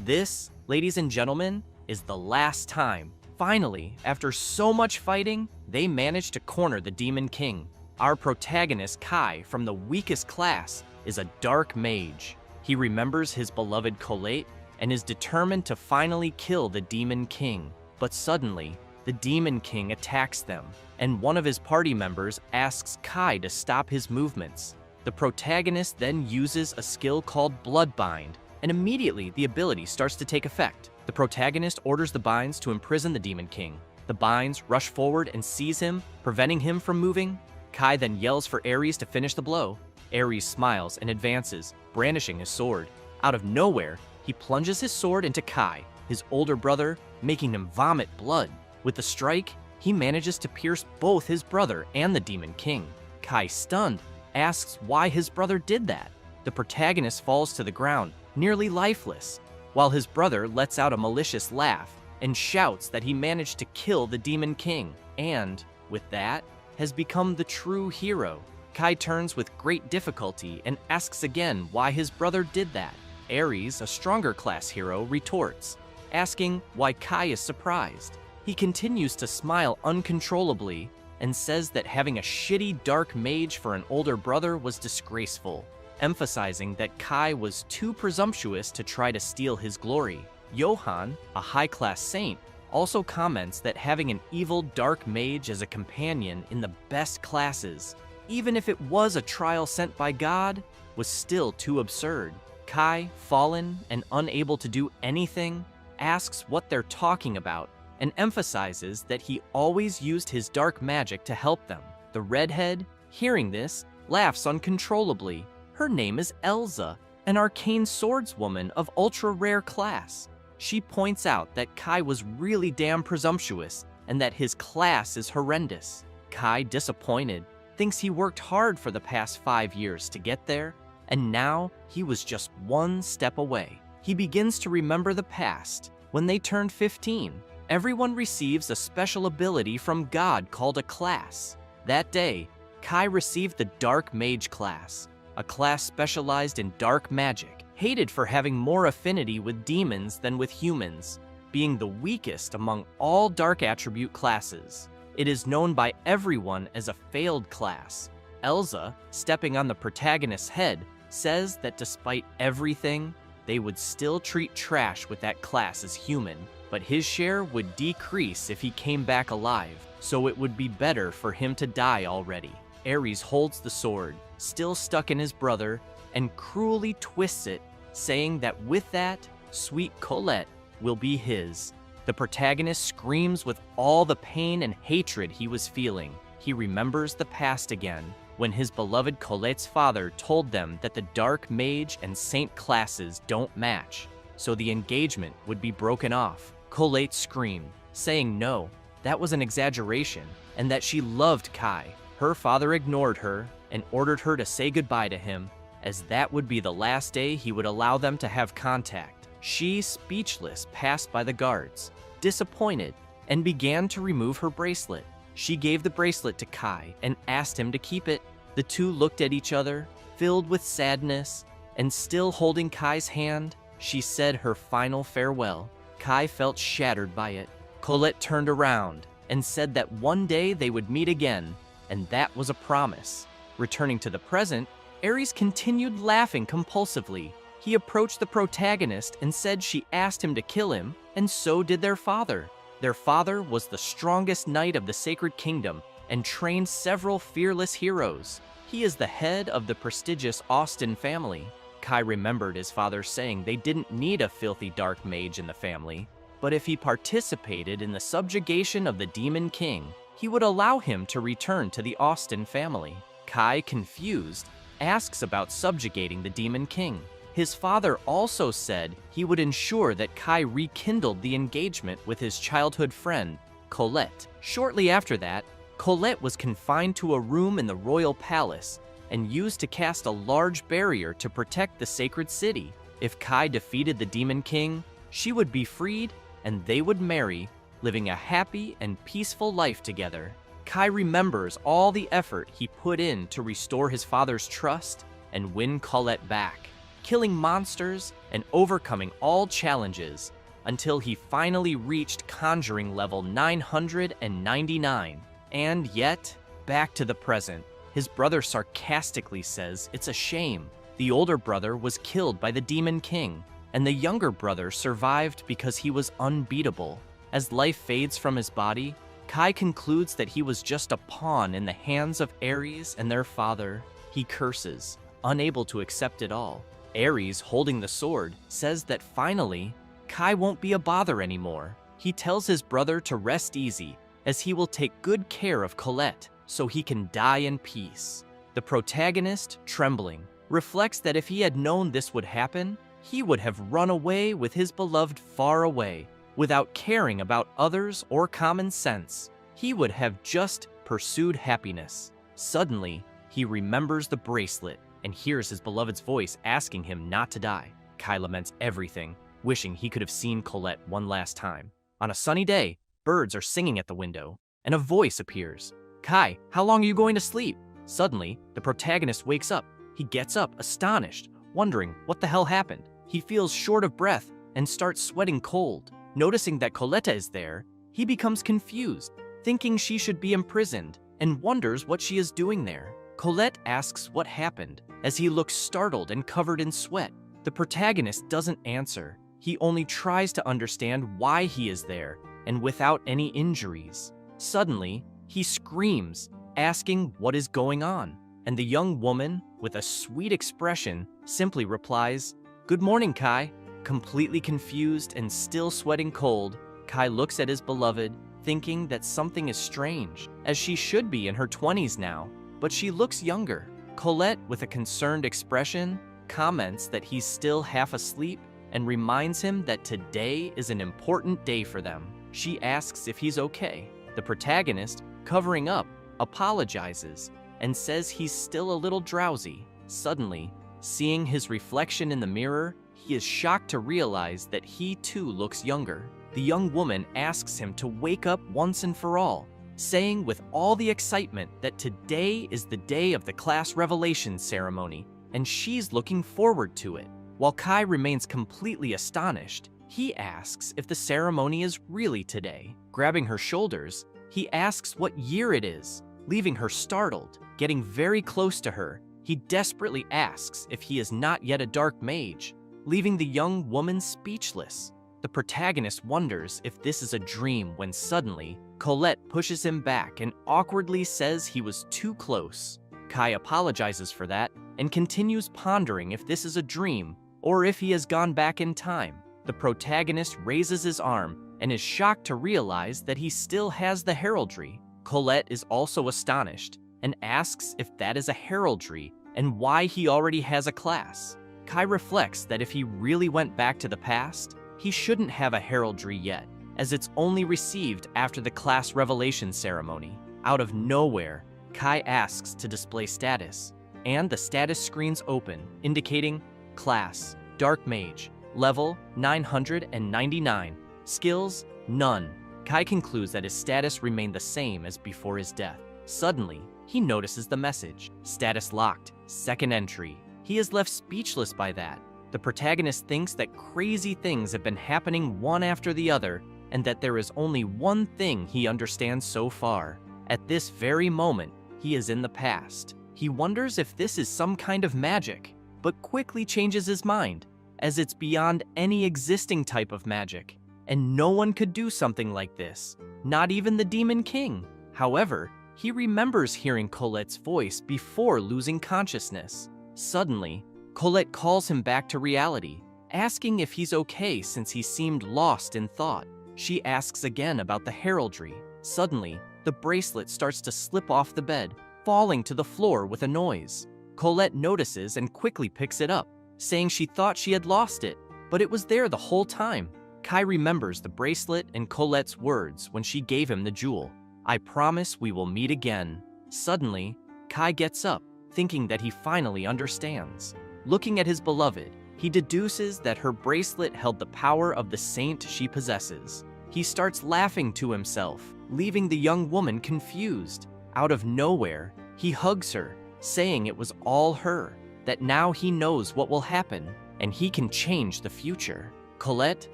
This, ladies and gentlemen, is the last time. Finally, after so much fighting, they managed to corner the Demon King. Our protagonist, Kai, from the weakest class, is a dark mage. He remembers his beloved Colette and is determined to finally kill the Demon King. But suddenly, the Demon King attacks them, and one of his party members asks Kai to stop his movements. The protagonist then uses a skill called Bloodbind, and immediately the ability starts to take effect. The protagonist orders the binds to imprison the Demon King. The binds rush forward and seize him, preventing him from moving. Kai then yells for Ares to finish the blow. Ares smiles and advances, brandishing his sword. Out of nowhere, he plunges his sword into Kai, his older brother, making him vomit blood. With the strike, he manages to pierce both his brother and the Demon King. Kai, stunned, asks why his brother did that. The protagonist falls to the ground, nearly lifeless, while his brother lets out a malicious laugh and shouts that he managed to kill the Demon King, and, with that, has become the true hero. Kai turns with great difficulty and asks again why his brother did that. Ares, a stronger class hero, retorts, asking why Kai is surprised. He continues to smile uncontrollably and says that having a shitty dark mage for an older brother was disgraceful, emphasizing that Kai was too presumptuous to try to steal his glory. Johann, a high-class saint, also comments that having an evil dark mage as a companion in the best classes, even if it was a trial sent by God, was still too absurd. Kai, fallen and unable to do anything, asks what they're talking about and emphasizes that he always used his dark magic to help them. The redhead, hearing this, laughs uncontrollably. Her name is Elsa, an arcane swordswoman of ultra-rare class. She points out that Kai was really damn presumptuous and that his class is horrendous. Kai, disappointed, thinks he worked hard for the past 5 years to get there, and now he was just one step away. He begins to remember the past. When they turned 15, everyone receives a special ability from God called a class. That day, Kai received the Dark Mage class, a class specialized in dark magic, hated for having more affinity with demons than with humans, being the weakest among all dark attribute classes. It is known by everyone as a failed class. Elsa, stepping on the protagonist's head, says that despite everything, they would still treat trash with that class as human, but his share would decrease if he came back alive, so it would be better for him to die already. Ares holds the sword, still stuck in his brother, and cruelly twists it, saying that with that, sweet Colette will be his. The protagonist screams with all the pain and hatred he was feeling. He remembers the past again, when his beloved Colette's father told them that the Dark Mage and Saint classes don't match, so the engagement would be broken off. Colette screamed, saying no, that was an exaggeration, and that she loved Kai. Her father ignored her and ordered her to say goodbye to him, as that would be the last day he would allow them to have contact. She, speechless, passed by the guards, disappointed, and began to remove her bracelet. She gave the bracelet to Kai and asked him to keep it. The two looked at each other, filled with sadness, and still holding Kai's hand, she said her final farewell. Kai felt shattered by it. Colette turned around and said that one day they would meet again, and that was a promise. Returning to the present, Ares continued laughing compulsively. He approached the protagonist and said she asked him to kill him, and so did their father. Their father was the strongest knight of the Sacred Kingdom and trained several fearless heroes. He is the head of the prestigious Austin family. Kai remembered his father saying they didn't need a filthy dark mage in the family, but if he participated in the subjugation of the Demon King, he would allow him to return to the Austin family. Kai, confused, asks about subjugating the Demon King. His father also said he would ensure that Kai rekindled the engagement with his childhood friend, Colette. Shortly after that, Colette was confined to a room in the royal palace and used to cast a large barrier to protect the sacred city. If Kai defeated the Demon King, she would be freed and they would marry, living a happy and peaceful life together. Kai remembers all the effort he put in to restore his father's trust and win Colette back. killing monsters and overcoming all challenges until he finally reached conjuring level 999. And yet, back to the present, his brother sarcastically says it's a shame. The older brother was killed by the Demon King, and the younger brother survived because he was unbeatable. As life fades from his body, Kai concludes that he was just a pawn in the hands of Ares and their father. He curses, unable to accept it all. Ares, holding the sword, says that finally, Kai won't be a bother anymore. He tells his brother to rest easy, as he will take good care of Colette so he can die in peace. The protagonist, trembling, reflects that if he had known this would happen, he would have run away with his beloved far away, without caring about others or common sense. He would have just pursued happiness. Suddenly, he remembers the bracelet and hears his beloved's voice asking him not to die. Kai laments everything, wishing he could have seen Colette one last time. On a sunny day, birds are singing at the window, and a voice appears. Kai, how long are you going to sleep? Suddenly, the protagonist wakes up. He gets up, astonished, wondering what the hell happened. He feels short of breath and starts sweating cold. Noticing that Colette is there, he becomes confused, thinking she should be imprisoned, and wonders what she is doing there. Colette asks what happened, as he looks startled and covered in sweat. The protagonist doesn't answer. He only tries to understand why he is there, and without any injuries. Suddenly, he screams, asking what is going on, and the young woman, with a sweet expression, simply replies, "Good morning, Kai." Completely confused and still sweating cold, Kai looks at his beloved, thinking that something is strange, as she should be in her 20s now, but she looks younger. Colette, with a concerned expression, comments that he's still half asleep and reminds him that today is an important day for them. She asks if he's okay. The protagonist, covering up, apologizes and says he's still a little drowsy. Suddenly, seeing his reflection in the mirror, he is shocked to realize that he too looks younger. The young woman asks him to wake up once and for all, saying with all the excitement that today is the day of the class revelation ceremony, and she's looking forward to it. While Kai remains completely astonished, he asks if the ceremony is really today. Grabbing her shoulders, he asks what year it is, leaving her startled. Getting very close to her, he desperately asks if he is not yet a dark mage, leaving the young woman speechless. The protagonist wonders if this is a dream when suddenly, Colette pushes him back and awkwardly says he was too close. Kai apologizes for that and continues pondering if this is a dream or if he has gone back in time. The protagonist raises his arm and is shocked to realize that he still has the heraldry. Colette is also astonished and asks if that is a heraldry and why he already has a class. Kai reflects that if he really went back to the past, he shouldn't have a heraldry yet, as it's only received after the class revelation ceremony. Out of nowhere, Kai asks to display status, and the status screens open, indicating class, Dark Mage, level 999, skills, none. Kai concludes that his status remained the same as before his death. Suddenly, he notices the message, status locked, second entry. He is left speechless by that. The protagonist thinks that crazy things have been happening one after the other, and that there is only one thing he understands so far. At this very moment, he is in the past. He wonders if this is some kind of magic, but quickly changes his mind, as it's beyond any existing type of magic, and no one could do something like this, not even the Demon King. However, he remembers hearing Colette's voice before losing consciousness. Suddenly, Colette calls him back to reality, asking if he's okay since he seemed lost in thought. She asks again about the heraldry. Suddenly, the bracelet starts to slip off the bed, falling to the floor with a noise. Colette notices and quickly picks it up, saying she thought she had lost it, but it was there the whole time. Kai remembers the bracelet and Colette's words when she gave him the jewel. "I promise we will meet again." Suddenly, Kai gets up, thinking that he finally understands. Looking at his beloved, he deduces that her bracelet held the power of the saint she possesses. He starts laughing to himself, leaving the young woman confused. Out of nowhere, he hugs her, saying it was all her. that now he knows what will happen and he can change the future. Colette,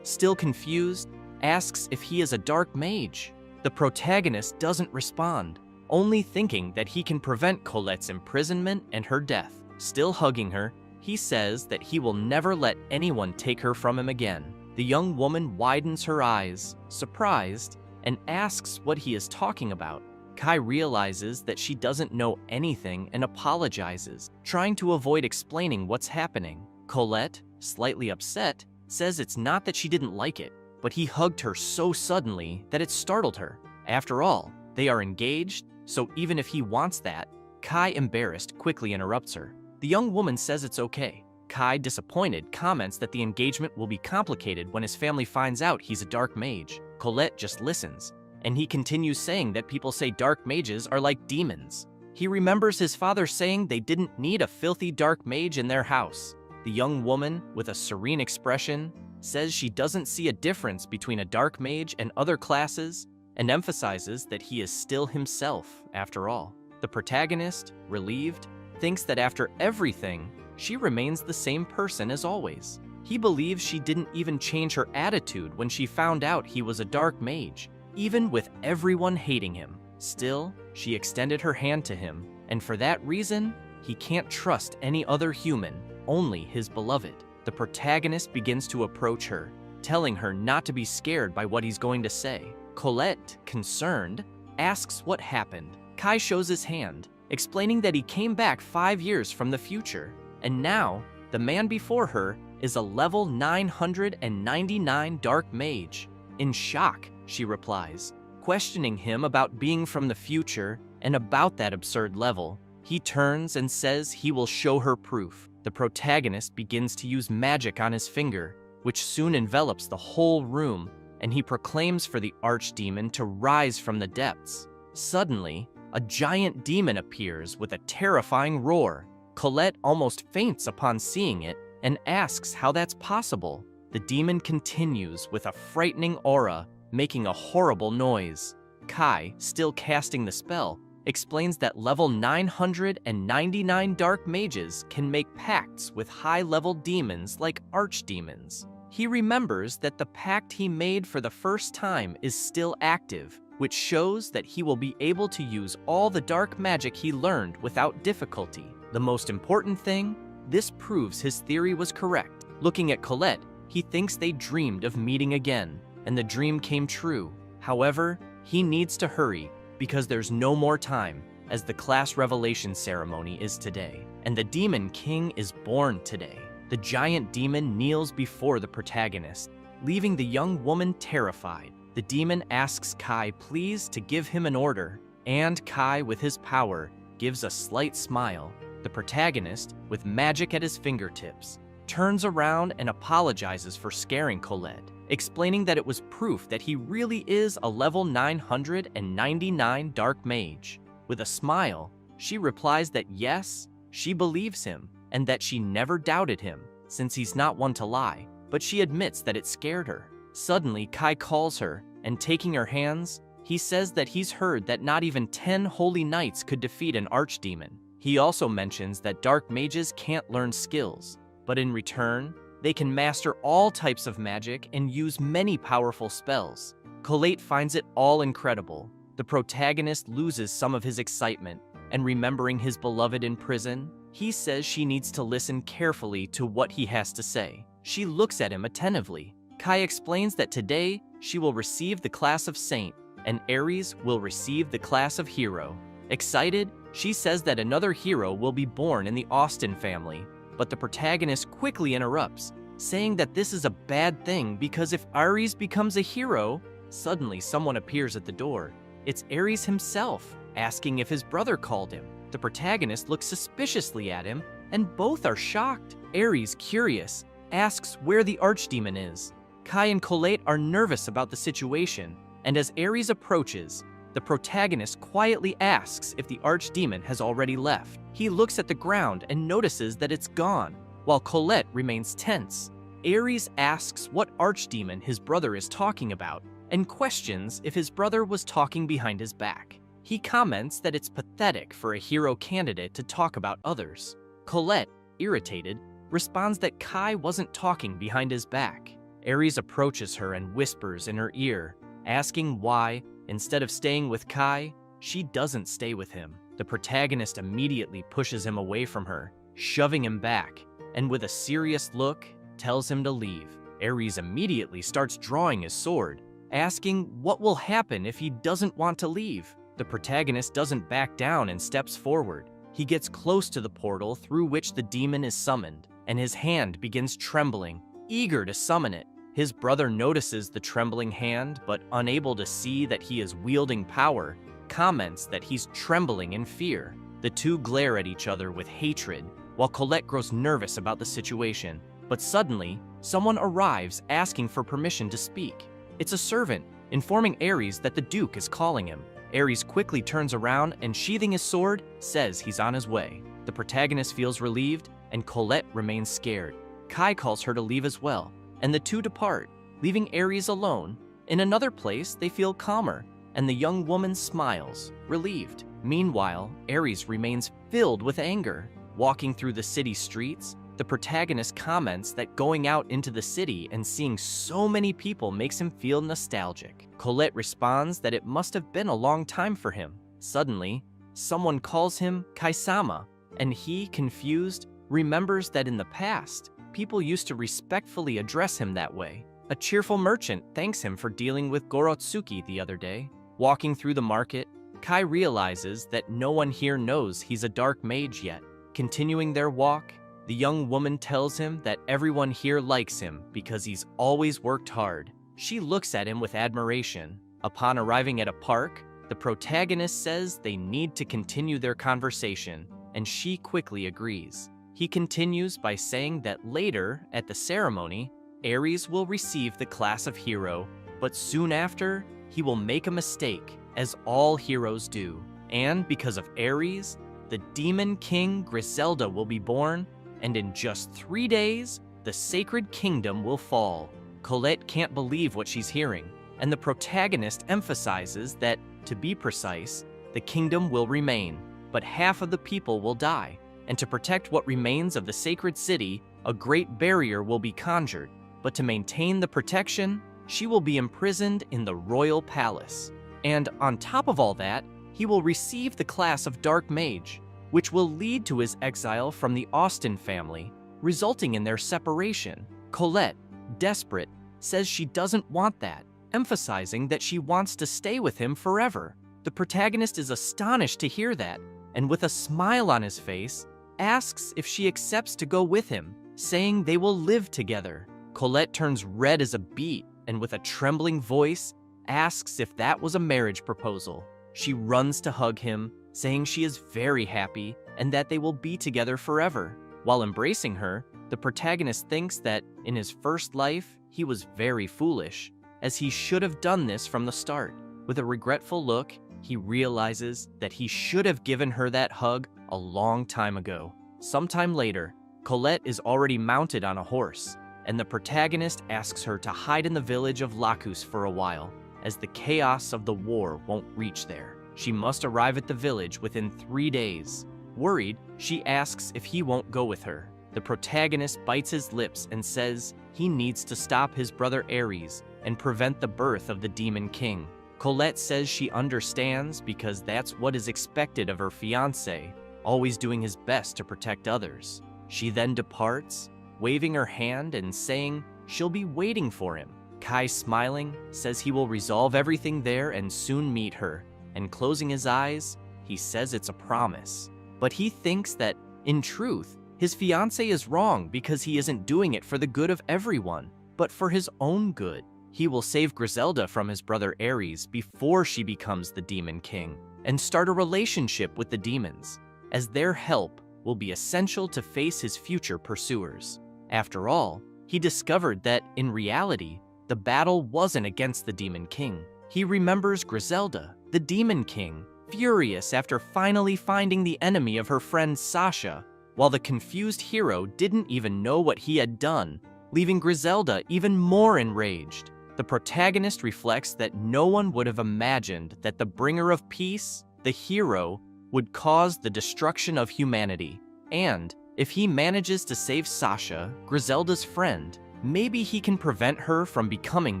still confused, asks if he is a dark mage. The protagonist doesn't respond, only thinking that he can prevent Colette's imprisonment and her death. Still hugging her, he says that he will never let anyone take her from him again. The young woman widens her eyes, surprised, and asks what he is talking about. Kai realizes that she doesn't know anything and apologizes, trying to avoid explaining what's happening. Colette, slightly upset, says it's not that she didn't like it, but he hugged her so suddenly that it startled her. After all, they are engaged, so even if he wants that, Kai, embarrassed, quickly interrupts her. The young woman says it's okay. Kai, disappointed, comments that the engagement will be complicated when his family finds out he's a dark mage. Colette just listens, and he continues saying that people say dark mages are like demons. He remembers his father saying they didn't need a filthy dark mage in their house. The young woman, with a serene expression, says she doesn't see a difference between a dark mage and other classes, and emphasizes that he is still himself, after all. The protagonist, relieved, thinks that after everything, she remains the same person as always. He believes she didn't even change her attitude when she found out he was a dark mage, even with everyone hating him. Still, she extended her hand to him, and for that reason, he can't trust any other human, only his beloved. The protagonist begins to approach her, telling her not to be scared by what he's going to say. Colette, concerned, asks what happened. Kai shows his hand, explaining that he came back 5 years from the future, and now, the man before her is a level 999 dark mage. In shock, she replies, questioning him about being from the future and about that absurd level. He turns and says he will show her proof. The protagonist begins to use magic on his finger, which soon envelops the whole room, and he proclaims for the archdemon to rise from the depths. Suddenly, a giant demon appears with a terrifying roar. Colette almost faints upon seeing it and asks how that's possible. The demon continues with a frightening aura, making a horrible noise. Kai, still casting the spell, explains that level 999 dark mages can make pacts with high-level demons like archdemons. He remembers that the pact he made for the first time is still active, which shows that he will be able to use all the dark magic he learned without difficulty. The most important thing, this proves his theory was correct. Looking at Colette, he thinks they dreamed of meeting again, and the dream came true. However, he needs to hurry because there's no more time, as the class revelation ceremony is today, and the Demon King is born today. The giant demon kneels before the protagonist, leaving the young woman terrified. The demon asks Kai please to give him an order, and Kai, with his power, gives a slight smile. The protagonist, with magic at his fingertips, turns around and apologizes for scaring Colette, explaining that it was proof that he really is a level 999 dark mage. With a smile, she replies that yes, she believes him, and that she never doubted him, since he's not one to lie, but she admits that it scared her. Suddenly, Kai calls her, and taking her hands, he says that he's heard that not even 10 holy knights could defeat an archdemon. He also mentions that dark mages can't learn skills, but in return, they can master all types of magic and use many powerful spells. Colette finds it all incredible. The protagonist loses some of his excitement, and remembering his beloved in prison, he says she needs to listen carefully to what he has to say. She looks at him attentively. Kai explains that today she will receive the class of Saint, and Ares will receive the class of Hero. Excited, she says that another hero will be born in the Austin family, but the protagonist quickly interrupts, saying that this is a bad thing because if Ares becomes a hero, suddenly someone appears at the door. It's Ares himself, asking if his brother called him. The protagonist looks suspiciously at him, and both are shocked. Ares, curious, asks where the archdemon is. Kai and Colette are nervous about the situation, and as Ares approaches, the protagonist quietly asks if the archdemon has already left. He looks at the ground and notices that it's gone, while Colette remains tense. Ares asks what archdemon his brother is talking about, and questions if his brother was talking behind his back. He comments that it's pathetic for a hero candidate to talk about others. Colette, irritated, responds that Kai wasn't talking behind his back. Aries approaches her and whispers in her ear, asking why, instead of staying with Kai, she doesn't stay with him. The protagonist immediately pushes him away from her, shoving him back, and with a serious look, tells him to leave. Aries immediately starts drawing his sword, asking what will happen if he doesn't want to leave. The protagonist doesn't back down and steps forward. He gets close to the portal through which the demon is summoned, and his hand begins trembling, eager to summon it. His brother notices the trembling hand, but unable to see that he is wielding power, comments that he's trembling in fear. The two glare at each other with hatred, while Colette grows nervous about the situation. But suddenly, someone arrives asking for permission to speak. It's a servant, informing Aries that the Duke is calling him. Aries quickly turns around and, sheathing his sword, says he's on his way. The protagonist feels relieved, and Colette remains scared. Kai calls her to leave as well, and the two depart, leaving Aries alone. In another place, they feel calmer, and the young woman smiles, relieved. Meanwhile, Aries remains filled with anger. Walking through the city streets, the protagonist comments that going out into the city and seeing so many people makes him feel nostalgic. Colette responds that it must have been a long time for him. Suddenly, someone calls him Kaisama, and he, confused, remembers that in the past, people used to respectfully address him that way. A cheerful merchant thanks him for dealing with Gorotsuki the other day. Walking through the market, Kai realizes that no one here knows he's a dark mage yet. Continuing their walk, the young woman tells him that everyone here likes him because he's always worked hard. She looks at him with admiration. Upon arriving at a park, the protagonist says they need to continue their conversation, and she quickly agrees. He continues by saying that later, at the ceremony, Aries will receive the class of hero, but soon after, he will make a mistake, as all heroes do. And because of Aries, the Demon King Griselda will be born, and in just 3 days, the Sacred Kingdom will fall. Colette can't believe what she's hearing, and the protagonist emphasizes that, to be precise, the kingdom will remain, but half of the people will die, and to protect what remains of the sacred city, a great barrier will be conjured. But to maintain the protection, she will be imprisoned in the royal palace. And on top of all that, he will receive the class of Dark Mage, which will lead to his exile from the Austin family, resulting in their separation. Colette, desperate, says she doesn't want that, emphasizing that she wants to stay with him forever. The protagonist is astonished to hear that, and with a smile on his face, asks if she accepts to go with him, saying they will live together. Colette turns red as a beet, and with a trembling voice, asks if that was a marriage proposal. She runs to hug him, saying she is very happy and that they will be together forever. While embracing her, the protagonist thinks that in his first life, he was very foolish, as he should have done this from the start. With a regretful look, he realizes that he should have given her that hug a long time ago. Sometime later, Colette is already mounted on a horse, and the protagonist asks her to hide in the village of Lacus for a while, as the chaos of the war won't reach there. She must arrive at the village within 3 days. Worried, she asks if he won't go with her. The protagonist bites his lips and says he needs to stop his brother Aries and prevent the birth of the Demon King. Colette says she understands because that's what is expected of her fiancé, always doing his best to protect others. She then departs, waving her hand and saying she'll be waiting for him. Kai, smiling, says he will resolve everything there and soon meet her, and closing his eyes, he says it's a promise. But he thinks that, in truth, his fiancé is wrong because he isn't doing it for the good of everyone, but for his own good. He will save Griselda from his brother Aries before she becomes the Demon King, and start a relationship with the demons, as their help will be essential to face his future pursuers. After all, he discovered that, in reality, the battle wasn't against the Demon King. He remembers Griselda, the Demon King, furious after finally finding the enemy of her friend Sasha, while the confused hero didn't even know what he had done, leaving Griselda even more enraged. The protagonist reflects that no one would have imagined that the bringer of peace, the hero, would cause the destruction of humanity, and If he manages to save Sasha, Griselda's friend, maybe he can prevent her from becoming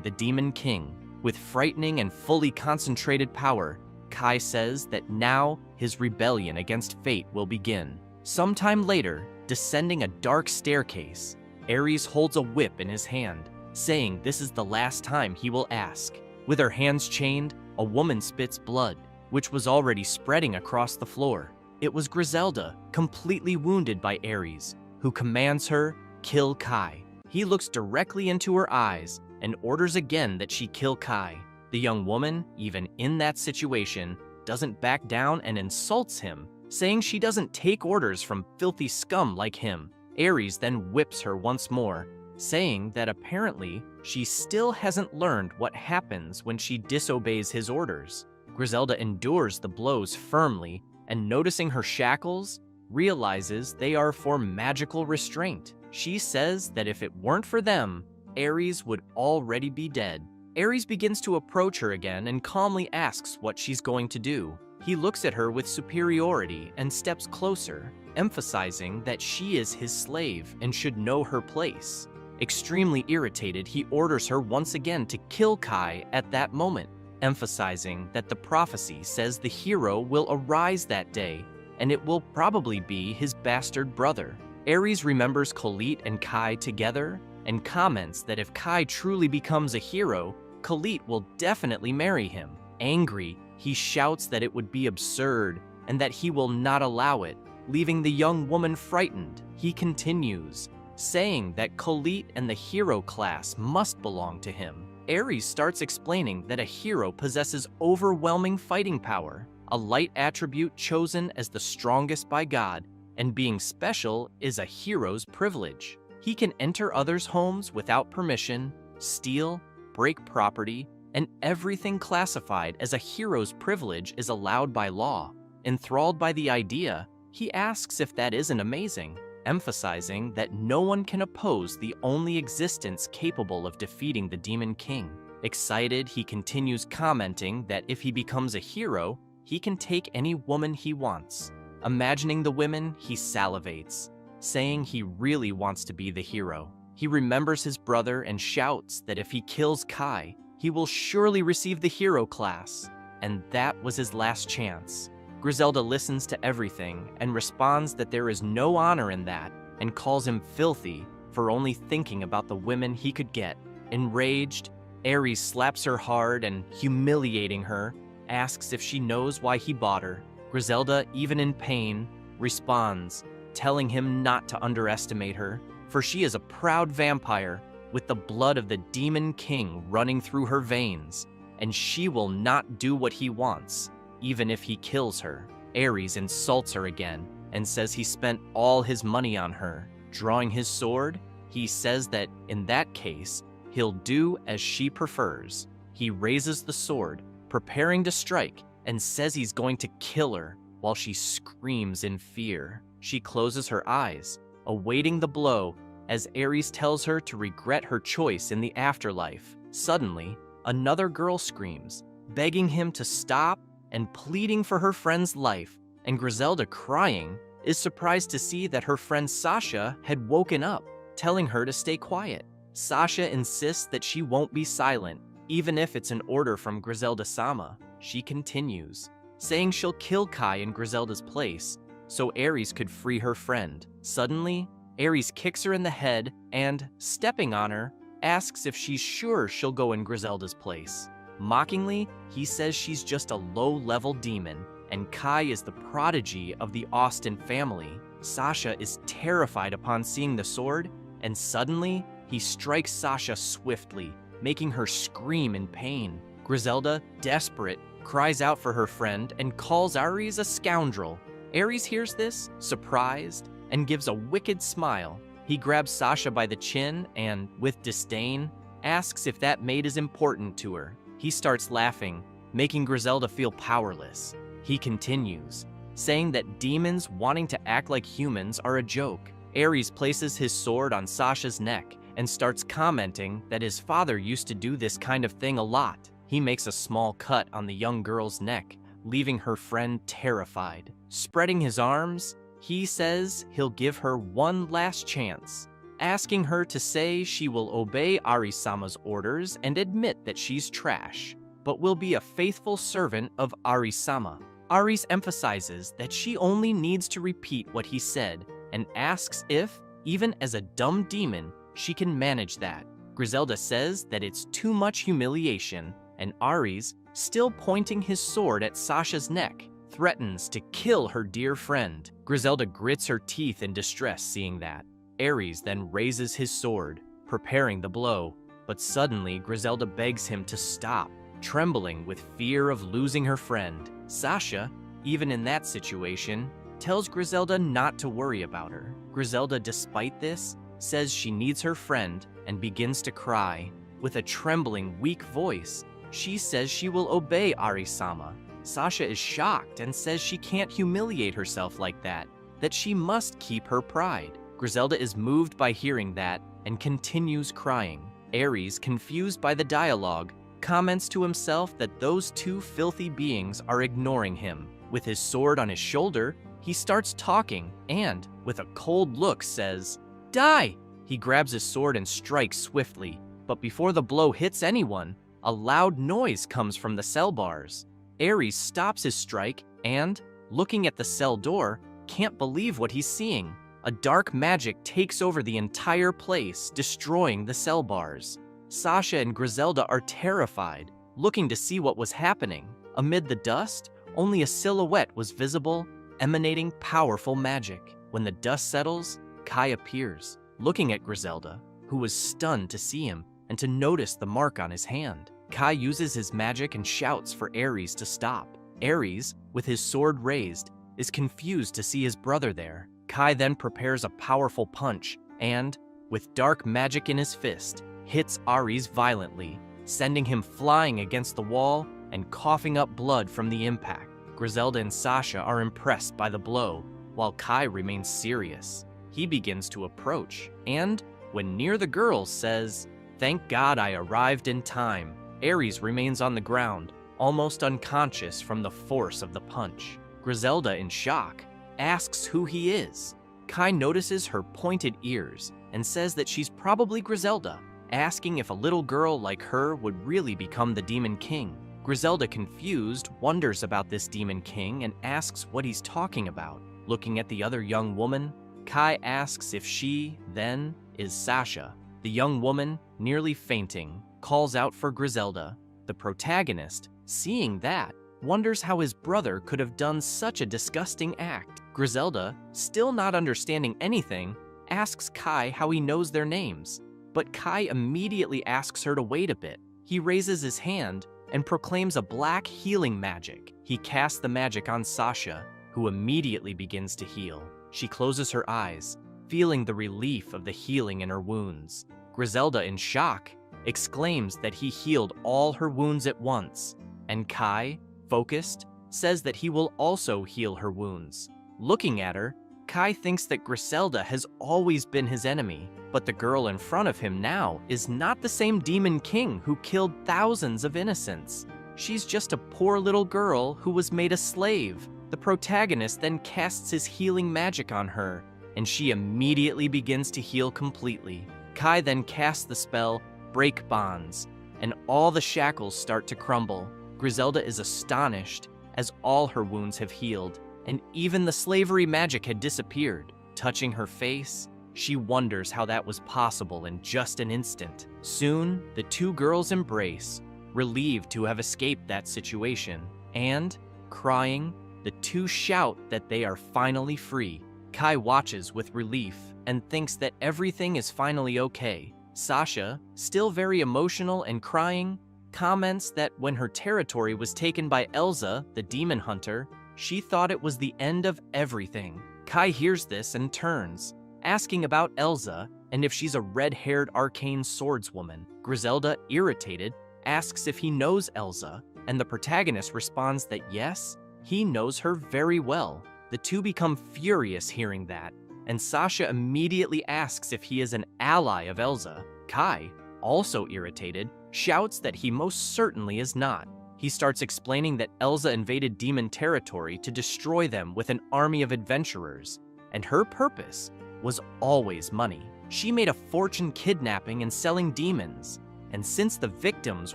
the Demon King. With frightening and fully concentrated power, Kai says that now his rebellion against fate will begin. Sometime later, descending a dark staircase, Ares holds a whip in his hand, saying this is the last time he will ask. With her hands chained, a woman spits blood, which was already spreading across the floor. It was Griselda, completely wounded by Ares, who commands her, kill Kai. He looks directly into her eyes and orders again that she kill Kai. The young woman, even in that situation, doesn't back down and insults him, saying she doesn't take orders from filthy scum like him. Ares then whips her once more, saying that apparently she still hasn't learned what happens when she disobeys his orders. Griselda endures the blows firmly, and noticing her shackles, realizes they are for magical restraint. She says that if it weren't for them, Ares would already be dead. Ares begins to approach her again and calmly asks what she's going to do. He looks at her with superiority and steps closer, emphasizing that she is his slave and should know her place. Extremely irritated, he orders her once again to kill Kai at that moment, emphasizing that the prophecy says the hero will arise that day, and it will probably be his bastard brother. Ares remembers Khalit and Kai together, and comments that if Kai truly becomes a hero, Khalit will definitely marry him. Angry, he shouts that it would be absurd, and that he will not allow it, leaving the young woman frightened. He continues, saying that Khalit and the hero class must belong to him. Ares starts explaining that a hero possesses overwhelming fighting power, a light attribute chosen as the strongest by God, and being special is a hero's privilege. He can enter others' homes without permission, steal, break property, and everything classified as a hero's privilege is allowed by law. Enthralled by the idea, he asks if that isn't amazing, emphasizing that no one can oppose the only existence capable of defeating the Demon King. Excited, he continues commenting that if he becomes a hero, he can take any woman he wants. Imagining the women, he salivates, saying he really wants to be the hero. He remembers his brother and shouts that if he kills Kai, he will surely receive the hero class, and that was his last chance. Griselda listens to everything and responds that there is no honor in that, and calls him filthy for only thinking about the women he could get. Enraged, Ares slaps her hard and, humiliating her, asks if she knows why he bought her. Griselda, even in pain, responds, telling him not to underestimate her, for she is a proud vampire with the blood of the Demon King running through her veins, and she will not do what he wants, even if he kills her. Ares insults her again and says he spent all his money on her. Drawing his sword, he says that in that case, he'll do as she prefers. He raises the sword, preparing to strike, and says he's going to kill her while she screams in fear. She closes her eyes, awaiting the blow, as Ares tells her to regret her choice in the afterlife. Suddenly, another girl screams, begging him to stop and pleading for her friend's life, and Griselda, crying, is surprised to see that her friend Sasha had woken up, telling her to stay quiet. Sasha insists that she won't be silent, even if it's an order from Griselda-sama. She continues, saying she'll kill Kai in Griselda's place, so Ares could free her friend. Suddenly, Ares kicks her in the head and, stepping on her, asks if she's sure she'll go in Griselda's place. Mockingly, he says she's just a low-level demon, and Kai is the prodigy of the Austin family. Sasha is terrified upon seeing the sword, and suddenly, he strikes Sasha swiftly, making her scream in pain. Griselda, desperate, cries out for her friend and calls Ares a scoundrel. Ares hears this, surprised, and gives a wicked smile. He grabs Sasha by the chin and, with disdain, asks if that maid is important to her. He starts laughing, making Griselda feel powerless. He continues, saying that demons wanting to act like humans are a joke. Ares places his sword on Sasha's neck and starts commenting that his father used to do this kind of thing a lot. He makes a small cut on the young girl's neck, leaving her friend terrified. Spreading his arms, He says he'll give her one last chance, asking her to say she will obey Arisama's orders and admit that she's trash, but will be a faithful servant of Arisama. Aris emphasizes that she only needs to repeat what he said and asks if, even as a dumb demon, she can manage that. Griselda says that it's too much humiliation, and Aris, still pointing his sword at Sasha's neck, threatens to kill her dear friend. Griselda grits her teeth in distress seeing that. Ares then raises his sword, preparing the blow, but suddenly Griselda begs him to stop, trembling with fear of losing her friend. Sasha, even in that situation, tells Griselda not to worry about her. Griselda, despite this, says she needs her friend and begins to cry. With a trembling, weak voice, she says she will obey Arisama. Sasha is shocked and says she can't humiliate herself like that she must keep her pride. Griselda is moved by hearing that and continues crying. Ares, confused by the dialogue, comments to himself that those two filthy beings are ignoring him. With his sword on his shoulder, he starts talking and, with a cold look, says, "Die!" He grabs his sword and strikes swiftly, but before the blow hits anyone, a loud noise comes from the cell bars. Ares stops his strike and, looking at the cell door, can't believe what he's seeing. A dark magic takes over the entire place, destroying the cell bars. Sasha and Griselda are terrified, looking to see what was happening. Amid the dust, only a silhouette was visible, emanating powerful magic. When the dust settles, Kai appears, looking at Griselda, who was stunned to see him and to notice the mark on his hand. Kai uses his magic and shouts for Ares to stop. Ares, with his sword raised, is confused to see his brother there. Kai then prepares a powerful punch and, with dark magic in his fist, hits Ares violently, sending him flying against the wall and coughing up blood from the impact. Griselda and Sasha are impressed by the blow, while Kai remains serious. He begins to approach, and, when near the girls, says, "Thank God I arrived in time." Ares remains on the ground, almost unconscious from the force of the punch. Griselda, in shock, asks who he is. Kai notices her pointed ears and says that she's probably Griselda, asking if a little girl like her would really become the Demon King. Griselda, confused, wonders about this Demon King and asks what he's talking about. Looking at the other young woman, Kai asks if she, then, is Sasha. The young woman, nearly fainting, calls out for Griselda. The protagonist, seeing that, wonders how his brother could have done such a disgusting act. Griselda, still not understanding anything, asks Kai how he knows their names, but Kai immediately asks her to wait a bit. He raises his hand and proclaims a black healing magic. He casts the magic on Sasha, who immediately begins to heal. She closes her eyes, feeling the relief of the healing in her wounds. Griselda, in shock, exclaims that he healed all her wounds at once, and Kai, focused, says that he will also heal her wounds. Looking at her, Kai thinks that Griselda has always been his enemy, but the girl in front of him now is not the same Demon King who killed thousands of innocents. She's just a poor little girl who was made a slave. The protagonist then casts his healing magic on her, and she immediately begins to heal completely. Kai then casts the spell, Break Bonds, and all the shackles start to crumble. Griselda is astonished, as all her wounds have healed, and even the slavery magic had disappeared. Touching her face, she wonders how that was possible in just an instant. Soon, the two girls embrace, relieved to have escaped that situation, and, crying, the two shout that they are finally free. Kai watches with relief and thinks that everything is finally okay. Sasha, still very emotional and crying, comments that when her territory was taken by Elsa, the demon hunter, she thought it was the end of everything. Kai hears this and turns, asking about Elsa and if she's a red-haired arcane swordswoman. Griselda, irritated, asks if he knows Elsa, and the protagonist responds that yes, he knows her very well. The two become furious hearing that, and Sasha immediately asks if he is an ally of Elsa. Kai, also irritated, shouts that he most certainly is not. He starts explaining that Elsa invaded demon territory to destroy them with an army of adventurers, and her purpose was always money. She made a fortune kidnapping and selling demons, and since the victims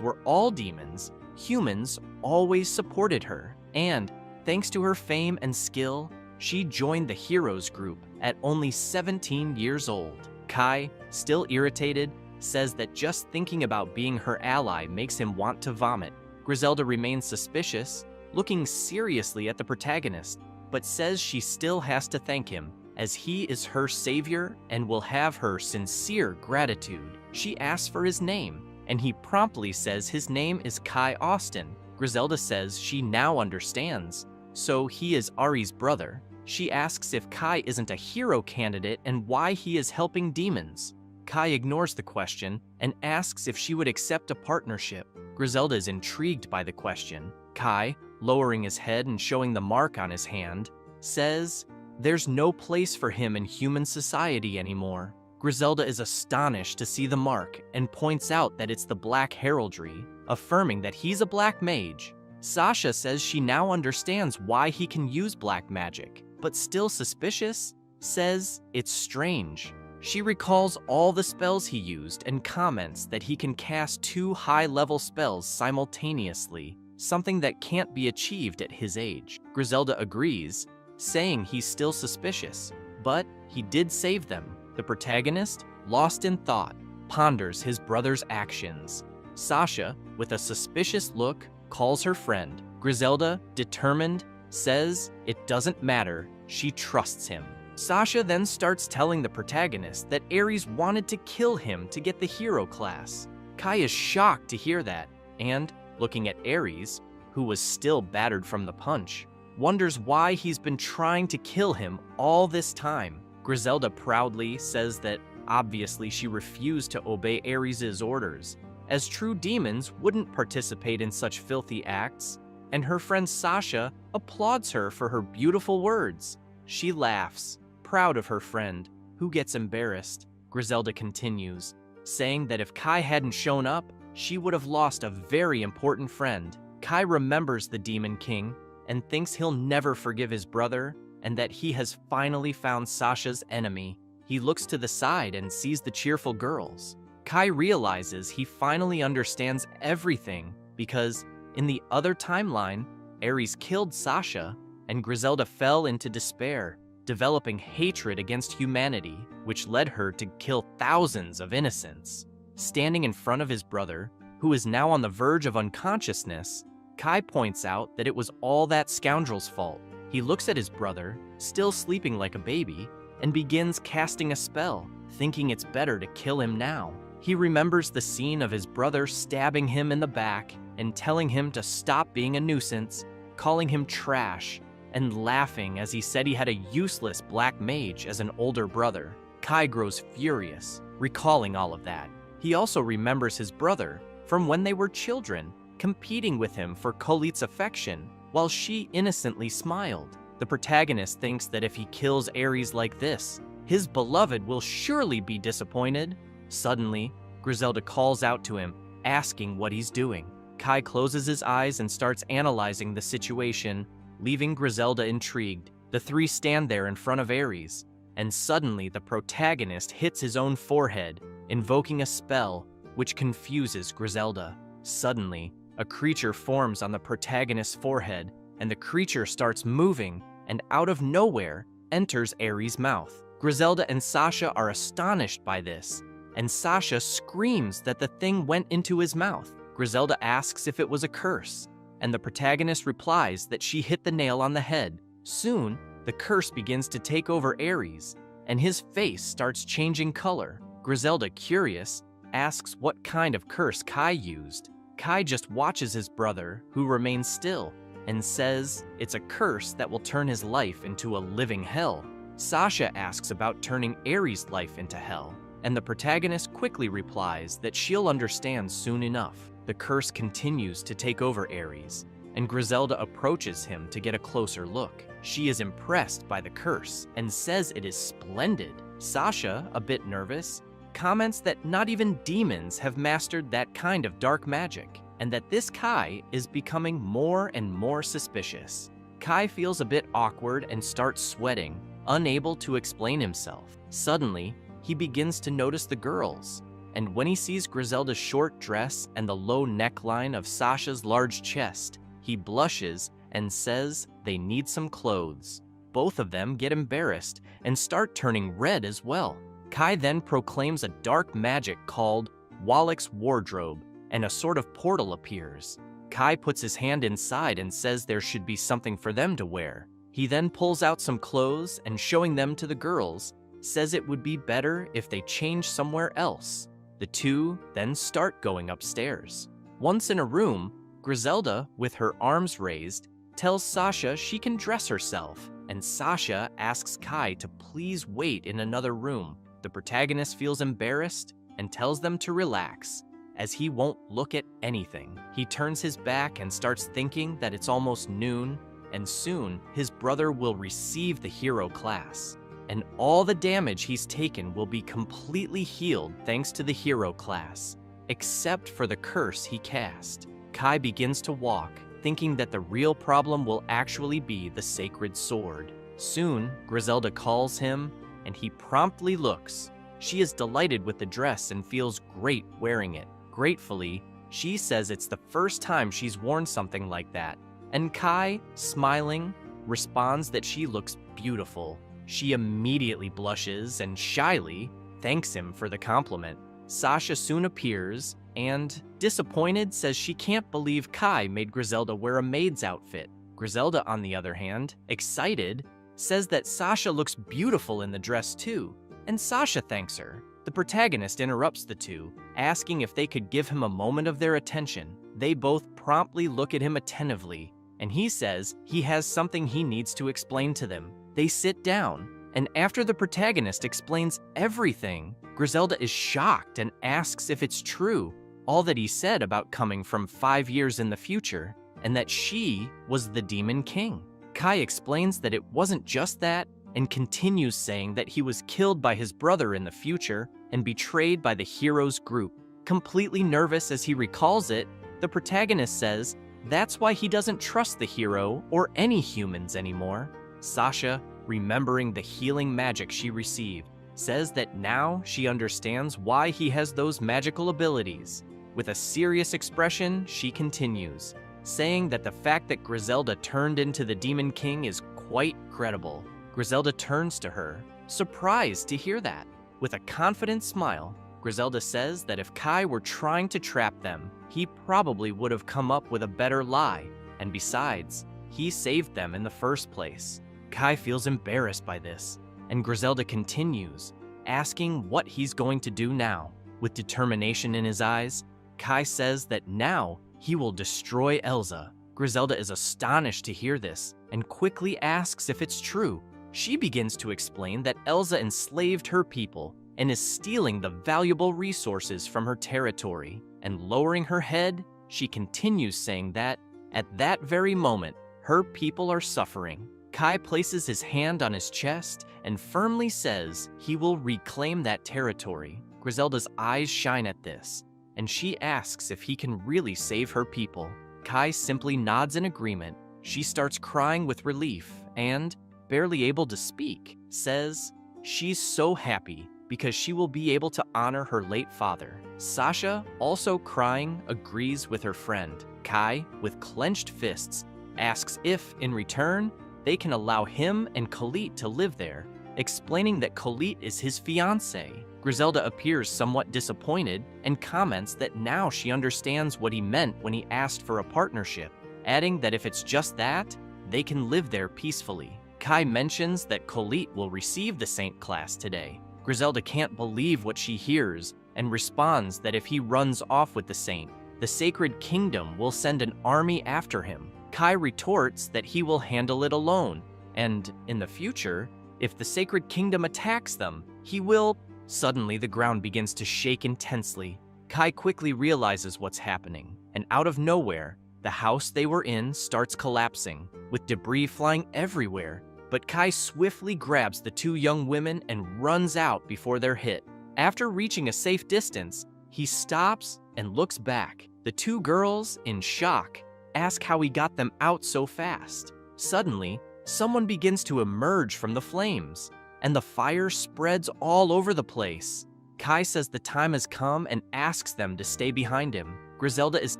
were all demons, humans always supported her. And thanks to her fame and skill, she joined the heroes group at only 17 years old. Kai, still irritated, says that just thinking about being her ally makes him want to vomit. Griselda remains suspicious, looking seriously at the protagonist, but says she still has to thank him, as he is her savior and will have her sincere gratitude. She asks for his name, and he promptly says his name is Kai Austin. Griselda says she now understands, so he is Ari's brother. She asks if Kai isn't a hero candidate and why he is helping demons. Kai ignores the question and asks if she would accept a partnership. Griselda is intrigued by the question. Kai, lowering his head and showing the mark on his hand, says there's no place for him in human society anymore. Griselda is astonished to see the mark and points out that it's the black heraldry, affirming that he's a black mage. Sasha says she now understands why he can use black magic, but still suspicious, says it's strange. She recalls all the spells he used and comments that he can cast 2 high-level spells simultaneously, something that can't be achieved at his age. Griselda agrees, saying he's still suspicious, but he did save them. The protagonist, lost in thought, ponders his brother's actions. Sasha, with a suspicious look, calls her friend. Griselda, determined, says it doesn't matter, she trusts him. Sasha then starts telling the protagonist that Ares wanted to kill him to get the hero class. Kai is shocked to hear that, and, looking at Ares, who was still battered from the punch, wonders why he's been trying to kill him all this time. Griselda proudly says that obviously she refused to obey Ares' orders, as true demons wouldn't participate in such filthy acts, and her friend Sasha applauds her for her beautiful words. She laughs, proud of her friend, who gets embarrassed. Griselda continues, saying that if Kai hadn't shown up, she would have lost a very important friend. Kai remembers the Demon King and thinks he'll never forgive his brother and that he has finally found Sasha's enemy. He looks to the side and sees the cheerful girls. Kai realizes he finally understands everything because, in the other timeline, Ares killed Sasha and Griselda fell into despair, developing hatred against humanity, which led her to kill thousands of innocents. Standing in front of his brother, who is now on the verge of unconsciousness, Kai points out that it was all that scoundrel's fault. He looks at his brother, still sleeping like a baby, and begins casting a spell, thinking it's better to kill him now. He remembers the scene of his brother stabbing him in the back and telling him to stop being a nuisance, calling him trash, and laughing as he said he had a useless black mage as an older brother. Kai grows furious, recalling all of that. He also remembers his brother from when they were children, competing with him for Kolit's affection, while she innocently smiled. The protagonist thinks that if he kills Ares like this, his beloved will surely be disappointed. Suddenly, Griselda calls out to him, asking what he's doing. Kai closes his eyes and starts analyzing the situation, leaving Griselda intrigued. The three stand there in front of Ares, and suddenly the protagonist hits his own forehead, invoking a spell which confuses Griselda. Suddenly, a creature forms on the protagonist's forehead, and the creature starts moving, and out of nowhere enters Ares' mouth. Griselda and Sasha are astonished by this, and Sasha screams that the thing went into his mouth. Griselda asks if it was a curse, and the protagonist replies that she hit the nail on the head. Soon, the curse begins to take over Ares, and his face starts changing color. Griselda, curious, asks what kind of curse Kai used. Kai just watches his brother, who remains still, and says it's a curse that will turn his life into a living hell. Sasha asks about turning Ares' life into hell, and the protagonist quickly replies that she'll understand soon enough. The curse continues to take over Ares, and Griselda approaches him to get a closer look. She is impressed by the curse and says it is splendid. Sasha, a bit nervous, comments that not even demons have mastered that kind of dark magic, and that this Kai is becoming more and more suspicious. Kai feels a bit awkward and starts sweating, unable to explain himself. Suddenly, he begins to notice the girls, and when he sees Griselda's short dress and the low neckline of Sasha's large chest, he blushes and says they need some clothes. Both of them get embarrassed and start turning red as well. Kai then proclaims a dark magic called Wallach's wardrobe, and a sort of portal appears. Kai puts his hand inside and says there should be something for them to wear. He then pulls out some clothes and, showing them to the girls, says it would be better if they changed somewhere else. The two then start going upstairs. Once in a room, Griselda, with her arms raised, tells Sasha she can dress herself, and Sasha asks Kai to please wait in another room. The protagonist feels embarrassed and tells them to relax, as he won't look at anything. He turns his back and starts thinking that it's almost noon, and soon his brother will receive the hero class, and all the damage he's taken will be completely healed thanks to the hero class, except for the curse he cast. Kai begins to walk, thinking that the real problem will actually be the sacred sword. Soon, Griselda calls him, and he promptly looks. She is delighted with the dress and feels great wearing it. Gratefully, she says it's the first time she's worn something like that, and Kai, smiling, responds that she looks beautiful. She immediately blushes and shyly thanks him for the compliment. Sasha soon appears and, disappointed, says she can't believe Kai made Griselda wear a maid's outfit. Griselda, on the other hand, excited, says that Sasha looks beautiful in the dress too, and Sasha thanks her. The protagonist interrupts the two, asking if they could give him a moment of their attention. They both promptly look at him attentively, and he says he has something he needs to explain to them. They sit down, and after the protagonist explains everything, Griselda is shocked and asks if it's true, all that he said about coming from 5 years in the future, and that she was the Demon King. Kai explains that it wasn't just that, and continues saying that he was killed by his brother in the future and betrayed by the hero's group. Completely nervous as he recalls it, the protagonist says that's why he doesn't trust the hero or any humans anymore. Sasha, remembering the healing magic she received, says that now she understands why he has those magical abilities. With a serious expression, she continues, saying that the fact that Griselda turned into the Demon King is quite credible. Griselda turns to her, surprised to hear that. With a confident smile, Griselda says that if Kai were trying to trap them, he probably would have come up with a better lie, and besides, he saved them in the first place. Kai feels embarrassed by this, and Griselda continues, asking what he's going to do now. With determination in his eyes, Kai says that now he will destroy Elsa. Griselda is astonished to hear this, and quickly asks if it's true. She begins to explain that Elsa enslaved her people and is stealing the valuable resources from her territory, and lowering her head, she continues saying that, at that very moment, her people are suffering. Kai places his hand on his chest and firmly says he will reclaim that territory. Griselda's eyes shine at this, and she asks if he can really save her people. Kai simply nods in agreement. She starts crying with relief and, barely able to speak, says she's so happy because she will be able to honor her late father. Sasha, also crying, agrees with her friend. Kai, with clenched fists, asks if, in return, they can allow him and Khalid to live there, explaining that Khalid is his fiancé. Griselda appears somewhat disappointed and comments that now she understands what he meant when he asked for a partnership, adding that if it's just that, they can live there peacefully. Kai mentions that Khalid will receive the Saint class today. Griselda can't believe what she hears and responds that if he runs off with the Saint, the Sacred Kingdom will send an army after him. Kai retorts that he will handle it alone, and, in the future, if the Sacred Kingdom attacks them, he will... Suddenly, the ground begins to shake intensely. Kai quickly realizes what's happening, and out of nowhere, the house they were in starts collapsing, with debris flying everywhere. But Kai swiftly grabs the two young women and runs out before they're hit. After reaching a safe distance, he stops and looks back. The two girls, in shock, ask how he got them out so fast. Suddenly, someone begins to emerge from the flames, and the fire spreads all over the place. Kai says the time has come and asks them to stay behind him. Griselda is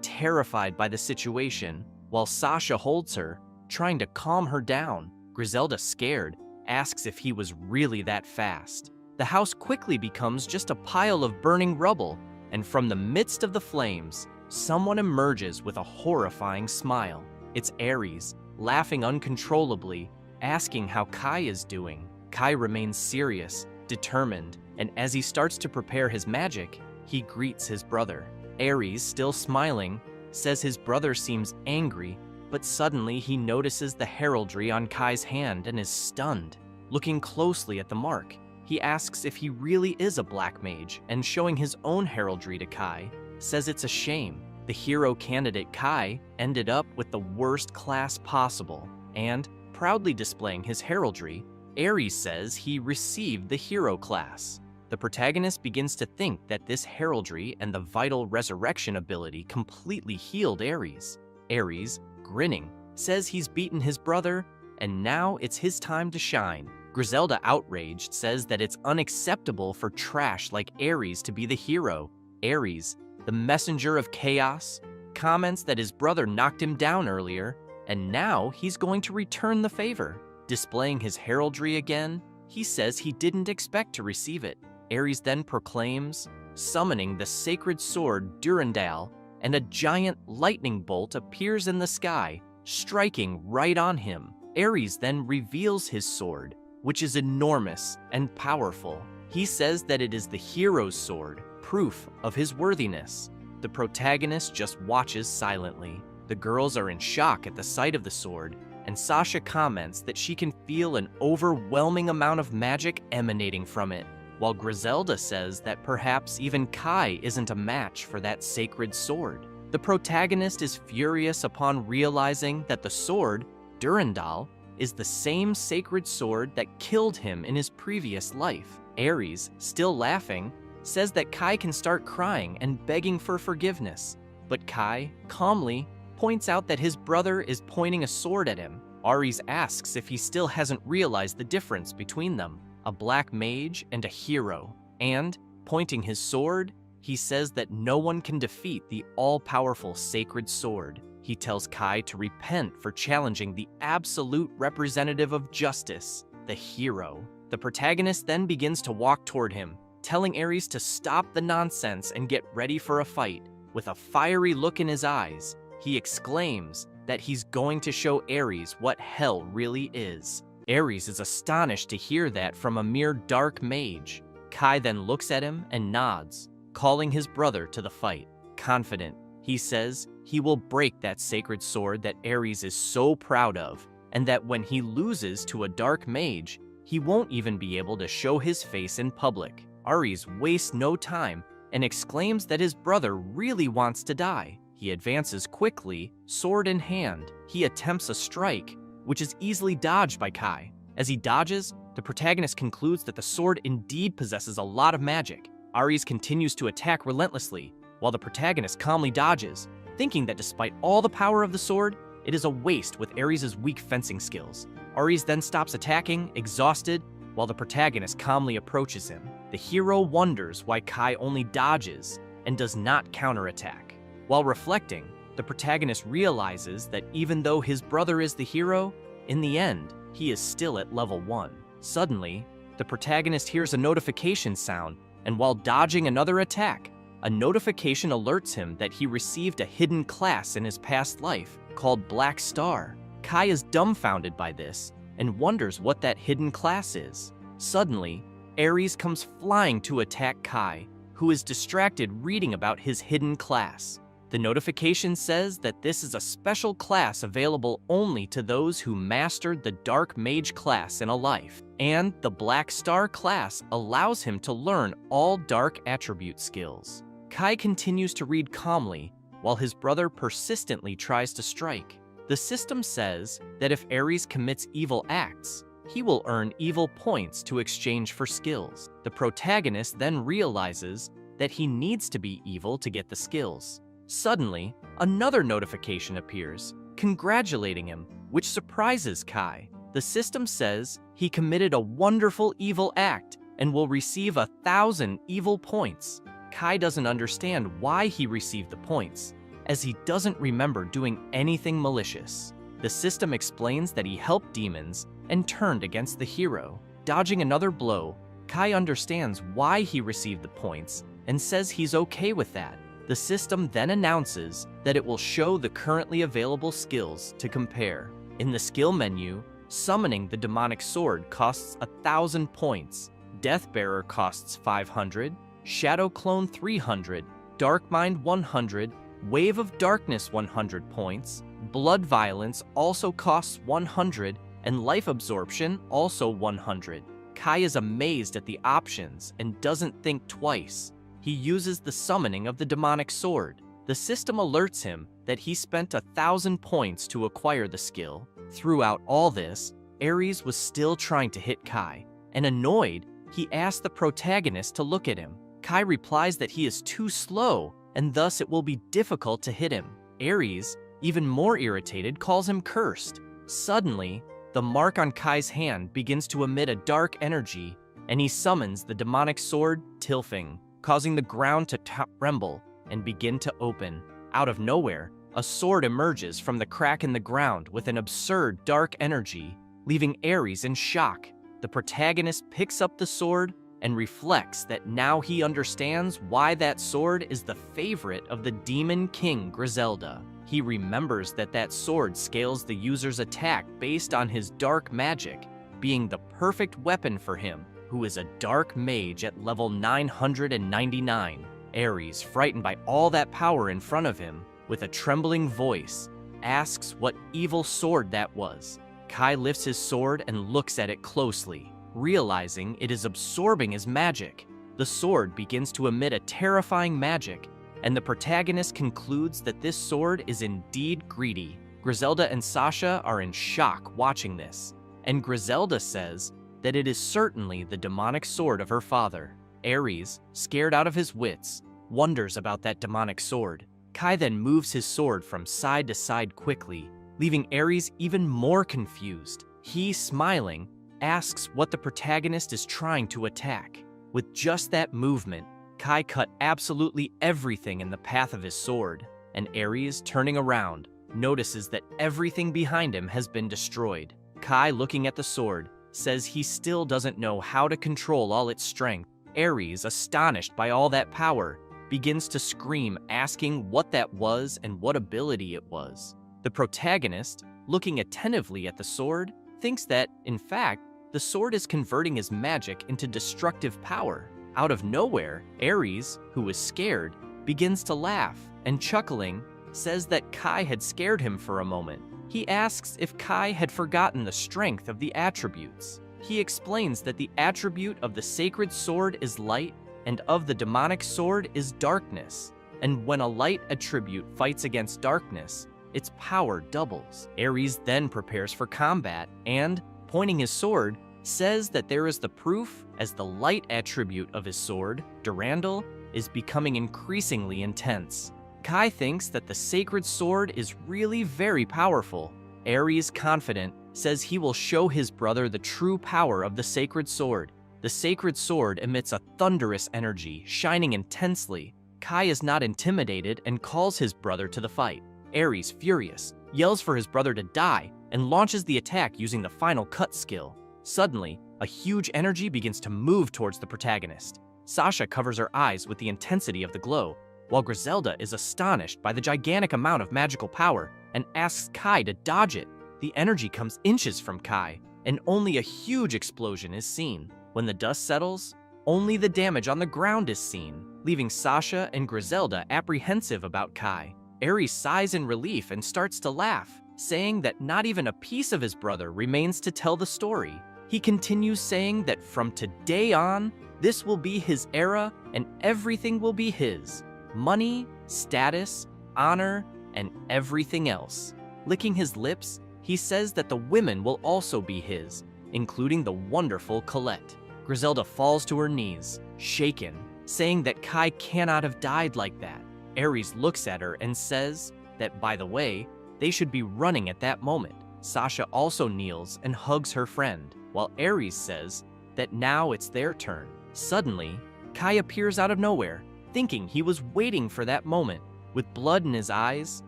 terrified by the situation, while Sasha holds her, trying to calm her down. Griselda, scared, asks if he was really that fast. The house quickly becomes just a pile of burning rubble, and from the midst of the flames, someone emerges with a horrifying smile. It's Ares, laughing uncontrollably, asking how Kai is doing. Kai remains serious, determined, and as he starts to prepare his magic, he greets his brother. Ares, still smiling, says his brother seems angry, but suddenly he notices the heraldry on Kai's hand and is stunned. Looking closely at the mark, he asks if he really is a black mage, and showing his own heraldry to Kai, says it's a shame. The hero candidate Kai ended up with the worst class possible, and, proudly displaying his heraldry, Ares says he received the hero class. The protagonist begins to think that this heraldry and the vital resurrection ability completely healed Ares. Ares, grinning, says he's beaten his brother, and now it's his time to shine. Griselda, outraged, says that it's unacceptable for trash like Ares to be the hero. Ares, the messenger of chaos, comments that his brother knocked him down earlier, and now he's going to return the favor. Displaying his heraldry again, he says he didn't expect to receive it. Ares then proclaims, summoning the sacred sword Durandal, and a giant lightning bolt appears in the sky, striking right on him. Ares then reveals his sword, which is enormous and powerful. He says that it is the hero's sword, proof of his worthiness. The protagonist just watches silently. The girls are in shock at the sight of the sword, and Sasha comments that she can feel an overwhelming amount of magic emanating from it, while Griselda says that perhaps even Kai isn't a match for that sacred sword. The protagonist is furious upon realizing that the sword, Durandal, is the same sacred sword that killed him in his previous life. Ares, still laughing, says that Kai can start crying and begging for forgiveness, but Kai, calmly, points out that his brother is pointing a sword at him. Ares asks if he still hasn't realized the difference between them, a black mage and a hero, and, pointing his sword, he says that no one can defeat the all-powerful sacred sword. He tells Kai to repent for challenging the absolute representative of justice, the hero. The protagonist then begins to walk toward him, telling Ares to stop the nonsense and get ready for a fight. With a fiery look in his eyes, he exclaims that he's going to show Ares what hell really is. Ares is astonished to hear that from a mere dark mage. Kai then looks at him and nods, calling his brother to the fight. Confident, he says he will break that sacred sword that Ares is so proud of, and that when he loses to a dark mage, he won't even be able to show his face in public. Ares wastes no time and exclaims that his brother really wants to die. He advances quickly, sword in hand. He attempts a strike, which is easily dodged by Kai. As he dodges, the protagonist concludes that the sword indeed possesses a lot of magic. Ares continues to attack relentlessly, while the protagonist calmly dodges, thinking that despite all the power of the sword, it is a waste with Ares' weak fencing skills. Ares then stops attacking, exhausted, while the protagonist calmly approaches him. The hero wonders why Kai only dodges and does not counterattack. While reflecting, the protagonist realizes that even though his brother is the hero, in the end, he is still at level 1. Suddenly, the protagonist hears a notification sound, and while dodging another attack, a notification alerts him that he received a hidden class in his past life called Black Star. Kai is dumbfounded by this and wonders what that hidden class is. Suddenly, Ares comes flying to attack Kai, who is distracted reading about his hidden class. The notification says that this is a special class available only to those who mastered the Dark Mage class in a life, and the Black Star class allows him to learn all dark attribute skills. Kai continues to read calmly, while his brother persistently tries to strike. The system says that if Ares commits evil acts, he will earn evil points to exchange for skills. The protagonist then realizes that he needs to be evil to get the skills. Suddenly, another notification appears, congratulating him, which surprises Kai. The system says he committed a wonderful evil act and will receive 1,000 evil points. Kai doesn't understand why he received the points, as he doesn't remember doing anything malicious. The system explains that he helped demons and turned against the hero. Dodging another blow, Kai understands why he received the points and says he's okay with that. The system then announces that it will show the currently available skills to compare. In the skill menu, summoning the demonic sword costs 1,000 points, Deathbearer costs 500, Shadow Clone 300, Dark Mind 100, Wave of Darkness 100 points, Blood Violence also costs 100, and Life Absorption also 100. Kai is amazed at the options and doesn't think twice. He uses the summoning of the demonic sword. The system alerts him that he spent 1,000 points to acquire the skill. Throughout all this, Ares was still trying to hit Kai, and annoyed, he asked the protagonist to look at him. Kai replies that he is too slow, and thus it will be difficult to hit him. Ares, even more irritated, calls him cursed. Suddenly, the mark on Kai's hand begins to emit a dark energy, and he summons the demonic sword, Tilfing, causing the ground to tremble and begin to open. Out of nowhere, a sword emerges from the crack in the ground with an absurd dark energy, leaving Ares in shock. The protagonist picks up the sword and reflects that now he understands why that sword is the favorite of the Demon King Griselda. He remembers that that sword scales the user's attack based on his dark magic, being the perfect weapon for him, who is a dark mage at level 999. Ares, frightened by all that power in front of him, with a trembling voice, asks what evil sword that was. Kai lifts his sword and looks at it closely, realizing it is absorbing his magic. The sword begins to emit a terrifying magic, and the protagonist concludes that this sword is indeed greedy. Griselda and Sasha are in shock watching this, and Griselda says that it is certainly the demonic sword of her father. Ares, scared out of his wits, wonders about that demonic sword. Kai then moves his sword from side to side quickly, leaving Ares even more confused. He, smiling, asks what the protagonist is trying to attack. With just that movement, Kai cut absolutely everything in the path of his sword, and Ares, turning around, notices that everything behind him has been destroyed. Kai, looking at the sword, says he still doesn't know how to control all its strength. Ares, astonished by all that power, begins to scream, asking what that was and what ability it was. The protagonist, looking attentively at the sword, thinks that, in fact, the sword is converting his magic into destructive power. Out of nowhere, Ares, who is scared, begins to laugh, and chuckling, says that Kai had scared him for a moment. He asks if Kai had forgotten the strength of the attributes. He explains that the attribute of the sacred sword is light, and of the demonic sword is darkness. And when a light attribute fights against darkness, its power doubles. Ares then prepares for combat and, pointing his sword, says that there is the proof as the light attribute of his sword, Durandal, is becoming increasingly intense. Kai thinks that the sacred sword is really very powerful. Ares, confident, says he will show his brother the true power of the sacred sword. The sacred sword emits a thunderous energy, shining intensely. Kai is not intimidated and calls his brother to the fight. Ares, furious, yells for his brother to die and launches the attack using the final cut skill. Suddenly, a huge energy begins to move towards the protagonist. Sasha covers her eyes with the intensity of the glow, while Griselda is astonished by the gigantic amount of magical power and asks Kai to dodge it. The energy comes inches from Kai, and only a huge explosion is seen. When the dust settles, only the damage on the ground is seen, leaving Sasha and Griselda apprehensive about Kai. Ares sighs in relief and starts to laugh, saying that not even a piece of his brother remains to tell the story. He continues saying that from today on, this will be his era and everything will be his. Money, status, honor, and everything else. Licking his lips, he says that the women will also be his, including the wonderful Colette. Griselda falls to her knees, shaken, saying that Kai cannot have died like that. Ares looks at her and says that, by the way, they should be running at that moment. Sasha also kneels and hugs her friend, while Aries says that now it's their turn. Suddenly, Kai appears out of nowhere, thinking he was waiting for that moment. With blood in his eyes,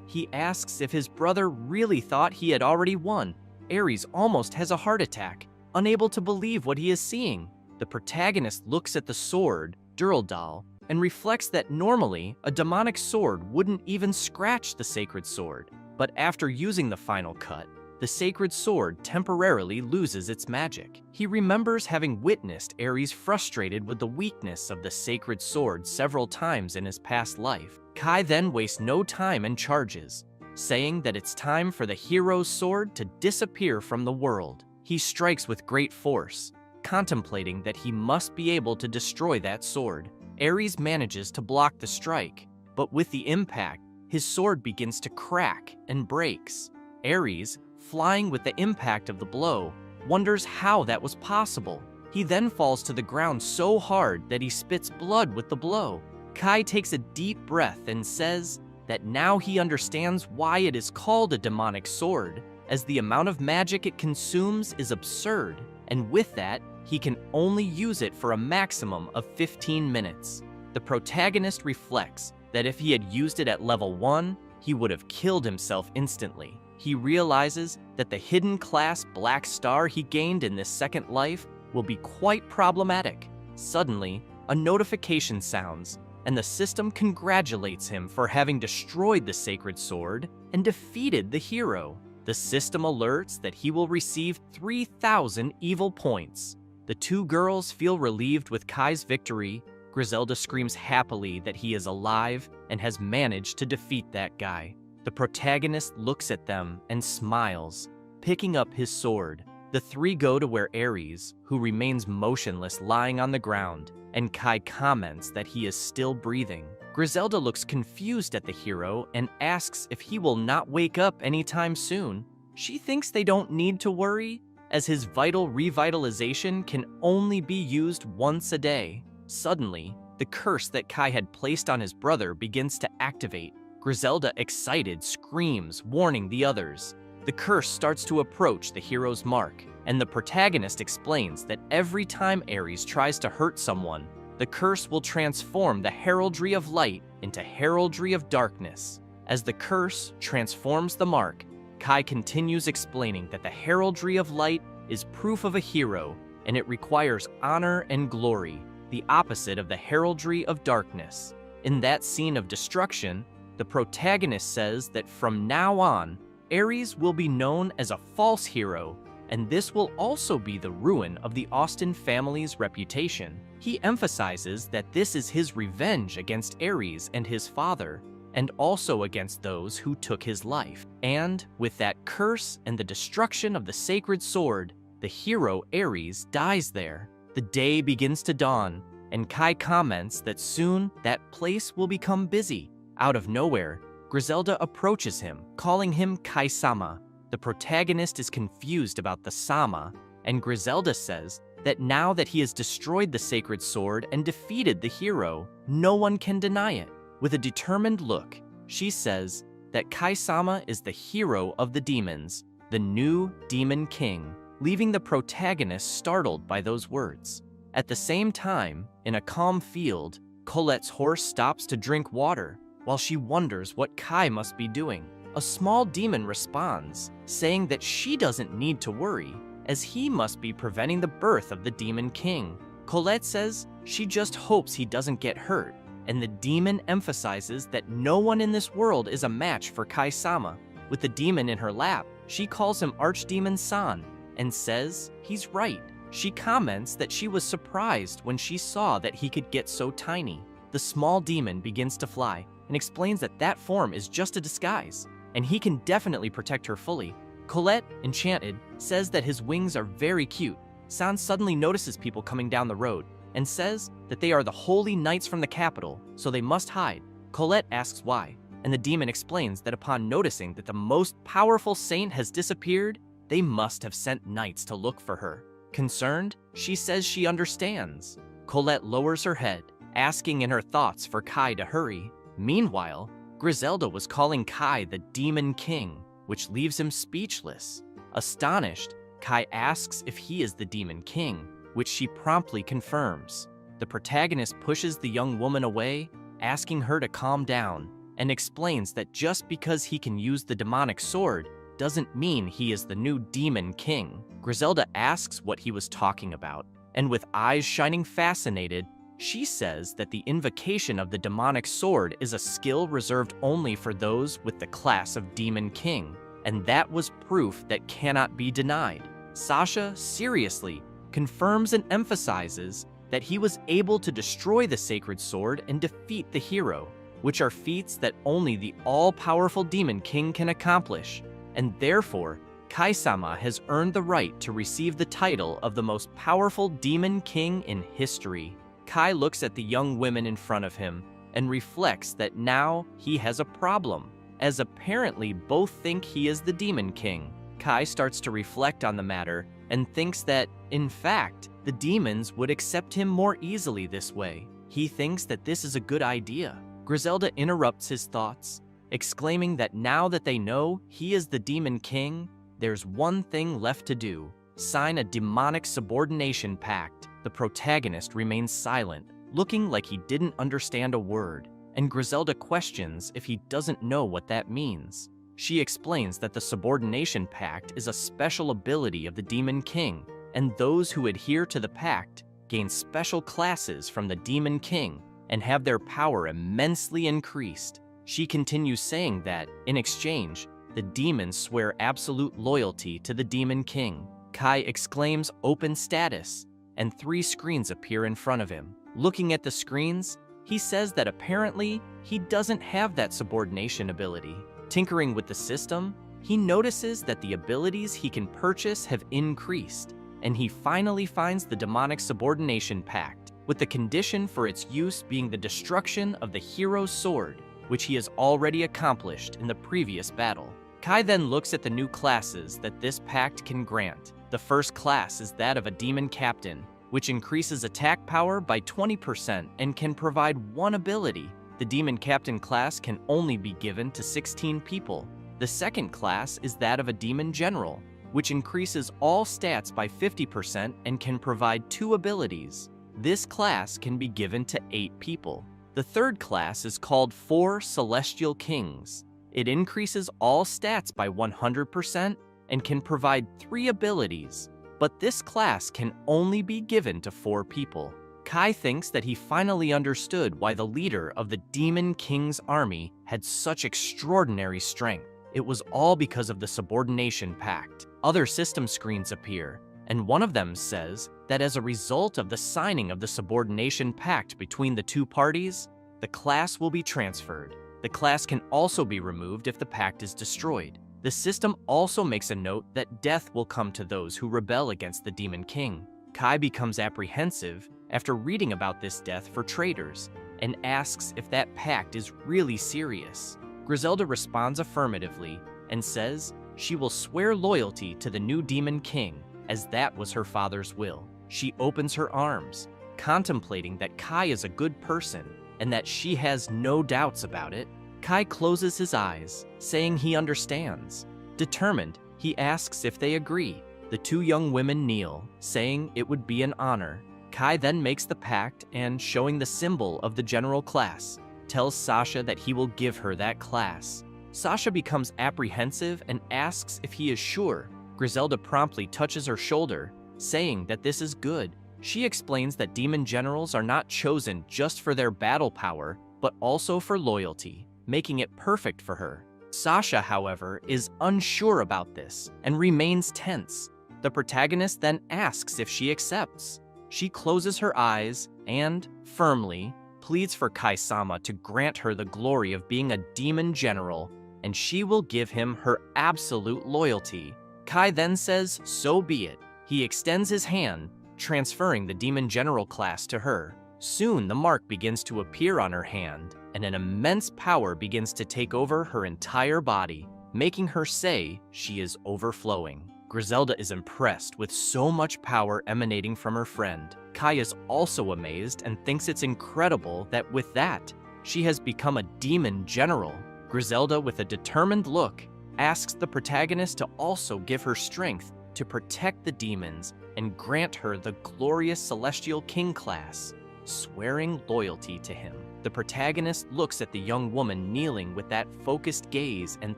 he asks if his brother really thought he had already won. Aries almost has a heart attack, unable to believe what he is seeing. The protagonist looks at the sword, Duraldal, and reflects that normally a demonic sword wouldn't even scratch the sacred sword. But after using the final cut, the sacred sword temporarily loses its magic. He remembers having witnessed Ares frustrated with the weakness of the sacred sword several times in his past life. Kai then wastes no time and charges, saying that it's time for the hero's sword to disappear from the world. He strikes with great force, contemplating that he must be able to destroy that sword. Ares manages to block the strike, but with the impact, his sword begins to crack and breaks. Ares, flying with the impact of the blow, wonders how that was possible. He then falls to the ground so hard that he spits blood with the blow. Kai takes a deep breath and says that now he understands why it is called a demonic sword, as the amount of magic it consumes is absurd, and with that, he can only use it for a maximum of 15 minutes. The protagonist reflects that if he had used it at level 1, he would have killed himself instantly. He realizes that the hidden class Black Star he gained in this second life will be quite problematic. Suddenly, a notification sounds, and the system congratulates him for having destroyed the sacred sword and defeated the hero. The system alerts that he will receive 3,000 evil points. The two girls feel relieved with Kai's victory. Griselda screams happily that he is alive and has managed to defeat that guy. The protagonist looks at them and smiles, picking up his sword. The three go to where Ares, who remains motionless lying on the ground, and Kai comments that he is still breathing. Griselda looks confused at the hero and asks if he will not wake up anytime soon. She thinks they don't need to worry, as his vital revitalization can only be used once a day. Suddenly, the curse that Kai had placed on his brother begins to activate. Griselda, excited, screams, warning the others. The curse starts to approach the hero's mark, and the protagonist explains that every time Ares tries to hurt someone, the curse will transform the heraldry of light into heraldry of darkness. As the curse transforms the mark, Kai continues explaining that the heraldry of light is proof of a hero, and it requires honor and glory, the opposite of the heraldry of darkness. In that scene of destruction, the protagonist says that from now on, Ares will be known as a false hero, and this will also be the ruin of the Austen family's reputation. He emphasizes that this is his revenge against Ares and his father, and also against those who took his life. And with that curse and the destruction of the sacred sword, the hero Ares dies there. The day begins to dawn, and Kai comments that soon that place will become busy. Out of nowhere, Griselda approaches him, calling him Kai-sama. The protagonist is confused about the sama, and Griselda says that now that he has destroyed the sacred sword and defeated the hero, no one can deny it. With a determined look, she says that Kai-sama is the hero of the demons, the new demon king, leaving the protagonist startled by those words. At the same time, in a calm field, Colette's horse stops to drink water, while she wonders what Kai must be doing. A small demon responds, saying that she doesn't need to worry, as he must be preventing the birth of the demon king. Colette says she just hopes he doesn't get hurt, and the demon emphasizes that no one in this world is a match for Kai-sama. With the demon in her lap, she calls him Archdemon San, and says he's right. She comments that she was surprised when she saw that he could get so tiny. The small demon begins to fly, and explains that that form is just a disguise, and he can definitely protect her fully. Colette, enchanted, says that his wings are very cute. San suddenly notices people coming down the road, and says that they are the holy knights from the capital, so they must hide. Colette asks why, and the demon explains that upon noticing that the most powerful saint has disappeared, they must have sent knights to look for her. Concerned, she says she understands. Colette lowers her head, asking in her thoughts for Kai to hurry. Meanwhile, Griselda was calling Kai the Demon King, which leaves him speechless. Astonished, Kai asks if he is the Demon King, which she promptly confirms. The protagonist pushes the young woman away, asking her to calm down, and explains that just because he can use the demonic sword doesn't mean he is the new Demon King. Griselda asks what he was talking about, and with eyes shining fascinated, she says that the invocation of the demonic sword is a skill reserved only for those with the class of Demon King, and that was proof that cannot be denied. Sasha, seriously, confirms and emphasizes that he was able to destroy the sacred sword and defeat the hero, which are feats that only the all-powerful Demon King can accomplish, and therefore, Kai-sama has earned the right to receive the title of the most powerful Demon King in history. Kai looks at the young women in front of him and reflects that now he has a problem, as apparently both think he is the Demon King. Kai starts to reflect on the matter and thinks that, in fact, the demons would accept him more easily this way. He thinks that this is a good idea. Griselda interrupts his thoughts, exclaiming that now that they know he is the Demon King, there's one thing left to do: sign a demonic subordination pact. The protagonist remains silent, looking like he didn't understand a word, and Griselda questions if he doesn't know what that means. She explains that the subordination pact is a special ability of the Demon King, and those who adhere to the pact gain special classes from the Demon King and have their power immensely increased. She continues saying that, in exchange, the demons swear absolute loyalty to the Demon King. Kai exclaims open status, and 3 screens appear in front of him. Looking at the screens, he says that apparently he doesn't have that subordination ability. Tinkering with the system, he notices that the abilities he can purchase have increased, and he finally finds the demonic subordination pact, with the condition for its use being the destruction of the hero's sword, which he has already accomplished in the previous battle. Kai then looks at the new classes that this pact can grant. The first class is that of a Demon Captain, which increases attack power by 20% and can provide 1 ability. The Demon Captain class can only be given to 16 people. The second class is that of a Demon General, which increases all stats by 50% and can provide 2 abilities. This class can be given to 8 people. The third class is called 4 Celestial Kings. It increases all stats by 100% and can provide 3 abilities, but this class can only be given to 4 people. Kai thinks that he finally understood why the leader of the Demon King's army had such extraordinary strength. It was all because of the subordination pact. Other system screens appear, and one of them says that as a result of the signing of the subordination pact between the 2 parties, the class will be transferred. The class can also be removed if the pact is destroyed. The system also makes a note that death will come to those who rebel against the Demon King. Kai becomes apprehensive after reading about this death for traitors and asks if that pact is really serious. Griselda responds affirmatively and says she will swear loyalty to the new Demon King, as that was her father's will. She opens her arms, contemplating that Kai is a good person and that she has no doubts about it. Kai closes his eyes, saying he understands. Determined, he asks if they agree. The 2 young women kneel, saying it would be an honor. Kai then makes the pact and, showing the symbol of the general class, tells Sasha that he will give her that class. Sasha becomes apprehensive and asks if he is sure. Griselda promptly touches her shoulder, saying that this is good. She explains that demon generals are not chosen just for their battle power, but also for loyalty, making it perfect for her. Sasha, however, is unsure about this and remains tense. The protagonist then asks if she accepts. She closes her eyes and, firmly, pleads for Kai-sama to grant her the glory of being a demon general, and she will give him her absolute loyalty. Kai then says, so be it. He extends his hand, transferring the demon general class to her. Soon the mark begins to appear on her hand, and an immense power begins to take over her entire body, making her say she is overflowing. Griselda is impressed with so much power emanating from her friend. Kai is also amazed and thinks it's incredible that with that, she has become a demon general. Griselda, with a determined look, asks the protagonist to also give her strength to protect the demons and grant her the glorious Celestial King class, swearing loyalty to him. The protagonist looks at the young woman kneeling with that focused gaze and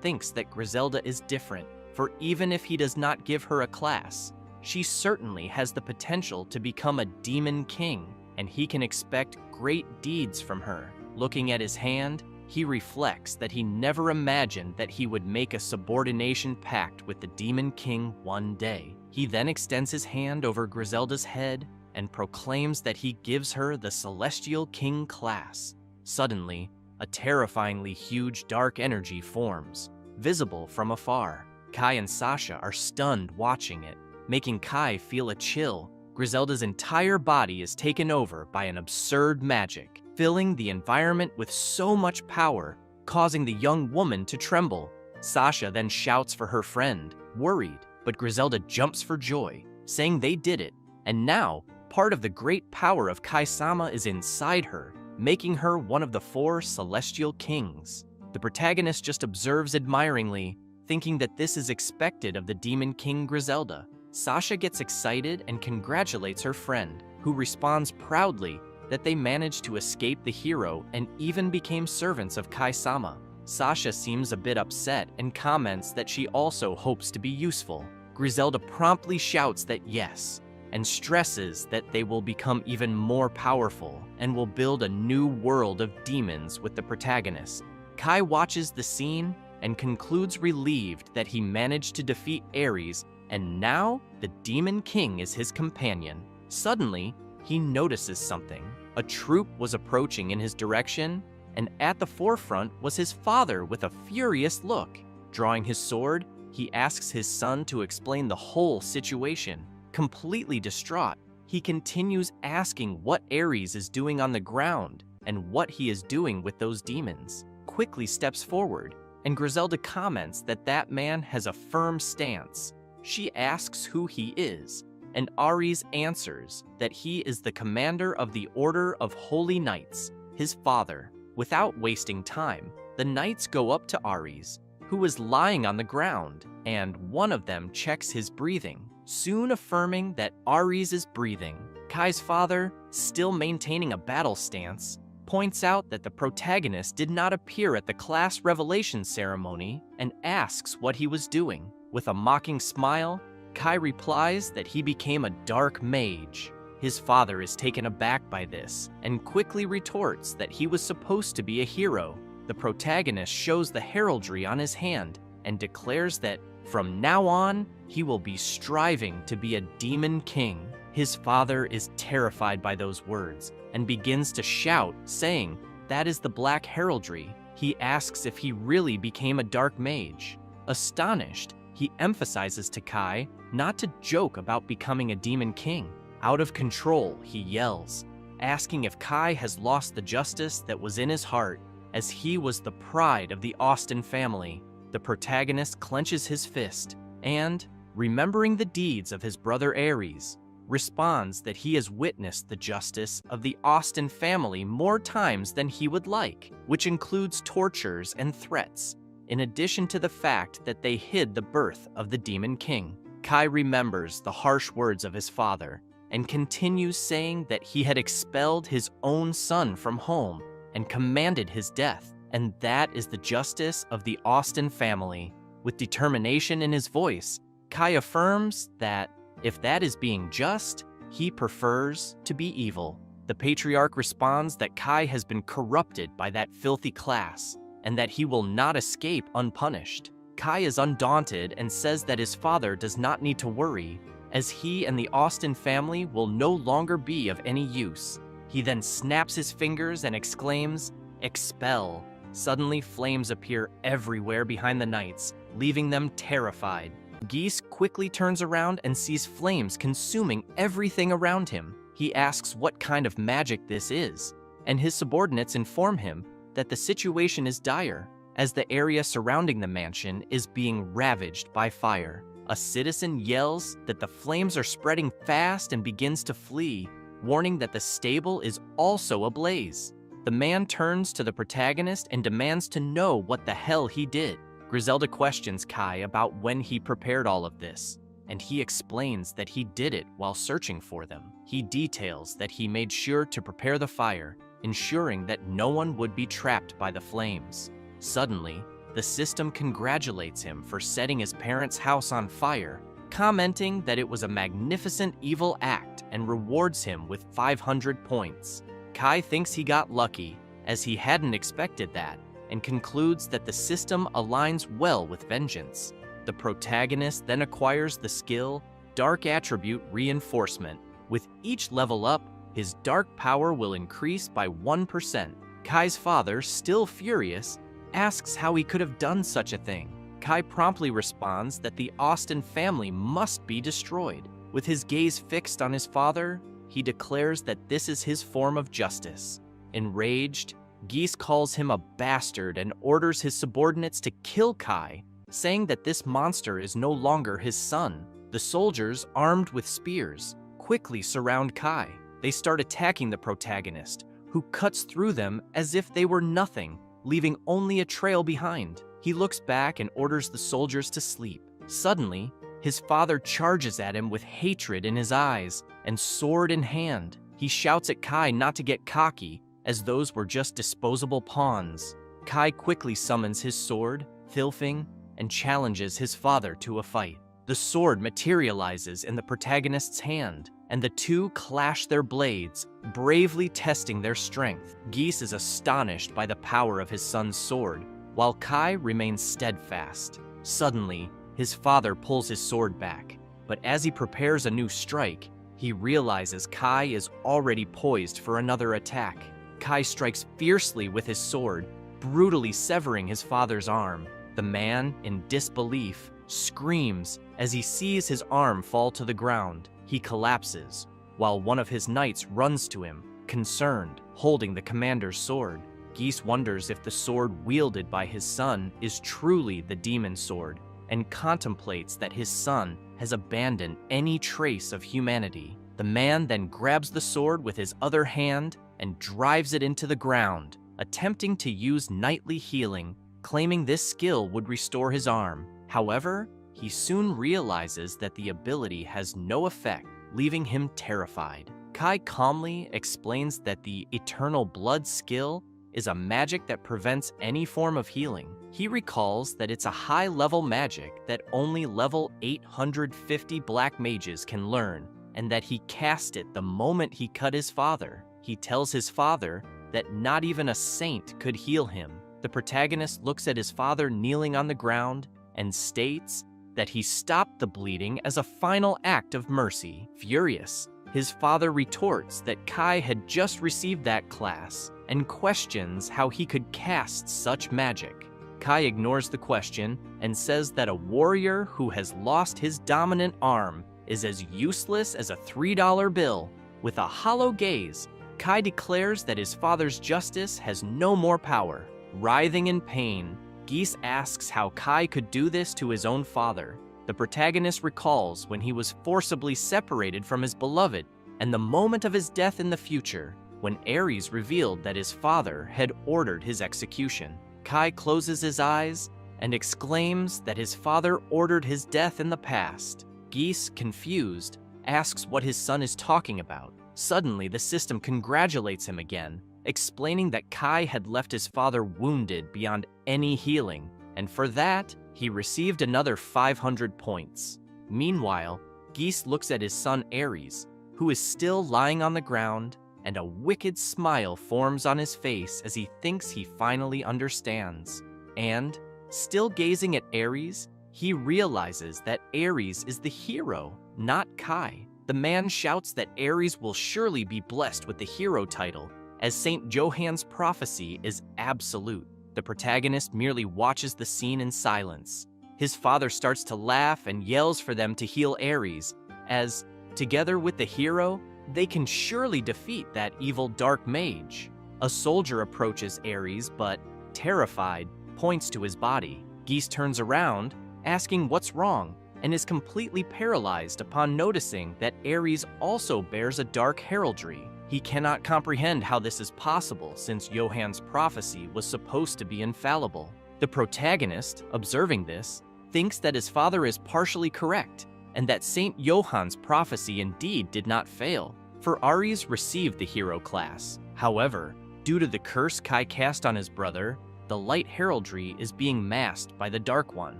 thinks that Griselda is different, for even if he does not give her a class, she certainly has the potential to become a demon king, and he can expect great deeds from her. Looking at his hand, he reflects that he never imagined that he would make a subordination pact with the Demon King one day. He then extends his hand over Griselda's head and proclaims that he gives her the Celestial King class. Suddenly, a terrifyingly huge dark energy forms, visible from afar. Kai and Sasha are stunned watching it, making Kai feel a chill. Griselda's entire body is taken over by an absurd magic, filling the environment with so much power, causing the young woman to tremble. Sasha then shouts for her friend, worried, but Griselda jumps for joy, saying they did it, and now part of the great power of Kai-sama is inside her, making her one of the 4 Celestial Kings. The protagonist just observes admiringly, thinking that this is expected of the Demon King Griselda. Sasha gets excited and congratulates her friend, who responds proudly that they managed to escape the hero and even became servants of Kai-sama. Sasha seems a bit upset and comments that she also hopes to be useful. Griselda promptly shouts that yes, and stresses that they will become even more powerful and will build a new world of demons with the protagonist. Kai watches the scene and concludes relieved that he managed to defeat Ares, and now the Demon King is his companion. Suddenly, he notices something. A troop was approaching in his direction, and at the forefront was his father with a furious look. Drawing his sword, he asks his son to explain the whole situation. Completely distraught, he continues asking what Ares is doing on the ground and what he is doing with those demons. Quickly steps forward, and Griselda comments that that man has a firm stance. She asks who he is, and Ares answers that he is the commander of the Order of Holy Knights, his father. Without wasting time, the knights go up to Ares, who is lying on the ground, and one of them checks his breathing, soon affirming that Ares is breathing. Kai's father, still maintaining a battle stance, points out that the protagonist did not appear at the class revelation ceremony and asks what he was doing. With a mocking smile, Kai replies that he became a dark mage. His father is taken aback by this and quickly retorts that he was supposed to be a hero. The protagonist shows the heraldry on his hand and declares that from now on, he will be striving to be a demon king. His father is terrified by those words and begins to shout, saying, "That is the black heraldry." He asks if he really became a dark mage. Astonished, he emphasizes to Kai not to joke about becoming a demon king. Out of control, he yells, asking if Kai has lost the justice that was in his heart, as he was the pride of the Austin family. The protagonist clenches his fist and, remembering the deeds of his brother Ares, responds that he has witnessed the justice of the Austin family more times than he would like, which includes tortures and threats, in addition to the fact that they hid the birth of the Demon King. Kai remembers the harsh words of his father and continues saying that he had expelled his own son from home and commanded his death, and that is the justice of the Austin family. With determination in his voice, Kai affirms that if that is being just, he prefers to be evil. The patriarch responds that Kai has been corrupted by that filthy class and that he will not escape unpunished. Kai is undaunted and says that his father does not need to worry, as he and the Austin family will no longer be of any use. He then snaps his fingers and exclaims, "Expel." Suddenly, flames appear everywhere behind the knights, leaving them terrified. Geese quickly turns around and sees flames consuming everything around him. He asks what kind of magic this is, and his subordinates inform him that the situation is dire, as the area surrounding the mansion is being ravaged by fire. A citizen yells that the flames are spreading fast and begins to flee, warning that the stable is also ablaze. The man turns to the protagonist and demands to know what the hell he did. Griselda questions Kai about when he prepared all of this, and he explains that he did it while searching for them. He details that he made sure to prepare the fire, ensuring that no one would be trapped by the flames. Suddenly, the system congratulates him for setting his parents' house on fire, commenting that it was a magnificent evil act and rewards him with 500 points. Kai thinks he got lucky, as he hadn't expected that, and concludes that the system aligns well with vengeance. The protagonist then acquires the skill Dark Attribute Reinforcement. With each level up, his dark power will increase by 1%. Kai's father, still furious, asks how he could have done such a thing. Kai promptly responds that the Austin family must be destroyed. With his gaze fixed on his father, he declares that this is his form of justice. Enraged, Geese calls him a bastard and orders his subordinates to kill Kai, saying that this monster is no longer his son. The soldiers, armed with spears, quickly surround Kai. They start attacking the protagonist, who cuts through them as if they were nothing, leaving only a trail behind. He looks back and orders the soldiers to sleep. Suddenly, his father charges at him with hatred in his eyes and sword in hand. He shouts at Kai not to get cocky, as those were just disposable pawns. Kai quickly summons his sword, Thilfing, and challenges his father to a fight. The sword materializes in the protagonist's hand, and the two clash their blades, bravely testing their strength. Geese is astonished by the power of his son's sword, while Kai remains steadfast. Suddenly, his father pulls his sword back, but as he prepares a new strike, he realizes Kai is already poised for another attack. Kai strikes fiercely with his sword, brutally severing his father's arm. The man, in disbelief, screams as he sees his arm fall to the ground. He collapses, while one of his knights runs to him, concerned, holding the commander's sword. Geese wonders if the sword wielded by his son is truly the demon sword, and contemplates that his son has abandoned any trace of humanity. The man then grabs the sword with his other hand and drives it into the ground, attempting to use knightly healing, claiming this skill would restore his arm. However, he soon realizes that the ability has no effect, leaving him terrified. Kai calmly explains that the Eternal Blood skill is a magic that prevents any form of healing. He recalls that it's a high-level magic that only level 850 black mages can learn, and that he cast it the moment he cut his father. He tells his father that not even a saint could heal him. The protagonist looks at his father kneeling on the ground and states that he stopped the bleeding as a final act of mercy. Furious, his father retorts that Kai had just received that class and questions how he could cast such magic. Kai ignores the question and says that a warrior who has lost his dominant arm is as useless as a $3 bill. With a hollow gaze, Kai declares that his father's justice has no more power. Writhing in pain, Geese asks how Kai could do this to his own father. The protagonist recalls when he was forcibly separated from his beloved, and the moment of his death in the future, when Ares revealed that his father had ordered his execution. Kai closes his eyes and exclaims that his father ordered his death in the past. Geese, confused, asks what his son is talking about. Suddenly, the system congratulates him again, explaining that Kai had left his father wounded beyond any healing, and for that, he received another 500 points. Meanwhile, Geese looks at his son Ares, who is still lying on the ground, and a wicked smile forms on his face as he thinks he finally understands. And, still gazing at Ares, he realizes that Ares is the hero, not Kai. The man shouts that Ares will surely be blessed with the hero title, as St. Johann's prophecy is absolute. The protagonist merely watches the scene in silence. His father starts to laugh and yells for them to heal Ares, as, together with the hero, they can surely defeat that evil dark mage. A soldier approaches Ares, but, terrified, points to his body. Geese turns around, asking what's wrong, and is completely paralyzed upon noticing that Ares also bears a dark heraldry. He cannot comprehend how this is possible since Johann's prophecy was supposed to be infallible. The protagonist, observing this, thinks that his father is partially correct, and that Saint Johann's prophecy indeed did not fail, for Ares received the hero class. However, due to the curse Kai cast on his brother, the light heraldry is being masked by the Dark One.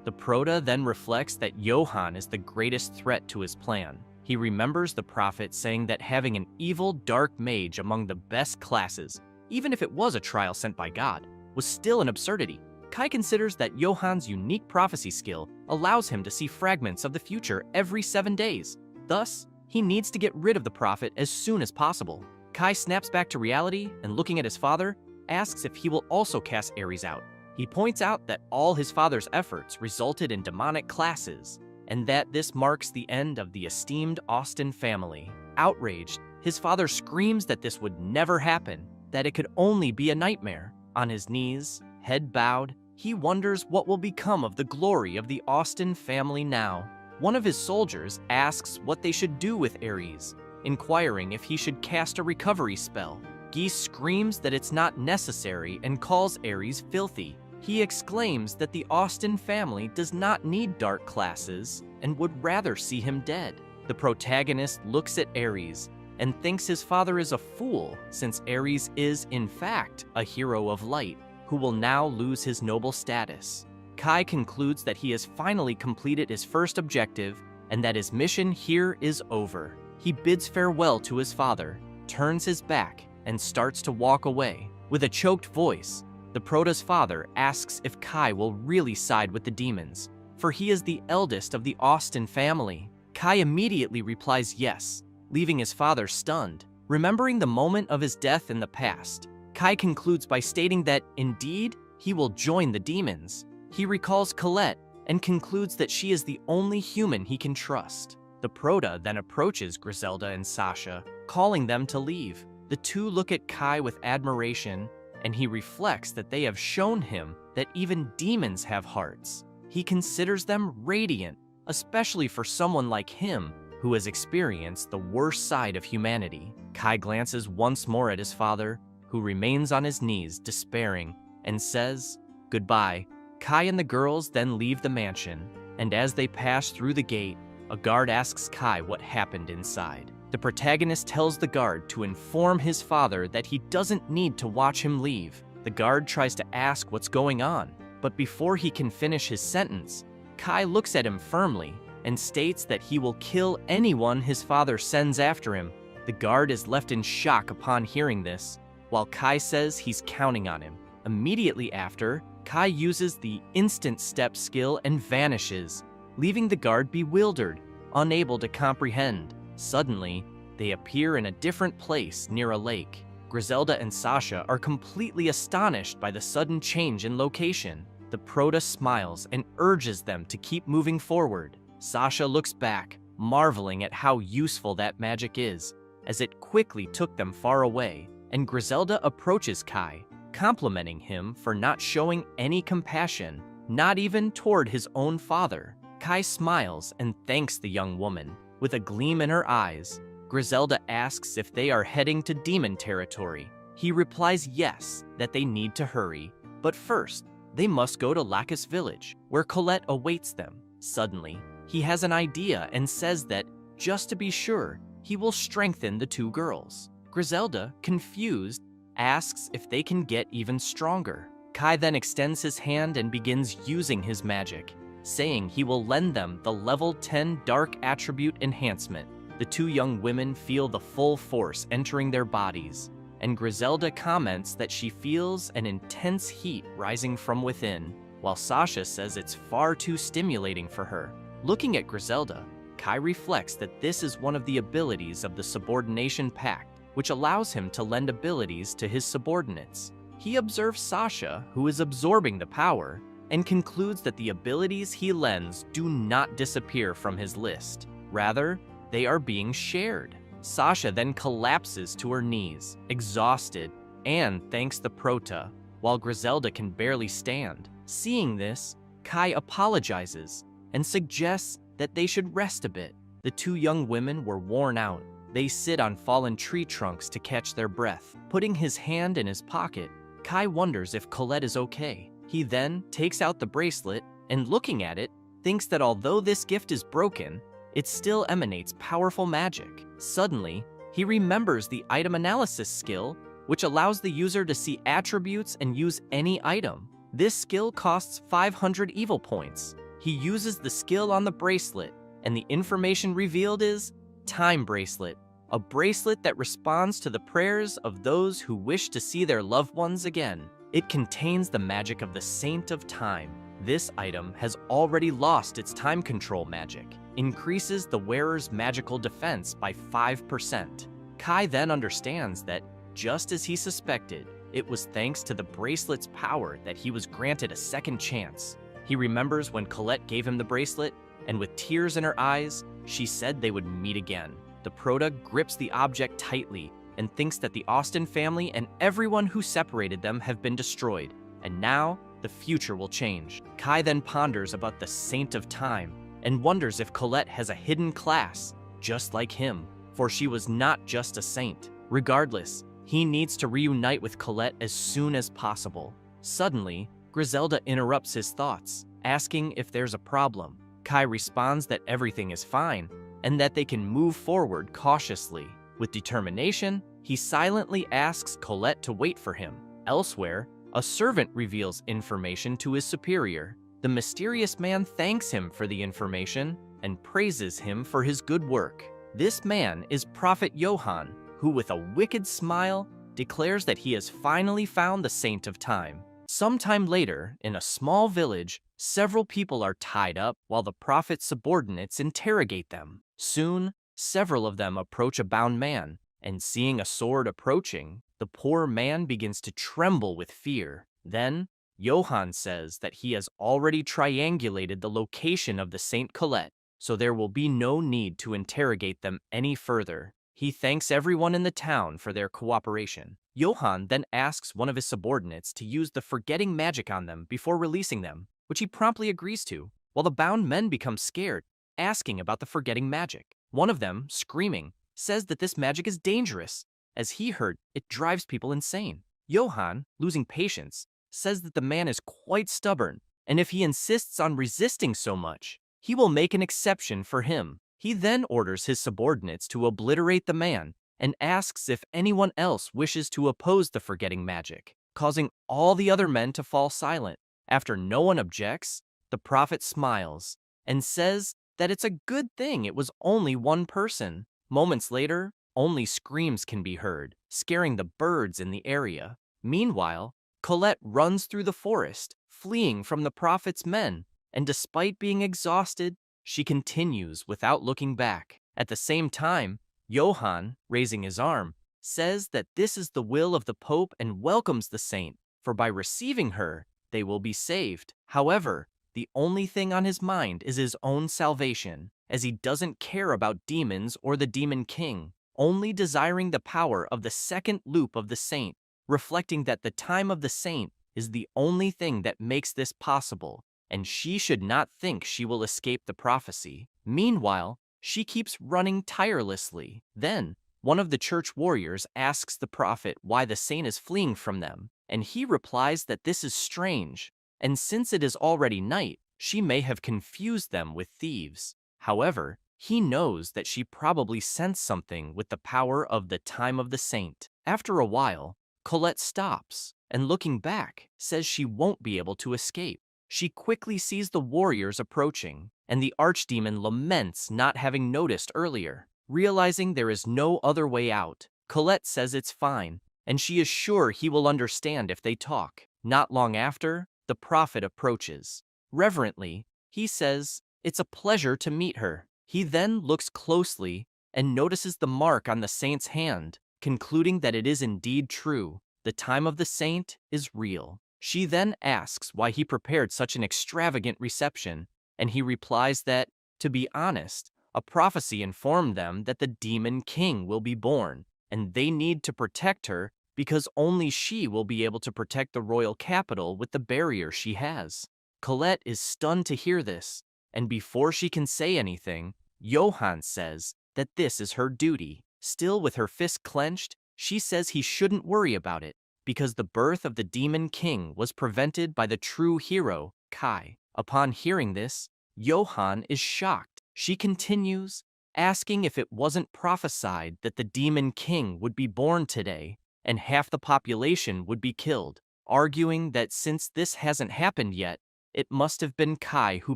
The Prota then reflects that Johann is the greatest threat to his plan. He remembers the prophet saying that having an evil dark mage among the best classes, even if it was a trial sent by God, was still an absurdity. Kai considers that Johann's unique prophecy skill allows him to see fragments of the future every 7 days. Thus, he needs to get rid of the prophet as soon as possible. Kai snaps back to reality and, looking at his father, asks if he will also cast Ares out. He points out that all his father's efforts resulted in demonic classes, and that this marks the end of the esteemed Austin family. Outraged, his father screams that this would never happen, that it could only be a nightmare. On his knees, head bowed, he wonders what will become of the glory of the Austin family now. One of his soldiers asks what they should do with Ares, inquiring if he should cast a recovery spell. Geese screams that it's not necessary and calls Ares filthy. He exclaims that the Austin family does not need dark classes and would rather see him dead. The protagonist looks at Ares and thinks his father is a fool, since Ares is, in fact, a hero of light, who will now lose his noble status. Kai concludes that he has finally completed his first objective and that his mission here is over. He bids farewell to his father, turns his back, and starts to walk away. With a choked voice, the Prota's father asks if Kai will really side with the demons, for he is the eldest of the Austin family. Kai immediately replies yes, leaving his father stunned. Remembering the moment of his death in the past, Kai concludes by stating that, indeed, he will join the demons. He recalls Colette and concludes that she is the only human he can trust. The Prota then approaches Griselda and Sasha, calling them to leave. The two look at Kai with admiration, and he reflects that they have shown him that even demons have hearts. He considers them radiant, especially for someone like him who has experienced the worst side of humanity. Kai glances once more at his father, who remains on his knees, despairing, and says, "Goodbye." Kai and the girls then leave the mansion, and as they pass through the gate, a guard asks Kai what happened inside. The protagonist tells the guard to inform his father that he doesn't need to watch him leave. The guard tries to ask what's going on, but before he can finish his sentence, Kai looks at him firmly and states that he will kill anyone his father sends after him. The guard is left in shock upon hearing this, while Kai says he's counting on him. Immediately after, Kai uses the instant step skill and vanishes, leaving the guard bewildered, unable to comprehend. Suddenly, they appear in a different place near a lake. Griselda and Sasha are completely astonished by the sudden change in location. The Prota smiles and urges them to keep moving forward. Sasha looks back, marveling at how useful that magic is, as it quickly took them far away, and Griselda approaches Kai, complimenting him for not showing any compassion, not even toward his own father. Kai smiles and thanks the young woman. With a gleam in her eyes, Griselda asks if they are heading to demon territory. He replies yes, that they need to hurry, but first, they must go to Lacus village, where Colette awaits them. Suddenly, he has an idea and says that, just to be sure, he will strengthen the two girls. Griselda, confused, asks if they can get even stronger. Kai then extends his hand and begins using his magic, saying he will lend them the level 10 dark attribute enhancement. The two young women feel the full force entering their bodies, and Griselda comments that she feels an intense heat rising from within, while Sasha says it's far too stimulating for her. Looking at Griselda, Kai reflects that this is one of the abilities of the Subordination Pact, which allows him to lend abilities to his subordinates. He observes Sasha, who is absorbing the power, and concludes that the abilities he lends do not disappear from his list. Rather, they are being shared. Sasha then collapses to her knees, exhausted, and thanks the Prota, while Griselda can barely stand. Seeing this, Kai apologizes and suggests that they should rest a bit. The two young women were worn out. They sit on fallen tree trunks to catch their breath. Putting his hand in his pocket, Kai wonders if Colette is okay. He then takes out the bracelet and, looking at it, thinks that although this gift is broken, it still emanates powerful magic. Suddenly, he remembers the item analysis skill, which allows the user to see attributes and use any item. This skill costs 500 evil points. He uses the skill on the bracelet, and the information revealed is Time Bracelet, a bracelet that responds to the prayers of those who wish to see their loved ones again. It contains the magic of the Saint of Time. This item has already lost its time control magic, increases the wearer's magical defense by 5%. Kai then understands that, just as he suspected, it was thanks to the bracelet's power that he was granted a second chance. He remembers when Colette gave him the bracelet, and with tears in her eyes, she said they would meet again. The Prota grips the object tightly and thinks that the Austen family and everyone who separated them have been destroyed, and now the future will change. Kai then ponders about the Saint of Time and wonders if Colette has a hidden class, just like him, for she was not just a saint. Regardless, he needs to reunite with Colette as soon as possible. Suddenly, Griselda interrupts his thoughts, asking if there's a problem. Kai responds that everything is fine and that they can move forward cautiously. With determination, he silently asks Colette to wait for him. Elsewhere, a servant reveals information to his superior. The mysterious man thanks him for the information and praises him for his good work. This man is Prophet Johann, who with a wicked smile declares that he has finally found the Saint of Time. Sometime later, in a small village, several people are tied up while the prophet's subordinates interrogate them. Soon, several of them approach a bound man, and seeing a sword approaching, the poor man begins to tremble with fear. Then, Johann says that he has already triangulated the location of the Saint Colette, so there will be no need to interrogate them any further. He thanks everyone in the town for their cooperation. Johann then asks one of his subordinates to use the forgetting magic on them before releasing them, which he promptly agrees to, while the bound men become scared, asking about the forgetting magic. One of them, screaming, says that this magic is dangerous. As he heard, it drives people insane. Johann, losing patience, says that the man is quite stubborn, and if he insists on resisting so much, he will make an exception for him. He then orders his subordinates to obliterate the man and asks if anyone else wishes to oppose the forgetting magic, causing all the other men to fall silent. After no one objects, the prophet smiles and says that it's a good thing it was only one person. Moments later, only screams can be heard, scaring the birds in the area. Meanwhile, Colette runs through the forest, fleeing from the prophet's men, and despite being exhausted, she continues without looking back. At the same time, Johann, raising his arm, says that this is the will of the Pope and welcomes the saint, for by receiving her, they will be saved. However, the only thing on his mind is his own salvation, as he doesn't care about demons or the demon king, only desiring the power of the second loop of the saint, reflecting that the time of the saint is the only thing that makes this possible, and she should not think she will escape the prophecy. Meanwhile, she keeps running tirelessly. Then, one of the church warriors asks the prophet why the saint is fleeing from them, and he replies that this is strange, and since it is already night, she may have confused them with thieves. However, he knows that she probably sensed something with the power of the time of the saint. After a while, Colette stops, and looking back, says she won't be able to escape. She quickly sees the warriors approaching, and the archdemon laments not having noticed earlier. Realizing there is no other way out, Colette says it's fine, and she is sure he will understand if they talk. Not long after, the prophet approaches. Reverently, he says, "It's a pleasure to meet her." He then looks closely and notices the mark on the saint's hand, concluding that it is indeed true. The time of the saint is real. She then asks why he prepared such an extravagant reception, and he replies that, to be honest, a prophecy informed them that the demon king will be born, and they need to protect her because only she will be able to protect the royal capital with the barrier she has. Colette is stunned to hear this, and before she can say anything, Johann says that this is her duty. Still with her fist clenched, she says he shouldn't worry about it, because the birth of the Demon King was prevented by the true hero, Kai. Upon hearing this, Johann is shocked. She continues, asking if it wasn't prophesied that the Demon King would be born today and half the population would be killed, arguing that since this hasn't happened yet, it must have been Kai who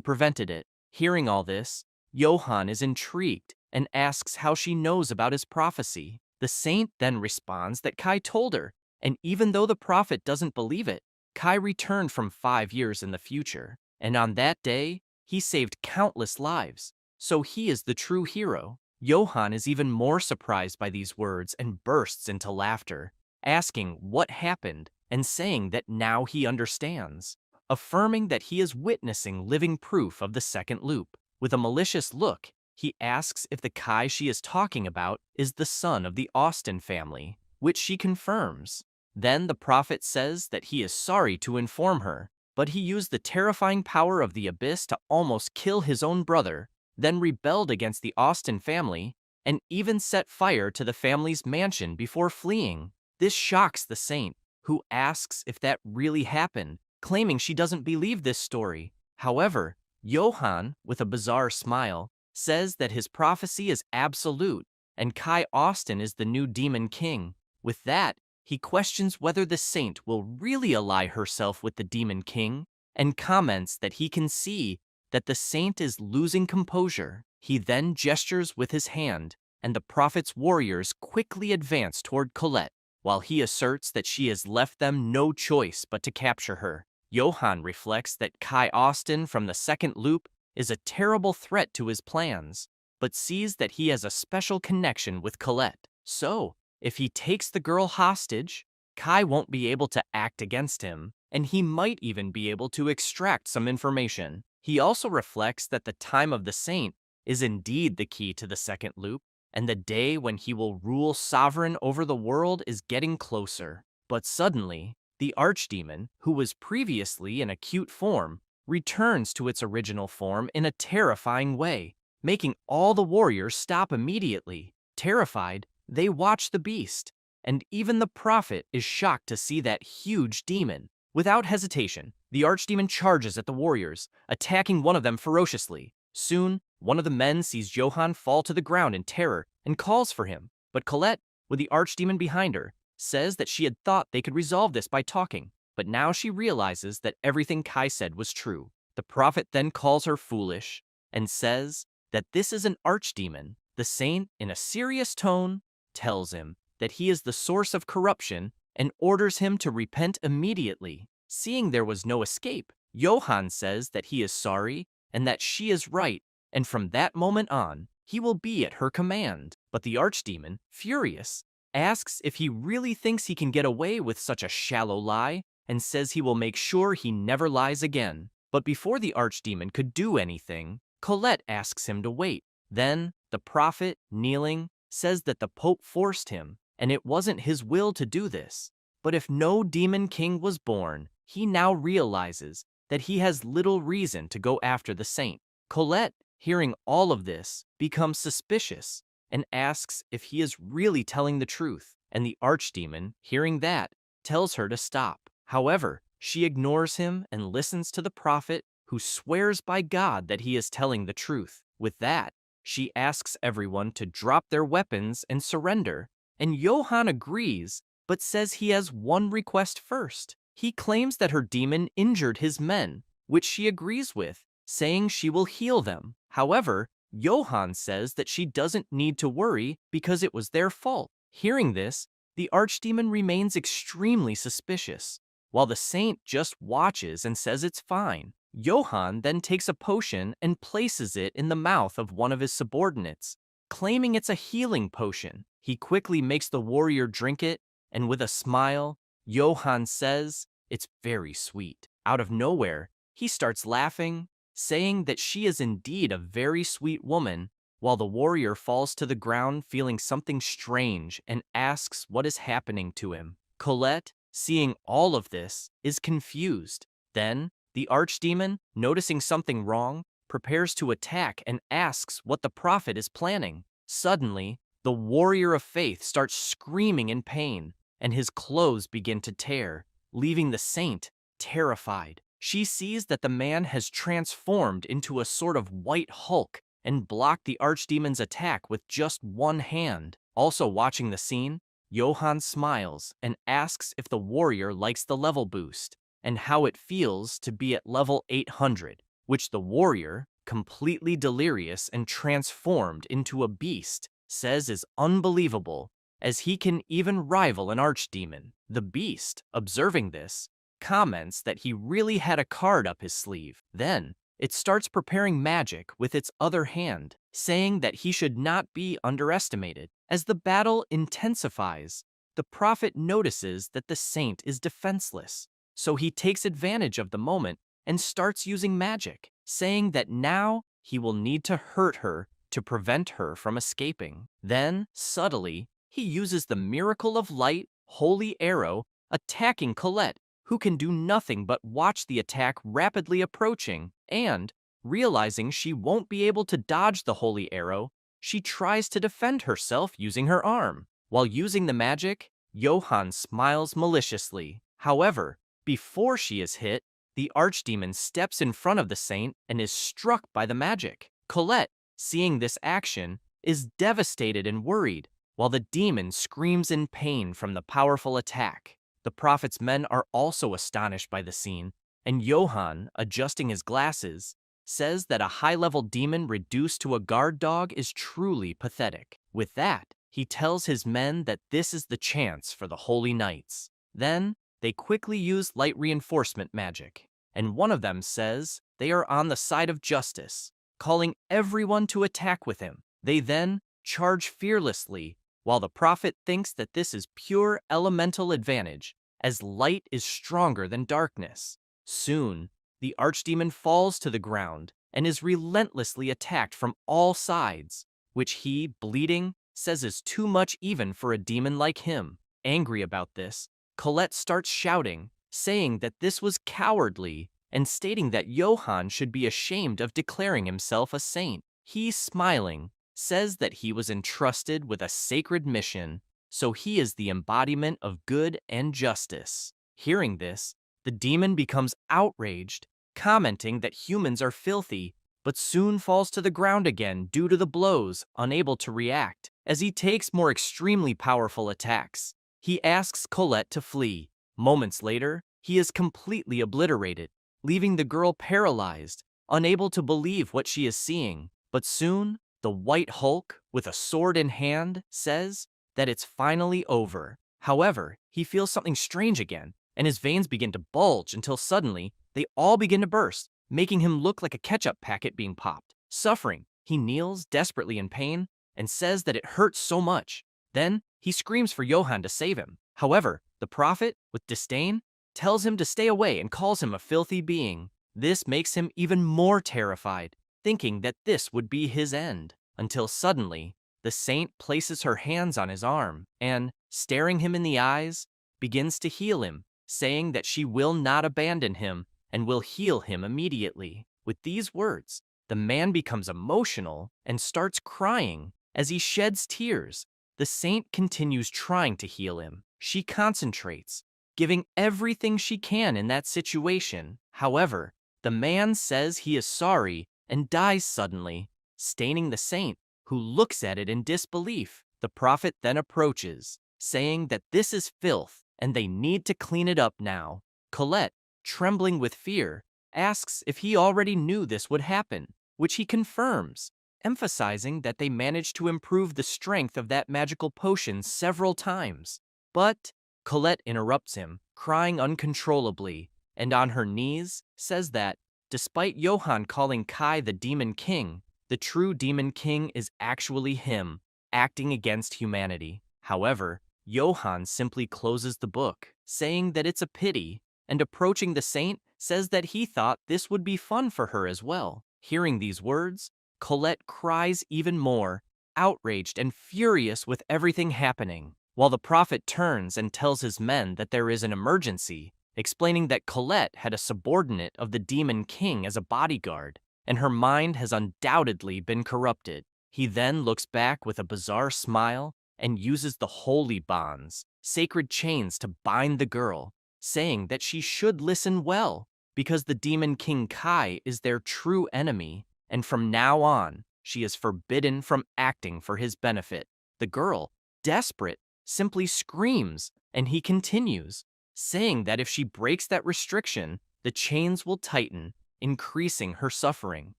prevented it. Hearing all this, Johann is intrigued and asks how she knows about his prophecy. The saint then responds that Kai told her, and even though the prophet doesn't believe it, Kai returned from 5 years in the future, and on that day, he saved countless lives, so he is the true hero. Johann is even more surprised by these words and bursts into laughter, asking what happened and saying that now he understands, affirming that he is witnessing living proof of the second loop. With a malicious look, he asks if the Kai she is talking about is the son of the Austen family, which she confirms. Then the prophet says that he is sorry to inform her, but he used the terrifying power of the abyss to almost kill his own brother, then rebelled against the Austen family, and even set fire to the family's mansion before fleeing. This shocks the saint, who asks if that really happened, claiming she doesn't believe this story. However, Johann, with a bizarre smile, says that his prophecy is absolute, and Kai Austen is the new Demon King. With that, he questions whether the saint will really ally herself with the Demon King, and comments that he can see that the saint is losing composure. He then gestures with his hand, and the prophet's warriors quickly advance toward Colette, while he asserts that she has left them no choice but to capture her. Johann reflects that Kai Austen from the second loop is a terrible threat to his plans, but sees that he has a special connection with Colette. So, if he takes the girl hostage, Kai won't be able to act against him, and he might even be able to extract some information. He also reflects that the time of the saint is indeed the key to the second loop, and the day when he will rule sovereign over the world is getting closer. But suddenly, the archdemon, who was previously in acute form, returns to its original form in a terrifying way, making all the warriors stop immediately. Terrified, they watch the beast, and even the prophet is shocked to see that huge demon. Without hesitation, the archdemon charges at the warriors, attacking one of them ferociously. Soon, one of the men sees Johann fall to the ground in terror and calls for him, but Colette, with the archdemon behind her, says that she had thought they could resolve this by talking, but now she realizes that everything Kai said was true. The prophet then calls her foolish and says that this is an archdemon. The saint, in a serious tone, tells him that he is the source of corruption and orders him to repent immediately. Seeing there was no escape, Johann says that he is sorry and that she is right, and from that moment on, he will be at her command. But the archdemon, furious, asks if he really thinks he can get away with such a shallow lie, and says he will make sure he never lies again. But before the archdemon could do anything, Colette asks him to wait. Then, the prophet, kneeling, says that the Pope forced him, and it wasn't his will to do this. But if no Demon King was born, he now realizes that he has little reason to go after the saint. Colette, hearing all of this, becomes suspicious and asks if he is really telling the truth, and the archdemon, hearing that, tells her to stop. However, she ignores him and listens to the prophet, who swears by God that he is telling the truth. With that, she asks everyone to drop their weapons and surrender, and Johann agrees, but says he has one request first. He claims that her demon injured his men, which she agrees with, saying she will heal them. However, Johann says that she doesn't need to worry because it was their fault. Hearing this, the archdemon remains extremely suspicious, while the saint just watches and says it's fine. Johann then takes a potion and places it in the mouth of one of his subordinates, claiming it's a healing potion. He quickly makes the warrior drink it, and with a smile, Johann says it's very sweet. Out of nowhere, he starts laughing, saying that she is indeed a very sweet woman, while the warrior falls to the ground feeling something strange and asks what is happening to him. Colette, seeing all of this, is confused. Then, the archdemon, noticing something wrong, prepares to attack and asks what the prophet is planning. Suddenly, the warrior of faith starts screaming in pain, and his clothes begin to tear, leaving the saint terrified. She sees that the man has transformed into a sort of white Hulk and blocked the archdemon's attack with just one hand. Also watching the scene, Johann smiles and asks if the warrior likes the level boost and how it feels to be at level 800, which the warrior, completely delirious and transformed into a beast, says is unbelievable, as he can even rival an archdemon. The beast, observing this, comments that he really had a card up his sleeve. Then, it starts preparing magic with its other hand, saying that he should not be underestimated. As the battle intensifies, the prophet notices that the saint is defenseless, so he takes advantage of the moment and starts using magic, saying that now he will need to hurt her to prevent her from escaping. Then, subtly, he uses the miracle of light, holy arrow, attacking Colette, who can do nothing but watch the attack rapidly approaching, and, realizing she won't be able to dodge the holy arrow, she tries to defend herself using her arm. While using the magic, Johann smiles maliciously. However, before she is hit, the archdemon steps in front of the saint and is struck by the magic. Colette, seeing this action, is devastated and worried, while the demon screams in pain from the powerful attack. The prophet's men are also astonished by the scene, and Johann, adjusting his glasses, says that a high-level demon reduced to a guard dog is truly pathetic. With that, he tells his men that this is the chance for the Holy Knights. Then, they quickly use light reinforcement magic, and one of them says they are on the side of justice, calling everyone to attack with him. They then charge fearlessly, while the prophet thinks that this is pure elemental advantage, as light is stronger than darkness. Soon, the archdemon falls to the ground and is relentlessly attacked from all sides, which he, bleeding, says is too much even for a demon like him. Angry about this, Colette starts shouting, saying that this was cowardly, and stating that Johann should be ashamed of declaring himself a saint. He, smiling, says that he was entrusted with a sacred mission, so he is the embodiment of good and justice. Hearing this, the demon becomes outraged, commenting that humans are filthy, but soon falls to the ground again due to the blows, unable to react. As he takes more extremely powerful attacks, he asks Colette to flee. Moments later, he is completely obliterated, leaving the girl paralyzed, unable to believe what she is seeing. But soon, the White Hulk, with a sword in hand, says that it's finally over. However, he feels something strange again, and his veins begin to bulge until suddenly, they all begin to burst, making him look like a ketchup packet being popped. Suffering, he kneels desperately in pain and says that it hurts so much. Then, he screams for Johann to save him. However, the prophet, with disdain, tells him to stay away and calls him a filthy being. This makes him even more terrified, thinking that this would be his end, until suddenly, the saint places her hands on his arm and, staring him in the eyes, begins to heal him, saying that she will not abandon him and will heal him immediately. With these words, the man becomes emotional and starts crying. As he sheds tears, the saint continues trying to heal him. She concentrates, giving everything she can in that situation. However, the man says he is sorry and dies suddenly, staining the saint, who looks at it in disbelief. The prophet then approaches, saying that this is filth and they need to clean it up now. Colette, trembling with fear, asks if he already knew this would happen, which he confirms, emphasizing that they managed to improve the strength of that magical potion several times. But Colette interrupts him, crying uncontrollably, and on her knees says that, despite Johann calling Kai the Demon King, the true Demon King is actually him, acting against humanity. However, Johann simply closes the book, saying that it's a pity, and approaching the saint, says that he thought this would be fun for her as well. Hearing these words, Colette cries even more, outraged and furious with everything happening, while the prophet turns and tells his men that there is an emergency, explaining that Colette had a subordinate of the Demon King as a bodyguard, and her mind has undoubtedly been corrupted. He then looks back with a bizarre smile and uses the holy bonds, sacred chains to bind the girl, saying that she should listen well, because the demon king Kai is their true enemy, and from now on, she is forbidden from acting for his benefit. The girl, desperate, simply screams, and he continues, saying that if she breaks that restriction, the chains will tighten, increasing her suffering.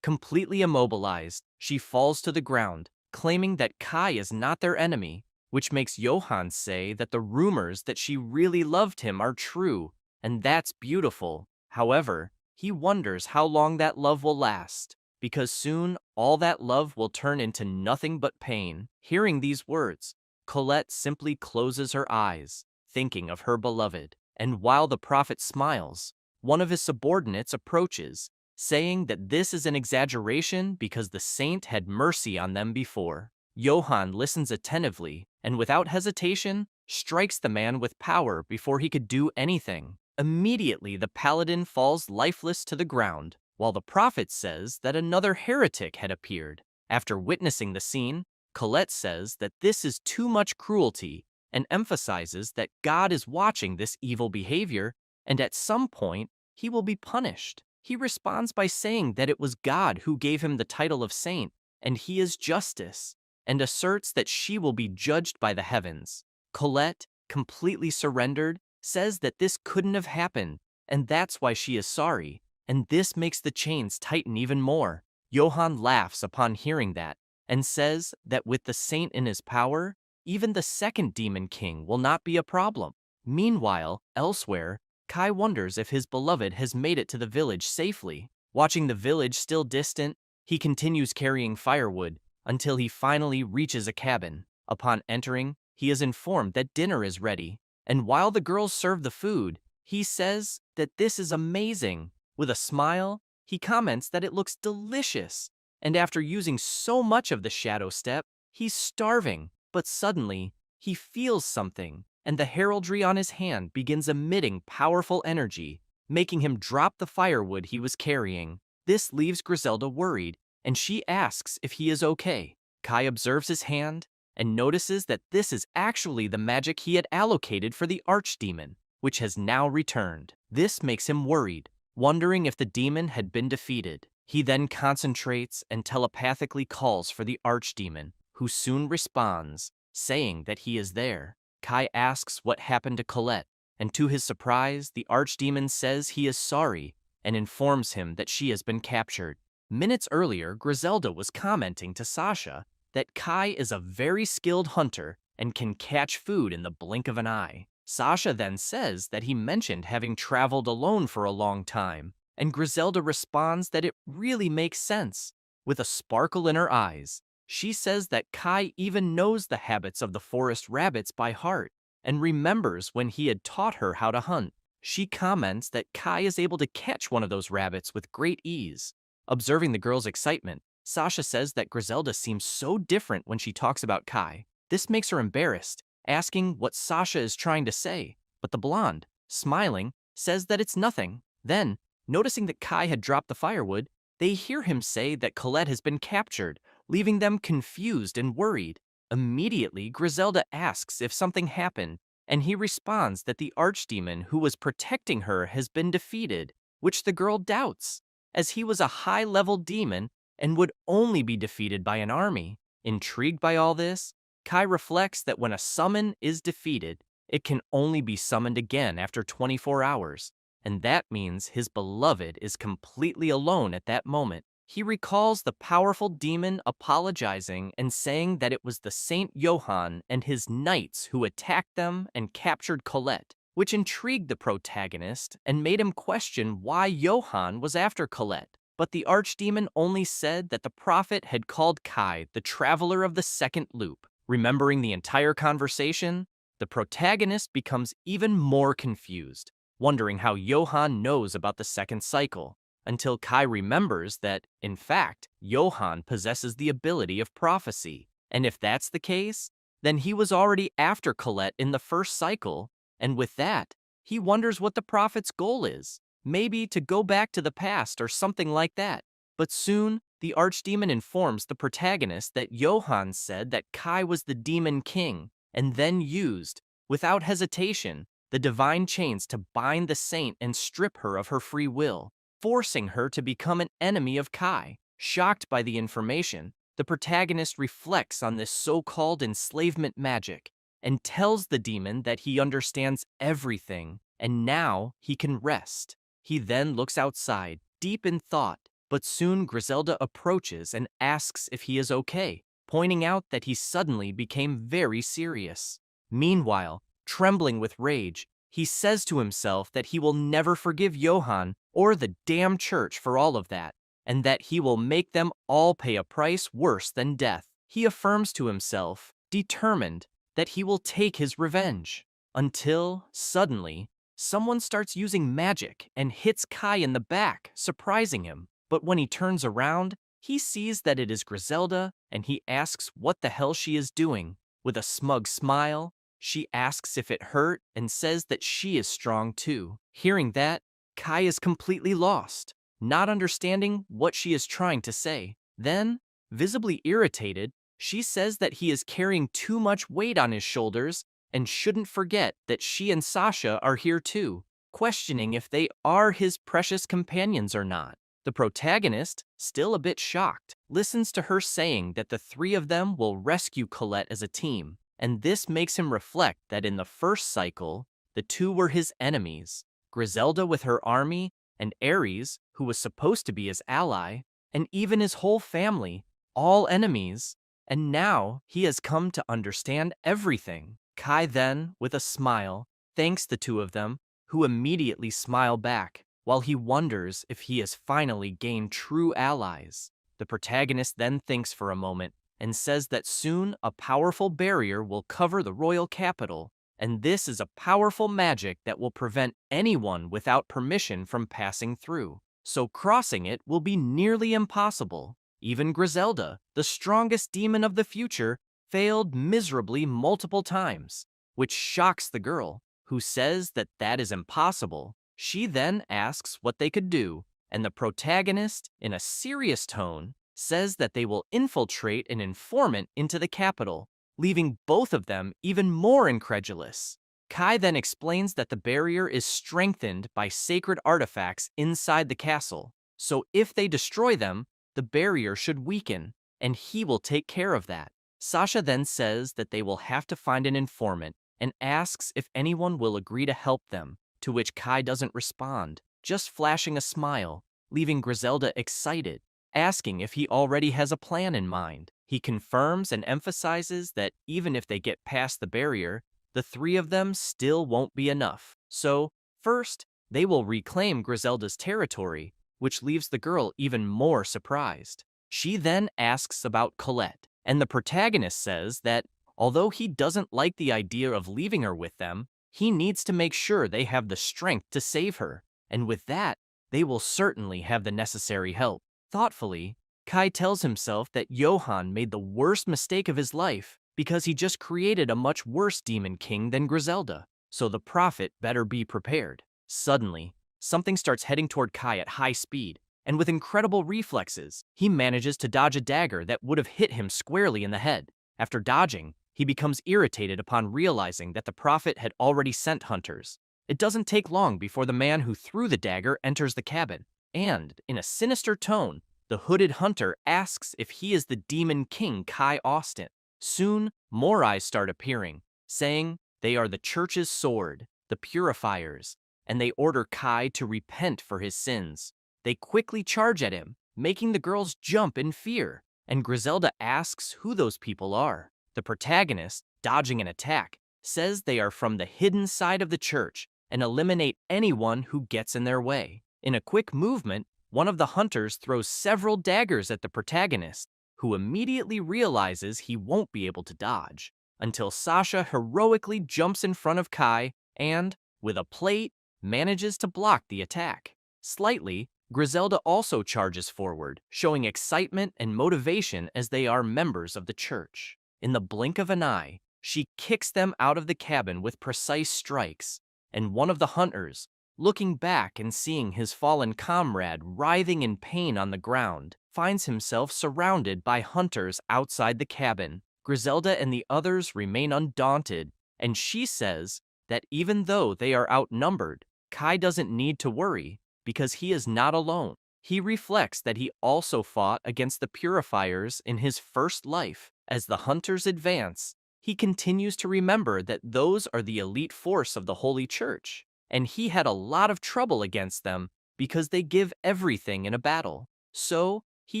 Completely immobilized, she falls to the ground, claiming that Kai is not their enemy, which makes Johann say that the rumors that she really loved him are true, and that's beautiful. However, he wonders how long that love will last, because soon all that love will turn into nothing but pain. Hearing these words, Colette simply closes her eyes, thinking of her beloved, and while the prophet smiles, one of his subordinates approaches, saying that this is an exaggeration because the saint had mercy on them before. Johann listens attentively, and without hesitation, strikes the man with power before he could do anything. Immediately, the paladin falls lifeless to the ground, while the prophet says that another heretic had appeared. After witnessing the scene, Colette says that this is too much cruelty and emphasizes that God is watching this evil behavior, and at some point, he will be punished. He responds by saying that it was God who gave him the title of saint, and he is justice, and asserts that she will be judged by the heavens. Colette, completely surrendered, says that this couldn't have happened, and that's why she is sorry, and this makes the chains tighten even more. Johann laughs upon hearing that, and says that with the saint in his power, even the second demon king will not be a problem. Meanwhile, elsewhere, Kai wonders if his beloved has made it to the village safely. Watching the village still distant, he continues carrying firewood until he finally reaches a cabin. Upon entering, he is informed that dinner is ready, and while the girls serve the food, he says that this is amazing. With a smile, he comments that it looks delicious, and after using so much of the shadow step, he's starving. But suddenly, he feels something, and the heraldry on his hand begins emitting powerful energy, making him drop the firewood he was carrying. This leaves Griselda worried, and she asks if he is okay. Kai observes his hand and notices that this is actually the magic he had allocated for the archdemon, which has now returned. This makes him worried, wondering if the demon had been defeated. He then concentrates and telepathically calls for the archdemon, who soon responds, saying that he is there. Kai asks what happened to Colette, and to his surprise, the archdemon says he is sorry and informs him that she has been captured. Minutes earlier, Griselda was commenting to Sasha that Kai is a very skilled hunter and can catch food in the blink of an eye. Sasha then says that he mentioned having traveled alone for a long time, and Griselda responds that it really makes sense. With a sparkle in her eyes, she says that Kai even knows the habits of the forest rabbits by heart and remembers when he had taught her how to hunt. She comments that Kai is able to catch one of those rabbits with great ease. Observing the girl's excitement, Sasha says that Griselda seems so different when she talks about Kai. This makes her embarrassed, asking what Sasha is trying to say, but the blonde, smiling, says that it's nothing. Then, noticing that Kai had dropped the firewood, they hear him say that Colette has been captured, leaving them confused and worried. Immediately, Griselda asks if something happened, and he responds that the archdemon who was protecting her has been defeated, which the girl doubts, as he was a high-level demon and would only be defeated by an army. Intrigued by all this, Kai reflects that when a summon is defeated, it can only be summoned again after 24 hours, and that means his beloved is completely alone at that moment. He recalls the powerful demon apologizing and saying that it was the Saint Johann and his knights who attacked them and captured Colette, which intrigued the protagonist and made him question why Johann was after Colette. But the archdemon only said that the prophet had called Kai the traveler of the second loop. Remembering the entire conversation, the protagonist becomes even more confused, wondering how Johann knows about the second cycle, until Kai remembers that, in fact, Johann possesses the ability of prophecy. And if that's the case, then he was already after Colette in the first cycle, and with that, he wonders what the prophet's goal is. Maybe to go back to the past or something like that. But soon, the archdemon informs the protagonist that Johann said that Kai was the demon king, and then used Without hesitation, the divine chains to bind the saint and strip her of her free will, forcing her to become an enemy of Kai. Shocked by the information, the protagonist reflects on this so-called enslavement magic and tells the demon that he understands everything and now he can rest. He then looks outside, deep in thought, but soon Griselda approaches and asks if he is okay, pointing out that he suddenly became very serious. Meanwhile, trembling with rage, he says to himself that he will never forgive Johann or the damn church for all of that, and that he will make them all pay a price worse than death. He affirms to himself, determined, that he will take his revenge. Until, suddenly, someone starts using magic and hits Kai in the back, surprising him. But when he turns around, he sees that it is Griselda, and he asks what the hell she is doing. With a smug smile, she asks if it hurt and says that she is strong too. Hearing that, Kai is completely lost, not understanding what she is trying to say. Then, visibly irritated, she says that he is carrying too much weight on his shoulders and shouldn't forget that she and Sasha are here too, questioning if they are his precious companions or not. The protagonist, still a bit shocked, listens to her saying that the three of them will rescue Colette as a team, and this makes him reflect that in the first cycle, the two were his enemies, Griselda with her army, and Ares, who was supposed to be his ally, and even his whole family, all enemies, and now he has come to understand everything. Kai then, with a smile, thanks the two of them, who immediately smile back, while he wonders if he has finally gained true allies. The protagonist then thinks for a moment and says that soon a powerful barrier will cover the royal capital, and this is a powerful magic that will prevent anyone without permission from passing through. So crossing it will be nearly impossible. Even Griselda, the strongest demon of the future, failed miserably multiple times, which shocks the girl, who says that that is impossible. She then asks what they could do, and the protagonist, in a serious tone, says that they will infiltrate an informant into the capital, leaving both of them even more incredulous. Kai then explains that the barrier is strengthened by sacred artifacts inside the castle, so if they destroy them, the barrier should weaken, and he will take care of that. Sasha then says that they will have to find an informant and asks if anyone will agree to help them, to which Kai doesn't respond, just flashing a smile, leaving Griselda excited, asking if he already has a plan in mind. He confirms and emphasizes that even if they get past the barrier, the three of them still won't be enough. So, first, they will reclaim Griselda's territory, which leaves the girl even more surprised. She then asks about Colette, and the protagonist says that although he doesn't like the idea of leaving her with them, he needs to make sure they have the strength to save her, and with that, they will certainly have the necessary help. Thoughtfully, Kai tells himself that Johann made the worst mistake of his life because he just created a much worse demon king than Griselda, so the prophet better be prepared. Suddenly, something starts heading toward Kai at high speed, and with incredible reflexes, he manages to dodge a dagger that would have hit him squarely in the head. After dodging, he becomes irritated upon realizing that the prophet had already sent hunters. It doesn't take long before the man who threw the dagger enters the cabin, and, in a sinister tone, the hooded hunter asks if he is the demon king Kai Austin. Soon, more eyes start appearing, saying they are the church's sword, the purifiers, and they order Kai to repent for his sins. They quickly charge at him, making the girls jump in fear, and Griselda asks who those people are. The protagonist, dodging an attack, says they are from the hidden side of the church and eliminate anyone who gets in their way. In a quick movement, one of the hunters throws several daggers at the protagonist, who immediately realizes he won't be able to dodge, until Sasha heroically jumps in front of Kai and, with a plate, manages to block the attack. Slightly, Griselda also charges forward, showing excitement and motivation as they are members of the church. In the blink of an eye, she kicks them out of the cabin with precise strikes, and one of the hunters, looking back and seeing his fallen comrade writhing in pain on the ground, finds himself surrounded by hunters outside the cabin. Griselda and the others remain undaunted, and she says that even though they are outnumbered, Kai doesn't need to worry because he is not alone. He reflects that he also fought against the purifiers in his first life. As the hunters advance, he continues to remember that those are the elite force of the Holy Church, and he had a lot of trouble against them because they give everything in a battle. So, he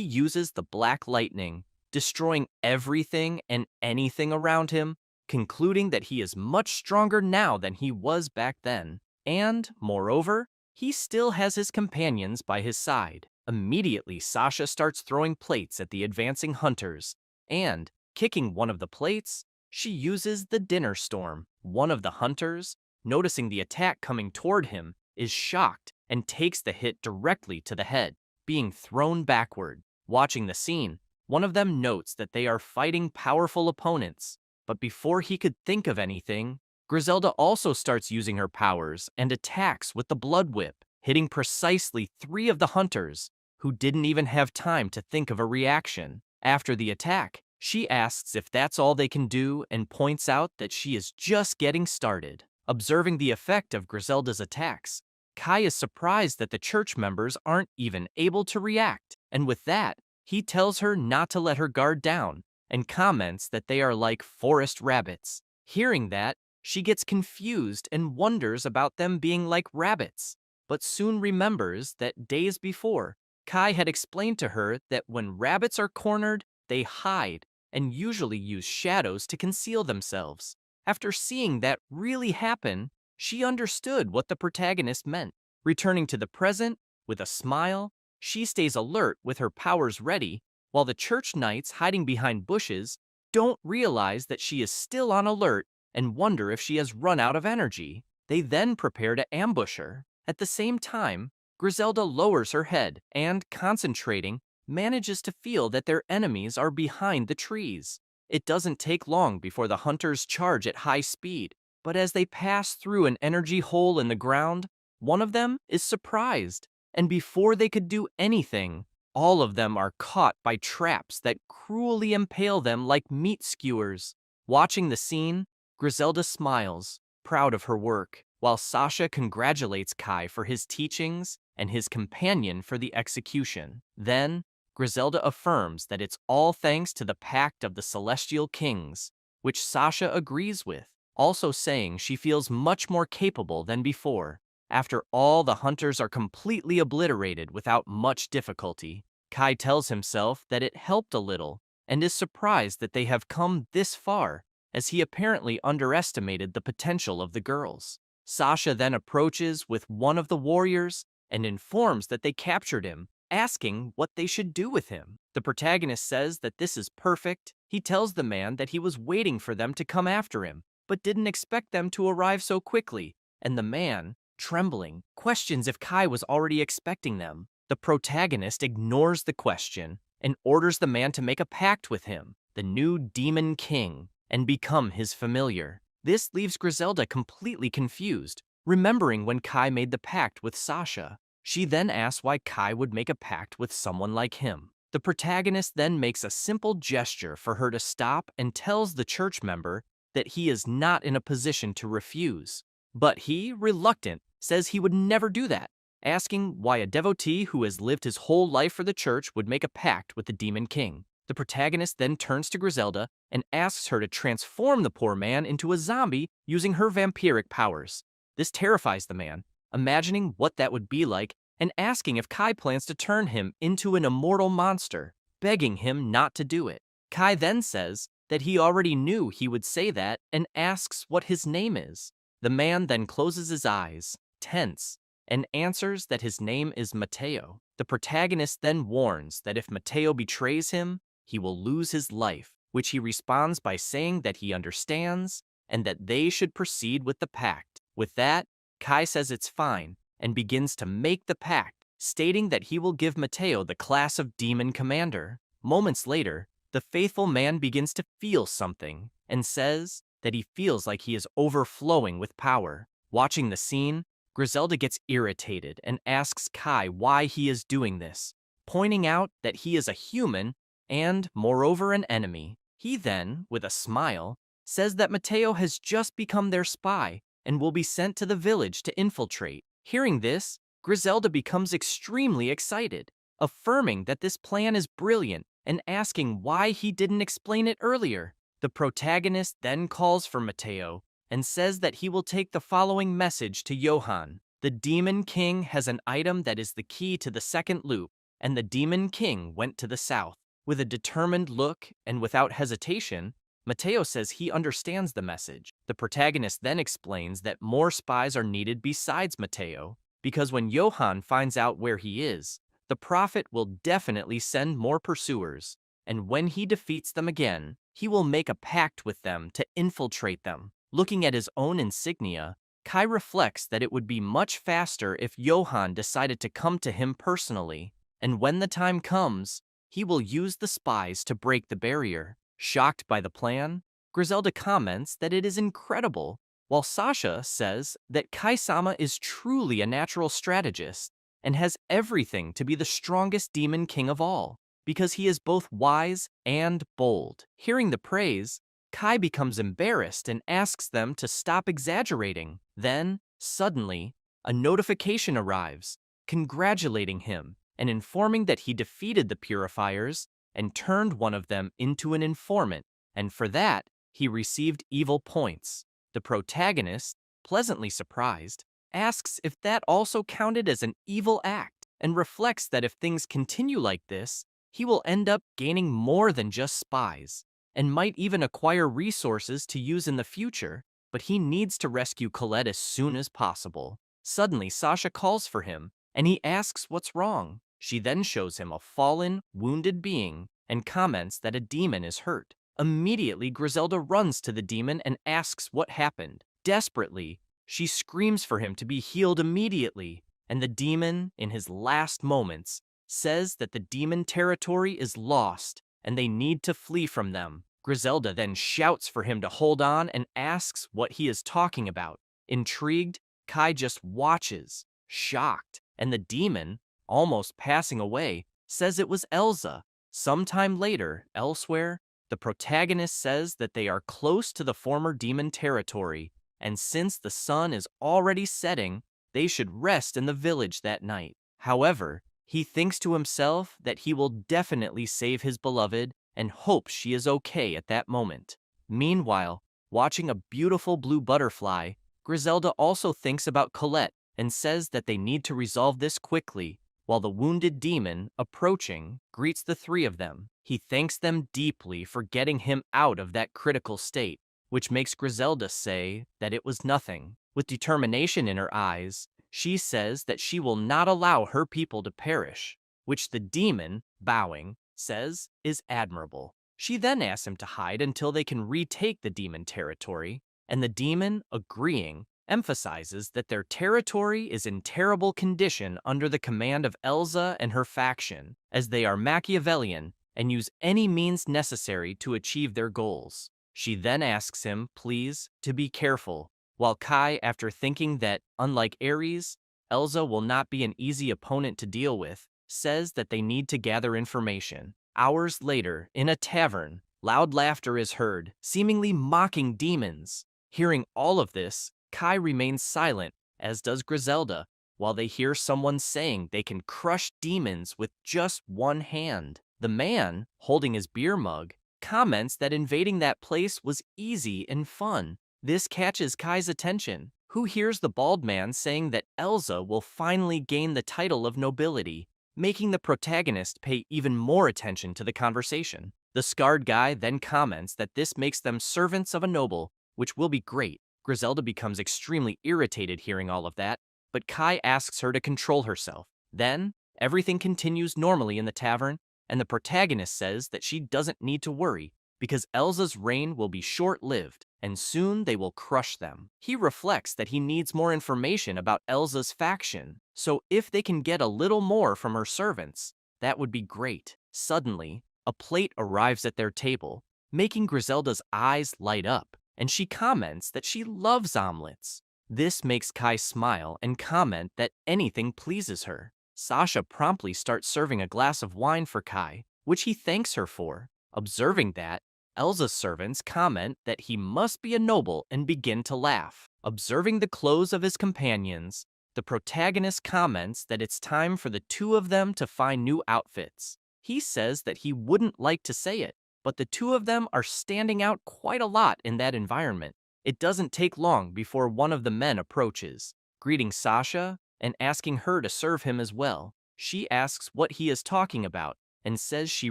uses the black lightning, destroying everything and anything around him, concluding that he is much stronger now than he was back then. And, moreover, he still has his companions by his side. Immediately, Sasha starts throwing plates at the advancing hunters, and, kicking one of the plates, she uses the dinner storm. One of the hunters, noticing the attack coming toward him, is shocked and takes the hit directly to the head, being thrown backward. Watching the scene, one of them notes that they are fighting powerful opponents, but before he could think of anything, Griselda also starts using her powers and attacks with the blood whip, hitting precisely 3 of the hunters, who didn't even have time to think of a reaction. After the attack, she asks if that's all they can do and points out that she is just getting started. Observing the effect of Griselda's attacks, Kai is surprised that the church members aren't even able to react, and with that, he tells her not to let her guard down and comments that they are like forest rabbits. Hearing that, she gets confused and wonders about them being like rabbits, but soon remembers that days before, Kai had explained to her that when rabbits are cornered, they hide and usually use shadows to conceal themselves. After seeing that really happen, she understood what the protagonist meant. Returning to the present, with a smile, she stays alert with her powers ready, while the church knights hiding behind bushes don't realize that she is still on alert and wonder if she has run out of energy. They then prepare to ambush her. At the same time, Griselda lowers her head and, concentrating, manages to feel that their enemies are behind the trees. It doesn't take long before the hunters charge at high speed, but as they pass through an energy hole in the ground, one of them is surprised, and before they could do anything, all of them are caught by traps that cruelly impale them like meat skewers. Watching the scene, Griselda smiles, proud of her work, while Sasha congratulates Kai for his teachings and his companion for the execution. Then, Griselda affirms that it's all thanks to the Pact of the Celestial Kings, which Sasha agrees with, also saying she feels much more capable than before. After all the hunters are completely obliterated without much difficulty, Kai tells himself that it helped a little and is surprised that they have come this far, as he apparently underestimated the potential of the girls. Sasha then approaches with one of the warriors and informs that they captured him, asking what they should do with him. The protagonist says that this is perfect. He tells the man that he was waiting for them to come after him, but didn't expect them to arrive so quickly, and the man, trembling, questions if Kai was already expecting them. The protagonist ignores the question and orders the man to make a pact with him, the new Demon King, and become his familiar. This leaves Griselda completely confused, remembering when Kai made the pact with Sasha. She then asks why Kai would make a pact with someone like him. The protagonist then makes a simple gesture for her to stop and tells the church member that he is not in a position to refuse. But he, reluctant, says he would never do that, asking why a devotee who has lived his whole life for the church would make a pact with the Demon King. The protagonist then turns to Griselda and asks her to transform the poor man into a zombie using her vampiric powers. This terrifies the man, imagining what that would be like and asking if Kai plans to turn him into an immortal monster, begging him not to do it. Kai then says that he already knew he would say that and asks what his name is. The man then closes his eyes, tense, and answers that his name is Mateo. The protagonist then warns that if Mateo betrays him, he will lose his life, which he responds by saying that he understands and that they should proceed with the pact. With that, Kai says it's fine and begins to make the pact, stating that he will give Mateo the class of Demon Commander. Moments later, the faithful man begins to feel something and says that he feels like he is overflowing with power. Watching the scene, Griselda gets irritated and asks Kai why he is doing this, pointing out that he is a human and, moreover, an enemy. He then, with a smile, says that Mateo has just become their spy and will be sent to the village to infiltrate. Hearing this, Griselda becomes extremely excited, affirming that this plan is brilliant and asking why he didn't explain it earlier. The protagonist then calls for Mateo and says that he will take the following message to Johann. The Demon King has an item that is the key to the second loop, and the Demon King went to the south. With a determined look and without hesitation, Mateo says he understands the message. The protagonist then explains that more spies are needed besides Mateo, because when Johann finds out where he is, the prophet will definitely send more pursuers, and when he defeats them again, he will make a pact with them to infiltrate them. Looking at his own insignia, Kai reflects that it would be much faster if Johann decided to come to him personally, and when the time comes, he will use the spies to break the barrier. Shocked by the plan, Griselda comments that it is incredible, while Sasha says that Kai-sama is truly a natural strategist and has everything to be the strongest demon king of all, because he is both wise and bold. Hearing the praise, Kai becomes embarrassed and asks them to stop exaggerating. Then, suddenly, a notification arrives, congratulating him and informing that he defeated the purifiers and turned one of them into an informant, and for that, he received evil points. The protagonist, pleasantly surprised, asks if that also counted as an evil act, and reflects that if things continue like this, he will end up gaining more than just spies, and might even acquire resources to use in the future, but he needs to rescue Colette as soon as possible. Suddenly, Sasha calls for him, and he asks what's wrong. She then shows him a fallen, wounded being and comments that a demon is hurt. Immediately, Griselda runs to the demon and asks what happened. Desperately, she screams for him to be healed immediately, and the demon, in his last moments, says that the demon territory is lost and they need to flee from them. Griselda then shouts for him to hold on and asks what he is talking about. Intrigued, Kai just watches, shocked, and the demon, almost passing away, says it was Elsa. Sometime later, elsewhere, the protagonist says that they are close to the former demon territory, and since the sun is already setting, they should rest in the village that night. However, he thinks to himself that he will definitely save his beloved and hopes she is okay at that moment. Meanwhile, watching a beautiful blue butterfly, Griselda also thinks about Colette and says that they need to resolve this quickly, while the wounded demon, approaching, greets the three of them. He thanks them deeply for getting him out of that critical state, which makes Griselda say that it was nothing. With determination in her eyes, she says that she will not allow her people to perish, which the demon, bowing, says is admirable. She then asks him to hide until they can retake the demon territory, and the demon, agreeing, emphasizes that their territory is in terrible condition under the command of Elsa and her faction, as they are Machiavellian and use any means necessary to achieve their goals. She then asks him, please, to be careful, while Kai, after thinking that, unlike Ares, Elsa will not be an easy opponent to deal with, says that they need to gather information. Hours later, in a tavern, loud laughter is heard, seemingly mocking demons. Hearing all of this, Kai remains silent, as does Griselda, while they hear someone saying they can crush demons with just one hand. The man, holding his beer mug, comments that invading that place was easy and fun. This catches Kai's attention, who hears the bald man saying that Elsa will finally gain the title of nobility, making the protagonist pay even more attention to the conversation. The scarred guy then comments that this makes them servants of a noble, which will be great. Griselda becomes extremely irritated hearing all of that, but Kai asks her to control herself. Then, everything continues normally in the tavern, and the protagonist says that she doesn't need to worry, because Elsa's reign will be short-lived, and soon they will crush them. He reflects that he needs more information about Elsa's faction, so if they can get a little more from her servants, that would be great. Suddenly, a plate arrives at their table, making Griselda's eyes light up, and she comments that she loves omelets. This makes Kai smile and comment that anything pleases her. Sasha promptly starts serving a glass of wine for Kai, which he thanks her for. Observing that, Elsa's servants comment that he must be a noble and begin to laugh. Observing the clothes of his companions, the protagonist comments that it's time for the two of them to find new outfits. He says that he wouldn't like to say it, but the two of them are standing out quite a lot in that environment. It doesn't take long before one of the men approaches, greeting Sasha and asking her to serve him as well. She asks what he is talking about and says she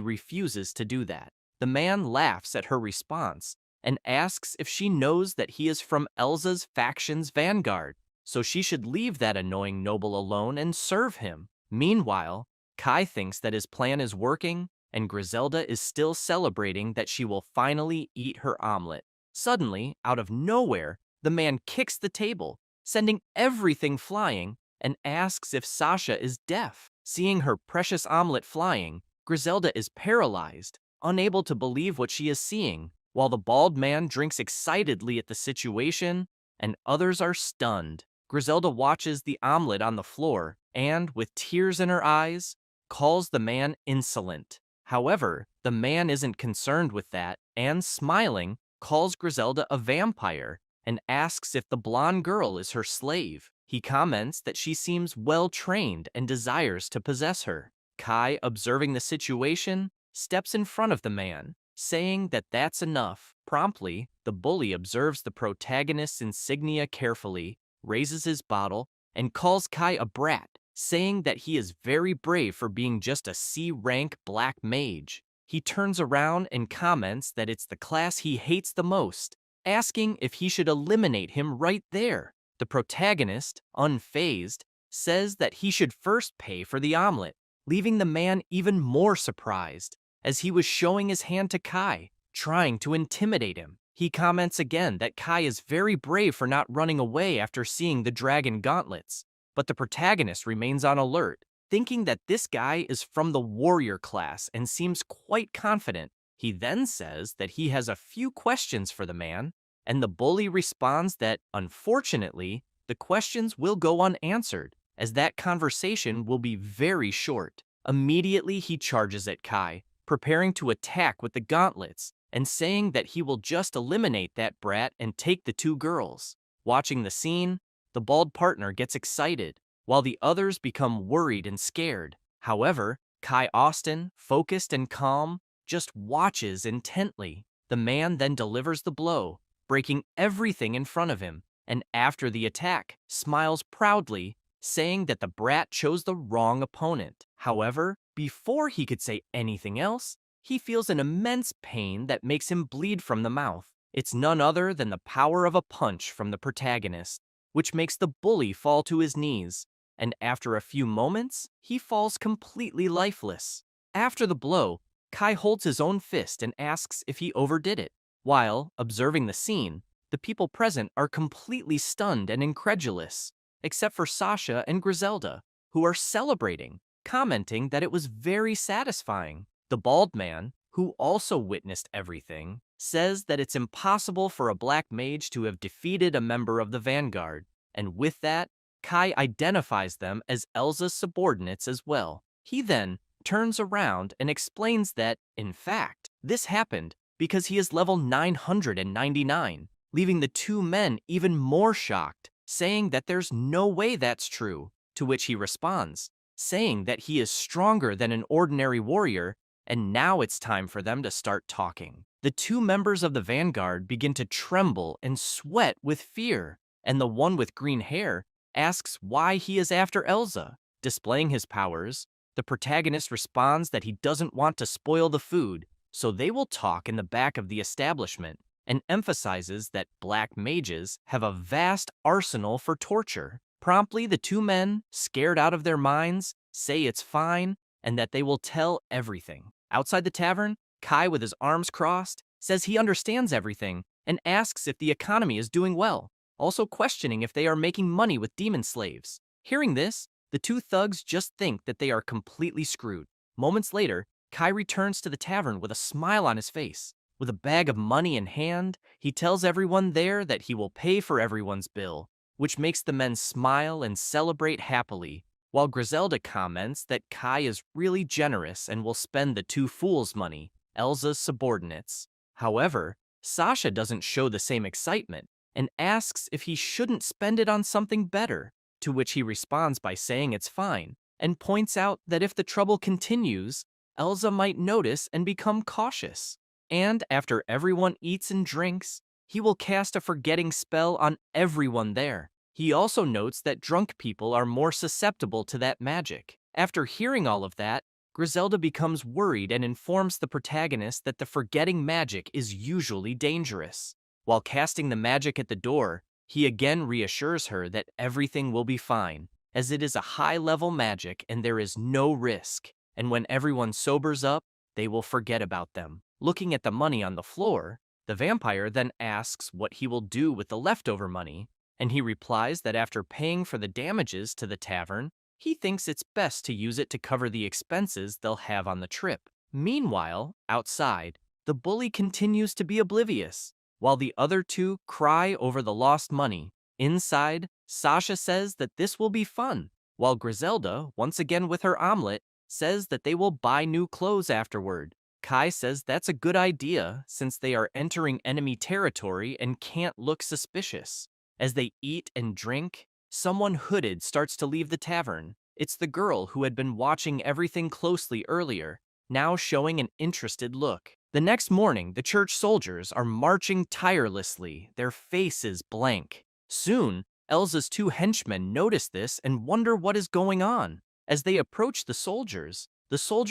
refuses to do that. The man laughs at her response and asks if she knows that he is from Elsa's faction's vanguard, so she should leave that annoying noble alone and serve him. Meanwhile, Kai thinks that his plan is working, and Griselda is still celebrating that she will finally eat her omelet. Suddenly, out of nowhere, the man kicks the table, sending everything flying, and asks if Sasha is deaf. Seeing her precious omelet flying, Griselda is paralyzed, unable to believe what she is seeing, while the bald man drinks excitedly at the situation, and others are stunned. Griselda watches the omelet on the floor and, with tears in her eyes, calls the man insolent. However, the man isn't concerned with that and, smiling, calls Griselda a vampire and asks if the blonde girl is her slave. He comments that she seems well-trained and desires to possess her. Kai, observing the situation, steps in front of the man, saying that that's enough. Promptly, the bully observes the protagonist's insignia carefully, raises his bottle, and calls Kai a brat, saying that he is very brave for being just a C-rank black mage. He turns around and comments that it's the class he hates the most, asking if he should eliminate him right there. The protagonist, unfazed, says that he should first pay for the omelet, leaving the man even more surprised, as he was showing his hand to Kai, trying to intimidate him. He comments again that Kai is very brave for not running away after seeing the dragon gauntlets, but the protagonist remains on alert, thinking that this guy is from the warrior class and seems quite confident. He then says that he has a few questions for the man, and the bully responds that, unfortunately, the questions will go unanswered, as that conversation will be very short. Immediately he charges at Kai, preparing to attack with the gauntlets, and saying that he will just eliminate that brat and take the two girls. Watching the scene, the bald partner gets excited, while the others become worried and scared. However, Kai Austin, focused and calm, just watches intently. The man then delivers the blow, breaking everything in front of him, and after the attack, smiles proudly, saying that the brat chose the wrong opponent. However, before he could say anything else, he feels an immense pain that makes him bleed from the mouth. It's none other than the power of a punch from the protagonist, which makes the bully fall to his knees, and after a few moments, he falls completely lifeless. After the blow, Kai holds his own fist and asks if he overdid it. While observing the scene, the people present are completely stunned and incredulous, except for Sasha and Griselda, who are celebrating, commenting that it was very satisfying. The bald man, who also witnessed everything, says that it's impossible for a black mage to have defeated a member of the vanguard, and with that, Kai identifies them as Elsa's subordinates as well. He then turns around and explains that, in fact, this happened because he is level 999, leaving the two men even more shocked, saying that there's no way that's true, to which he responds, saying that he is stronger than an ordinary warrior, and now it's time for them to start talking. The two members of the vanguard begin to tremble and sweat with fear, and the one with green hair asks why he is after Elsa. Displaying his powers, the protagonist responds that he doesn't want to spoil the food, so they will talk in the back of the establishment, and emphasizes that black mages have a vast arsenal for torture. Promptly, the two men, scared out of their minds, say it's fine and that they will tell everything. Outside the tavern, Kai, with his arms crossed, says he understands everything and asks if the economy is doing well, also questioning if they are making money with demon slaves. Hearing this, the two thugs just think that they are completely screwed. Moments later, Kai returns to the tavern with a smile on his face. With a bag of money in hand, he tells everyone there that he will pay for everyone's bill, which makes the men smile and celebrate happily, while Griselda comments that Kai is really generous and will spend the two fools' money, Elsa's subordinates. However, Sasha doesn't show the same excitement and asks if he shouldn't spend it on something better, to which he responds by saying it's fine, and points out that if the trouble continues, Elsa might notice and become cautious. And after everyone eats and drinks, he will cast a forgetting spell on everyone there. He also notes that drunk people are more susceptible to that magic. After hearing all of that, Griselda becomes worried and informs the protagonist that the forgetting magic is usually dangerous. While casting the magic at the door, he again reassures her that everything will be fine, as it is a high-level magic and there is no risk, and when everyone sobers up, they will forget about them. Looking at the money on the floor, the vampire then asks what he will do with the leftover money, and he replies that after paying for the damages to the tavern, he thinks it's best to use it to cover the expenses they'll have on the trip. Meanwhile, outside, the bully continues to be oblivious, while the other two cry over the lost money. Inside, Sasha says that this will be fun, while Griselda, once again with her omelet, says that they will buy new clothes afterward. Kai says that's a good idea since they are entering enemy territory and can't look suspicious. As they eat and drink, someone hooded starts to leave the tavern. It's the girl who had been watching everything closely earlier, now showing an interested look. The next morning, the church soldiers are marching tirelessly, their faces blank. Soon, Elsa's two henchmen notice this and wonder what is going on. As they approach the soldiers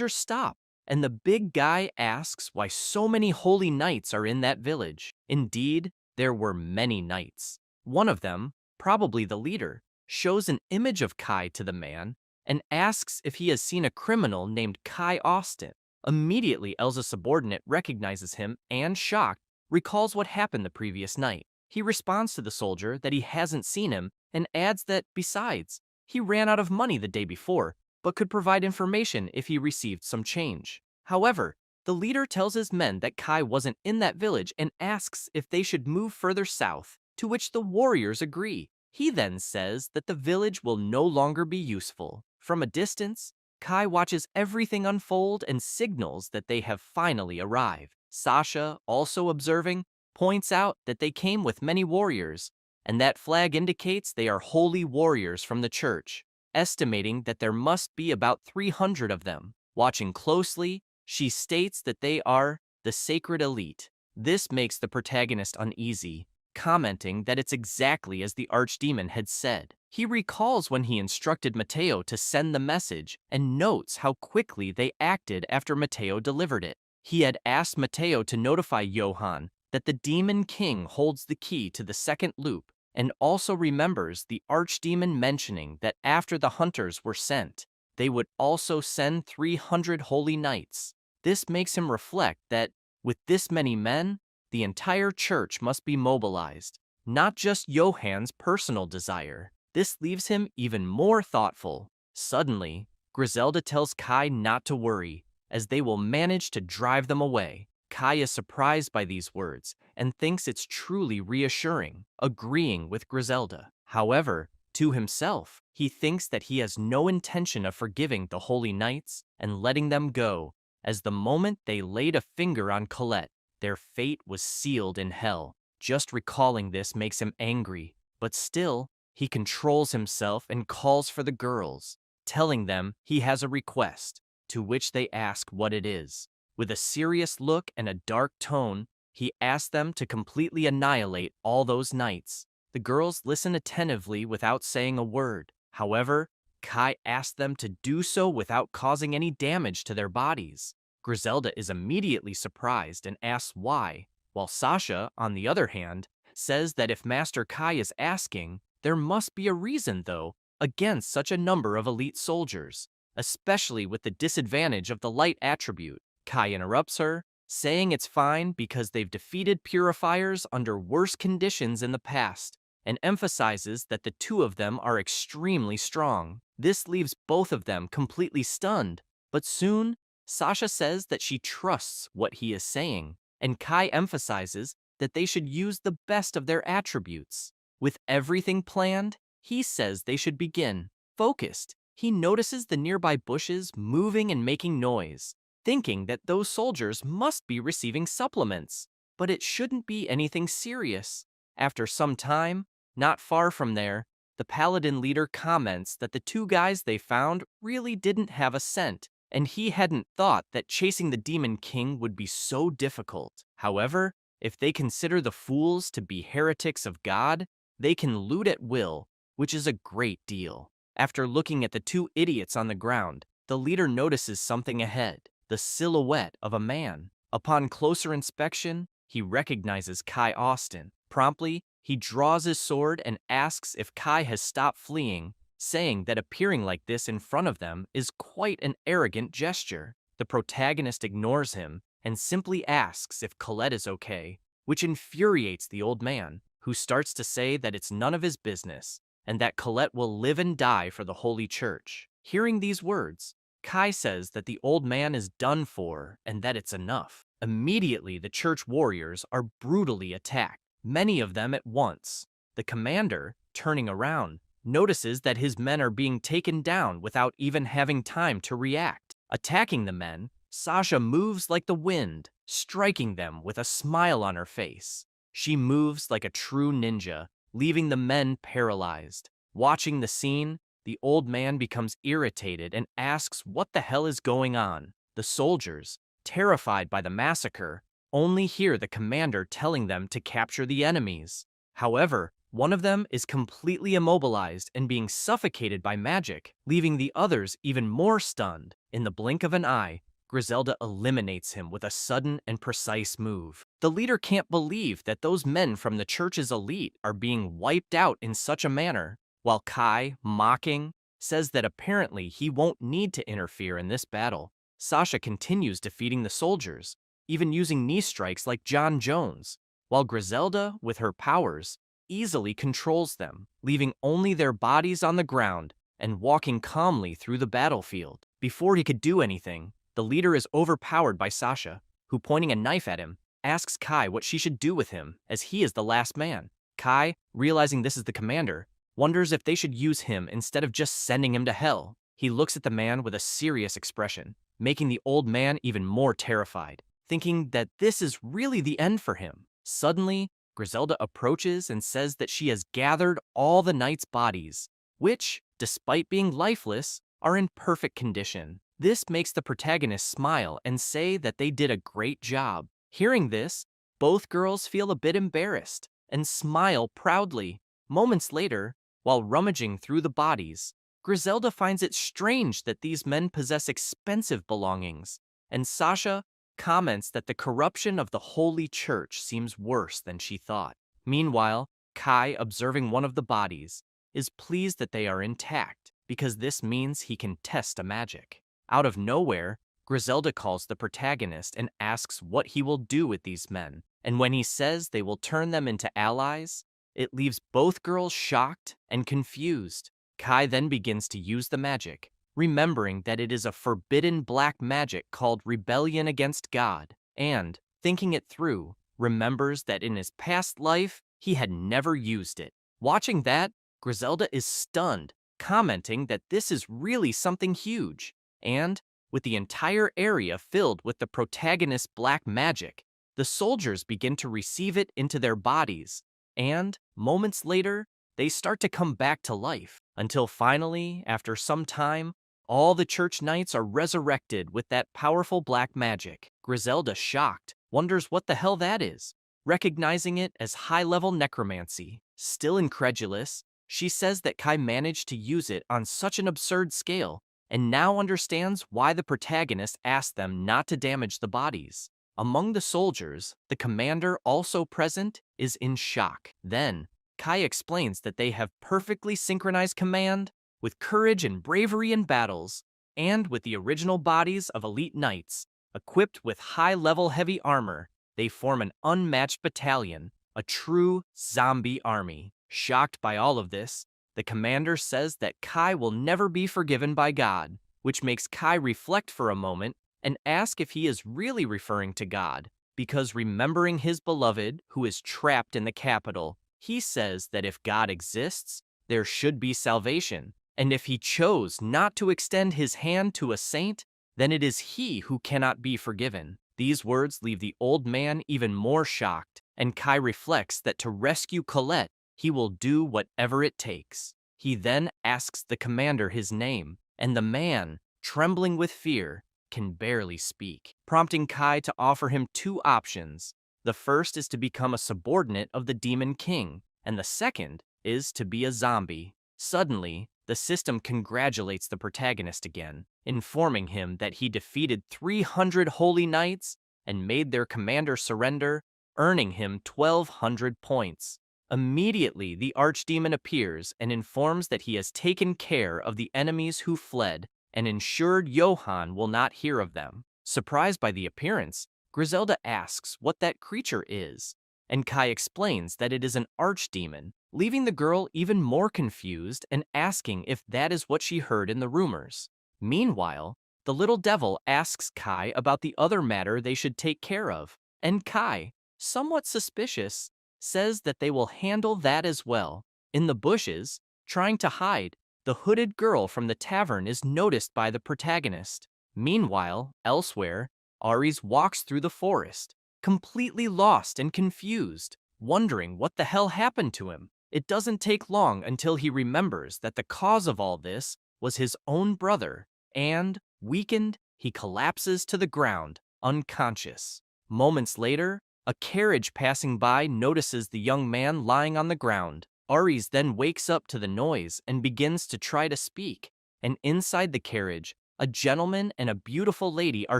stop, and the big guy asks why so many holy knights are in that village. Indeed, there were many knights. One of them, probably the leader, shows an image of Kai to the man and asks if he has seen a criminal named Kai Austin. Immediately, Elsa's subordinate recognizes him and, shocked, recalls what happened the previous night. He responds to the soldier that he hasn't seen him and adds that, besides, he ran out of money the day before, but could provide information if he received some change. However, the leader tells his men that Kai wasn't in that village and asks if they should move further south, to which the warriors agree. He then says that the village will no longer be useful. From a distance, Kai watches everything unfold and signals that they have finally arrived. Sasha, also observing, points out that they came with many warriors, and that flag indicates they are holy warriors from the church, estimating that there must be about 300 of them. Watching closely, she states that they are the sacred elite. This makes the protagonist uneasy, commenting that it's exactly as the archdemon had said. He recalls when he instructed Matteo to send the message and notes how quickly they acted after Matteo delivered it. He had asked Matteo to notify Johann that the Demon King holds the key to the second loop, and also remembers the archdemon mentioning that after the hunters were sent, they would also send 300 holy knights. This makes him reflect that, with this many men, the entire church must be mobilized, not just Johann's personal desire. This leaves him even more thoughtful. Suddenly, Griselda tells Kai not to worry, as they will manage to drive them away. Kai is surprised by these words and thinks it's truly reassuring, agreeing with Griselda. However, to himself, he thinks that he has no intention of forgiving the Holy Knights and letting them go, as the moment they laid a finger on Colette, their fate was sealed in hell. Just recalling this makes him angry, but still, he controls himself and calls for the girls, telling them he has a request, to which they ask what it is. With a serious look and a dark tone, he asks them to completely annihilate all those knights. The girls listen attentively without saying a word. However, Kai asks them to do so without causing any damage to their bodies. Griselda is immediately surprised and asks why, while Sasha, on the other hand, says that if Master Kai is asking, there must be a reason, though, against such a number of elite soldiers, especially with the disadvantage of the light attribute. Kai interrupts her, saying it's fine because they've defeated purifiers under worse conditions in the past, and emphasizes that the two of them are extremely strong. This leaves both of them completely stunned, but soon, Sasha says that she trusts what he is saying, and Kai emphasizes that they should use the best of their attributes. With everything planned, he says they should begin. Focused, he notices the nearby bushes moving and making noise, thinking that those soldiers must be receiving supplements. but it shouldn't be anything serious. After some time, not far from there, the paladin leader comments that the two guys they found really didn't have a scent, and he hadn't thought that chasing the Demon King would be so difficult. However, if they consider the fools to be heretics of God, they can loot at will, which is a great deal. After looking at the two idiots on the ground, the leader notices something ahead, the silhouette of a man. Upon closer inspection, he recognizes Kai Austin. Promptly, he draws his sword and asks if Kai has stopped fleeing, saying that appearing like this in front of them is quite an arrogant gesture. The protagonist ignores him and simply asks if Colette is okay, which infuriates the old man, who starts to say that it's none of his business, and that Colette will live and die for the Holy Church. Hearing these words, Kai says that the old man is done for and that it's enough. Immediately, the church warriors are brutally attacked, many of them at once. The commander, turning around, notices that his men are being taken down without even having time to react. Attacking the men, Sasha moves like the wind, striking them with a smile on her face. She moves like a true ninja, leaving the men paralyzed. Watching the scene, the old man becomes irritated and asks what the hell is going on. The soldiers, terrified by the massacre, only hear the commander telling them to capture the enemies. However, one of them is completely immobilized and being suffocated by magic, leaving the others even more stunned. In the blink of an eye, Griselda eliminates him with a sudden and precise move. The leader can't believe that those men from the church's elite are being wiped out in such a manner, while Kai, mocking, says that apparently he won't need to interfere in this battle. Sasha continues defeating the soldiers, even using knee strikes like John Jones, while Griselda, with her powers, easily controls them, leaving only their bodies on the ground and walking calmly through the battlefield. Before he could do anything, the leader is overpowered by Sasha, who, pointing a knife at him, asks Kai what she should do with him, as he is the last man. Kai, realizing this is the commander, wonders if they should use him instead of just sending him to hell. He looks at the man with a serious expression, making the old man even more terrified, thinking that this is really the end for him. Suddenly, Griselda approaches and says that she has gathered all the knights' bodies, which, despite being lifeless, are in perfect condition. This makes the protagonist smile and say that they did a great job. Hearing this, both girls feel a bit embarrassed and smile proudly. Moments later, while rummaging through the bodies, Griselda finds it strange that these men possess expensive belongings, and Sasha comments that the corruption of the Holy Church seems worse than she thought. Meanwhile, Kai, observing one of the bodies, is pleased that they are intact, because this means he can test a magic. Out of nowhere, Griselda calls the protagonist and asks what he will do with these men, and when he says they will turn them into allies, it leaves both girls shocked and confused. Kai then begins to use the magic, remembering that it is a forbidden black magic called rebellion against God, and, thinking it through, remembers that in his past life, he had never used it. Watching that, Griselda is stunned, commenting that this is really something huge, and, with the entire area filled with the protagonist's black magic, the soldiers begin to receive it into their bodies, and, moments later, they start to come back to life, until finally, after some time, all the church knights are resurrected with that powerful black magic. Griselda, shocked, wonders what the hell that is, recognizing it as high-level necromancy. Still incredulous, she says that Kai managed to use it on such an absurd scale, and now understands why the protagonist asked them not to damage the bodies. Among the soldiers, the commander, also present, is in shock. Then, Kai explains that they have perfectly synchronized command, with courage and bravery in battles, and with the original bodies of elite knights, equipped with high-level heavy armor, they form an unmatched battalion, a true zombie army. Shocked by all of this, the commander says that Kai will never be forgiven by God, which makes Kai reflect for a moment and ask if he is really referring to God, because remembering his beloved, who is trapped in the capital, he says that if God exists, there should be salvation, and if he chose not to extend his hand to a saint, then it is he who cannot be forgiven. These words leave the old man even more shocked, and Kai reflects that to rescue Colette, he will do whatever it takes. He then asks the commander his name, and the man, trembling with fear, can barely speak, prompting Kai to offer him two options. The first is to become a subordinate of the Demon King, and the second is to be a zombie. Suddenly, the system congratulates the protagonist again, informing him that he defeated 300 holy knights and made their commander surrender, earning him 1,200 points. Immediately, the archdemon appears and informs that he has taken care of the enemies who fled and ensured Johann will not hear of them. Surprised by the appearance, Griselda asks what that creature is, and Kai explains that it is an archdemon, leaving the girl even more confused and asking if that is what she heard in the rumors. Meanwhile, the little devil asks Kai about the other matter they should take care of, and Kai, somewhat suspicious, says that they will handle that as well. In the bushes, trying to hide, the hooded girl from the tavern is noticed by the protagonist. Meanwhile, elsewhere, Ares walks through the forest, completely lost and confused, wondering what the hell happened to him. It doesn't take long until he remembers that the cause of all this was his own brother, and, weakened, he collapses to the ground, unconscious. Moments later, a carriage passing by notices the young man lying on the ground. Ares then wakes up to the noise and begins to try to speak, and inside the carriage, a gentleman and a beautiful lady are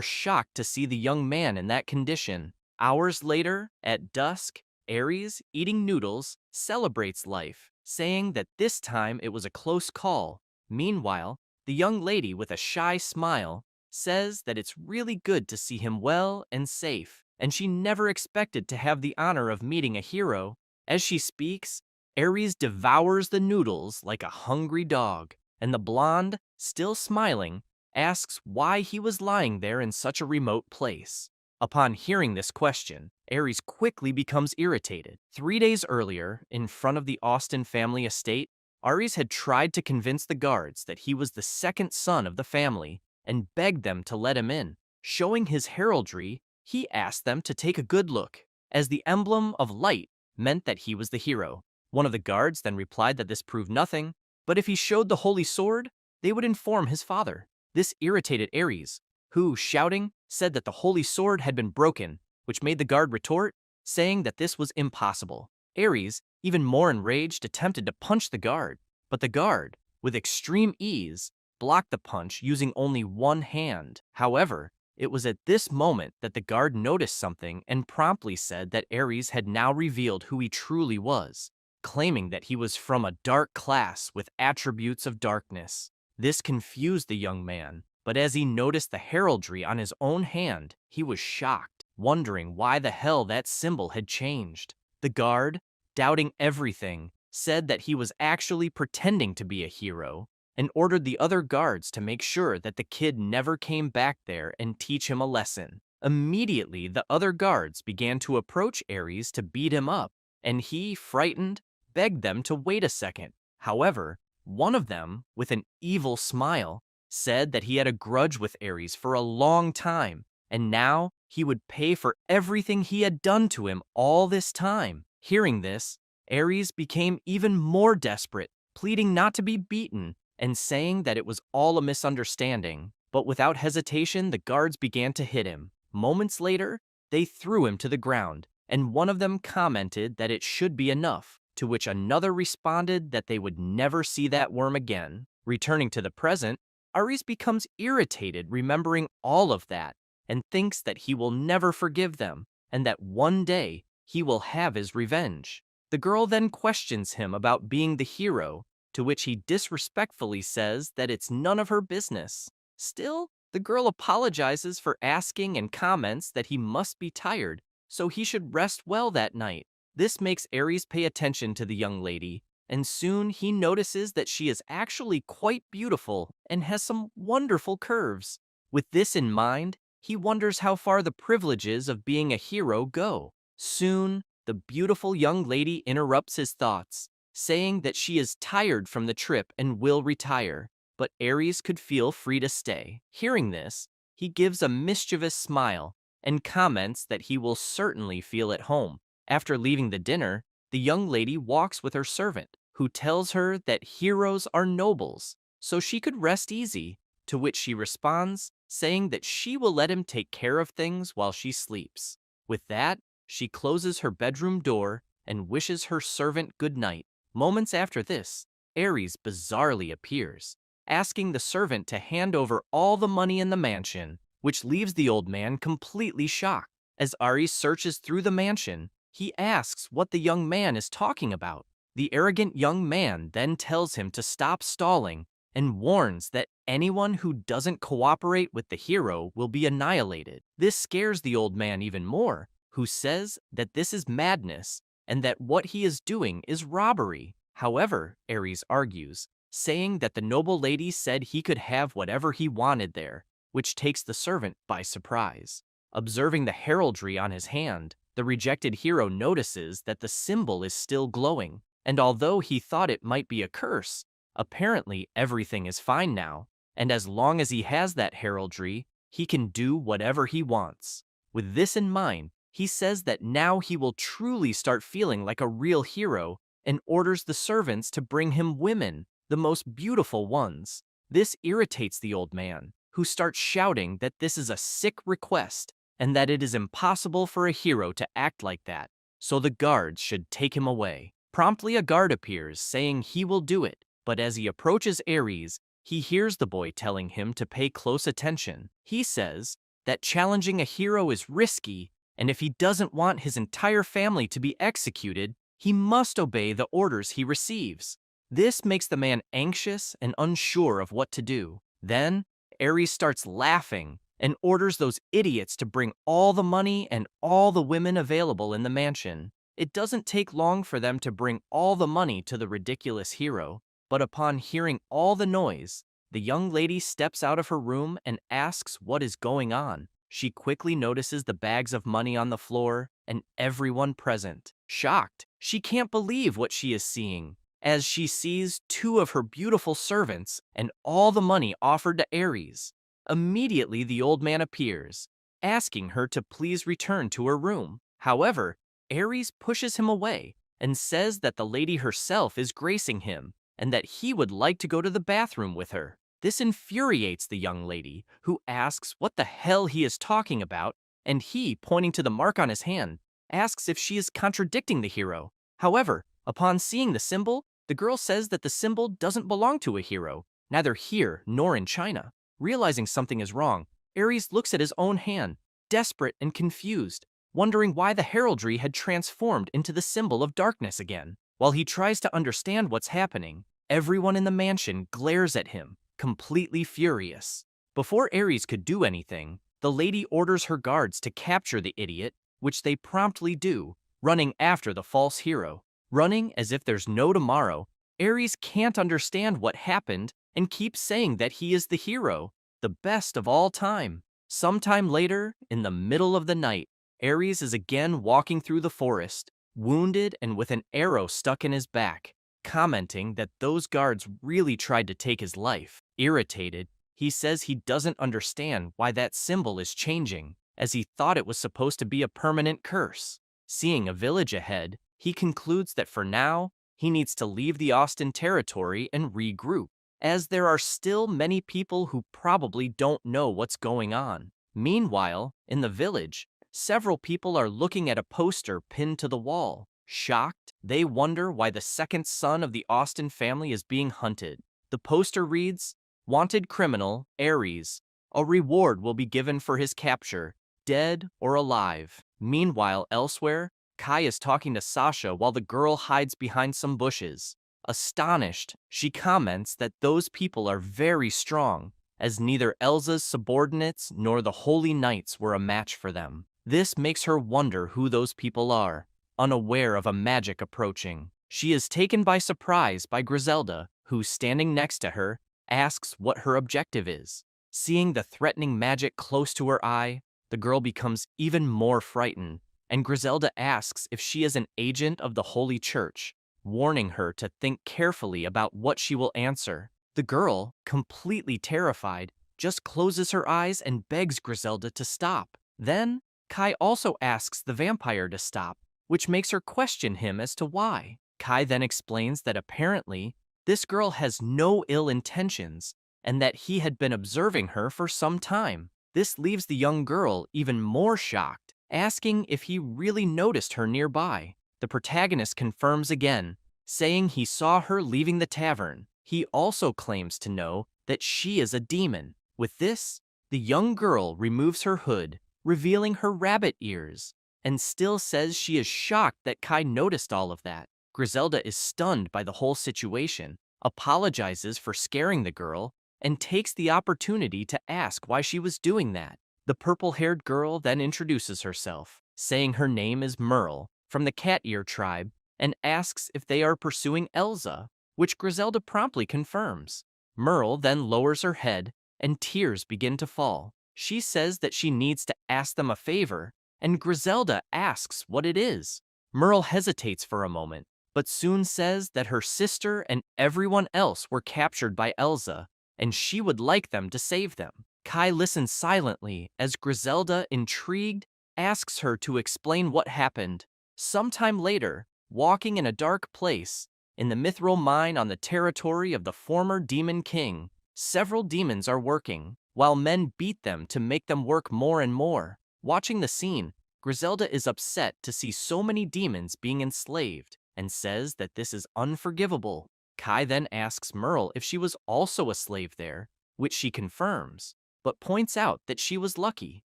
shocked to see the young man in that condition. Hours later, at dusk, Ares, eating noodles, celebrates life, saying that this time it was a close call. Meanwhile, the young lady, with a shy smile, says that it's really good to see him well and safe, and she never expected to have the honor of meeting a hero. As she speaks, Ares devours the noodles like a hungry dog, and the blonde, still smiling, asks why he was lying there in such a remote place. Upon hearing this question, Ares quickly becomes irritated. 3 days earlier, in front of the Austen family estate, Ares had tried to convince the guards that he was the second son of the family and begged them to let him in. Showing his heraldry, he asked them to take a good look, as the emblem of light meant that he was the hero. One of the guards then replied that this proved nothing, but if he showed the holy sword, they would inform his father. This irritated Ares, who, shouting, said that the holy sword had been broken, which made the guard retort, saying that this was impossible. Ares, even more enraged, attempted to punch the guard, but the guard, with extreme ease, blocked the punch using only one hand. However, it was at this moment that the guard noticed something and promptly said that Ares had now revealed who he truly was, claiming that he was from a dark class with attributes of darkness. This confused the young man, but as he noticed the heraldry on his own hand, he was shocked, wondering why the hell that symbol had changed. The guard, doubting everything, said that he was actually pretending to be a hero, and ordered the other guards to make sure that the kid never came back there and teach him a lesson. Immediately, the other guards began to approach Ares to beat him up, and he, frightened, begged them to wait a second. However, one of them, with an evil smile, said that he had a grudge with Ares for a long time, and now he would pay for everything he had done to him all this time. Hearing this, Ares became even more desperate, pleading not to be beaten and saying that it was all a misunderstanding. But without hesitation, the guards began to hit him. Moments later, they threw him to the ground, and one of them commented that it should be enough, to which another responded that they would never see that worm again. Returning to the present, Ares becomes irritated remembering all of that and thinks that he will never forgive them and that one day he will have his revenge. The girl then questions him about being the hero, to which he disrespectfully says that it's none of her business. Still, the girl apologizes for asking and comments that he must be tired, so he should rest well that night. This makes Ares pay attention to the young lady, and soon he notices that she is actually quite beautiful and has some wonderful curves. With this in mind, he wonders how far the privileges of being a hero go. Soon, the beautiful young lady interrupts his thoughts, saying that she is tired from the trip and will retire, but Ares could feel free to stay. Hearing this, he gives a mischievous smile and comments that he will certainly feel at home. After leaving the dinner, the young lady walks with her servant, who tells her that heroes are nobles, so she could rest easy, to which she responds, saying that she will let him take care of things while she sleeps. With that, she closes her bedroom door and wishes her servant good night. Moments after this, Ares bizarrely appears, asking the servant to hand over all the money in the mansion, which leaves the old man completely shocked. As Ares searches through the mansion, he asks what the young man is talking about. The arrogant young man then tells him to stop stalling and warns that anyone who doesn't cooperate with the hero will be annihilated. This scares the old man even more, who says that this is madness and that what he is doing is robbery. However, Ares argues, saying that the noble lady said he could have whatever he wanted there, which takes the servant by surprise. Observing the heraldry on his hand, the rejected hero notices that the symbol is still glowing, and although he thought it might be a curse, apparently everything is fine now, and as long as he has that heraldry, he can do whatever he wants. With this in mind, he says that now he will truly start feeling like a real hero and orders the servants to bring him women, the most beautiful ones. This irritates the old man, who starts shouting that this is a sick request and that it is impossible for a hero to act like that, so the guards should take him away. Promptly a guard appears, saying he will do it, but as he approaches Ares, he hears the boy telling him to pay close attention. He says that challenging a hero is risky, and if he doesn't want his entire family to be executed, he must obey the orders he receives. This makes the man anxious and unsure of what to do. Then, Ares starts laughing and orders those idiots to bring all the money and all the women available in the mansion. It doesn't take long for them to bring all the money to the ridiculous hero, but upon hearing all the noise, the young lady steps out of her room and asks what is going on. She quickly notices the bags of money on the floor and everyone present. Shocked, she can't believe what she is seeing, as she sees two of her beautiful servants and all the money offered to Ares. Immediately the old man appears, asking her to please return to her room. However, Ares pushes him away and says that the lady herself is gracing him and that he would like to go to the bathroom with her. This infuriates the young lady, who asks what the hell he is talking about, and he, pointing to the mark on his hand, asks if she is contradicting the hero. However, upon seeing the symbol, the girl says that the symbol doesn't belong to a hero, neither here nor in China. Realizing something is wrong, Ares looks at his own hand, desperate and confused, wondering why the heraldry had transformed into the symbol of darkness again. While he tries to understand what's happening, everyone in the mansion glares at him, completely furious. Before Ares could do anything, the lady orders her guards to capture the idiot, which they promptly do, running after the false hero. Running as if there's no tomorrow, Ares can't understand what happened and keeps saying that he is the hero, the best of all time. Sometime later, in the middle of the night, Ares is again walking through the forest, wounded and with an arrow stuck in his back, commenting that those guards really tried to take his life. Irritated, he says he doesn't understand why that symbol is changing, as he thought it was supposed to be a permanent curse. Seeing a village ahead, he concludes that for now, he needs to leave the Austin territory and regroup, as there are still many people who probably don't know what's going on. Meanwhile, in the village, several people are looking at a poster pinned to the wall. Shocked, they wonder why the second son of the Austin family is being hunted. The poster reads, "Wanted criminal, Ares. A reward will be given for his capture, dead or alive." Meanwhile, elsewhere, Kai is talking to Sasha while the girl hides behind some bushes. Astonished, she comments that those people are very strong, as neither Elsa's subordinates nor the Holy Knights were a match for them. This makes her wonder who those people are, unaware of a magic approaching. She is taken by surprise by Griselda, who, standing next to her, asks what her objective is. Seeing the threatening magic close to her eye, the girl becomes even more frightened, and Griselda asks if she is an agent of the Holy Church, warning her to think carefully about what she will answer. The girl, completely terrified, just closes her eyes and begs Griselda to stop. Then, Kai also asks the vampire to stop, which makes her question him as to why. Kai then explains that apparently this girl has no ill intentions and that he had been observing her for some time. This leaves the young girl even more shocked, asking if he really noticed her nearby. The protagonist confirms again, saying he saw her leaving the tavern. He also claims to know that she is a demon. With this, the young girl removes her hood, revealing her rabbit ears, and still says she is shocked that Kai noticed all of that. Griselda is stunned by the whole situation, apologizes for scaring the girl, and takes the opportunity to ask why she was doing that. The purple-haired girl then introduces herself, saying her name is Merle, from the Cat Ear tribe, and asks if they are pursuing Elsa, which Griselda promptly confirms. Merle then lowers her head, and tears begin to fall. She says that she needs to ask them a favor, and Griselda asks what it is. Merle hesitates for a moment, but soon says that her sister and everyone else were captured by Elsa, and she would like them to save them. Kai listens silently as Griselda, intrigued, asks her to explain what happened. Sometime later, walking in a dark place, in the mithril mine on the territory of the former Demon King, several demons are working, while men beat them to make them work more and more. Watching the scene, Griselda is upset to see so many demons being enslaved, and says that this is unforgivable. Kai then asks Merle if she was also a slave there, which she confirms, but points out that she was lucky.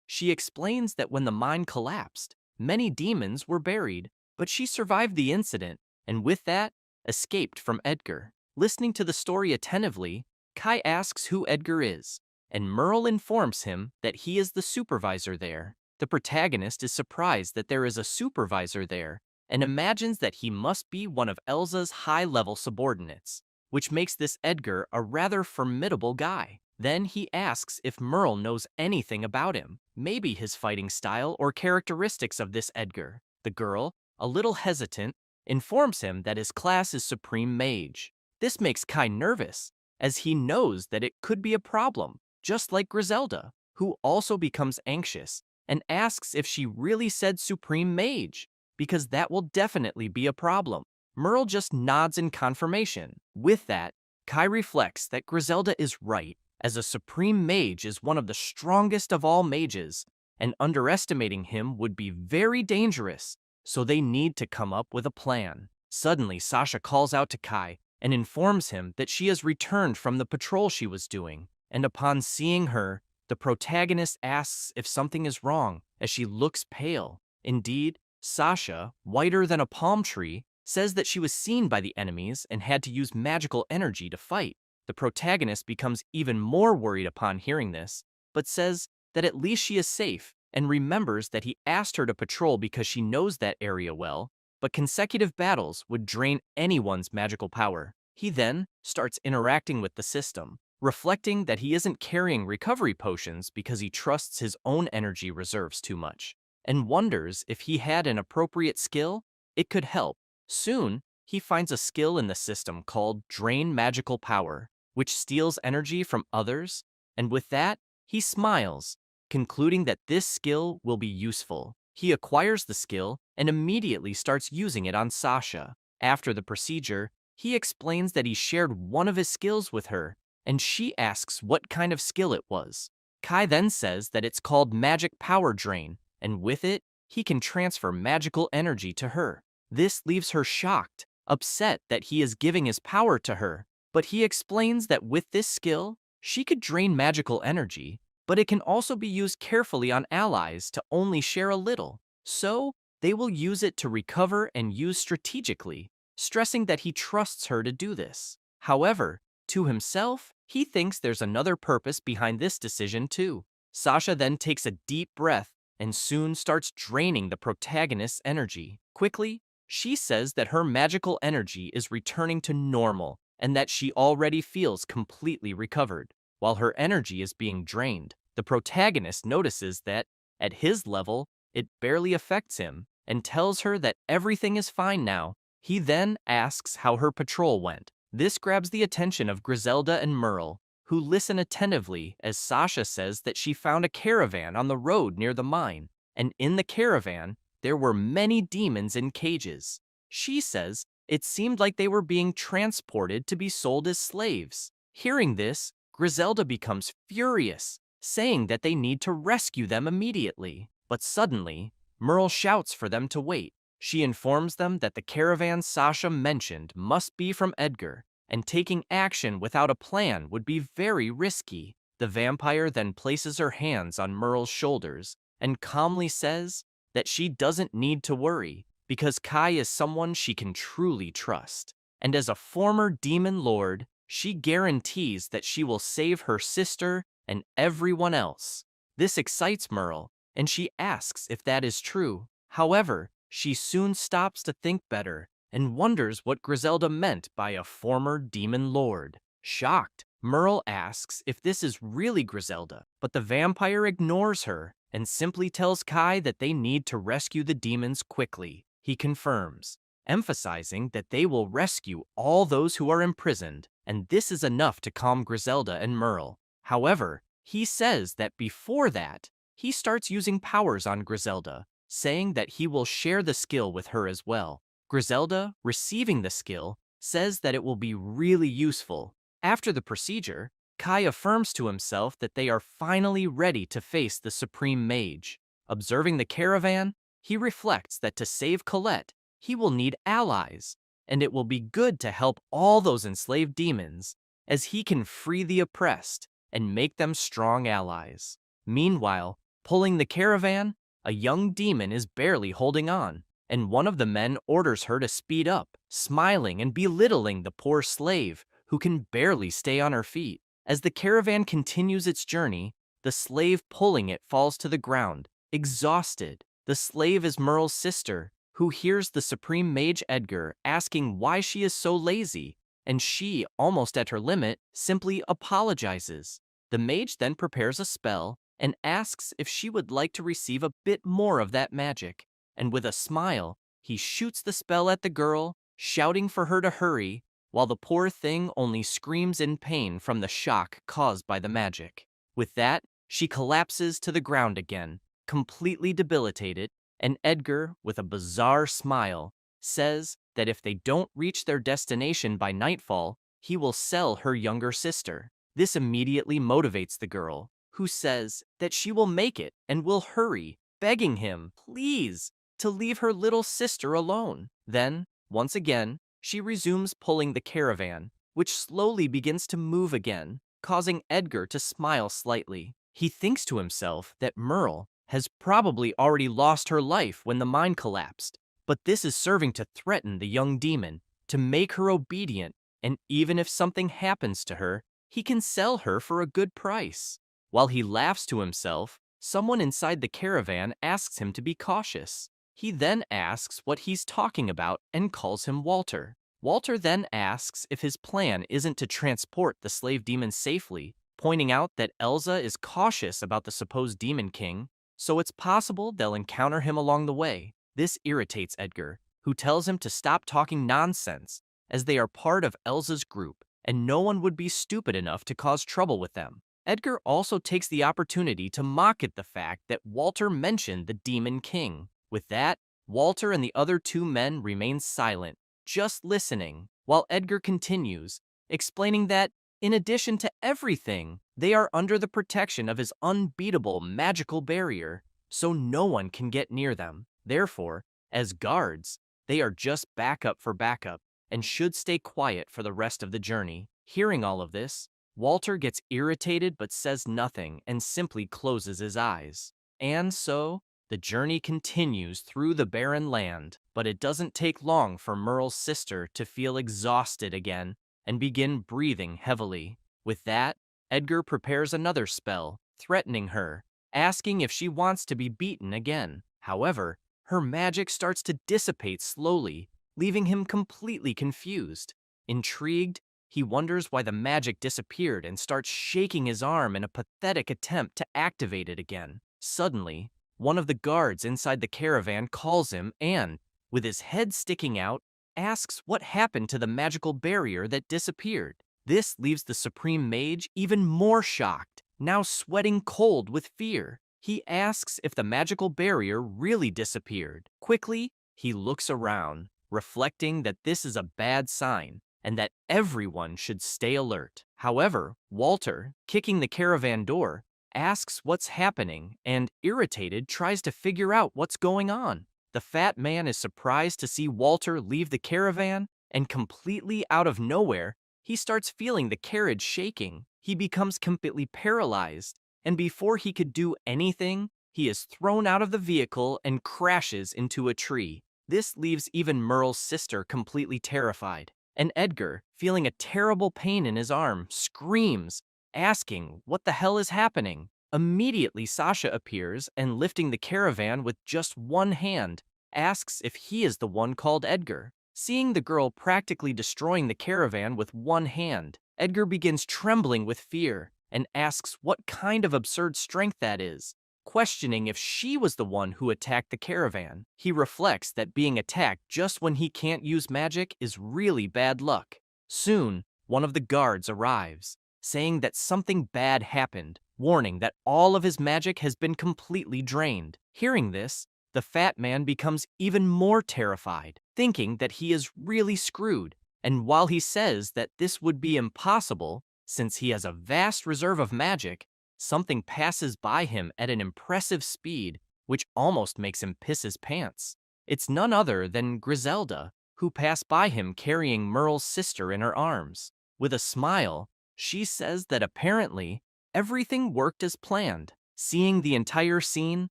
She explains that when the mine collapsed, many demons were buried, but she survived the incident, and with that, escaped from Edgar. Listening to the story attentively, Kai asks who Edgar is, and Merle informs him that he is the supervisor there. The protagonist is surprised that there is a supervisor there, and imagines that he must be one of Elsa's high-level subordinates, which makes this Edgar a rather formidable guy. Then he asks if Merle knows anything about him, maybe his fighting style or characteristics of this Edgar. The girl, a little hesitant, informs him that his class is Supreme Mage. This makes Kai nervous, as he knows that it could be a problem, just like Griselda, who also becomes anxious and asks if she really said Supreme Mage, because that will definitely be a problem. Merle just nods in confirmation. With that, Kai reflects that Griselda is right, as a Supreme Mage is one of the strongest of all mages, and underestimating him would be very dangerous, so they need to come up with a plan. Suddenly, Sasha calls out to Kai and informs him that she has returned from the patrol she was doing, and upon seeing her, the protagonist asks if something is wrong, as she looks pale. Indeed, Sasha, whiter than a palm tree, says that she was seen by the enemies and had to use magical energy to fight. The protagonist becomes even more worried upon hearing this, but says that at least she is safe, and remembers that he asked her to patrol because she knows that area well, but consecutive battles would drain anyone's magical power. He then starts interacting with the system, reflecting that he isn't carrying recovery potions because he trusts his own energy reserves too much, and wonders if he had an appropriate skill, it could help. Soon, he finds a skill in the system called Drain Magical Power, which steals energy from others, and with that, he smiles, concluding that this skill will be useful. He acquires the skill and immediately starts using it on Sasha. After the procedure, he explains that he shared one of his skills with her, and she asks what kind of skill it was. Kai then says that it's called Magic Power Drain, and with it, he can transfer magical energy to her. This leaves her shocked, upset that he is giving his power to her, but he explains that with this skill, she could drain magical energy, but it can also be used carefully on allies to only share a little, so they will use it to recover and use strategically, stressing that he trusts her to do this. However, to himself, he thinks there's another purpose behind this decision too. Sasha then takes a deep breath and soon starts draining the protagonist's energy. Quickly, she says that her magical energy is returning to normal and that she already feels completely recovered. While her energy is being drained, the protagonist notices that, at his level, it barely affects him and tells her that everything is fine now. He then asks how her patrol went. This grabs the attention of Griselda and Merle, who listen attentively as Sasha says that she found a caravan on the road near the mine. and in the caravan, there were many demons in cages. She says it seemed like they were being transported to be sold as slaves. Hearing this, Griselda becomes furious, saying that they need to rescue them immediately. But suddenly, Merle shouts for them to wait. She informs them that the caravan Sasha mentioned must be from Edgar, and taking action without a plan would be very risky. The vampire then places her hands on Merle's shoulders and calmly says that she doesn't need to worry because Kai is someone she can truly trust. And as a former demon lord, she guarantees that she will save her sister and everyone else. This excites Merle, and she asks if that is true. However, she soon stops to think better and wonders what Griselda meant by a former demon lord. Shocked, Merle asks if this is really Griselda, but the vampire ignores her and simply tells Kai that they need to rescue the demons quickly. He confirms, emphasizing that they will rescue all those who are imprisoned, and this is enough to calm Griselda and Merle. However, he says that before that, he starts using powers on Griselda, saying that he will share the skill with her as well. Griselda, receiving the skill, says that it will be really useful. After the procedure, Kai affirms to himself that they are finally ready to face the Supreme Mage. Observing the caravan, he reflects that to save Colette, he will need allies, and it will be good to help all those enslaved demons, as he can free the oppressed and make them strong allies. Meanwhile, pulling the caravan, a young demon is barely holding on, and one of the men orders her to speed up, smiling and belittling the poor slave who can barely stay on her feet. As the caravan continues its journey, the slave pulling it falls to the ground, exhausted. The slave is Merle's sister, who hears the Supreme Mage Edgar asking why she is so lazy, and she, almost at her limit, simply apologizes. The mage then prepares a spell and asks if she would like to receive a bit more of that magic, and with a smile, he shoots the spell at the girl, shouting for her to hurry, while the poor thing only screams in pain from the shock caused by the magic. With that, she collapses to the ground again, completely debilitated, and Edgar, with a bizarre smile, says that if they don't reach their destination by nightfall, he will sell her younger sister. This immediately motivates the girl, who says that she will make it and will hurry, begging him, please, to leave her little sister alone. Then, once again, she resumes pulling the caravan, which slowly begins to move again, causing Edgar to smile slightly. He thinks to himself that Merle has probably already lost her life when the mine collapsed, but this is serving to threaten the young demon, to make her obedient, and even if something happens to her, he can sell her for a good price. While he laughs to himself, someone inside the caravan asks him to be cautious. He then asks what he's talking about and calls him Walter. Walter then asks if his plan isn't to transport the slave demon safely, pointing out that Elsa is cautious about the supposed demon king, so it's possible they'll encounter him along the way. This irritates Edgar, who tells him to stop talking nonsense, as they are part of Elsa's group, and no one would be stupid enough to cause trouble with them. Edgar also takes the opportunity to mock at the fact that Walter mentioned the Demon King. With that, Walter and the other two men remain silent, just listening, while Edgar continues, explaining that, in addition to everything, they are under the protection of his unbeatable magical barrier, so no one can get near them. Therefore, as guards, they are just backup for backup, and should stay quiet for the rest of the journey. Hearing all of this, Walter gets irritated but says nothing and simply closes his eyes. And so, the journey continues through the barren land, but it doesn't take long for Merle's sister to feel exhausted again and begin breathing heavily. With that, Edgar prepares another spell, threatening her, asking if she wants to be beaten again. However, her magic starts to dissipate slowly, leaving him completely confused. Intrigued, he wonders why the magic disappeared and starts shaking his arm in a pathetic attempt to activate it again. Suddenly, one of the guards inside the caravan calls him and, with his head sticking out, asks what happened to the magical barrier that disappeared. This leaves the Supreme Mage even more shocked, now sweating cold with fear. He asks if the magical barrier really disappeared. Quickly, he looks around, reflecting that this is a bad sign and that everyone should stay alert. However, Walter, kicking the caravan door, asks what's happening and, irritated, tries to figure out what's going on. The fat man is surprised to see Walter leave the caravan, and completely out of nowhere, he starts feeling the carriage shaking. He becomes completely paralyzed, and before he could do anything, he is thrown out of the vehicle and crashes into a tree. This leaves even Merle's sister completely terrified, and Edgar, feeling a terrible pain in his arm, screams, asking what the hell is happening. Immediately, Sasha appears and, lifting the caravan with just one hand, asks if he is the one called Edgar. Seeing the girl practically destroying the caravan with one hand, Edgar begins trembling with fear and asks what kind of absurd strength that is. Questioning if she was the one who attacked the caravan, he reflects that being attacked just when he can't use magic is really bad luck. Soon, one of the guards arrives, saying that something bad happened, warning that all of his magic has been completely drained. Hearing this, the fat man becomes even more terrified, thinking that he is really screwed. And while he says that this would be impossible, since he has a vast reserve of magic, something passes by him at an impressive speed, which almost makes him piss his pants. It's none other than Griselda, who passed by him carrying Merle's sister in her arms. With a smile, she says that apparently everything worked as planned. Seeing the entire scene,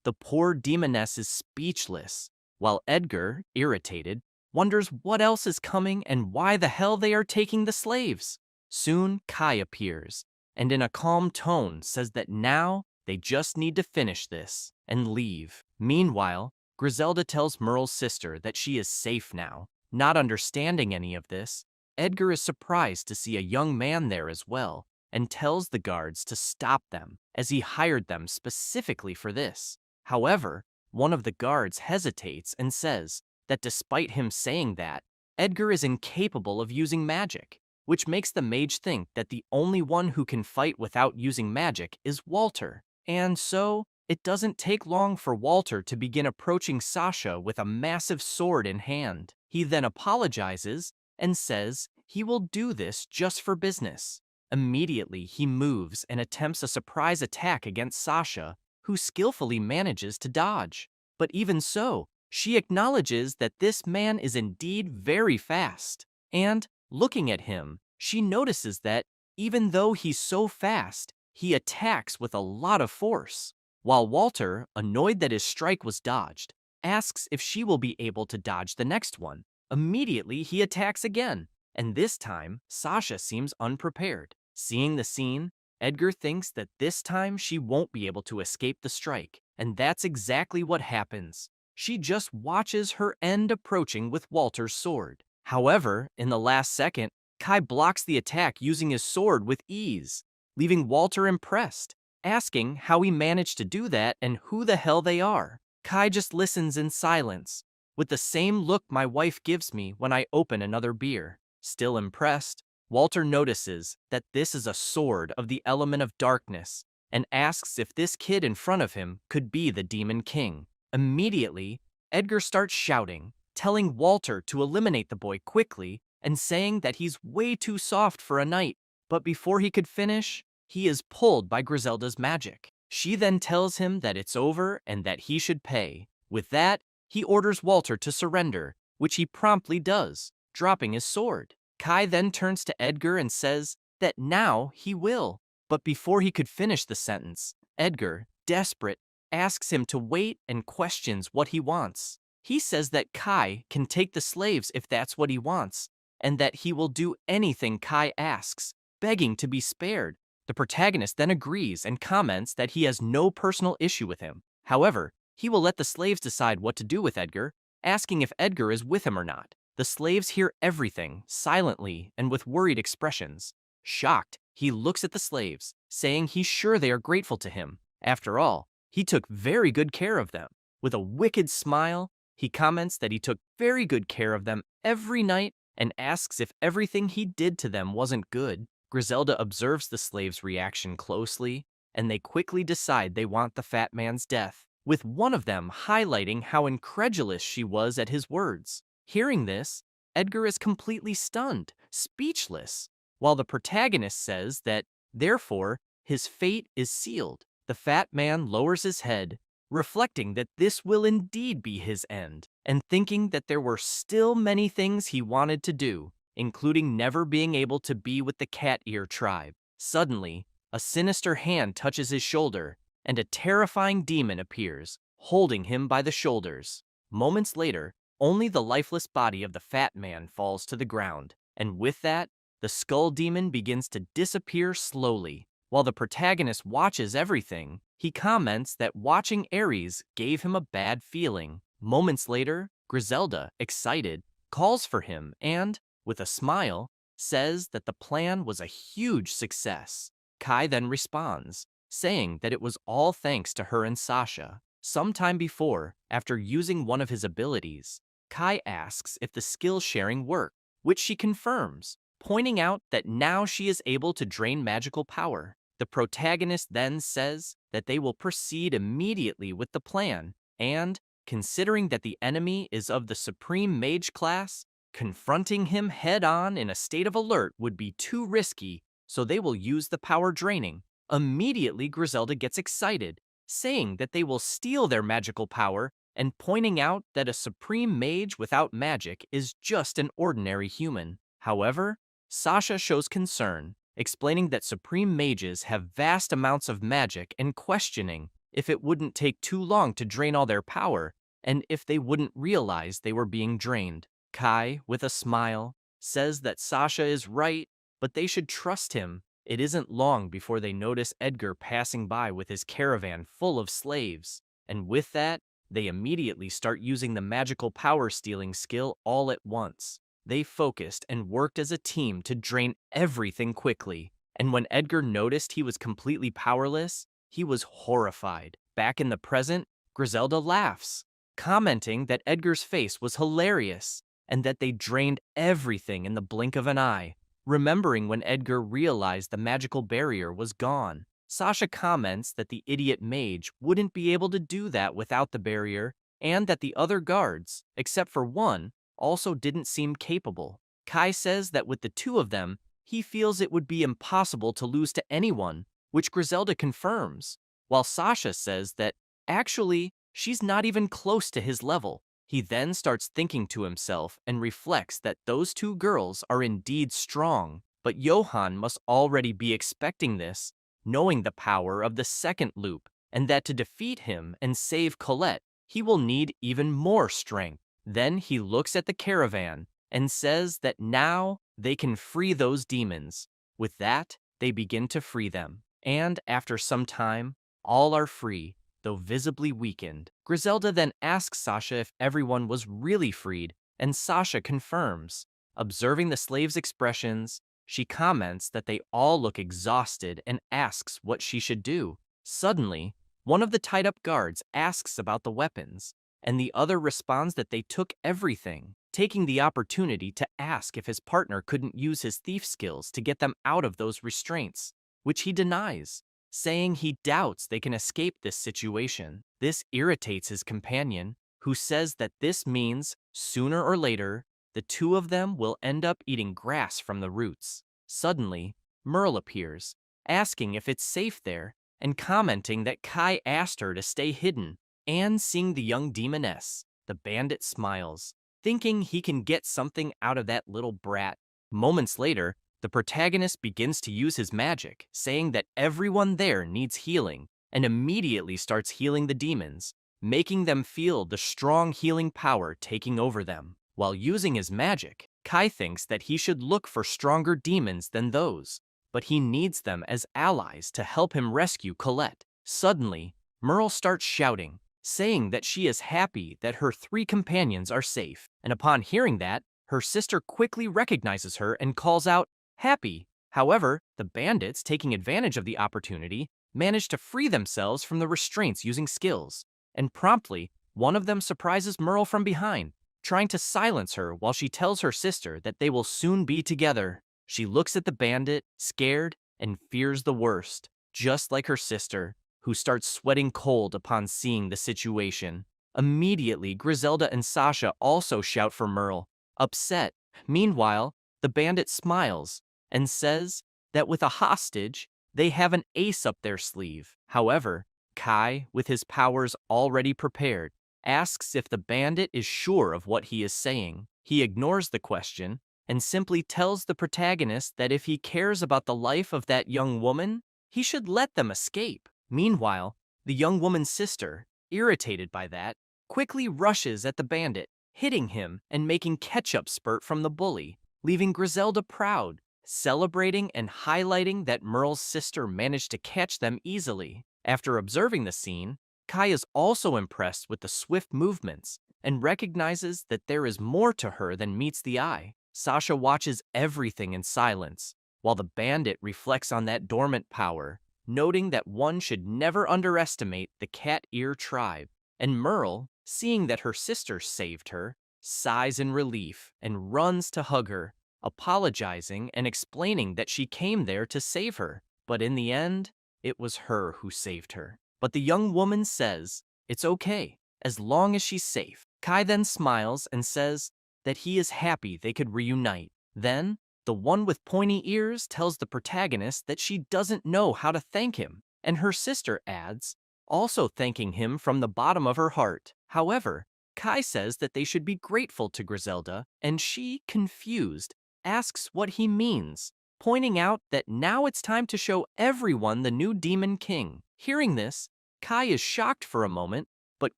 the poor demoness is speechless, while Edgar, irritated, wonders what else is coming and why the hell they are taking the slaves. Soon, Kai appears, and in a calm tone says that now they just need to finish this and leave. Meanwhile, Griselda tells Merle's sister that she is safe now. Not understanding any of this, Edgar is surprised to see a young man there as well, and tells the guards to stop them, as he hired them specifically for this. However, one of the guards hesitates and says that despite him saying that, Edgar is incapable of using magic, which makes the mage think that the only one who can fight without using magic is Walter. And so, it doesn't take long for Walter to begin approaching Sasha with a massive sword in hand. He then apologizes and says he will do this just for business. Immediately, he moves and attempts a surprise attack against Sasha, who skillfully manages to dodge. But even so, she acknowledges that this man is indeed very fast. And, looking at him, she notices that, even though he's so fast, he attacks with a lot of force. While Walter, annoyed that his strike was dodged, asks if she will be able to dodge the next one. Immediately, he attacks again, and this time, Sasha seems unprepared. Seeing the scene, Edgar thinks that this time she won't be able to escape the strike, and that's exactly what happens. She just watches her end approaching with Walter's sword. However, in the last second, Kai blocks the attack using his sword with ease, leaving Walter impressed, asking how he managed to do that and who the hell they are. Kai just listens in silence, with the same look my wife gives me when I open another beer. Still impressed, Walter notices that this is a sword of the element of darkness and asks if this kid in front of him could be the Demon King. Immediately, Edgar starts shouting, telling Walter to eliminate the boy quickly and saying that he's way too soft for a knight. But before he could finish, he is pulled by Griselda's magic. She then tells him that it's over and that he should pay. With that, he orders Walter to surrender, which he promptly does, dropping his sword. Kai then turns to Edgar and says that now he will. But before he could finish the sentence, Edgar, desperate, asks him to wait and questions what he wants. He says that Kai can take the slaves if that's what he wants, and that he will do anything Kai asks, begging to be spared. The protagonist then agrees and comments that he has no personal issue with him. However, he will let the slaves decide what to do with Edgar, asking if Edgar is with him or not. The slaves hear everything, silently and with worried expressions. Shocked, he looks at the slaves, saying he's sure they are grateful to him. After all, he took very good care of them. With a wicked smile, he comments that he took very good care of them every night and asks if everything he did to them wasn't good. Griselda observes the slave's reaction closely and they quickly decide they want the fat man's death, with one of them highlighting how incredulous she was at his words. Hearing this, Edgar is completely stunned, speechless, while the protagonist says that, therefore, his fate is sealed. The fat man lowers his head, reflecting that this will indeed be his end, and thinking that there were still many things he wanted to do, including never being able to be with the cat ear tribe. Suddenly, a sinister hand touches his shoulder, and a terrifying demon appears, holding him by the shoulders. Moments later, only the lifeless body of the fat man falls to the ground, and with that, the skull demon begins to disappear slowly. While the protagonist watches everything, he comments that watching Ares gave him a bad feeling. Moments later, Griselda, excited, calls for him and, with a smile, says that the plan was a huge success. Kai then responds, saying that it was all thanks to her and Sasha. Sometime before, after using one of his abilities, Kai asks if the skill sharing worked, which she confirms, pointing out that now she is able to drain magical power. The protagonist then says that they will proceed immediately with the plan, and, considering that the enemy is of the Supreme Mage class, confronting him head-on in a state of alert would be too risky, so they will use the power draining. Immediately, Griselda gets excited, saying that they will steal their magical power and pointing out that a Supreme Mage without magic is just an ordinary human. However, Sasha shows concern, explaining that Supreme Mages have vast amounts of magic and questioning if it wouldn't take too long to drain all their power and if they wouldn't realize they were being drained. Kai, with a smile, says that Sasha is right, but they should trust him. It isn't long before they notice Edgar passing by with his caravan full of slaves, and with that, they immediately start using the magical power stealing skill all at once. They focused and worked as a team to drain everything quickly, and when Edgar noticed he was completely powerless, he was horrified. Back in the present, Griselda laughs, commenting that Edgar's face was hilarious, and that they drained everything in the blink of an eye. Remembering when Edgar realized the magical barrier was gone, Sasha comments that the idiot mage wouldn't be able to do that without the barrier, and that the other guards, except for one, also didn't seem capable. Kai says that with the two of them, he feels it would be impossible to lose to anyone, which Griselda confirms, while Sasha says that, actually, she's not even close to his level. He then starts thinking to himself and reflects that those two girls are indeed strong, but Johann must already be expecting this, knowing the power of the second loop, and that to defeat him and save Colette, he will need even more strength. Then he looks at the caravan and says that now they can free those demons. With that, they begin to free them, and after some time, all are free, though visibly weakened. Griselda then asks Sasha if everyone was really freed, and Sasha confirms. Observing the slaves' expressions, she comments that they all look exhausted and asks what she should do. Suddenly, one of the tied-up guards asks about the weapons, and the other responds that they took everything, taking the opportunity to ask if his partner couldn't use his thief skills to get them out of those restraints, which he denies, saying he doubts they can escape this situation. This irritates his companion, who says that this means, sooner or later, the two of them will end up eating grass from the roots. Suddenly, Merle appears, asking if it's safe there, and commenting that Kai asked her to stay hidden. And seeing the young demoness, the bandit smiles, thinking he can get something out of that little brat. Moments later, the protagonist begins to use his magic, saying that everyone there needs healing, and immediately starts healing the demons, making them feel the strong healing power taking over them. While using his magic, Kai thinks that he should look for stronger demons than those, but he needs them as allies to help him rescue Colette. Suddenly, Merle starts shouting, saying that she is happy that her three companions are safe, and upon hearing that, her sister quickly recognizes her and calls out, "Happy." However, the bandits, taking advantage of the opportunity, manage to free themselves from the restraints using skills, and promptly, one of them surprises Merle from behind, trying to silence her while she tells her sister that they will soon be together. She looks at the bandit, scared, and fears the worst. just like her sister, who starts sweating cold upon seeing the situation. Immediately, Griselda and Sasha also shout for Merle, upset. Meanwhile, the bandit smiles and says that with a hostage, they have an ace up their sleeve. However, Kai, with his powers already prepared, asks if the bandit is sure of what he is saying. He ignores the question and simply tells the protagonist that if he cares about the life of that young woman, he should let them escape. Meanwhile, the young woman's sister, irritated by that, quickly rushes at the bandit, hitting him and making ketchup spurt from the bully, leaving Griselda proud, celebrating and highlighting that Merle's sister managed to catch them easily. After observing the scene, Kai is also impressed with the swift movements and recognizes that there is more to her than meets the eye. Sasha watches everything in silence, while the bandit reflects on that dormant power, noting that one should never underestimate the cat ear tribe. And Merle, seeing that her sister saved her, sighs in relief and runs to hug her, apologizing and explaining that she came there to save her. But in the end, it was her who saved her. But the young woman says, it's okay, as long as she's safe. Kai then smiles and says that he is happy they could reunite. Then, the one with pointy ears tells the protagonist that she doesn't know how to thank him, and her sister adds, also thanking him from the bottom of her heart. However, Kai says that they should be grateful to Griselda, and she, confused, asks what he means, pointing out that now it's time to show everyone the new Demon King. Hearing this, Kai is shocked for a moment, but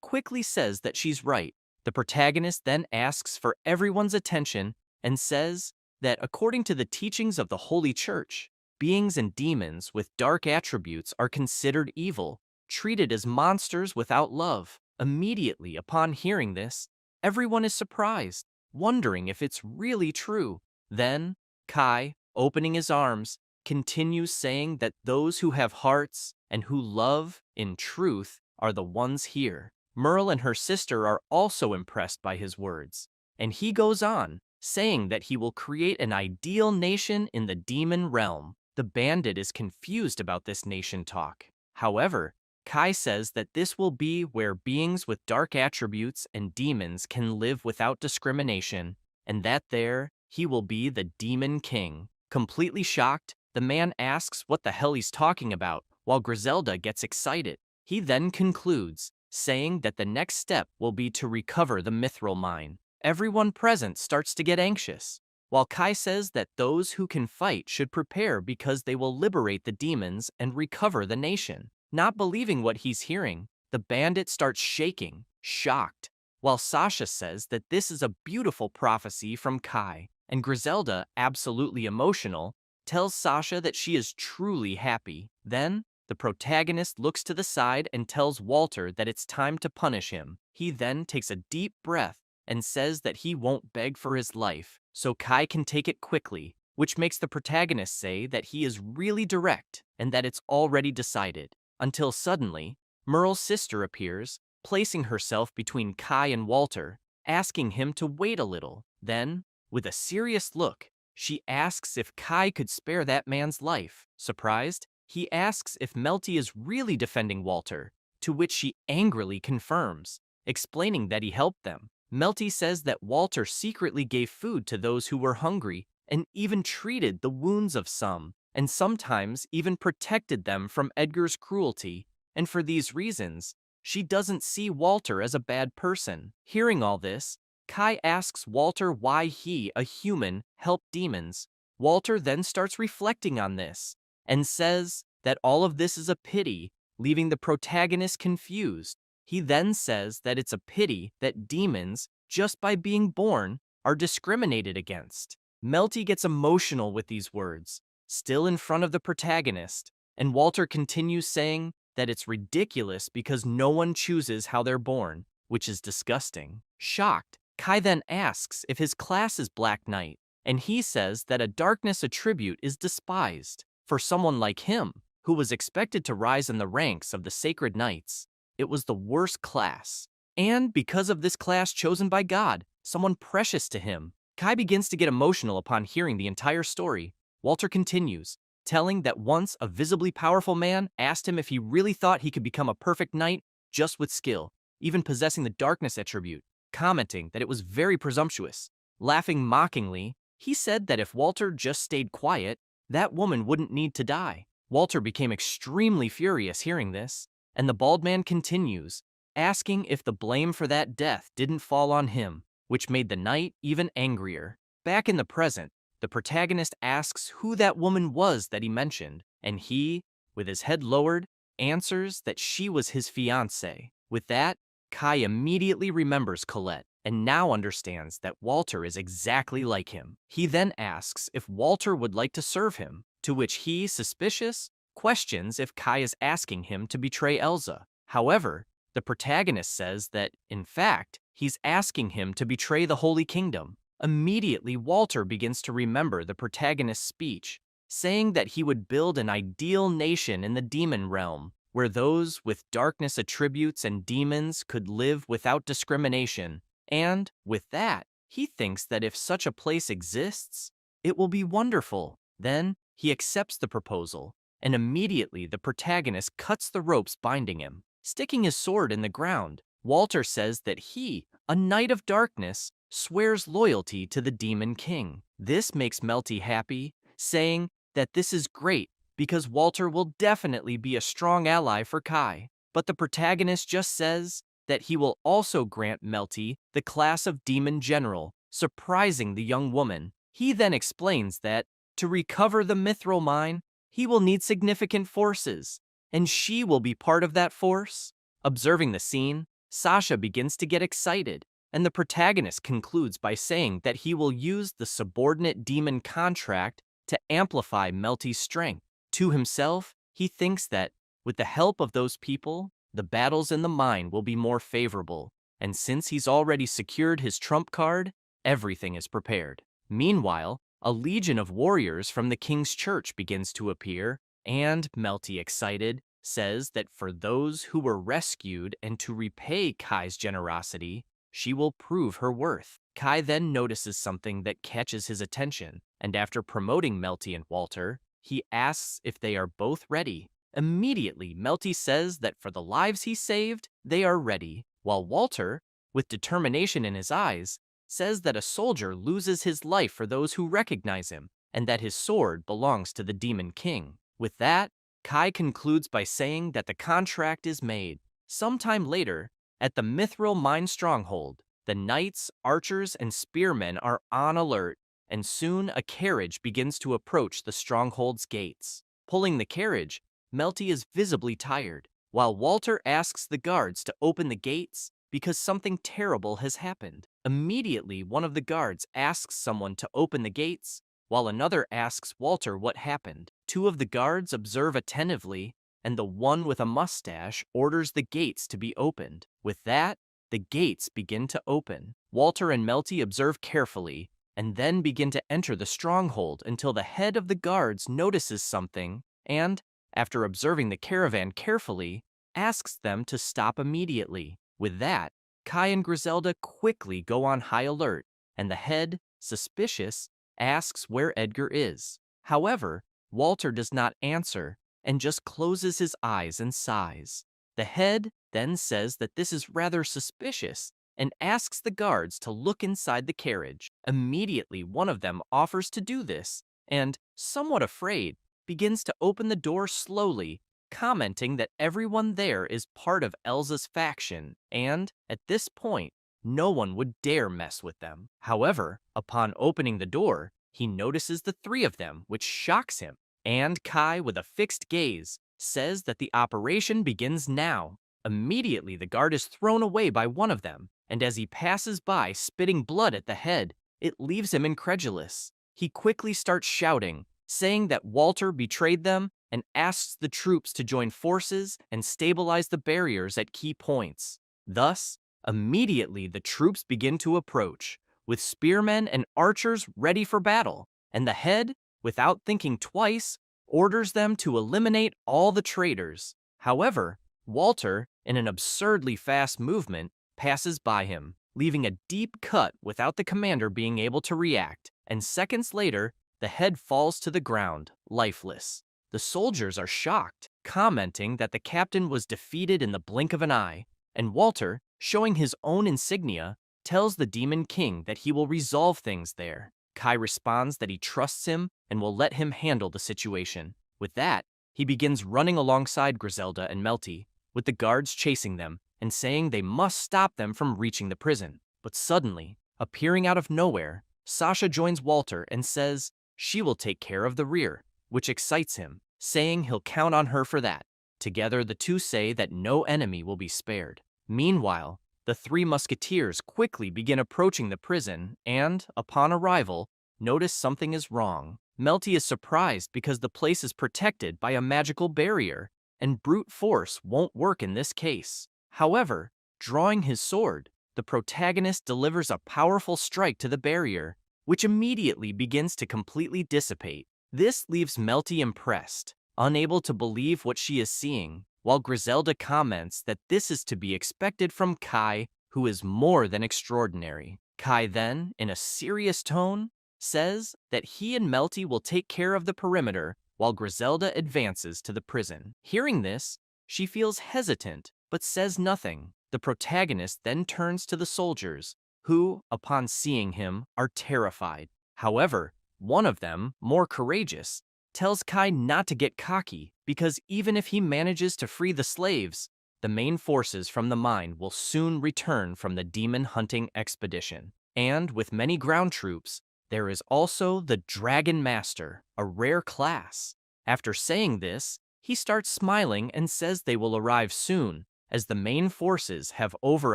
quickly says that she's right. The protagonist then asks for everyone's attention and says that according to the teachings of the Holy Church, beings and demons with dark attributes are considered evil, treated as monsters without love. Immediately upon hearing this, everyone is surprised, wondering if it's really true. Then, Kai, opening his arms, continues saying that those who have hearts and who love, in truth, are the ones here. Merle and her sister are also impressed by his words, and he goes on, saying that he will create an ideal nation in the demon realm. The bandit is confused about this nation talk. However, Kai says that this will be where beings with dark attributes and demons can live without discrimination, and that there, he will be the Demon King. Completely shocked, the man asks what the hell he's talking about, while Griselda gets excited. He then concludes, saying that the next step will be to recover the mithril mine. Everyone present starts to get anxious, while Kai says that those who can fight should prepare because they will liberate the demons and recover the nation. Not believing what he's hearing, the bandit starts shaking, shocked, while Sasha says that this is a beautiful prophecy from Kai, and Griselda, absolutely emotional, tells Sasha that she is truly happy. Then, the protagonist looks to the side and tells Walter that it's time to punish him. He then takes a deep breath and says that he won't beg for his life, so Kai can take it quickly, which makes the protagonist say that he is really direct and that it's already decided. Until suddenly, Merle's sister appears, placing herself between Kai and Walter, asking him to wait a little. Then, with a serious look, she asks if Kai could spare that man's life. Surprised, he asks if Melty is really defending Walter, to which she angrily confirms, explaining that he helped them. Melty says that Walter secretly gave food to those who were hungry and even treated the wounds of some, and sometimes even protected them from Edgar's cruelty, and for these reasons, she doesn't see Walter as a bad person. Hearing all this, Kai asks Walter why he, a human, helped demons. Walter then starts reflecting on this, and says that all of this is a pity, leaving the protagonist confused. He then says that it's a pity that demons, just by being born, are discriminated against. Melty gets emotional with these words, still in front of the protagonist, and Walter continues saying that it's ridiculous because no one chooses how they're born, which is disgusting. Shocked, Kai then asks if his class is Black Knight, and he says that a darkness attribute is despised. For someone like him, who was expected to rise in the ranks of the Sacred Knights, it was the worst class. And because of this class chosen by God, someone precious to him, Kai begins to get emotional upon hearing the entire story. Walter continues, telling that once a visibly powerful man asked him if he really thought he could become a perfect knight just with skill, even possessing the darkness attribute, commenting that it was very presumptuous. Laughing mockingly, he said that if Walter just stayed quiet, that woman wouldn't need to die. Walter became extremely furious hearing this, and the bald man continues, asking if the blame for that death didn't fall on him, which made the knight even angrier. Back in the present, the protagonist asks who that woman was that he mentioned, and he, with his head lowered, answers that she was his fiancée. With that, Kai immediately remembers Colette and now understands that Walter is exactly like him. He then asks if Walter would like to serve him, to which he, suspicious, questions if Kai is asking him to betray Elsa. However, the protagonist says that, in fact, he's asking him to betray the Holy Kingdom. Immediately, Walter begins to remember the protagonist's speech, saying that he would build an ideal nation in the demon realm, where those with darkness attributes and demons could live without discrimination. And, with that, he thinks that if such a place exists, it will be wonderful. Then, he accepts the proposal, and immediately the protagonist cuts the ropes binding him. Sticking his sword in the ground, Walter says that he, a knight of darkness, swears loyalty to the Demon King. This makes Melty happy, saying that this is great because Walter will definitely be a strong ally for Kai. But the protagonist just says that he will also grant Melty the class of Demon General, surprising the young woman. He then explains that, to recover the Mithril Mine, he will need significant forces, and she will be part of that force. Observing the scene, Sasha begins to get excited, and the protagonist concludes by saying that he will use the subordinate demon contract to amplify Melty's strength. To himself, he thinks that, with the help of those people, the battles in the mine will be more favorable, and since he's already secured his trump card, everything is prepared. Meanwhile, a legion of warriors from the king's church begins to appear, and Melty, excited, says that for those who were rescued and to repay Kai's generosity, she will prove her worth. Kai then notices something that catches his attention, and after promoting Melty and Walter, he asks if they are both ready. Immediately, Melty says that for the lives he saved, they are ready, while Walter, with determination in his eyes, says that a soldier loses his life for those who recognize him, and that his sword belongs to the Demon King. With that, Kai concludes by saying that the contract is made. Sometime later, at the Mithril Mine stronghold, the knights, archers, and spearmen are on alert, and soon a carriage begins to approach the stronghold's gates. Pulling the carriage, Melty is visibly tired, while Walter asks the guards to open the gates because something terrible has happened. Immediately, one of the guards asks someone to open the gates, while another asks Walter what happened. Two of the guards observe attentively, and the one with a mustache orders the gates to be opened. With that, the gates begin to open. Walter and Melty observe carefully, and then begin to enter the stronghold until the head of the guards notices something, and, after observing the caravan carefully, asks them to stop immediately. With that, Kai and Griselda quickly go on high alert, and the head, suspicious, asks where Edgar is. However, Walter does not answer, and just closes his eyes and sighs. The head then says that this is rather suspicious, and asks the guards to look inside the carriage. Immediately, one of them offers to do this, and, somewhat afraid, begins to open the door slowly, commenting that everyone there is part of Elsa's faction, and, at this point, no one would dare mess with them. However, upon opening the door, he notices the three of them, which shocks him, and Kai, with a fixed gaze, says that the operation begins now. Immediately, the guard is thrown away by one of them, and as he passes by, spitting blood at the head, it leaves him incredulous. He quickly starts shouting, saying that Walter betrayed them and asks the troops to join forces and stabilize the barriers at key points. Thus, immediately the troops begin to approach, with spearmen and archers ready for battle, and the head, without thinking twice, orders them to eliminate all the traitors. However, Walter, in an absurdly fast movement, passes by him, leaving a deep cut without the commander being able to react, and seconds later, the head falls to the ground, lifeless. The soldiers are shocked, commenting that the captain was defeated in the blink of an eye, and Walter, showing his own insignia, tells the Demon King that he will resolve things there. Kai responds that he trusts him and will let him handle the situation. With that, he begins running alongside Griselda and Melty, with the guards chasing them and saying they must stop them from reaching the prison. But suddenly, appearing out of nowhere, Sasha joins Walter and says she will take care of the rear, which excites him, saying he'll count on her for that. Together, the two say that no enemy will be spared. Meanwhile, the three musketeers quickly begin approaching the prison and, upon arrival, notice something is wrong. Melty is surprised because the place is protected by a magical barrier, and brute force won't work in this case. However, drawing his sword, the protagonist delivers a powerful strike to the barrier, which immediately begins to completely dissipate. This leaves Melty impressed, unable to believe what she is seeing, while Griselda comments that this is to be expected from Kai, who is more than extraordinary. Kai then, in a serious tone, says that he and Melty will take care of the perimeter while Griselda advances to the prison. Hearing this, she feels hesitant but says nothing. The protagonist then turns to the soldiers, who, upon seeing him, are terrified. However, one of them, more courageous, tells Kai not to get cocky because even if he manages to free the slaves, the main forces from the mine will soon return from the demon hunting expedition. And with many ground troops, there is also the Dragon Master, a rare class. After saying this, he starts smiling and says they will arrive soon, as the main forces have over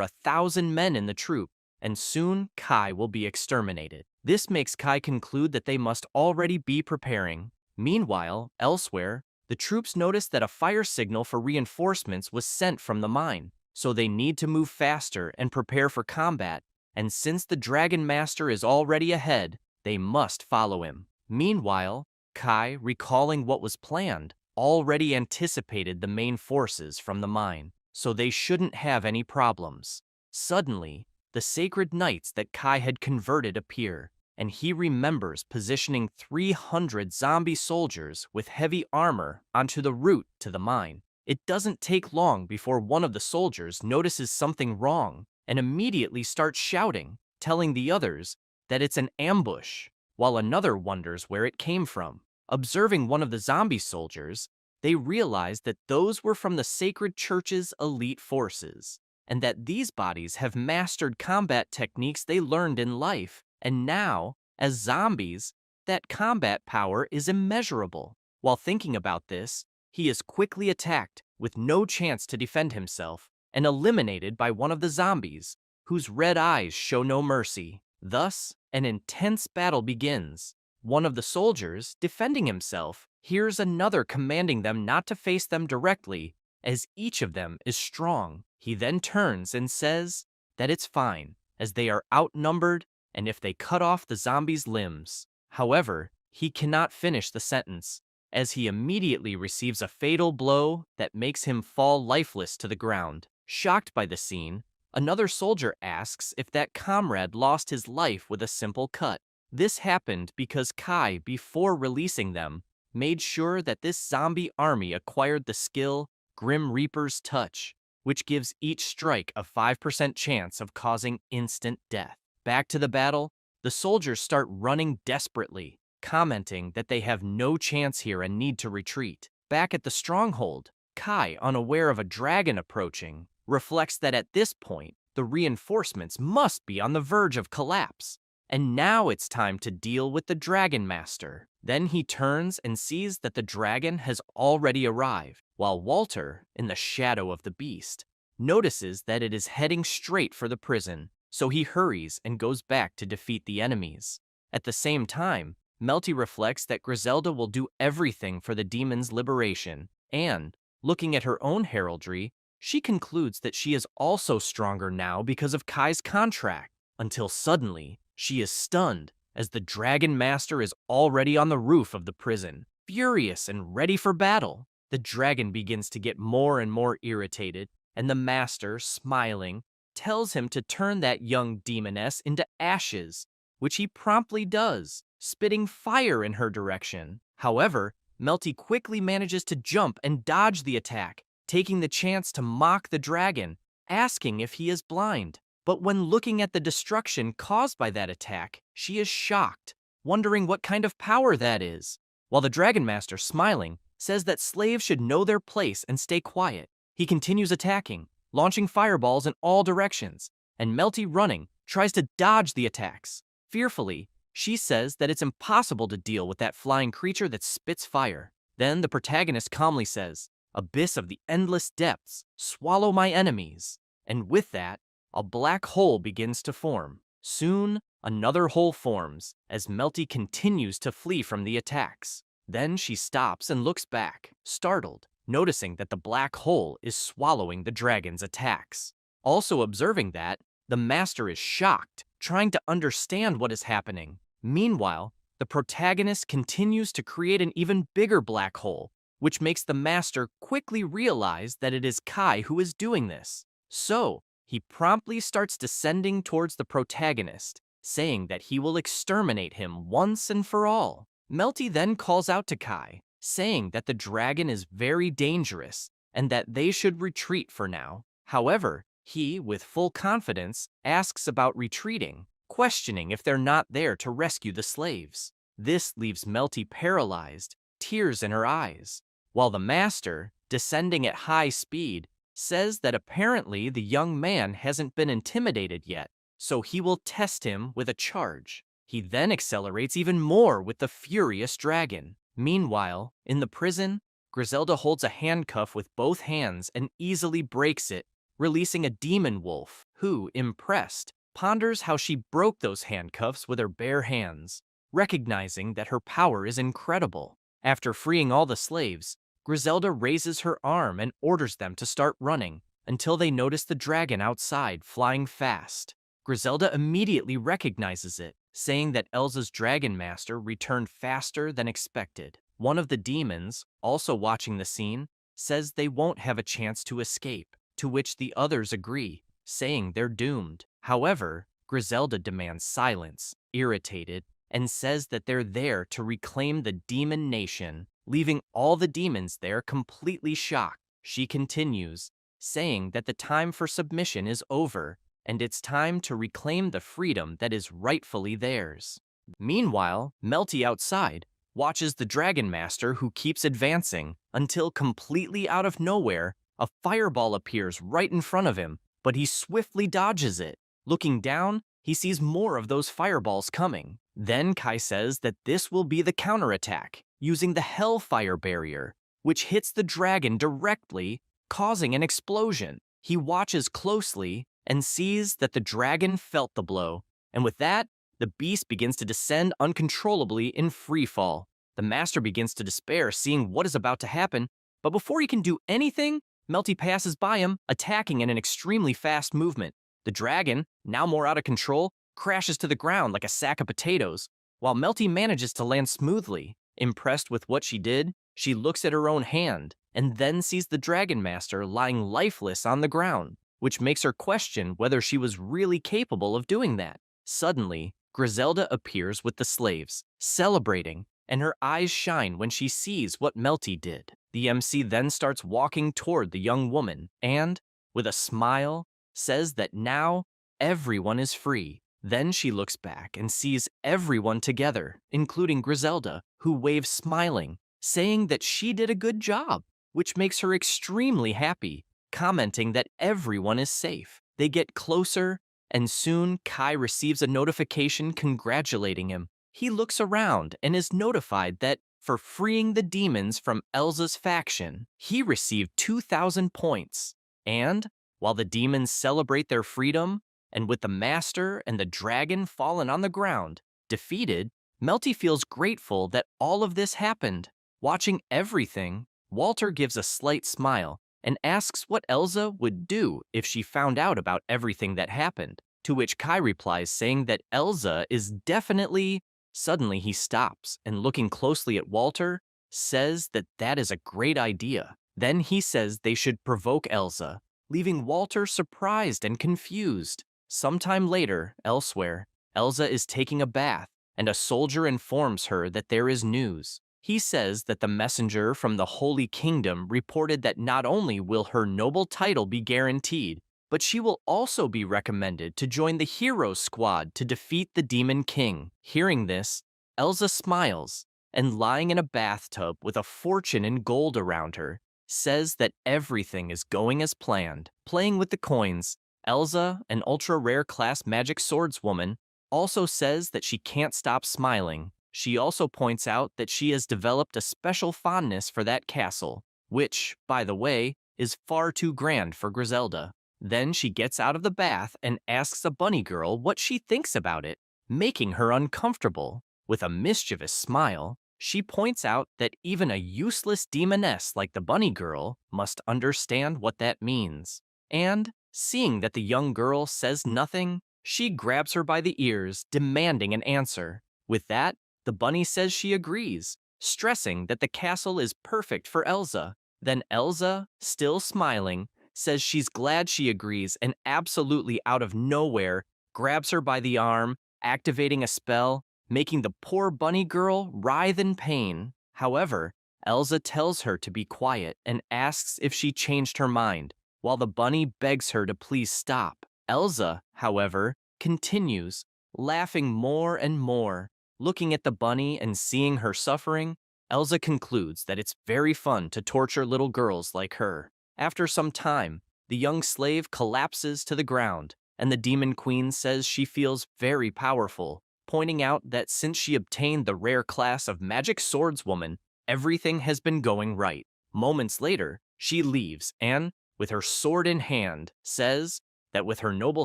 1,000 men in the troop, and soon Kai will be exterminated. This makes Kai conclude that they must already be preparing. Meanwhile, elsewhere, the troops notice that a fire signal for reinforcements was sent from the mine, so they need to move faster and prepare for combat, and since the Dragon Master is already ahead, they must follow him. Meanwhile, Kai, recalling what was planned, already anticipated the main forces from the mine, so they shouldn't have any problems. Suddenly, the sacred knights that Kai had converted appear, and he remembers positioning 300 zombie soldiers with heavy armor onto the route to the mine. It doesn't take long before one of the soldiers notices something wrong and immediately starts shouting, telling the others that it's an ambush, while another wonders where it came from. Observing one of the zombie soldiers, they realize that those were from the sacred church's elite forces, and that these bodies have mastered combat techniques they learned in life, and now, as zombies, that combat power is immeasurable. While thinking about this, he is quickly attacked with no chance to defend himself, and eliminated by one of the zombies, whose red eyes show no mercy. Thus, an intense battle begins. One of the soldiers, defending himself, hears another commanding them not to face them directly, as each of them is strong. He then turns and says that it's fine, as they are outnumbered and if they cut off the zombie's limbs. However, he cannot finish the sentence, as he immediately receives a fatal blow that makes him fall lifeless to the ground. Shocked by the scene, another soldier asks if that comrade lost his life with a simple cut. This happened because Kai, before releasing them, made sure that this zombie army acquired the skill Grim Reaper's Touch, which gives each strike a 5% chance of causing instant death. Back to the battle, the soldiers start running desperately, commenting that they have no chance here and need to retreat. Back at the stronghold, Kai, unaware of a dragon approaching, reflects that at this point, the reinforcements must be on the verge of collapse, and now it's time to deal with the Dragon Master. Then he turns and sees that the dragon has already arrived, while Walter, in the shadow of the beast, notices that it is heading straight for the prison, so he hurries and goes back to defeat the enemies. At the same time, Melty reflects that Griselda will do everything for the demon's liberation, and, looking at her own heraldry, she concludes that she is also stronger now because of Kai's contract, until suddenly, she is stunned as the Dragon Master is already on the roof of the prison, furious and ready for battle. The dragon begins to get more and more irritated, and the master, smiling, tells him to turn that young demoness into ashes, which he promptly does. spitting fire in her direction. However, Melty quickly manages to jump and dodge the attack, taking the chance to mock the dragon, asking if he is blind. But when looking at the destruction caused by that attack, she is shocked, wondering what kind of power that is. While the Dragon Master, smiling, says that slaves should know their place and stay quiet, he continues attacking, launching fireballs in all directions, and Melty, running, tries to dodge the attacks. Fearfully, she says that it's impossible to deal with that flying creature that spits fire. Then the protagonist calmly says, "Abyss of the endless depths, swallow my enemies." And with that, a black hole begins to form. Soon, another hole forms as Melty continues to flee from the attacks. Then she stops and looks back, startled, noticing that the black hole is swallowing the dragon's attacks. Also observing that, the master is shocked, trying to understand what is happening. Meanwhile, the protagonist continues to create an even bigger black hole, which makes the master quickly realize that it is Kai who is doing this. So, he promptly starts descending towards the protagonist, saying that he will exterminate him once and for all. Melty then calls out to Kai, saying that the dragon is very dangerous and that they should retreat for now. However, he, with full confidence, asks about retreating, questioning if they're not there to rescue the slaves. This leaves Melty paralyzed, tears in her eyes, while the master, descending at high speed, says that apparently the young man hasn't been intimidated yet, so he will test him with a charge. He then accelerates even more with the furious dragon. Meanwhile, in the prison, Griselda holds a handcuff with both hands and easily breaks it, releasing a demon wolf who, impressed, ponders how she broke those handcuffs with her bare hands, recognizing that her power is incredible. After freeing all the slaves, Griselda raises her arm and orders them to start running until they notice the dragon outside flying fast. Griselda immediately recognizes it, saying that Elsa's Dragon Master returned faster than expected. One of the demons, also watching the scene, says they won't have a chance to escape, to which the others agree, saying they're doomed. However, Griselda demands silence, irritated, and says that they're there to reclaim the demon nation, leaving all the demons there completely shocked. She continues, saying that the time for submission is over, and it's time to reclaim the freedom that is rightfully theirs. Meanwhile, Melty outside watches the Dragon Master, who keeps advancing until completely out of nowhere, a fireball appears right in front of him, but he swiftly dodges it. Looking down, he sees more of those fireballs coming. Then Kai says that this will be the counterattack, using the Hellfire Barrier, which hits the dragon directly, causing an explosion. He watches closely and sees that the dragon felt the blow, and with that, the beast begins to descend uncontrollably in free fall. The master begins to despair, seeing what is about to happen, but before he can do anything, Melty passes by him, attacking in an extremely fast movement. The dragon, now more out of control, crashes to the ground like a sack of potatoes, while Melty manages to land smoothly. Impressed with what she did, she looks at her own hand, and then sees the Dragon Master lying lifeless on the ground, which makes her question whether she was really capable of doing that. Suddenly, Griselda appears with the slaves, celebrating, and her eyes shine when she sees what Melty did. The MC then starts walking toward the young woman and, with a smile, says that now everyone is free. Then she looks back and sees everyone together, including Griselda, who waves smiling, saying that she did a good job, which makes her extremely happy, commenting that everyone is safe. They get closer, and soon Kai receives a notification congratulating him. He looks around and is notified that for freeing the demons from Elsa's faction, he received 2,000 points. And, while the demons celebrate their freedom, and with the master and the dragon fallen on the ground, defeated, Melty feels grateful that all of this happened. Watching everything, Walter gives a slight smile and asks what Elsa would do if she found out about everything that happened, to which Kai replies saying that Elsa is definitely... Suddenly he stops and, looking closely at Walter, says that that is a great idea. Then he says they should provoke Elsa, leaving Walter surprised and confused. Sometime later, elsewhere, Elsa is taking a bath and a soldier informs her that there is news. He says that the messenger from the Holy Kingdom reported that not only will her noble title be guaranteed, but she will also be recommended to join the hero squad to defeat the Demon King. Hearing this, Elsa smiles, and lying in a bathtub with a fortune in gold around her, says that everything is going as planned. Playing with the coins, Elsa, an ultra-rare class magic swordswoman, also says that she can't stop smiling. She also points out that she has developed a special fondness for that castle, which, by the way, is far too grand for Griselda. Then she gets out of the bath and asks a bunny girl what she thinks about it, making her uncomfortable. With a mischievous smile, she points out that even a useless demoness like the bunny girl must understand what that means. And, seeing that the young girl says nothing, she grabs her by the ears, demanding an answer. With that, the bunny says she agrees, stressing that the castle is perfect for Elsa. Then Elsa, still smiling, says she's glad she agrees and absolutely out of nowhere grabs her by the arm, activating a spell, making the poor bunny girl writhe in pain. However, Elsa tells her to be quiet and asks if she changed her mind, while the bunny begs her to please stop. Elsa, however, continues, laughing more and more. Looking at the bunny and seeing her suffering, Elsa concludes that it's very fun to torture little girls like her. After some time, the young slave collapses to the ground, and the Demon Queen says she feels very powerful, pointing out that since she obtained the rare class of Magic Swordswoman, everything has been going right. Moments later, she leaves and, with her sword in hand, says that with her noble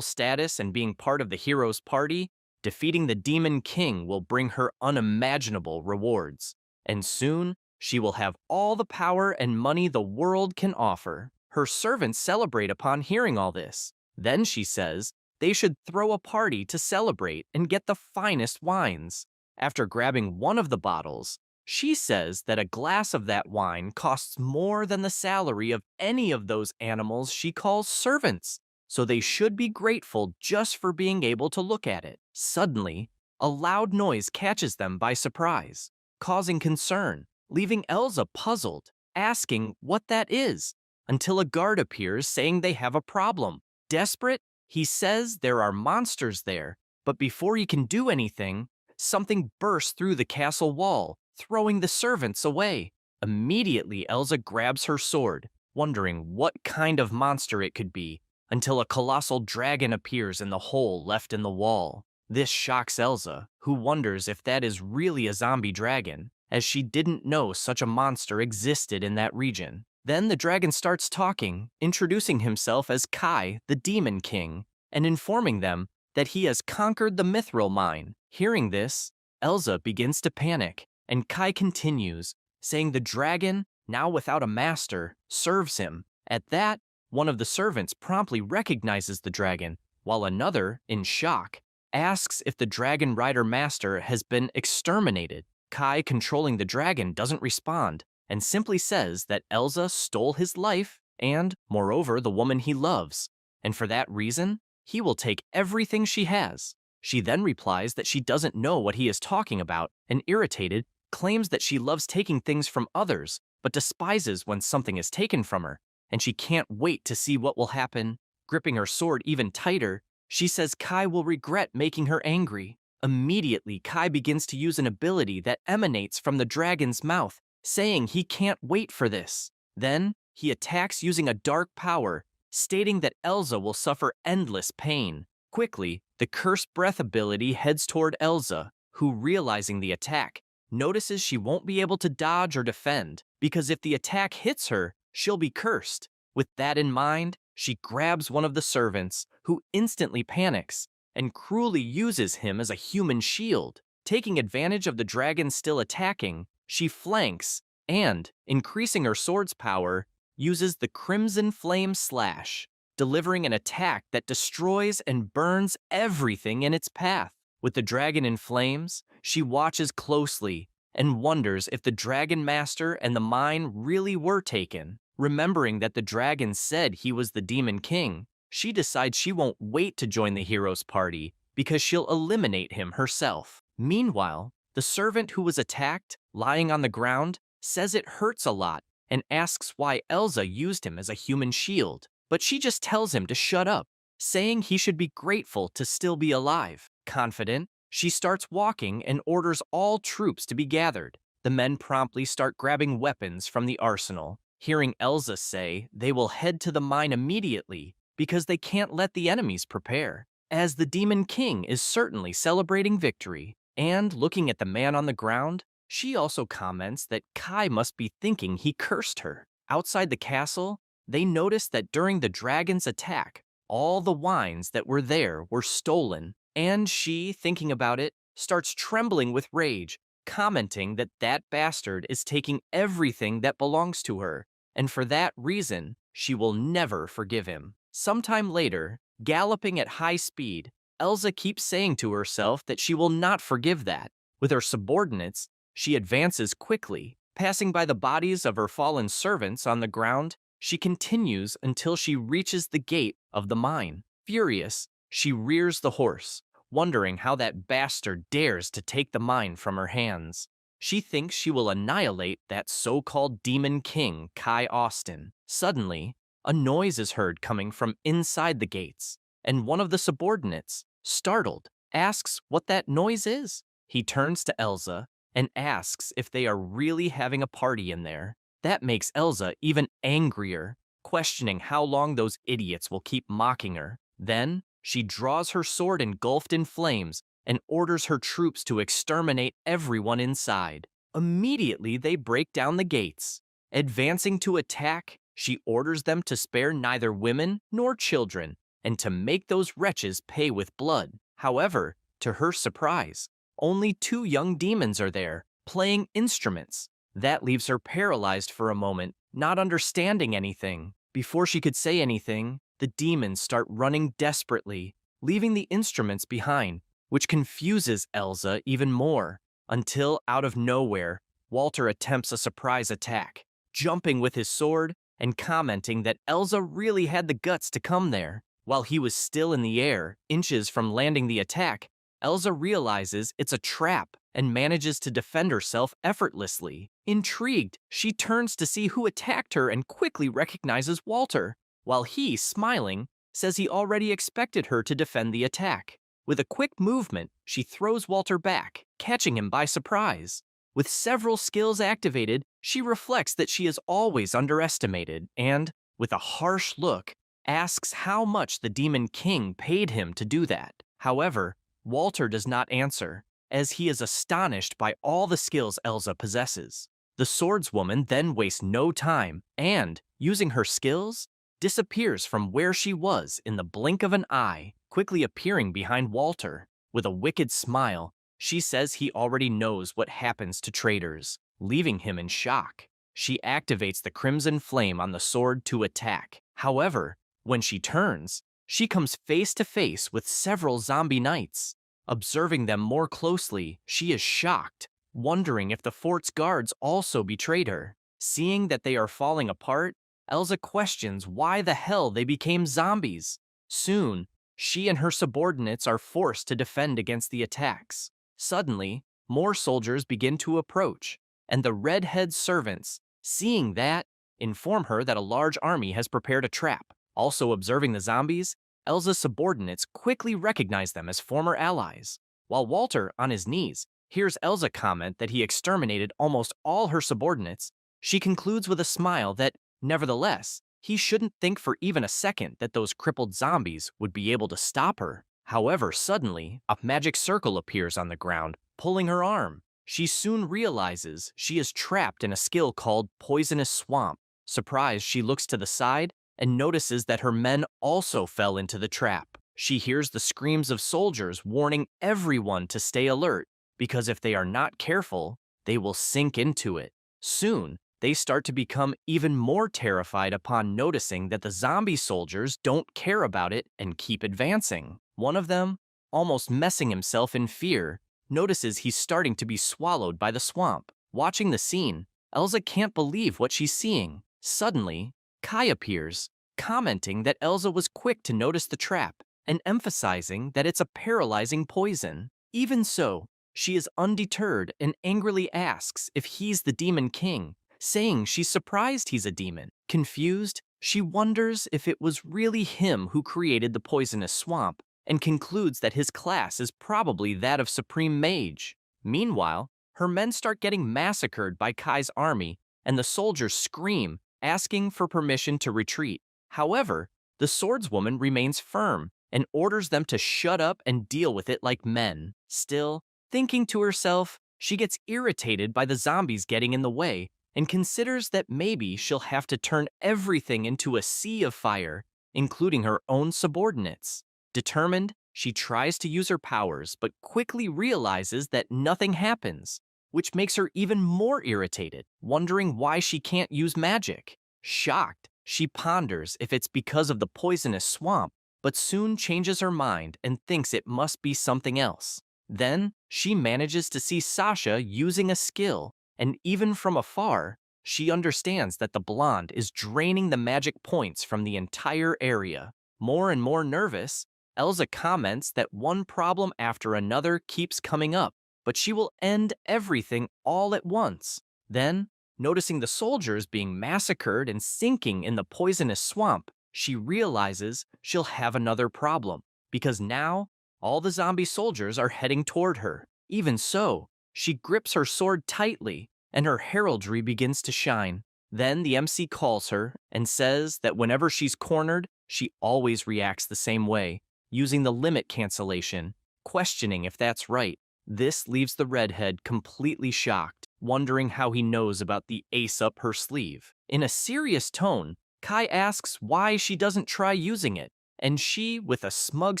status and being part of the hero's party, defeating the Demon King will bring her unimaginable rewards. And soon, she will have all the power and money the world can offer. Her servants celebrate upon hearing all this. Then she says they should throw a party to celebrate and get the finest wines. After grabbing one of the bottles, she says that a glass of that wine costs more than the salary of any of those animals she calls servants, so they should be grateful just for being able to look at it. Suddenly, a loud noise catches them by surprise, causing concern, leaving Elsa puzzled, asking what that is, until a guard appears saying they have a problem. Desperate, he says there are monsters there, but before he can do anything, something bursts through the castle wall, throwing the servants away. Immediately, Elsa grabs her sword, wondering what kind of monster it could be, until a colossal dragon appears in the hole left in the wall. This shocks Elsa, who wonders if that is really a zombie dragon, as she didn't know such a monster existed in that region. Then the dragon starts talking, introducing himself as Kai, the Demon King, and informing them that he has conquered the mithril mine. Hearing this, Elsa begins to panic, and Kai continues, saying the dragon, now without a master, serves him. At that, one of the servants promptly recognizes the dragon, while another, in shock, asks if the dragon rider master has been exterminated. Kai, controlling the dragon, doesn't respond, and simply says that Elsa stole his life and, moreover, the woman he loves, and for that reason, he will take everything she has. She then replies that she doesn't know what he is talking about, and irritated, claims that she loves taking things from others, but despises when something is taken from her, and she can't wait to see what will happen. Gripping her sword even tighter, she says Kai will regret making her angry. Immediately, Kai begins to use an ability that emanates from the dragon's mouth, saying he can't wait for this. Then, he attacks using a dark power, stating that Elsa will suffer endless pain. Quickly, the Cursed Breath ability heads toward Elsa, who, realizing the attack, notices she won't be able to dodge or defend, because if the attack hits her, she'll be cursed. With that in mind, she grabs one of the servants, who instantly panics, and cruelly uses him as a human shield. Taking advantage of the dragon still attacking, she flanks and, increasing her sword's power, uses the Crimson Flame Slash, delivering an attack that destroys and burns everything in its path. With the dragon in flames, she watches closely and wonders if the Dragon Master and the mine really were taken. Remembering that the dragon said he was the Demon King, she decides she won't wait to join the hero's party because she'll eliminate him herself. Meanwhile, the servant who was attacked, lying on the ground, says it hurts a lot and asks why Elsa used him as a human shield, but she just tells him to shut up, saying he should be grateful to still be alive. Confident, she starts walking and orders all troops to be gathered. The men promptly start grabbing weapons from the arsenal, hearing Elsa say they will head to the mine immediately because they can't let the enemies prepare, as the Demon King is certainly celebrating victory. And looking at the man on the ground, she also comments that Kai must be thinking he cursed her. Outside the castle, they notice that during the dragon's attack, all the wines that were there were stolen, and she, thinking about it, starts trembling with rage, commenting that that bastard is taking everything that belongs to her, and for that reason, she will never forgive him. Sometime later, galloping at high speed, Elsa keeps saying to herself that she will not forgive that. With her subordinates, she advances quickly, passing by the bodies of her fallen servants on the ground. She continues until she reaches the gate of the mine. Furious, she rears the horse, wondering how that bastard dares to take the mine from her hands. She thinks she will annihilate that so-called Demon King, Kai Austin. Suddenly, a noise is heard coming from inside the gates, and one of the subordinates, startled, asks what that noise is. He turns to Elsa and asks if they are really having a party in there. That makes Elsa even angrier, questioning how long those idiots will keep mocking her. Then, she draws her sword engulfed in flames and orders her troops to exterminate everyone inside. Immediately, they break down the gates. Advancing to attack, she orders them to spare neither women nor children and to make those wretches pay with blood. However, to her surprise, only 2 young demons are there, playing instruments. That leaves her paralyzed for a moment, not understanding anything. Before she could say anything, the demons start running desperately, leaving the instruments behind, which confuses Elsa even more, until out of nowhere, Walter attempts a surprise attack, jumping with his sword and commenting that Elsa really had the guts to come there. While he was still in the air, inches from landing the attack, Elsa realizes it's a trap and manages to defend herself effortlessly. Intrigued, she turns to see who attacked her and quickly recognizes Walter, while he, smiling, says he already expected her to defend the attack. With a quick movement, she throws Walter back, catching him by surprise. With several skills activated, she reflects that she is always underestimated and, with a harsh look, asks how much the Demon King paid him to do that. However, Walter does not answer, as he is astonished by all the skills Elsa possesses. The swordswoman then wastes no time and, using her skills, disappears from where she was in the blink of an eye, quickly appearing behind Walter. With a wicked smile, she says he already knows what happens to traitors, leaving him in shock. She activates the crimson flame on the sword to attack. However, when she turns, she comes face to face with several zombie knights. Observing them more closely, she is shocked, wondering if the fort's guards also betrayed her. Seeing that they are falling apart, Elsa questions why the hell they became zombies. Soon, she and her subordinates are forced to defend against the attacks. Suddenly, more soldiers begin to approach, and the redhead servants, seeing that, inform her that a large army has prepared a trap. Also observing the zombies, Elsa's subordinates quickly recognize them as former allies. While Walter, on his knees, hears Elsa comment that he exterminated almost all her subordinates, she concludes with a smile that, nevertheless, he shouldn't think for even a second that those crippled zombies would be able to stop her. However, suddenly, a magic circle appears on the ground, pulling her arm. She soon realizes she is trapped in a skill called Poisonous Swamp. Surprised, she looks to the side and notices that her men also fell into the trap. She hears the screams of soldiers warning everyone to stay alert, because if they are not careful, they will sink into it. Soon, they start to become even more terrified upon noticing that the zombie soldiers don't care about it and keep advancing. One of them, almost messing himself in fear, notices he's starting to be swallowed by the swamp. Watching the scene, Elsa can't believe what she's seeing. Suddenly, Kai appears, commenting that Elsa was quick to notice the trap and emphasizing that it's a paralyzing poison. Even so, she is undeterred and angrily asks if he's the Demon King, saying she's surprised he's a demon. Confused, she wonders if it was really him who created the poisonous swamp, and concludes that his class is probably that of Supreme Mage. Meanwhile, her men start getting massacred by Kai's army, and the soldiers scream, asking for permission to retreat. However, the swordswoman remains firm and orders them to shut up and deal with it like men. Still, thinking to herself, she gets irritated by the zombies getting in the way and considers that maybe she'll have to turn everything into a sea of fire, including her own subordinates. Determined, she tries to use her powers but quickly realizes that nothing happens, which makes her even more irritated, wondering why she can't use magic. Shocked, she ponders if it's because of the poisonous swamp, but soon changes her mind and thinks it must be something else. Then, she manages to see Sasha using a skill, and even from afar, she understands that the blonde is draining the magic points from the entire area. More and more nervous, Elsa comments that one problem after another keeps coming up, but she will end everything all at once. Then, noticing the soldiers being massacred and sinking in the poisonous swamp, she realizes she'll have another problem, because now, all the zombie soldiers are heading toward her. Even so, she grips her sword tightly, and her heraldry begins to shine. Then the MC calls her and says that whenever she's cornered, she always reacts the same way, using the limit cancellation, questioning if that's right. This leaves the redhead completely shocked, wondering how he knows about the ace up her sleeve. In a serious tone, Kai asks why she doesn't try using it, and she, with a smug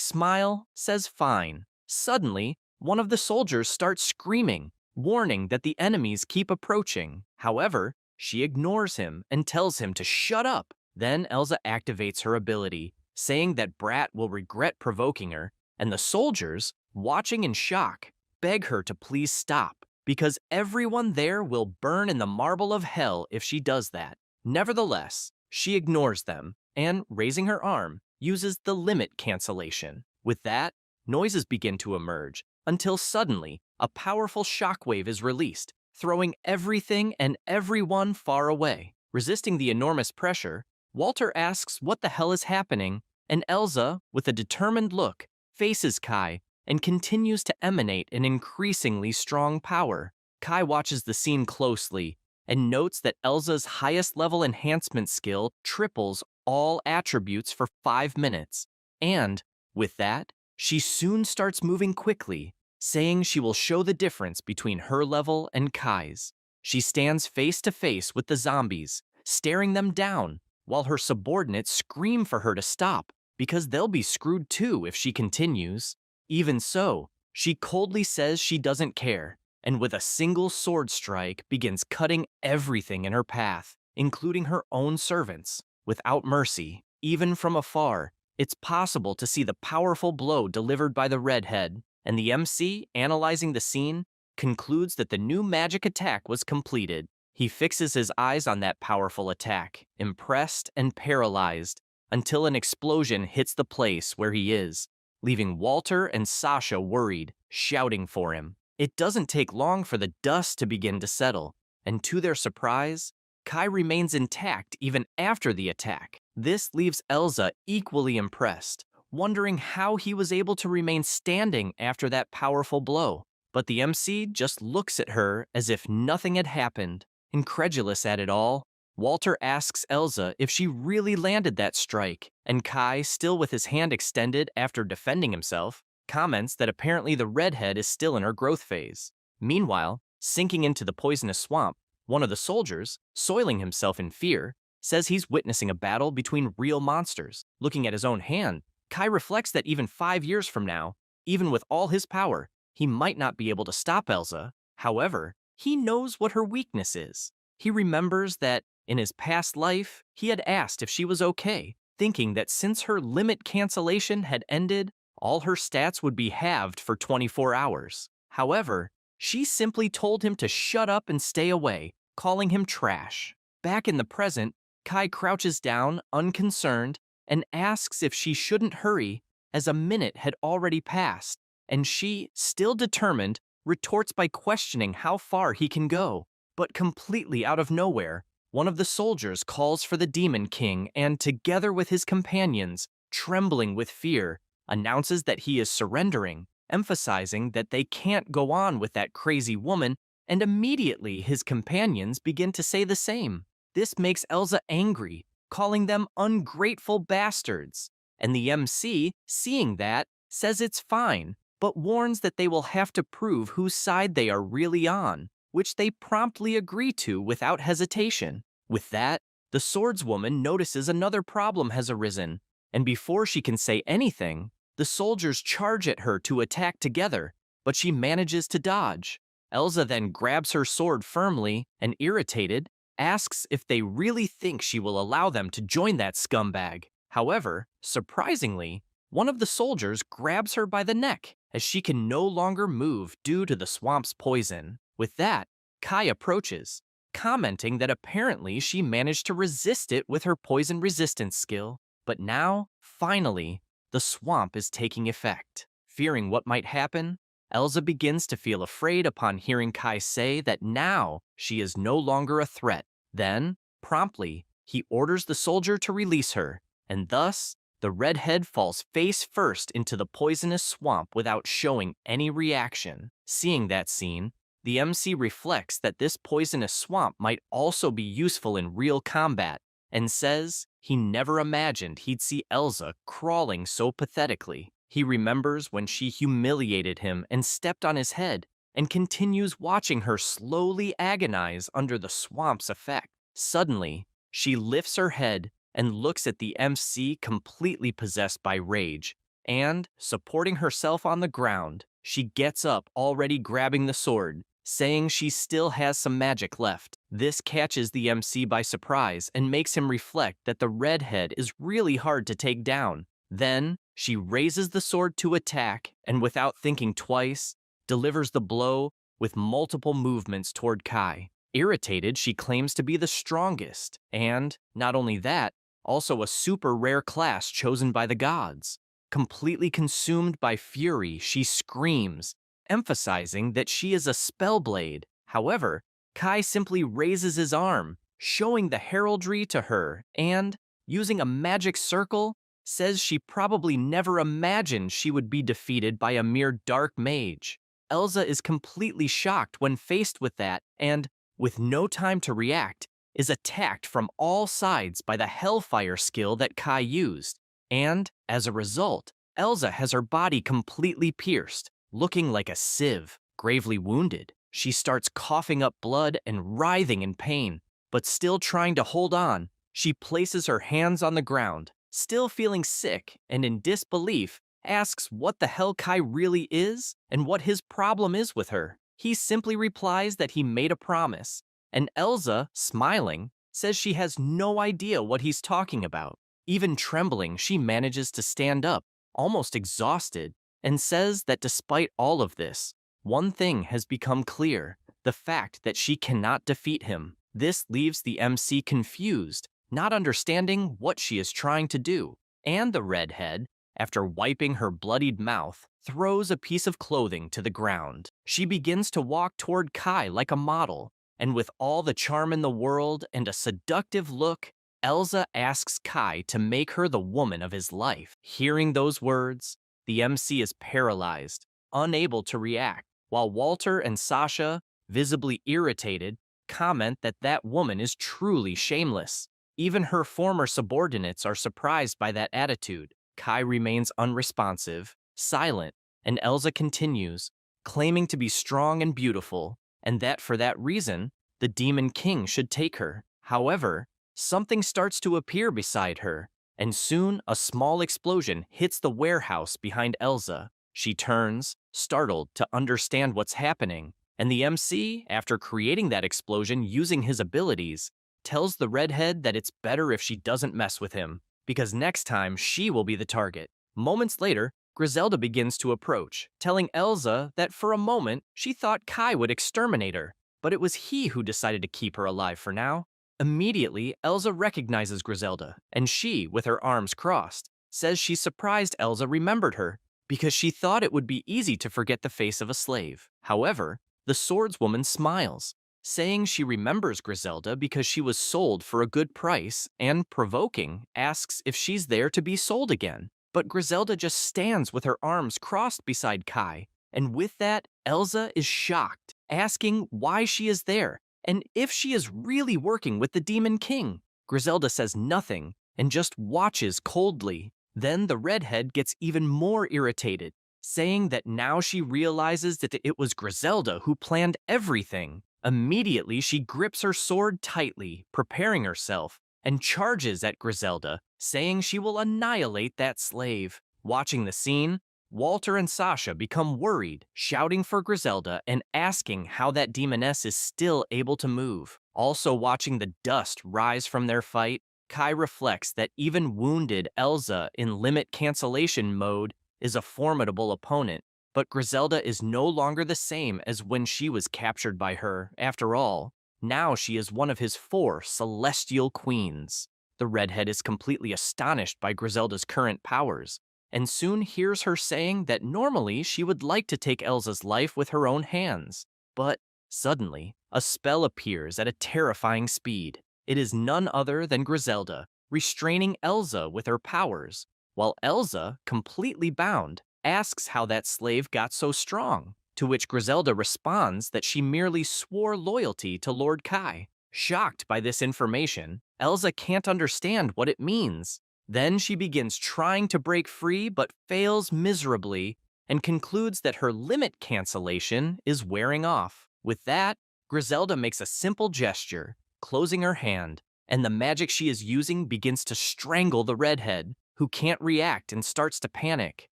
smile, says fine. Suddenly, one of the soldiers starts screaming, warning that the enemies keep approaching. However, she ignores him and tells him to shut up. Then Elsa activates her ability, saying that Brat will regret provoking her, and the soldiers, watching in shock, beg her to please stop, because everyone there will burn in the marble of hell if she does that. Nevertheless, she ignores them, and, raising her arm, uses the limit cancellation. With that, noises begin to emerge, until suddenly, a powerful shockwave is released, throwing everything and everyone far away. Resisting the enormous pressure, Walter asks what the hell is happening, and Elsa, with a determined look, faces Kai and continues to emanate an increasingly strong power. Kai watches the scene closely and notes that Elsa's highest level enhancement skill triples all attributes for 5 minutes, and, with that, she soon starts moving quickly, saying she will show the difference between her level and Kai's. She stands face to face with the zombies, staring them down, while her subordinates scream for her to stop, because they'll be screwed too if she continues. Even so, she coldly says she doesn't care, and with a single sword strike begins cutting everything in her path, including her own servants, without mercy. Even from afar, it's possible to see the powerful blow delivered by the redhead, and the MC, analyzing the scene, concludes that the new magic attack was completed. He fixes his eyes on that powerful attack, impressed and paralyzed, until an explosion hits the place where he is, leaving Walter and Sasha worried, shouting for him. It doesn't take long for the dust to begin to settle, and to their surprise, Kai remains intact even after the attack. This leaves Elsa equally impressed, wondering how he was able to remain standing after that powerful blow. But the MC just looks at her as if nothing had happened. Incredulous at it all, Walter asks Elsa if she really landed that strike, and Kai, still with his hand extended after defending himself, comments that apparently the redhead is still in her growth phase. Meanwhile, sinking into the poisonous swamp, one of the soldiers, soiling himself in fear, says he's witnessing a battle between real monsters. Looking at his own hand, Kai reflects that even 5 years from now, even with all his power, he might not be able to stop Elsa. However, he knows what her weakness is. He remembers that, in his past life, he had asked if she was okay, thinking that since her limit cancellation had ended, all her stats would be halved for 24 hours. However, she simply told him to shut up and stay away, calling him trash. Back in the present, Kai crouches down, unconcerned, and asks if she shouldn't hurry, as a minute had already passed, and she, still determined, retorts by questioning how far he can go. But completely out of nowhere, one of the soldiers calls for the Demon King and, together with his companions, trembling with fear, announces that he is surrendering, emphasizing that they can't go on with that crazy woman, and immediately his companions begin to say the same. This makes Elsa angry, calling them ungrateful bastards. And the MC, seeing that, says it's fine, but warns that they will have to prove whose side they are really on, which they promptly agree to without hesitation. With that, the swordswoman notices another problem has arisen, and before she can say anything, the soldiers charge at her to attack together, but she manages to dodge. Elsa then grabs her sword firmly and, irritated, asks if they really think she will allow them to join that scumbag. However, surprisingly, one of the soldiers grabs her by the neck as she can no longer move due to the swamp's poison. With that, Kai approaches, commenting that apparently she managed to resist it with her poison resistance skill, but now, finally, the swamp is taking effect. Fearing what might happen, Elsa begins to feel afraid upon hearing Kai say that now she is no longer a threat. Then, promptly, he orders the soldier to release her, and thus, the redhead falls face first into the poisonous swamp without showing any reaction. Seeing that scene, the MC reflects that this poisonous swamp might also be useful in real combat, and says he never imagined he'd see Elsa crawling so pathetically. He remembers when she humiliated him and stepped on his head, and continues watching her slowly agonize under the swamp's effect. Suddenly, she lifts her head and looks at the MC completely possessed by rage, and, supporting herself on the ground, she gets up already grabbing the sword, saying she still has some magic left. This catches the MC by surprise and makes him reflect that the redhead is really hard to take down. Then, she raises the sword to attack, and without thinking twice, delivers the blow with multiple movements toward Kai. Irritated, she claims to be the strongest, and, not only that, also a super rare class chosen by the gods. Completely consumed by fury, she screams, emphasizing that she is a spellblade. However, Kai simply raises his arm, showing the heraldry to her, and, using a magic circle, says she probably never imagined she would be defeated by a mere dark mage. Elsa is completely shocked when faced with that, and, with no time to react, is attacked from all sides by the Hellfire skill that Kai used. And, as a result, Elsa has her body completely pierced, looking like a sieve. Gravely wounded, she starts coughing up blood and writhing in pain, but still trying to hold on, she places her hands on the ground, still feeling sick and in disbelief, asks what the hell Kai really is and what his problem is with her. He simply replies that he made a promise, and Elsa, smiling, says she has no idea what he's talking about. Even trembling, she manages to stand up, almost exhausted, and says that despite all of this, one thing has become clear, the fact that she cannot defeat him. This leaves the MC confused, not understanding what she is trying to do, and the redhead, after wiping her bloodied mouth, throws a piece of clothing to the ground. She begins to walk toward Kai like a model, and with all the charm in the world and a seductive look, Elsa asks Kai to make her the woman of his life. Hearing those words, the MC is paralyzed, unable to react, while Walter and Sasha, visibly irritated, comment that that woman is truly shameless. Even her former subordinates are surprised by that attitude. Kai remains unresponsive, silent, and Elsa continues, claiming to be strong and beautiful, and that for that reason, the Demon King should take her. However, something starts to appear beside her, and soon a small explosion hits the warehouse behind Elsa. She turns, startled, to understand what's happening, and the MC, after creating that explosion using his abilities, tells the redhead that it's better if she doesn't mess with him, because next time she will be the target. Moments later, Griselda begins to approach, telling Elsa that for a moment she thought Kai would exterminate her, but it was he who decided to keep her alive for now. Immediately, Elsa recognizes Griselda, and she, with her arms crossed, says she's surprised Elsa remembered her, because she thought it would be easy to forget the face of a slave. However, the swordswoman smiles, saying she remembers Griselda because she was sold for a good price, and, provoking, asks if she's there to be sold again. But Griselda just stands with her arms crossed beside Kai, and with that, Elsa is shocked, asking why she is there, and if she is really working with the Demon King. Griselda says nothing, and just watches coldly. Then the redhead gets even more irritated, saying that now she realizes that it was Griselda who planned everything. Immediately, she grips her sword tightly, preparing herself, and charges at Griselda, saying she will annihilate that slave. Watching the scene, Walter and Sasha become worried, shouting for Griselda and asking how that demoness is still able to move. Also watching the dust rise from their fight, Kai reflects that even wounded Elsa in limit cancellation mode is a formidable opponent, but Griselda is no longer the same as when she was captured by her. After all, now she is one of his 4 celestial queens. The redhead is completely astonished by Griselda's current powers, and soon hears her saying that normally she would like to take Elsa's life with her own hands. But suddenly, a spell appears at a terrifying speed. It is none other than Griselda, restraining Elsa with her powers, while Elsa, completely bound, asks how that slave got so strong, to which Griselda responds that she merely swore loyalty to Lord Kai. Shocked by this information, Elsa can't understand what it means. Then she begins trying to break free but fails miserably and concludes that her limit cancellation is wearing off. With that, Griselda makes a simple gesture, closing her hand, and the magic she is using begins to strangle the redhead, who can't react and starts to panic.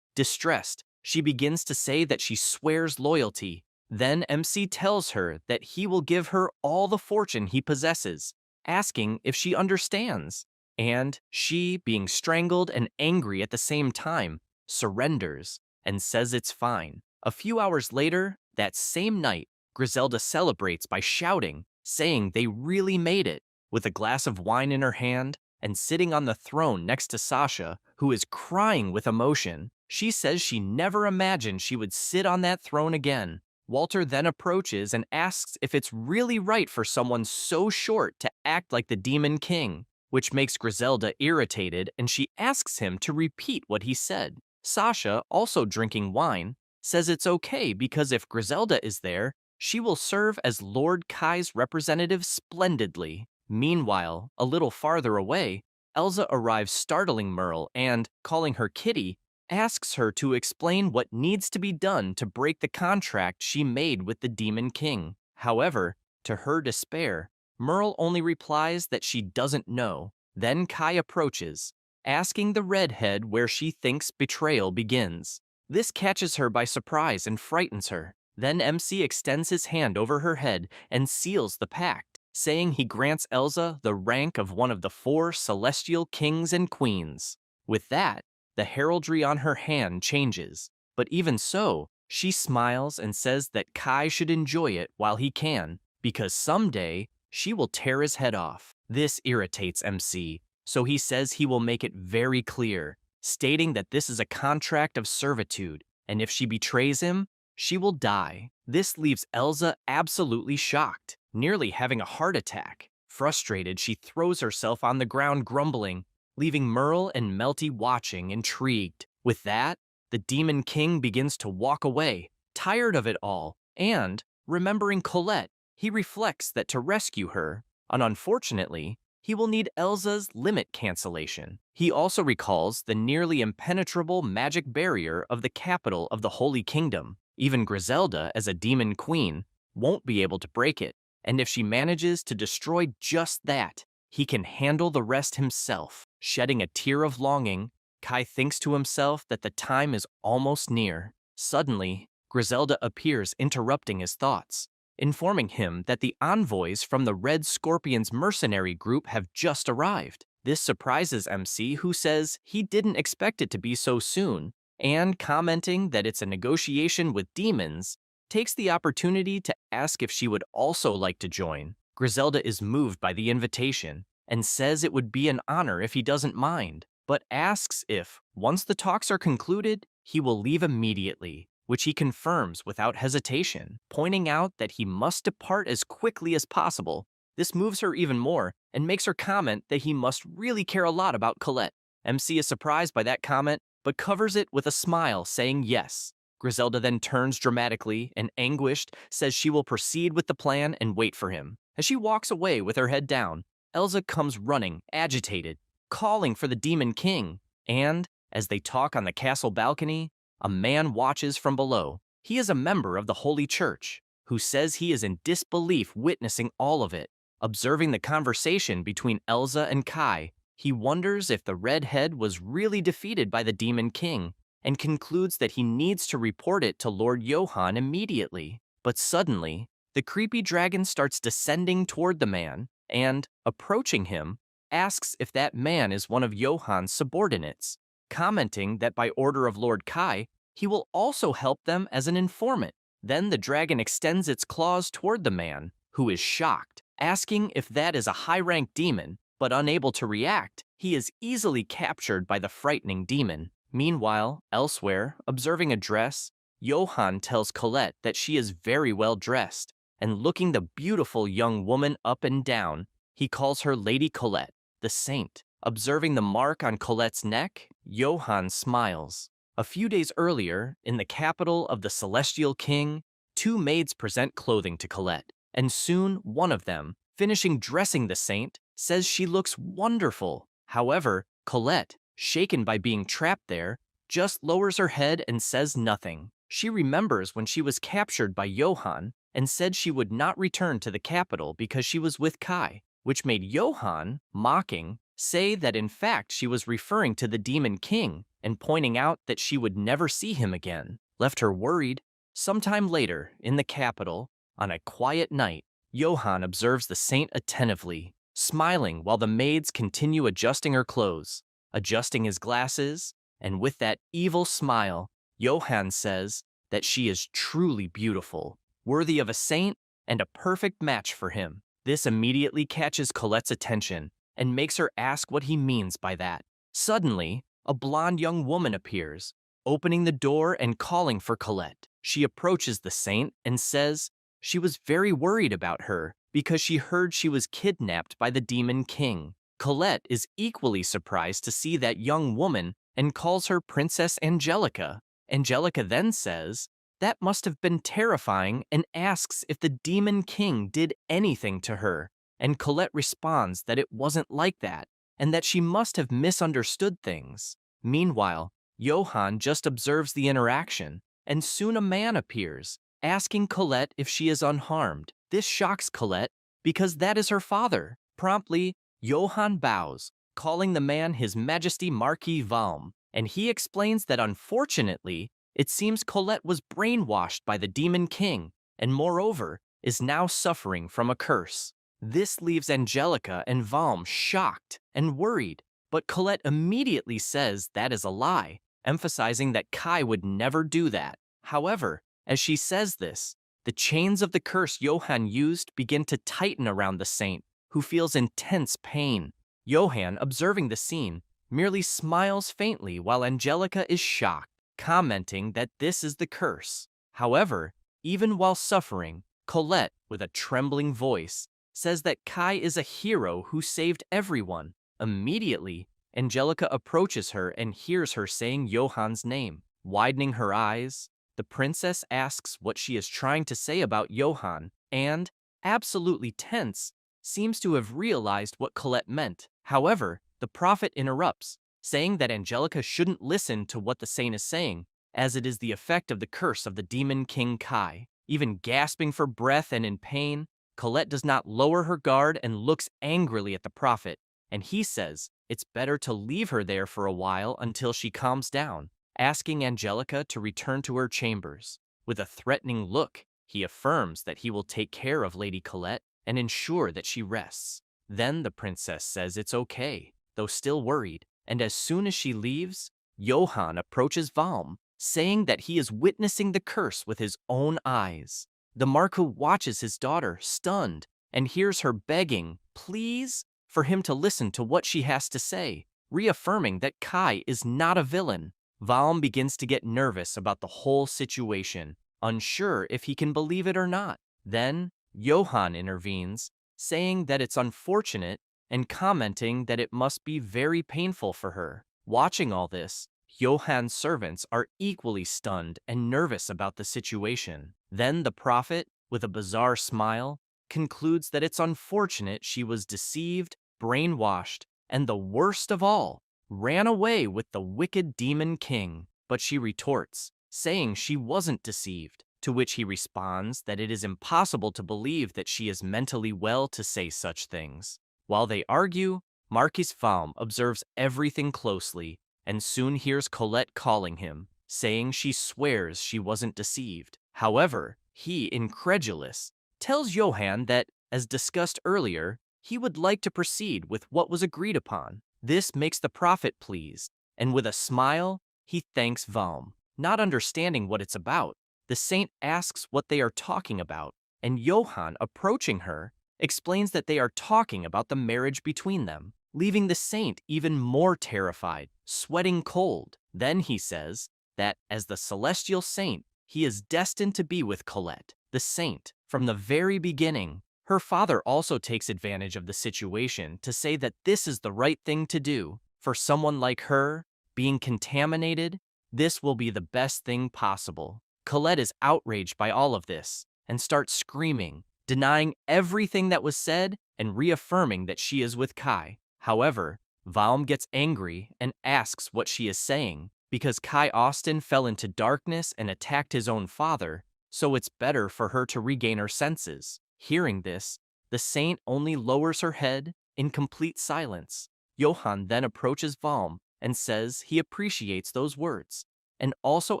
Distressed, she begins to say that she swears loyalty. Then MC tells her that he will give her all the fortune he possesses, asking if she understands. And she, being strangled and angry at the same time, surrenders and says it's fine. A few hours later, that same night, Griselda celebrates by shouting, saying they really made it. With a glass of wine in her hand and sitting on the throne next to Sasha, who is crying with emotion, she says she never imagined she would sit on that throne again. Walter then approaches and asks if it's really right for someone so short to act like the Demon King, which makes Griselda irritated, and she asks him to repeat what he said. Sasha, also drinking wine, says it's okay because if Griselda is there, she will serve as Lord Kai's representative splendidly. Meanwhile, a little farther away, Elsa arrives startling Merle and, calling her Kitty, asks her to explain what needs to be done to break the contract she made with the Demon King. However, to her despair, Merle only replies that she doesn't know. Then Kai approaches, asking the redhead where she thinks betrayal begins. This catches her by surprise and frightens her. Then MC extends his hand over her head and seals the pact, saying he grants Elsa the rank of one of the 4 celestial kings and queens. With that, the heraldry on her hand changes, but even so, she smiles and says that Kai should enjoy it while he can, because someday she will tear his head off. This irritates MC, so he says he will make it very clear, stating that this is a contract of servitude, and if she betrays him, she will die. This leaves Elsa absolutely shocked, nearly having a heart attack. Frustrated, she throws herself on the ground grumbling, leaving Merle and Melty watching, intrigued. With that, the Demon King begins to walk away, tired of it all, and, remembering Colette, he reflects that to rescue her, and unfortunately, he will need Elsa's limit cancellation. He also recalls the nearly impenetrable magic barrier of the capital of the Holy Kingdom. Even Griselda, as a demon queen, won't be able to break it, and if she manages to destroy just that, he can handle the rest himself. Shedding a tear of longing, Kai thinks to himself that the time is almost near. Suddenly, Griselda appears, interrupting his thoughts, informing him that the envoys from the Red Scorpion's mercenary group have just arrived. This surprises MC, who says he didn't expect it to be so soon, and, commenting that it's a negotiation with demons, takes the opportunity to ask if she would also like to join. Griselda is moved by the invitation and says it would be an honor if he doesn't mind, but asks if, once the talks are concluded, he will leave immediately, which he confirms without hesitation, pointing out that he must depart as quickly as possible. This moves her even more and makes her comment that he must really care a lot about Colette. MC is surprised by that comment, but covers it with a smile, saying yes. Griselda then turns dramatically and, anguished, says she will proceed with the plan and wait for him. As she walks away with her head down, Elsa comes running, agitated, calling for the Demon King. And, as they talk on the castle balcony, a man watches from below. He is a member of the Holy Church, who says he is in disbelief witnessing all of it. Observing the conversation between Elsa and Kai, he wonders if the red head was really defeated by the Demon King, and concludes that he needs to report it to Lord Johann immediately. But suddenly, the creepy dragon starts descending toward the man, and, approaching him, asks if that man is one of Johann's subordinates, commenting that by order of Lord Kai, he will also help them as an informant. Then the dragon extends its claws toward the man, who is shocked, asking if that is a high-rank demon, but unable to react, he is easily captured by the frightening demon. Meanwhile, elsewhere, observing a dress, Johann tells Colette that she is very well dressed, and looking the beautiful young woman up and down, he calls her Lady Colette, the saint. Observing the mark on Colette's neck, Johann smiles. A few days earlier, in the capital of the Celestial King, two maids present clothing to Colette, and soon one of them, finishing dressing the saint, says she looks wonderful. However, Colette, shaken by being trapped there, just lowers her head and says nothing. She remembers when she was captured by Johann and said she would not return to the capital because she was with Kai, which made Johann, mocking, say that in fact she was referring to the Demon King and pointing out that she would never see him again, left her worried. Sometime later, in the capital, on a quiet night, Johann observes the saint attentively, smiling while the maids continue adjusting her clothes, adjusting his glasses, and with that evil smile, Johann says that she is truly beautiful, worthy of a saint, and a perfect match for him. This immediately catches Colette's attention and makes her ask what he means by that. Suddenly, a blonde young woman appears, opening the door and calling for Colette. She approaches the saint and says she was very worried about her because she heard she was kidnapped by the Demon King. Colette is equally surprised to see that young woman and calls her Princess Angelica. Angelica then says that must have been terrifying and asks if the Demon King did anything to her, and Colette responds that it wasn't like that and that she must have misunderstood things. Meanwhile, Johann just observes the interaction, and soon a man appears, asking Colette if she is unharmed. This shocks Colette because that is her father. Promptly, Johann bows, calling the man His Majesty Marquis Valm, and he explains that unfortunately, it seems Colette was brainwashed by the Demon King, and moreover, is now suffering from a curse. This leaves Angelica and Valm shocked and worried, but Colette immediately says that is a lie, emphasizing that Kai would never do that. However, as she says this, the chains of the curse Johann used begin to tighten around the saint, who feels intense pain. Johann, observing the scene, merely smiles faintly while Angelica is shocked, commenting that this is the curse. However, even while suffering, Colette, with a trembling voice, says that Kai is a hero who saved everyone. Immediately, Angelica approaches her and hears her saying Johann's name. Widening her eyes, the princess asks what she is trying to say about Johann, and, absolutely tense, seems to have realized what Colette meant. However, the prophet interrupts, saying that Angelica shouldn't listen to what the saint is saying, as it is the effect of the curse of the Demon King Kai. Even gasping for breath and in pain, Colette does not lower her guard and looks angrily at the prophet, and he says it's better to leave her there for a while until she calms down, asking Angelica to return to her chambers. With a threatening look, he affirms that he will take care of Lady Colette and ensure that she rests. Then the princess says it's okay, though still worried, and as soon as she leaves, Johann approaches Valm, saying that he is witnessing the curse with his own eyes. The Marquis watches his daughter, stunned, and hears her begging, please, for him to listen to what she has to say, reaffirming that Kai is not a villain. Valm begins to get nervous about the whole situation, unsure if he can believe it or not. Then, Johann intervenes, saying that it's unfortunate and commenting that it must be very painful for her. Watching all this, Johann's servants are equally stunned and nervous about the situation. Then the prophet, with a bizarre smile, concludes that it's unfortunate she was deceived, brainwashed, and the worst of all, ran away with the wicked demon king. But she retorts, saying she wasn't deceived, to which he responds that it is impossible to believe that she is mentally well to say such things. While they argue, Marquis Valm observes everything closely and soon hears Colette calling him, saying she swears she wasn't deceived. However, he, incredulous, tells Johann that, as discussed earlier, he would like to proceed with what was agreed upon. This makes the prophet pleased, and with a smile, he thanks Valm. Not understanding what it's about, the saint asks what they are talking about, and Johann, approaching her, explains that they are talking about the marriage between them, leaving the saint even more terrified, sweating cold. Then he says that, as the celestial saint, he is destined to be with Colette, the saint, from the very beginning. Her father also takes advantage of the situation to say that this is the right thing to do. For someone like her, being contaminated, this will be the best thing possible. Colette is outraged by all of this and starts screaming, denying everything that was said and reaffirming that she is with Kai. However, Valm gets angry and asks what she is saying, because Kai Austin fell into darkness and attacked his own father, so it's better for her to regain her senses. Hearing this, the saint only lowers her head in complete silence. Johann then approaches Valm and says he appreciates those words, and also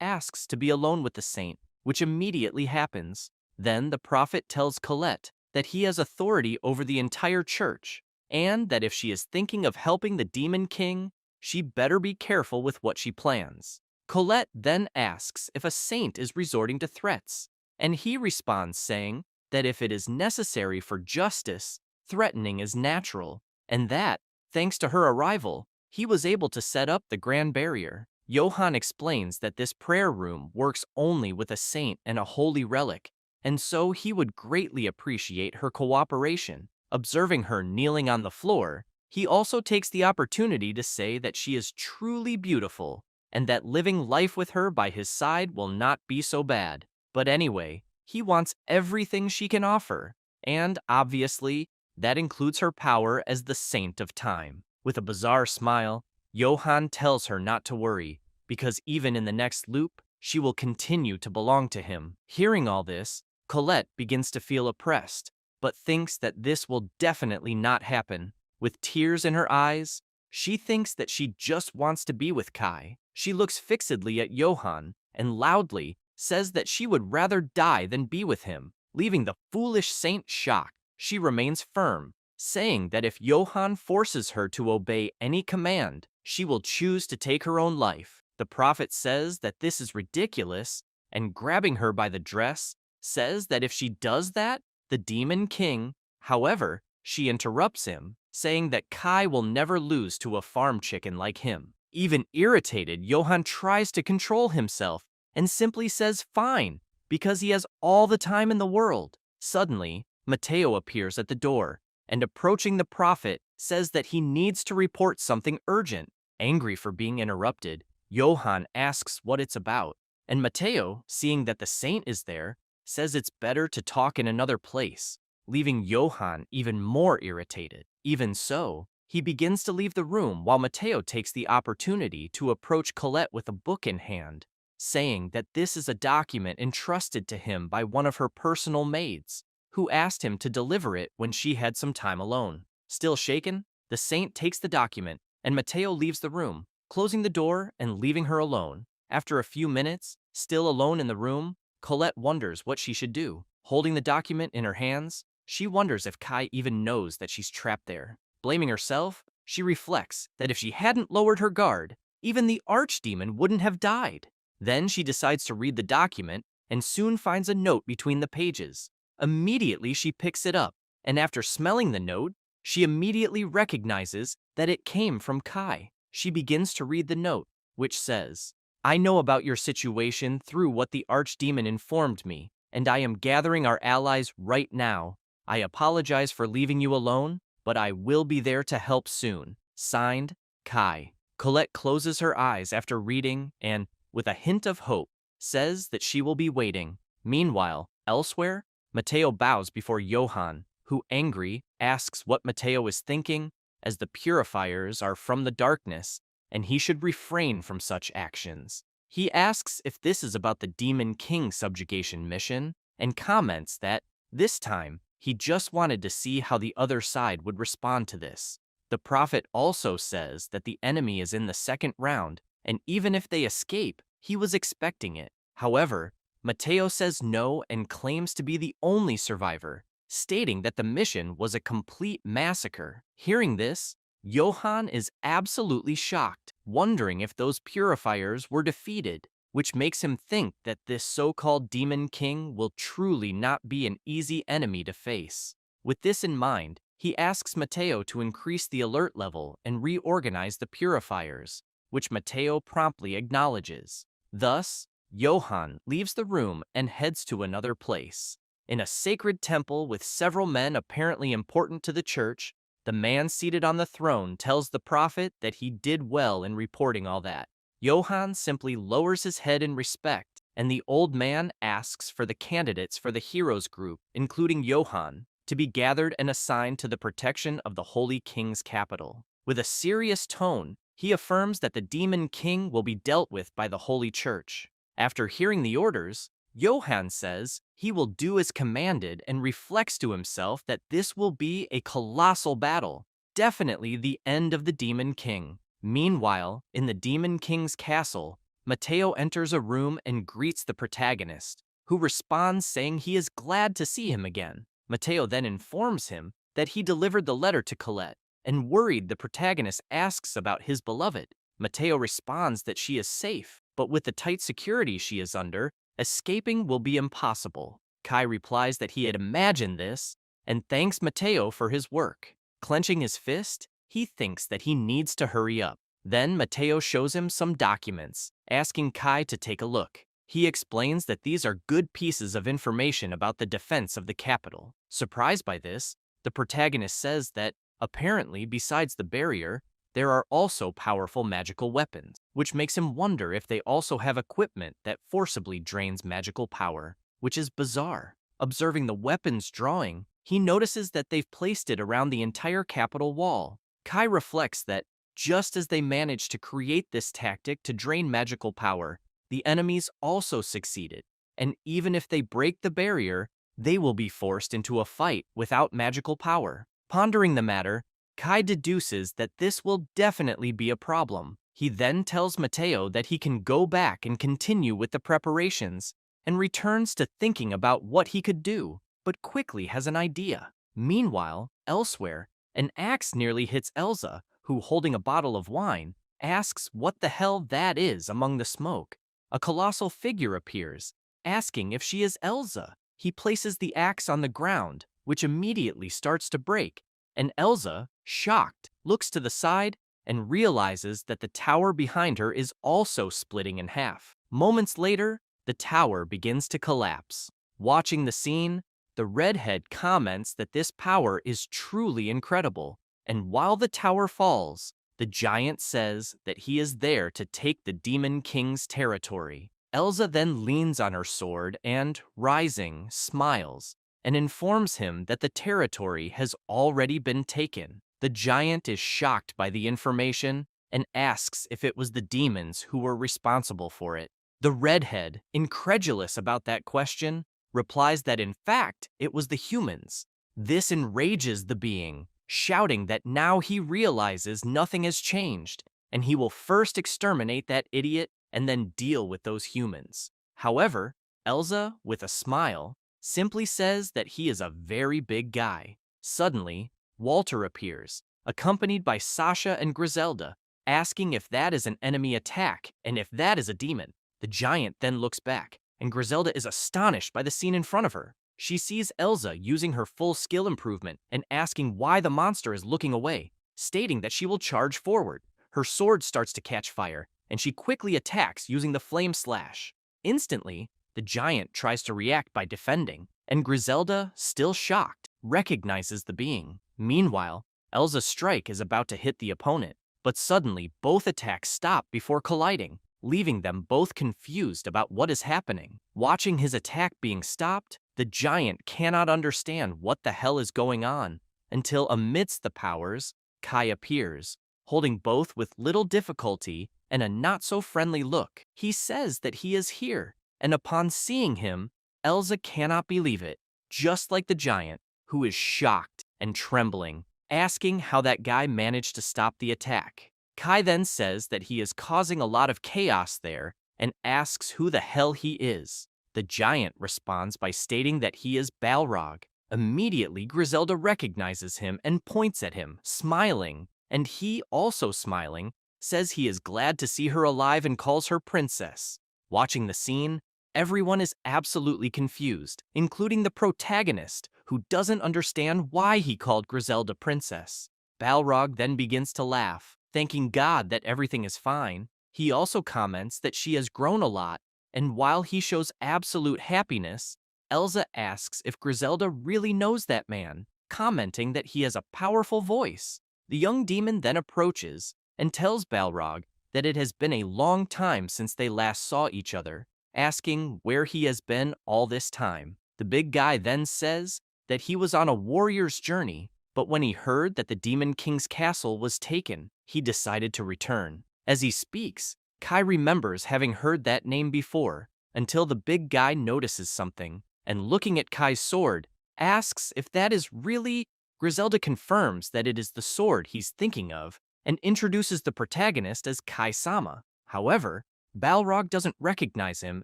asks to be alone with the saint, which immediately happens. Then the prophet tells Colette that he has authority over the entire church, and that if she is thinking of helping the demon king, she better be careful with what she plans. Colette then asks if a saint is resorting to threats, and he responds saying that if it is necessary for justice, threatening is natural, and that, thanks to her arrival, he was able to set up the Grand Barrier. Johann explains that this prayer room works only with a saint and a holy relic, and so he would greatly appreciate her cooperation. Observing her kneeling on the floor, he also takes the opportunity to say that she is truly beautiful, and that living life with her by his side will not be so bad. But anyway, he wants everything she can offer, and obviously, that includes her power as the Saint of Time. With a bizarre smile, Johann tells her not to worry, because even in the next loop, she will continue to belong to him. Hearing all this, Colette begins to feel oppressed, but thinks that this will definitely not happen. With tears in her eyes, she thinks that she just wants to be with Kai. She looks fixedly at Johann and loudly says that she would rather die than be with him, leaving the foolish saint shocked. She remains firm, saying that if Johann forces her to obey any command, she will choose to take her own life. The prophet says that this is ridiculous, and grabbing her by the dress, says that if she does that, the demon king, however, she interrupts him, saying that Kai will never lose to a farm chicken like him. Even irritated, Johann tries to control himself and simply says fine, because he has all the time in the world. Suddenly, Matteo appears at the door, and approaching the prophet, says that he needs to report something urgent. Angry for being interrupted, Johann asks what it's about, and Matteo, seeing that the saint is there, says it's better to talk in another place, leaving Johann even more irritated. Even so, he begins to leave the room while Matteo takes the opportunity to approach Colette with a book in hand, saying that this is a document entrusted to him by one of her personal maids, who asked him to deliver it when she had some time alone. Still shaken, the saint takes the document, and Matteo leaves the room, closing the door and leaving her alone. After a few minutes, still alone in the room, Colette wonders what she should do. Holding the document in her hands, she wonders if Kai even knows that she's trapped there. Blaming herself, she reflects that if she hadn't lowered her guard, even the archdemon wouldn't have died. Then she decides to read the document and soon finds a note between the pages. Immediately she picks it up, and after smelling the note, she immediately recognizes that it came from Kai. She begins to read the note, which says, I know about your situation through what the archdemon informed me, and I am gathering our allies right now. I apologize for leaving you alone, but I will be there to help soon. Signed, Kai. Colette closes her eyes after reading and, with a hint of hope, says that she will be waiting. Meanwhile, elsewhere, Mateo bows before Johann, who, angry, asks what Mateo is thinking, as the purifiers are from the darkness, and he should refrain from such actions. He asks if this is about the Demon King subjugation mission, and comments that, this time, he just wanted to see how the other side would respond to this. The prophet also says that the enemy is in the second round, and even if they escape, he was expecting it. However, Mateo says no and claims to be the only survivor, stating that the mission was a complete massacre. Hearing this, Johann is absolutely shocked, wondering if those purifiers were defeated, which makes him think that this so-called Demon King will truly not be an easy enemy to face. With this in mind, he asks Mateo to increase the alert level and reorganize the purifiers, which Mateo promptly acknowledges. Thus, Johann leaves the room and heads to another place. In a sacred temple with several men apparently important to the church, the man seated on the throne tells the prophet that he did well in reporting all that. Johann simply lowers his head in respect, and the old man asks for the candidates for the heroes group, including Johann, to be gathered and assigned to the protection of the Holy King's capital. With a serious tone, he affirms that the Demon King will be dealt with by the Holy Church. After hearing the orders, Johann says he will do as commanded and reflects to himself that this will be a colossal battle, definitely the end of the Demon King. Meanwhile, in the Demon King's castle, Mateo enters a room and greets the protagonist, who responds saying he is glad to see him again. Mateo then informs him that he delivered the letter to Colette, and worried the protagonist asks about his beloved. Mateo responds that she is safe, but with the tight security she is under, escaping will be impossible. Kai replies that he had imagined this, and thanks Mateo for his work. Clenching his fist, he thinks that he needs to hurry up. Then Mateo shows him some documents, asking Kai to take a look. He explains that these are good pieces of information about the defense of the capital. Surprised by this, the protagonist says that, apparently, besides the barrier, there are also powerful magical weapons, which makes him wonder if they also have equipment that forcibly drains magical power, which is bizarre. Observing the weapons drawing, he notices that they've placed it around the entire capital wall. Kai reflects that, just as they managed to create this tactic to drain magical power, the enemies also succeeded, and even if they break the barrier, they will be forced into a fight without magical power. Pondering the matter, Kai deduces that this will definitely be a problem. He then tells Mateo that he can go back and continue with the preparations, and returns to thinking about what he could do, but quickly has an idea. Meanwhile, elsewhere, an axe nearly hits Elsa, who, holding a bottle of wine, asks what the hell that is among the smoke. A colossal figure appears, asking if she is Elsa. He places the axe on the ground, which immediately starts to break, and Elsa, shocked, looks to the side and realizes that the tower behind her is also splitting in half. Moments later, the tower begins to collapse. Watching the scene, the redhead comments that this power is truly incredible, and while the tower falls, the giant says that he is there to take the Demon King's territory. Elsa then leans on her sword and, rising, smiles, and informs him that the territory has already been taken. The giant is shocked by the information and asks if it was the demons who were responsible for it. The redhead, incredulous about that question, replies that in fact it was the humans. This enrages the being, shouting that now he realizes nothing has changed, and he will first exterminate that idiot and then deal with those humans. However, Elsa, with a smile, simply says that he is a very big guy. Suddenly, Walter appears, accompanied by Sasha and Griselda, asking if that is an enemy attack and if that is a demon. The giant then looks back, and Griselda is astonished by the scene in front of her. She sees Elsa using her full skill improvement and asking why the monster is looking away, stating that she will charge forward. Her sword starts to catch fire, and she quickly attacks using the flame slash. Instantly, the giant tries to react by defending, and Griselda, still shocked, recognizes the being. Meanwhile, Elza's strike is about to hit the opponent, but suddenly both attacks stop before colliding, leaving them both confused about what is happening. Watching his attack being stopped, the giant cannot understand what the hell is going on, until amidst the powers, Kai appears, holding both with little difficulty and a not-so-friendly look. He says that he is here, and upon seeing him, Elza cannot believe it, just like the giant, who is shocked and trembling, asking how that guy managed to stop the attack. Kai then says that he is causing a lot of chaos there and asks who the hell he is. The giant responds by stating that he is Balrog. Immediately, Griselda recognizes him and points at him, smiling, and he, also smiling, says he is glad to see her alive and calls her princess. Watching the scene, everyone is absolutely confused, including the protagonist, who doesn't understand why he called Griselda princess. Balrog then begins to laugh, thanking God that everything is fine. He also comments that she has grown a lot, and while he shows absolute happiness, Elza asks if Griselda really knows that man, commenting that he has a powerful voice. The young demon then approaches and tells Balrog that it has been a long time since they last saw each other, asking where he has been all this time. The big guy then says that he was on a warrior's journey, but when he heard that the Demon King's castle was taken, he decided to return. As he speaks, Kai remembers having heard that name before, until the big guy notices something, and looking at Kai's sword, asks if that is really. Griselda confirms that it is the sword he's thinking of, and introduces the protagonist as Kai-sama. However, Balrog doesn't recognize him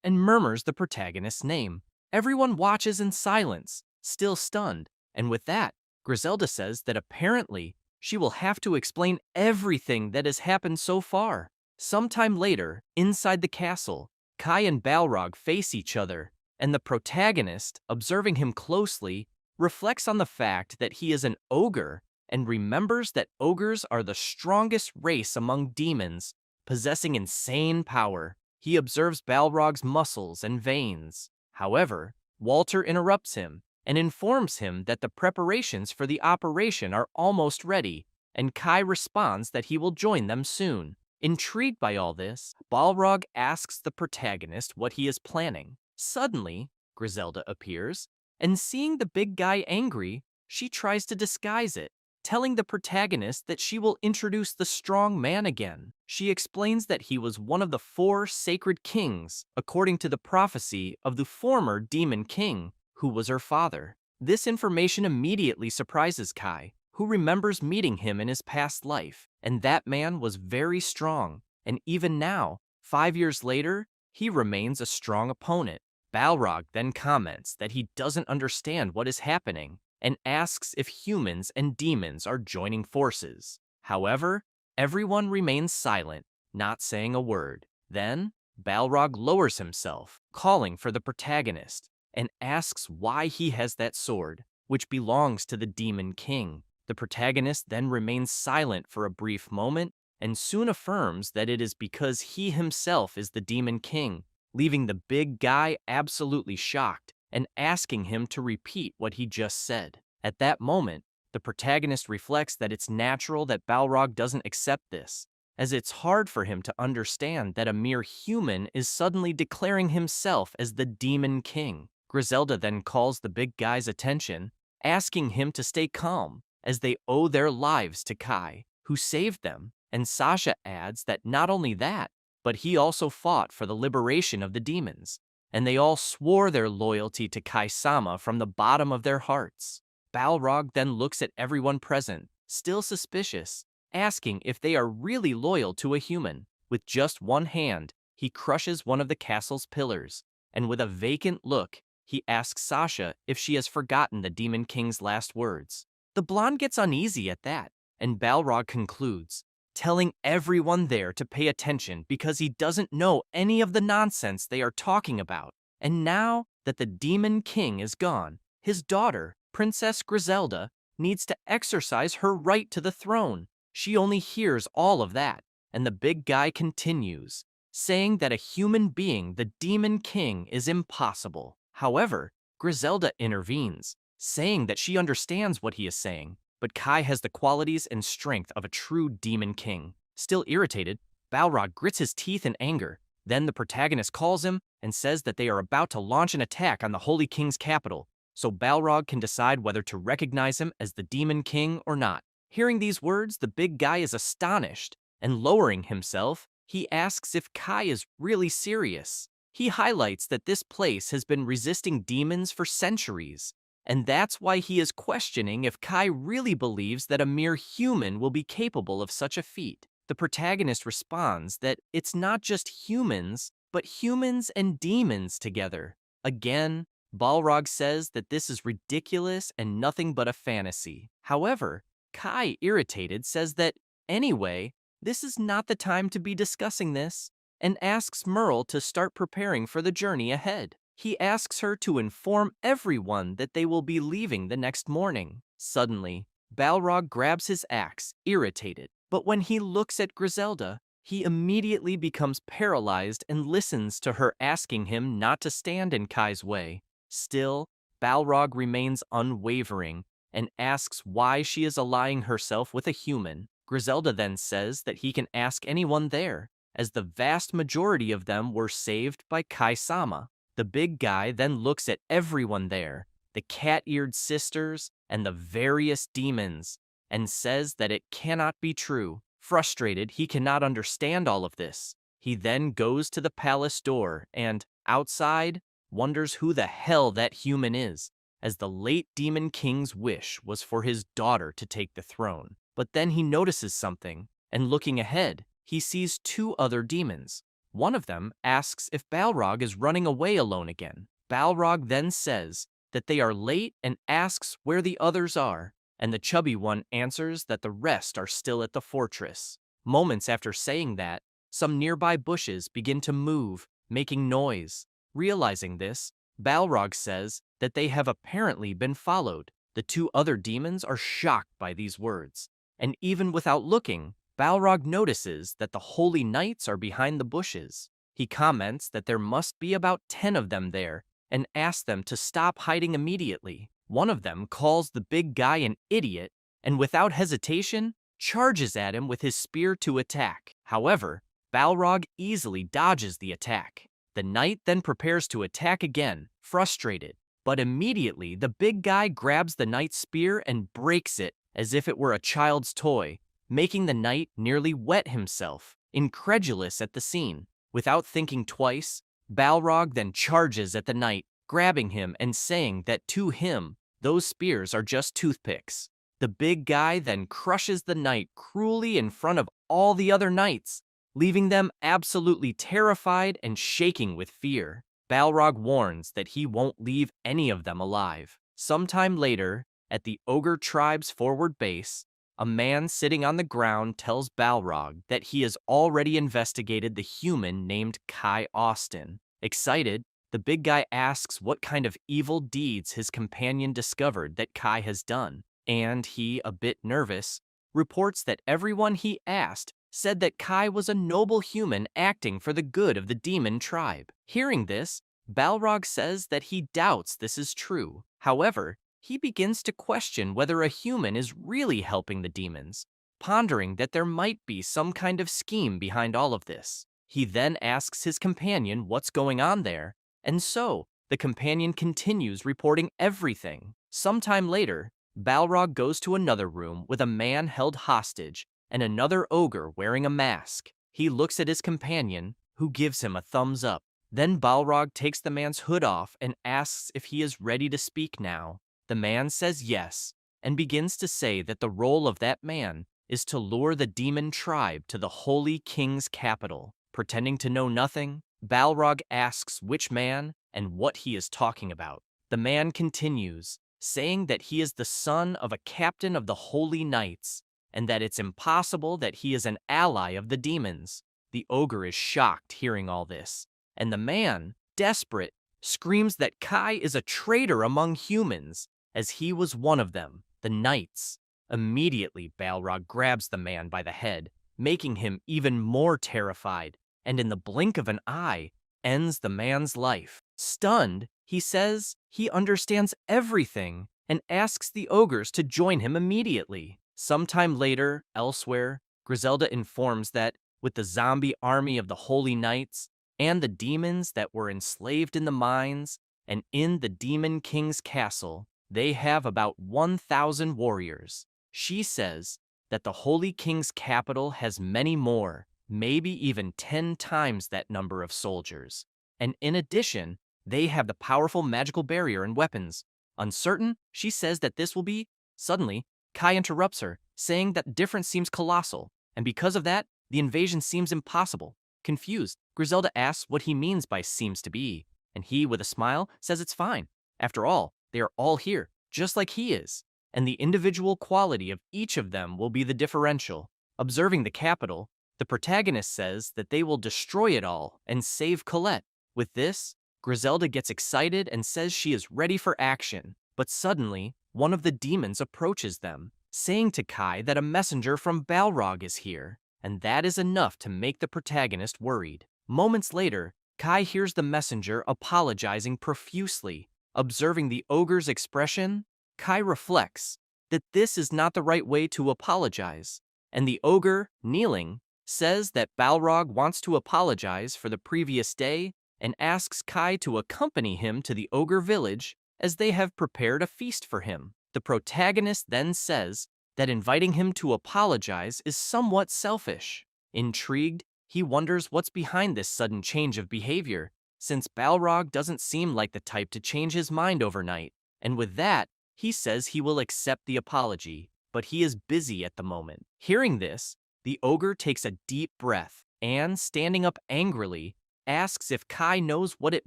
and murmurs the protagonist's name. Everyone watches in silence, still stunned, and with that, Griselda says that apparently she will have to explain everything that has happened so far. Sometime later, inside the castle, Kai and Balrog face each other, and the protagonist, observing him closely, reflects on the fact that he is an ogre and remembers that ogres are the strongest race among demons, possessing insane power. He observes Balrog's muscles and veins. However, Walter interrupts him and informs him that the preparations for the operation are almost ready, and Kai responds that he will join them soon. Intrigued by all this, Balrog asks the protagonist what he is planning. Suddenly, Griselda appears, and seeing the big guy angry, she tries to disguise it, telling the protagonist that she will introduce the strong man again. She explains that he was one of the 4 sacred kings, according to the prophecy of the former demon king, who was her father. This information immediately surprises Kai, who remembers meeting him in his past life, and that man was very strong, and even now, 5 years later, he remains a strong opponent. Balrog then comments that he doesn't understand what is happening, and asks if humans and demons are joining forces. However, everyone remains silent, not saying a word. Then, Balrog lowers himself, calling for the protagonist, and asks why he has that sword, which belongs to the Demon King. The protagonist then remains silent for a brief moment, and soon affirms that it is because he himself is the Demon King, leaving the big guy absolutely shocked and asking him to repeat what he just said. At that moment, the protagonist reflects that it's natural that Balrog doesn't accept this, as it's hard for him to understand that a mere human is suddenly declaring himself as the Demon King. Griselda then calls the big guy's attention, asking him to stay calm, as they owe their lives to Kai, who saved them, and Sasha adds that not only that, but he also fought for the liberation of the demons, and they all swore their loyalty to Kai-sama from the bottom of their hearts. Balrog then looks at everyone present, still suspicious, asking if they are really loyal to a human. With just one hand, he crushes one of the castle's pillars, and with a vacant look, he asks Sasha if she has forgotten the Demon King's last words. The blonde gets uneasy at that, and Balrog concludes, telling everyone there to pay attention because he doesn't know any of the nonsense they are talking about. And now that the Demon King is gone, his daughter, Princess Griselda, needs to exercise her right to the throne. She only hears all of that, and the big guy continues, saying that a human being the Demon King is impossible. However, Griselda intervenes, saying that she understands what he is saying, but Kai has the qualities and strength of a true Demon King. Still irritated, Balrog grits his teeth in anger. Then the protagonist calls him and says that they are about to launch an attack on the Holy King's capital, so Balrog can decide whether to recognize him as the Demon King or not. Hearing these words, the big guy is astonished, and lowering himself, he asks if Kai is really serious. He highlights that this place has been resisting demons for centuries, and that's why he is questioning if Kai really believes that a mere human will be capable of such a feat. The protagonist responds that it's not just humans, but humans and demons together. Again, Balrog says that this is ridiculous and nothing but a fantasy. However, Kai, irritated, says that, anyway, this is not the time to be discussing this, and asks Merle to start preparing for the journey ahead. He asks her to inform everyone that they will be leaving the next morning. Suddenly, Balrog grabs his axe, irritated, but when he looks at Griselda, he immediately becomes paralyzed and listens to her asking him not to stand in Kai's way. Still, Balrog remains unwavering and asks why she is allying herself with a human. Griselda then says that he can ask anyone there, as the vast majority of them were saved by Kai-sama. The big guy then looks at everyone there, the cat-eared sisters and the various demons, and says that it cannot be true. Frustrated, he cannot understand all of this. He then goes to the palace door and, outside, wonders who the hell that human is, as the late Demon King's wish was for his daughter to take the throne. But then he notices something, and looking ahead, he sees two other demons. One of them asks if Balrog is running away alone again. Balrog then says that they are late and asks where the others are, and the chubby one answers that the rest are still at the fortress. Moments after saying that, some nearby bushes begin to move, making noise. Realizing this, Balrog says that they have apparently been followed. The two other demons are shocked by these words, and even without looking, Balrog notices that the holy knights are behind the bushes. He comments that there must be about 10 of them there, and asks them to stop hiding immediately. One of them calls the big guy an idiot, and without hesitation, charges at him with his spear to attack. However, Balrog easily dodges the attack. The knight then prepares to attack again, frustrated, but immediately the big guy grabs the knight's spear and breaks it as if it were a child's toy, making the knight nearly wet himself. Incredulous at the scene, without thinking twice, Balrog then charges at the knight, grabbing him and saying that to him, those spears are just toothpicks. The big guy then crushes the knight cruelly in front of all the other knights, leaving them absolutely terrified and shaking with fear. Balrog warns that he won't leave any of them alive. Sometime later, at the ogre tribe's forward base, a man sitting on the ground tells Balrog that he has already investigated the human named Kai Austin. Excited, the big guy asks what kind of evil deeds his companion discovered that Kai has done, and he, a bit nervous, reports that everyone he asked said that Kai was a noble human acting for the good of the demon tribe. Hearing this, Balrog says that he doubts this is true. However, he begins to question whether a human is really helping the demons, pondering that there might be some kind of scheme behind all of this. He then asks his companion what's going on there, and so the companion continues reporting everything. Sometime later, Balrog goes to another room with a man held hostage and another ogre wearing a mask. He looks at his companion, who gives him a thumbs up. Then Balrog takes the man's hood off and asks if he is ready to speak now. The man says yes, and begins to say that the role of that man is to lure the demon tribe to the Holy King's capital. Pretending to know nothing, Balrog asks which man and what he is talking about. The man continues, saying that he is the son of a captain of the Holy Knights, and that it's impossible that he is an ally of the demons. The ogre is shocked hearing all this, and the man, desperate, screams that Kai is a traitor among humans, as he was one of them, the knights. Immediately, Balrog grabs the man by the head, making him even more terrified, and in the blink of an eye, ends the man's life. Stunned, he says he understands everything and asks the ogres to join him immediately. Sometime later, elsewhere, Griselda informs that with the zombie army of the Holy Knights and the demons that were enslaved in the mines and in the Demon King's castle, they have about 1,000 warriors. She says that the Holy King's capital has many more, maybe even 10 times that number of soldiers. And in addition, they have the powerful magical barrier and weapons. Uncertain, she says that this will be. Suddenly, Kai interrupts her, saying that the difference seems colossal, and because of that, the invasion seems impossible. Confused, Griselda asks what he means by seems to be, and he, with a smile, says it's fine. After all, they are all here, just like he is, and the individual quality of each of them will be the differential. Observing the capital, the protagonist says that they will destroy it all and save Colette. With this, Griselda gets excited and says she is ready for action, but suddenly, one of the demons approaches them, saying to Kai that a messenger from Balrog is here, and that is enough to make the protagonist worried. Moments later, Kai hears the messenger apologizing profusely. Observing the ogre's expression, Kai reflects that this is not the right way to apologize, and the ogre, kneeling, says that Balrog wants to apologize for the previous day and asks Kai to accompany him to the ogre village as they have prepared a feast for him. The protagonist then says that inviting him to apologize is somewhat selfish. Intrigued, he wonders what's behind this sudden change of behavior, since Balrog doesn't seem like the type to change his mind overnight, and with that, he says he will accept the apology, but he is busy at the moment. Hearing this, the ogre takes a deep breath and, standing up angrily, asks if Kai knows what it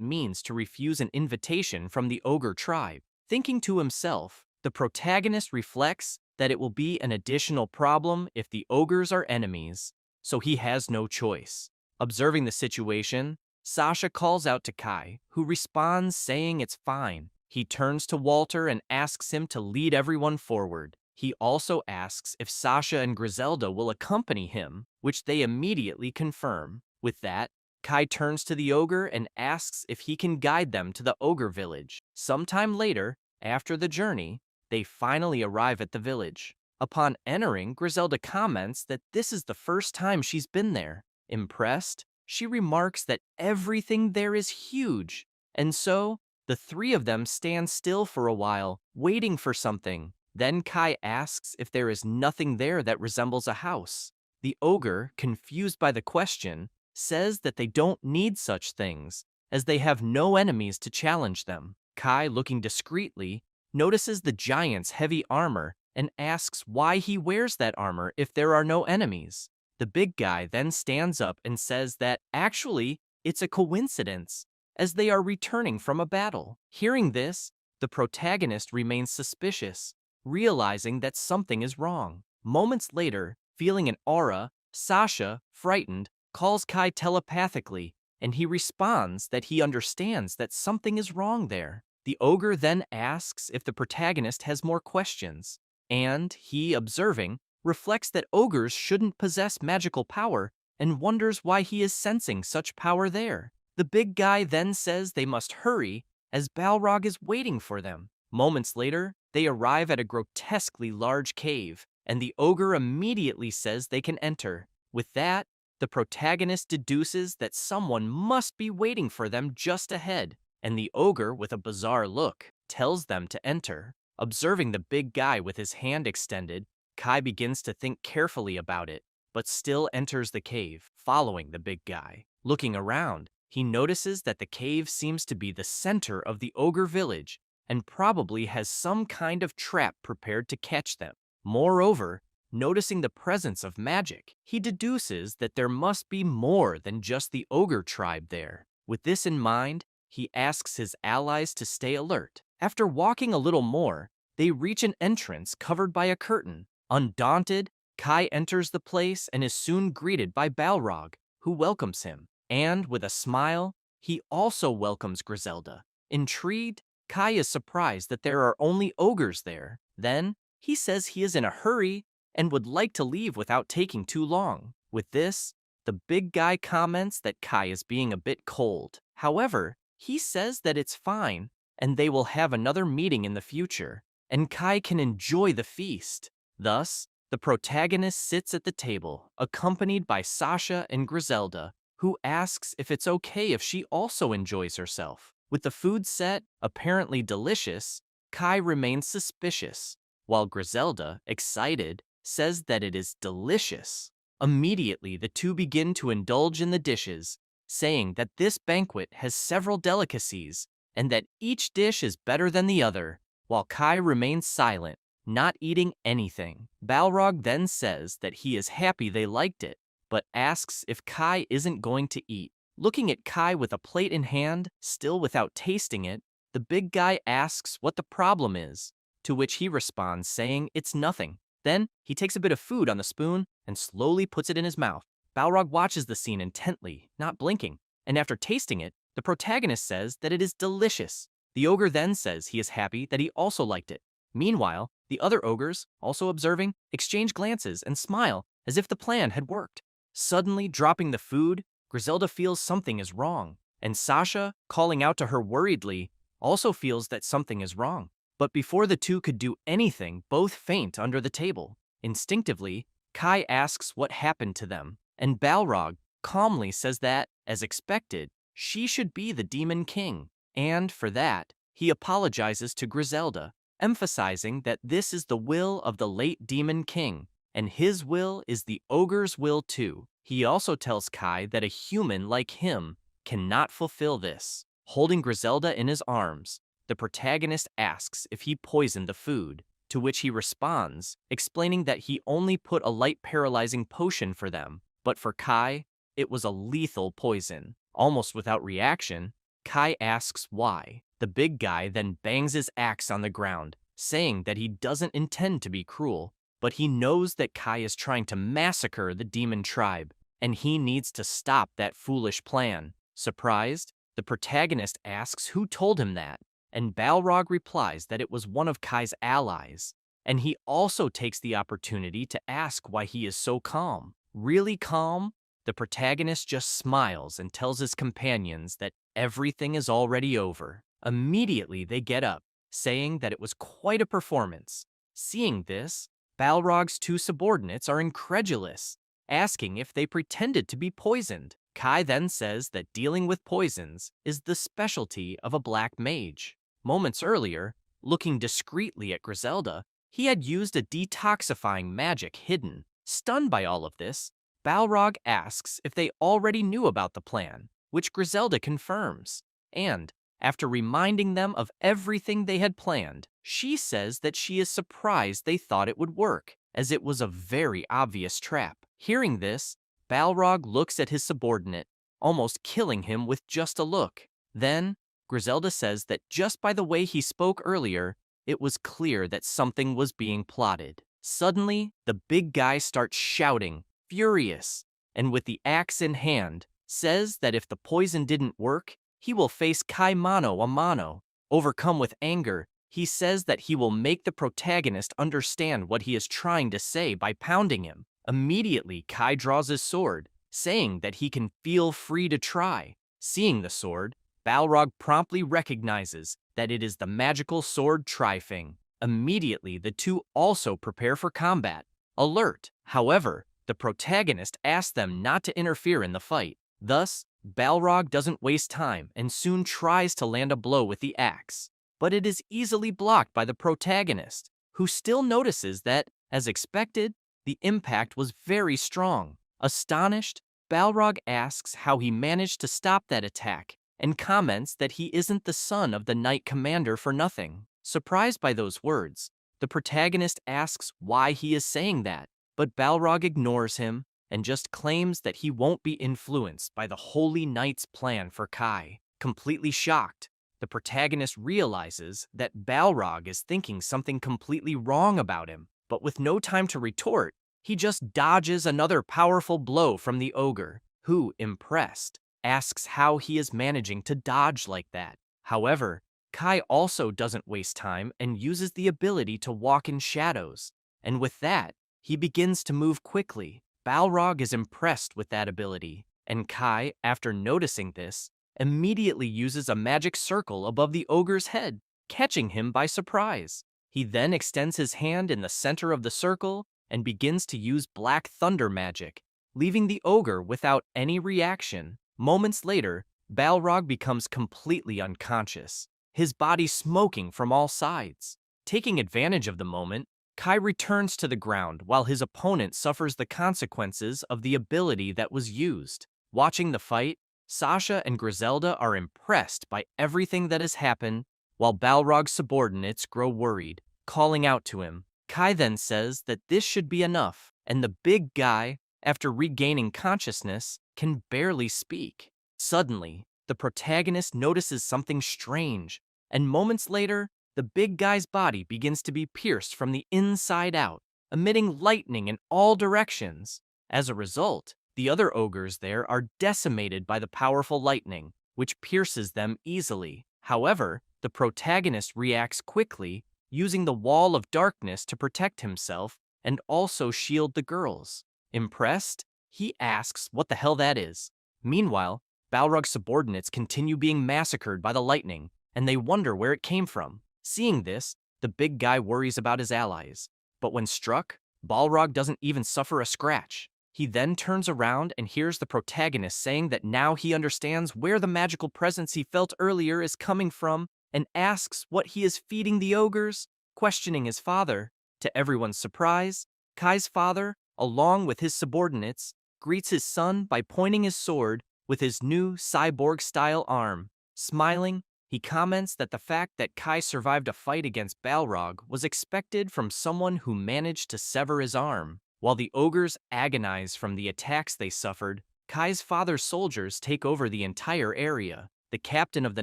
means to refuse an invitation from the ogre tribe. Thinking to himself, the protagonist reflects that it will be an additional problem if the ogres are enemies, so he has no choice. Observing the situation, Sasha calls out to Kai, who responds saying it's fine. He turns to Walter and asks him to lead everyone forward. He also asks if Sasha and Griselda will accompany him, which they immediately confirm. With that, Kai turns to the ogre and asks if he can guide them to the ogre village. Sometime later, after the journey, they finally arrive at the village. Upon entering, Griselda comments that this is the first time she's been there. Impressed, she remarks that everything there is huge, and so the three of them stand still for a while, waiting for something. Then Kai asks if there is nothing there that resembles a house. The ogre, confused by the question, says that they don't need such things, as they have no enemies to challenge them. Kai, looking discreetly, notices the giant's heavy armor and asks why he wears that armor if there are no enemies. The big guy then stands up and says that, actually, it's a coincidence, as they are returning from a battle. Hearing this, the protagonist remains suspicious, realizing that something is wrong. Moments later, feeling an aura, Sasha, frightened, calls Kai telepathically, and he responds that he understands that something is wrong there. The ogre then asks if the protagonist has more questions, and he, observing, reflects that ogres shouldn't possess magical power and wonders why he is sensing such power there. The big guy then says they must hurry as Balrog is waiting for them. Moments later, they arrive at a grotesquely large cave, and the ogre immediately says they can enter. With that, the protagonist deduces that someone must be waiting for them just ahead, and the ogre, with a bizarre look, tells them to enter. Observing the big guy with his hand extended, Kai begins to think carefully about it, but still enters the cave, following the big guy. Looking around, he notices that the cave seems to be the center of the ogre village, and probably has some kind of trap prepared to catch them. Moreover, noticing the presence of magic, he deduces that there must be more than just the ogre tribe there. With this in mind, he asks his allies to stay alert. After walking a little more, they reach an entrance covered by a curtain. Undaunted, Kai enters the place and is soon greeted by Balrog, who welcomes him. And with a smile, he also welcomes Griselda. Intrigued, Kai is surprised that there are only ogres there. Then, he says he is in a hurry and would like to leave without taking too long. With this, the big guy comments that Kai is being a bit cold. However, he says that it's fine, and they will have another meeting in the future, and Kai can enjoy the feast. Thus, the protagonist sits at the table, accompanied by Sasha and Griselda, who asks if it's okay if she also enjoys herself. With the food set, apparently delicious, Kai remains suspicious, while Griselda, excited, says that it is delicious. Immediately, the two begin to indulge in the dishes, saying that this banquet has several delicacies and that each dish is better than the other, while Kai remains silent, not eating anything. Balrog then says that he is happy they liked it, but asks if Kai isn't going to eat. Looking at Kai with a plate in hand, still without tasting it, the big guy asks what the problem is, to which he responds saying it's nothing. Then, he takes a bit of food on the spoon and slowly puts it in his mouth. Balrog watches the scene intently, not blinking, and after tasting it, the protagonist says that it is delicious. The ogre then says he is happy that he also liked it. Meanwhile, the other ogres, also observing, exchange glances and smile as if the plan had worked. Suddenly dropping the food, Griselda feels something is wrong, and Sasha, calling out to her worriedly, also feels that something is wrong. But before the two could do anything, both faint under the table. Instinctively, Kai asks what happened to them, and Balrog calmly says that, as expected, she should be the Demon King, and for that, he apologizes to Griselda, emphasizing that this is the will of the late Demon King, and his will is the ogre's will too. He also tells Kai that a human like him cannot fulfill this. Holding Griselda in his arms, the protagonist asks if he poisoned the food, to which he responds, explaining that he only put a light paralyzing potion for them, but for Kai, it was a lethal poison. Almost without reaction, Kai asks why. The big guy then bangs his axe on the ground, saying that he doesn't intend to be cruel, but he knows that Kai is trying to massacre the demon tribe, and he needs to stop that foolish plan. Surprised, the protagonist asks who told him that, and Balrog replies that it was one of Kai's allies, and he also takes the opportunity to ask why he is so calm. Really calm? The protagonist just smiles and tells his companions that everything is already over. Immediately they get up, saying that it was quite a performance. Seeing this, Balrog's two subordinates are incredulous, asking if they pretended to be poisoned. Kai then says that dealing with poisons is the specialty of a black mage. Moments earlier, looking discreetly at Griselda, he had used a detoxifying magic hidden. Stunned by all of this, Balrog asks if they already knew about the plan, which Griselda confirms. And, after reminding them of everything they had planned, she says that she is surprised they thought it would work, as it was a very obvious trap. Hearing this, Balrog looks at his subordinate, almost killing him with just a look. Then, Griselda says that just by the way he spoke earlier, it was clear that something was being plotted. Suddenly, the big guy starts shouting, furious, and with the axe in hand, says that if the poison didn't work, he will face Kai mano a mano. Overcome with anger, he says that he will make the protagonist understand what he is trying to say by pounding him. Immediately, Kai draws his sword, saying that he can feel free to try. Seeing the sword, Balrog promptly recognizes that it is the magical sword Trifing. Immediately, the two also prepare for combat, alert. However, the protagonist asks them not to interfere in the fight. Thus, Balrog doesn't waste time and soon tries to land a blow with the axe, but it is easily blocked by the protagonist, who still notices that, as expected, the impact was very strong. Astonished, Balrog asks how he managed to stop that attack and comments that he isn't the son of the Knight Commander for nothing. Surprised by those words, the protagonist asks why he is saying that, but Balrog ignores him and just claims that he won't be influenced by the Holy Knight's plan for Kai. Completely shocked, the protagonist realizes that Balrog is thinking something completely wrong about him, but with no time to retort, he just dodges another powerful blow from the ogre, who, impressed, asks how he is managing to dodge like that. However, Kai also doesn't waste time and uses the ability to walk in shadows, and with that, he begins to move quickly. Balrog is impressed with that ability, and Kai, after noticing this, immediately uses a magic circle above the ogre's head, catching him by surprise. He then extends his hand in the center of the circle and begins to use Black Thunder magic, leaving the ogre without any reaction. Moments later, Balrog becomes completely unconscious, his body smoking from all sides. Taking advantage of the moment, Kai returns to the ground while his opponent suffers the consequences of the ability that was used. Watching the fight, Sasha and Griselda are impressed by everything that has happened, while Balrog's subordinates grow worried, calling out to him. Kai then says that this should be enough, and the big guy, after regaining consciousness, can barely speak. Suddenly, the protagonist notices something strange, and moments later, the big guy's body begins to be pierced from the inside out, emitting lightning in all directions. As a result, the other ogres there are decimated by the powerful lightning, which pierces them easily. However, the protagonist reacts quickly, using the wall of darkness to protect himself and also shield the girls. Impressed, he asks what the hell that is. Meanwhile, Balrog's subordinates continue being massacred by the lightning, and they wonder where it came from. Seeing this, the big guy worries about his allies. But when struck, Balrog doesn't even suffer a scratch. He then turns around and hears the protagonist saying that now he understands where the magical presence he felt earlier is coming from, and asks what he is feeding the ogres, questioning his father. To everyone's surprise, Kai's father, along with his subordinates, greets his son by pointing his sword with his new cyborg-style arm. Smiling, he comments that the fact that Kai survived a fight against Balrog was expected from someone who managed to sever his arm. While the ogres agonize from the attacks they suffered, Kai's father's soldiers take over the entire area. The captain of the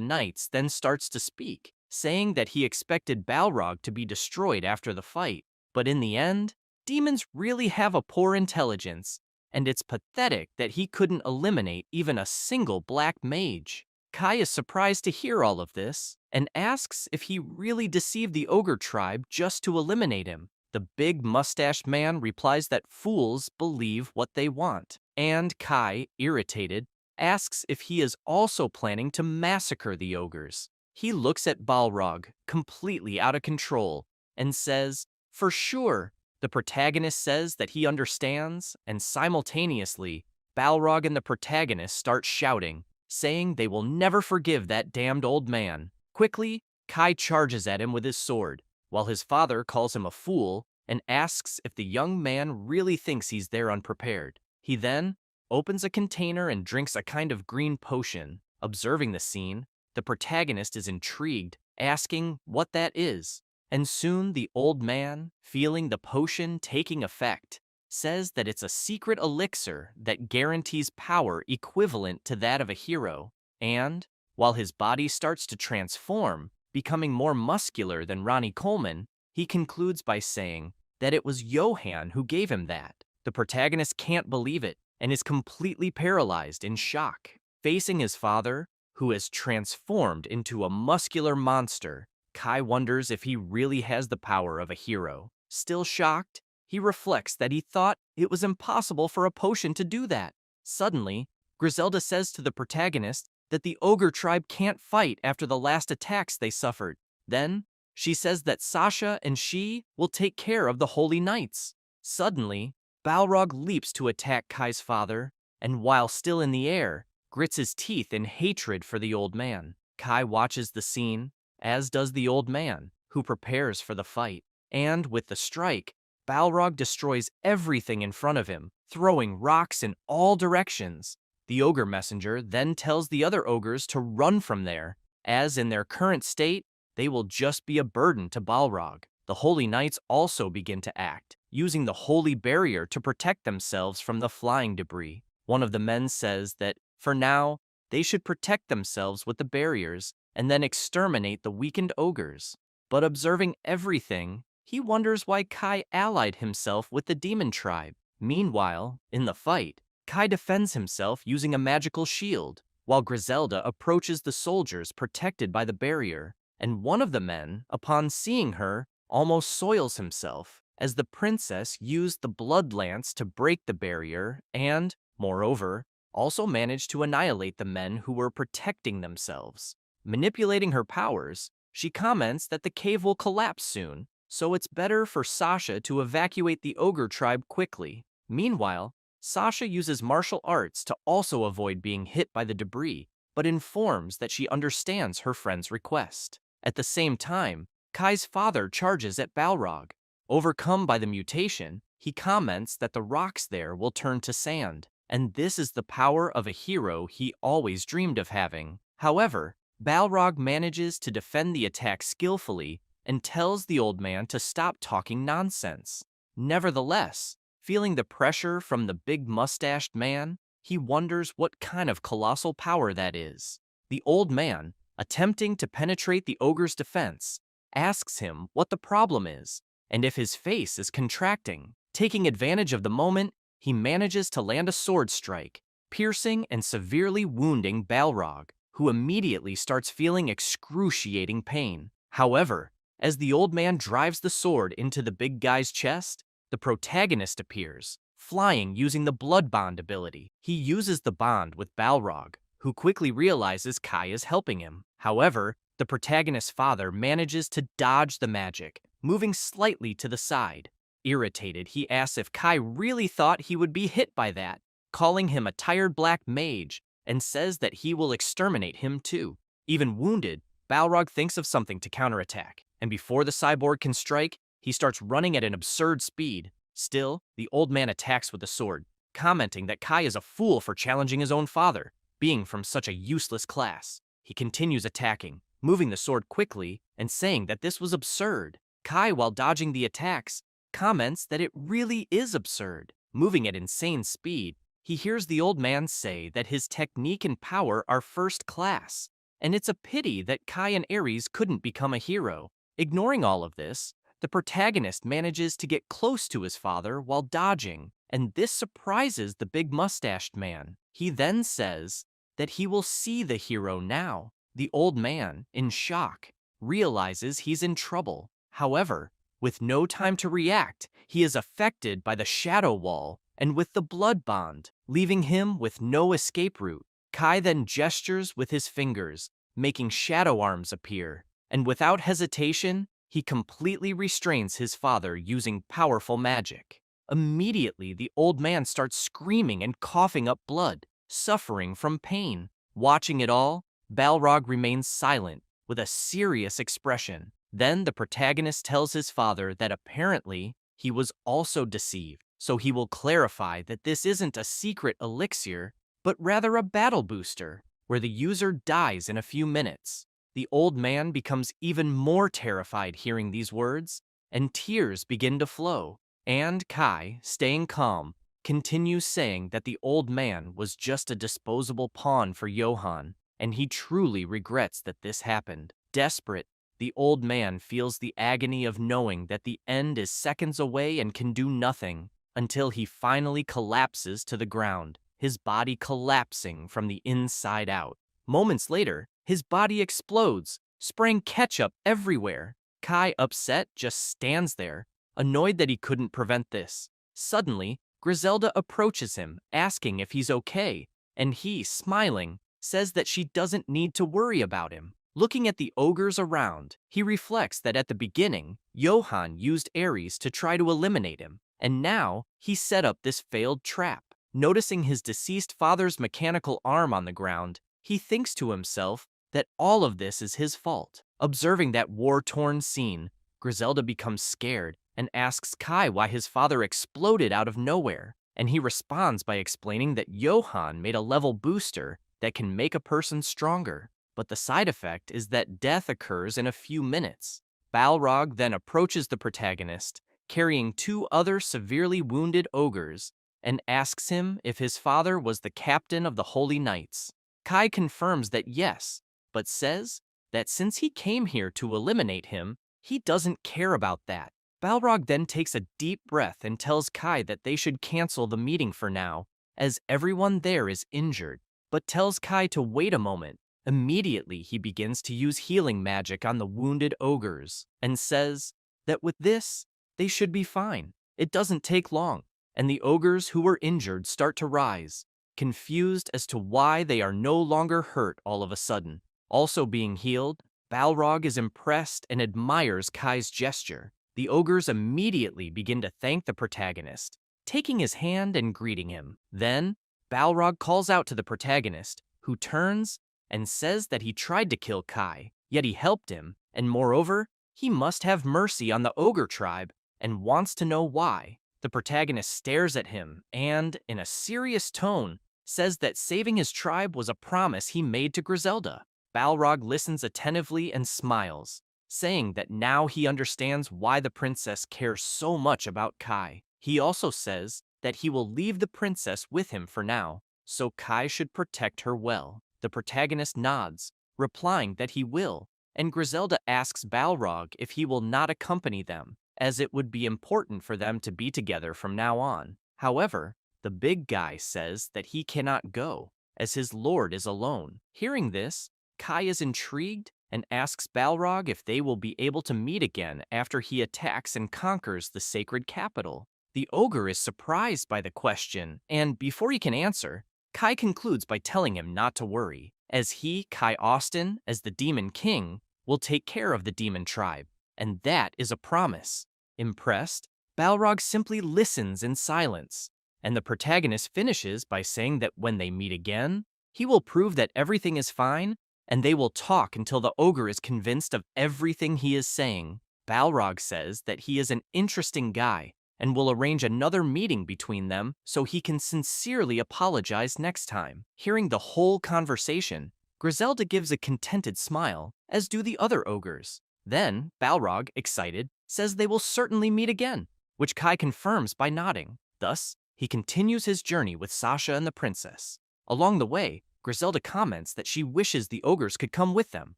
knights then starts to speak, saying that he expected Balrog to be destroyed after the fight. But in the end, demons really have a poor intelligence, and it's pathetic that he couldn't eliminate even a single black mage. Kai is surprised to hear all of this, and asks if he really deceived the ogre tribe just to eliminate him. The big mustached man replies that fools believe what they want, and Kai, irritated, asks if he is also planning to massacre the ogres. He looks at Balrog, completely out of control, and says, "For sure." The protagonist says that he understands, and simultaneously, Balrog and the protagonist start shouting, saying they will never forgive that damned old man. Quickly, Kai charges at him with his sword, while his father calls him a fool and asks if the young man really thinks he's there unprepared. He then opens a container and drinks a kind of green potion. Observing the scene, the protagonist is intrigued, asking what that is. And soon the old man, feeling the potion taking effect, says that it's a secret elixir that guarantees power equivalent to that of a hero. And, while his body starts to transform, becoming more muscular than Ronnie Coleman, he concludes by saying that it was Johann who gave him that. The protagonist can't believe it and is completely paralyzed in shock. Facing his father, who has transformed into a muscular monster, Kai wonders if he really has the power of a hero. Still shocked, he reflects that he thought it was impossible for a potion to do that. Suddenly, Griselda says to the protagonist that the ogre tribe can't fight after the last attacks they suffered. Then, she says that Sasha and she will take care of the Holy Knights. Suddenly, Balrog leaps to attack Kai's father, and while still in the air, grits his teeth in hatred for the old man. Kai watches the scene, as does the old man, who prepares for the fight. And with the strike, Balrog destroys everything in front of him, throwing rocks in all directions. The ogre messenger then tells the other ogres to run from there, as in their current state, they will just be a burden to Balrog. The Holy Knights also begin to act, using the holy barrier to protect themselves from the flying debris. One of the men says that, for now, they should protect themselves with the barriers and then exterminate the weakened ogres. But observing everything, he wonders why Kai allied himself with the demon tribe. Meanwhile, in the fight, Kai defends himself using a magical shield, while Griselda approaches the soldiers protected by the barrier, and one of the men, upon seeing her, almost soils himself, as the princess used the blood lance to break the barrier and, moreover, also managed to annihilate the men who were protecting themselves. Manipulating her powers, she comments that the cave will collapse soon, so it's better for Sasha to evacuate the ogre tribe quickly. Meanwhile, Sasha uses martial arts to also avoid being hit by the debris, but informs that she understands her friend's request. At the same time, Kai's father charges at Balrog. Overcome by the mutation, he comments that the rocks there will turn to sand, and this is the power of a hero he always dreamed of having. However, Balrog manages to defend the attack skillfully and tells the old man to stop talking nonsense. Nevertheless, feeling the pressure from the big mustached man, he wonders what kind of colossal power that is. The old man, attempting to penetrate the ogre's defense, asks him what the problem is and if his face is contracting. Taking advantage of the moment, he manages to land a sword strike, piercing and severely wounding Balrog, who immediately starts feeling excruciating pain. However, as the old man drives the sword into the big guy's chest, the protagonist appears, flying using the blood bond ability. He uses the bond with Balrog, who quickly realizes Kai is helping him. However, the protagonist's father manages to dodge the magic, moving slightly to the side. Irritated, he asks if Kai really thought he would be hit by that, calling him a tired black mage, and says that he will exterminate him too. Even wounded, Balrog thinks of something to counterattack, and before the cyborg can strike, he starts running at an absurd speed. Still, the old man attacks with a sword, commenting that Kai is a fool for challenging his own father, being from such a useless class. He continues attacking, moving the sword quickly and saying that this was absurd. Kai, while dodging the attacks, comments that it really is absurd. Moving at insane speed, he hears the old man say that his technique and power are first class, and it's a pity that Kai and Ares couldn't become a hero. Ignoring all of this, the protagonist manages to get close to his father while dodging, and this surprises the big mustached man. He then says that he will see the hero now. The old man, in shock, realizes he's in trouble. However, with no time to react, he is affected by the shadow wall and with the blood bond, leaving him with no escape route. Kai then gestures with his fingers, making shadow arms appear, and without hesitation, he completely restrains his father using powerful magic. Immediately, the old man starts screaming and coughing up blood, suffering from pain. Watching it all, Balrog remains silent, with a serious expression. Then the protagonist tells his father that apparently he was also deceived, so he will clarify that this isn't a secret elixir, but rather a battle booster, where the user dies in a few minutes. The old man becomes even more terrified hearing these words, and tears begin to flow. And Kai, staying calm, continues saying that the old man was just a disposable pawn for Johann, and he truly regrets that this happened. Desperate, the old man feels the agony of knowing that the end is seconds away and can do nothing, until he finally collapses to the ground, his body collapsing from the inside out. Moments later, his body explodes, spraying ketchup everywhere. Kai, upset, just stands there, annoyed that he couldn't prevent this. Suddenly, Griselda approaches him, asking if he's okay, and he, smiling, says that she doesn't need to worry about him. Looking at the ogres around, he reflects that at the beginning, Johann used Ares to try to eliminate him, and now he set up this failed trap. Noticing his deceased father's mechanical arm on the ground, he thinks to himself that all of this is his fault. Observing that war-torn scene, Griselda becomes scared and asks Kai why his father exploded out of nowhere, and he responds by explaining that Johann made a level booster that can make a person stronger, but the side effect is that death occurs in a few minutes. Balrog then approaches the protagonist, carrying two other severely wounded ogres, and asks him if his father was the captain of the Holy Knights. Kai confirms that yes, but says that since he came here to eliminate him, he doesn't care about that. Balrog then takes a deep breath and tells Kai that they should cancel the meeting for now, as everyone there is injured, but tells Kai to wait a moment. Immediately, he begins to use healing magic on the wounded ogres, and says that with this, they should be fine. It doesn't take long, and the ogres who were injured start to rise, confused as to why they are no longer hurt all of a sudden. Also being healed, Balrog is impressed and admires Kai's gesture. The ogres immediately begin to thank the protagonist, taking his hand and greeting him. Then, Balrog calls out to the protagonist, who turns and says that he tried to kill Kai, yet he helped him, and moreover, he must have mercy on the ogre tribe and wants to know why. The protagonist stares at him and, in a serious tone, says that saving his tribe was a promise he made to Griselda. Balrog listens attentively and smiles, saying that now he understands why the princess cares so much about Kai. He also says that he will leave the princess with him for now, so Kai should protect her well. The protagonist nods, replying that he will, and Griselda asks Balrog if he will not accompany them, as it would be important for them to be together from now on. However, the big guy says that he cannot go, as his lord is alone. Hearing this, Kai is intrigued and asks Balrog if they will be able to meet again after he attacks and conquers the sacred capital. The ogre is surprised by the question, and before he can answer, Kai concludes by telling him not to worry, as he, Kai Austin, as the Demon King, will take care of the demon tribe, and that is a promise. Impressed, Balrog simply listens in silence, and the protagonist finishes by saying that when they meet again, he will prove that everything is fine, and they will talk until the ogre is convinced of everything he is saying. Balrog says that he is an interesting guy, and will arrange another meeting between them so he can sincerely apologize next time. Hearing the whole conversation, Griselda gives a contented smile, as do the other ogres. Then, Balrog, excited, says they will certainly meet again, which Kai confirms by nodding. Thus, he continues his journey with Sasha and the princess. Along the way, Griselda comments that she wishes the ogres could come with them,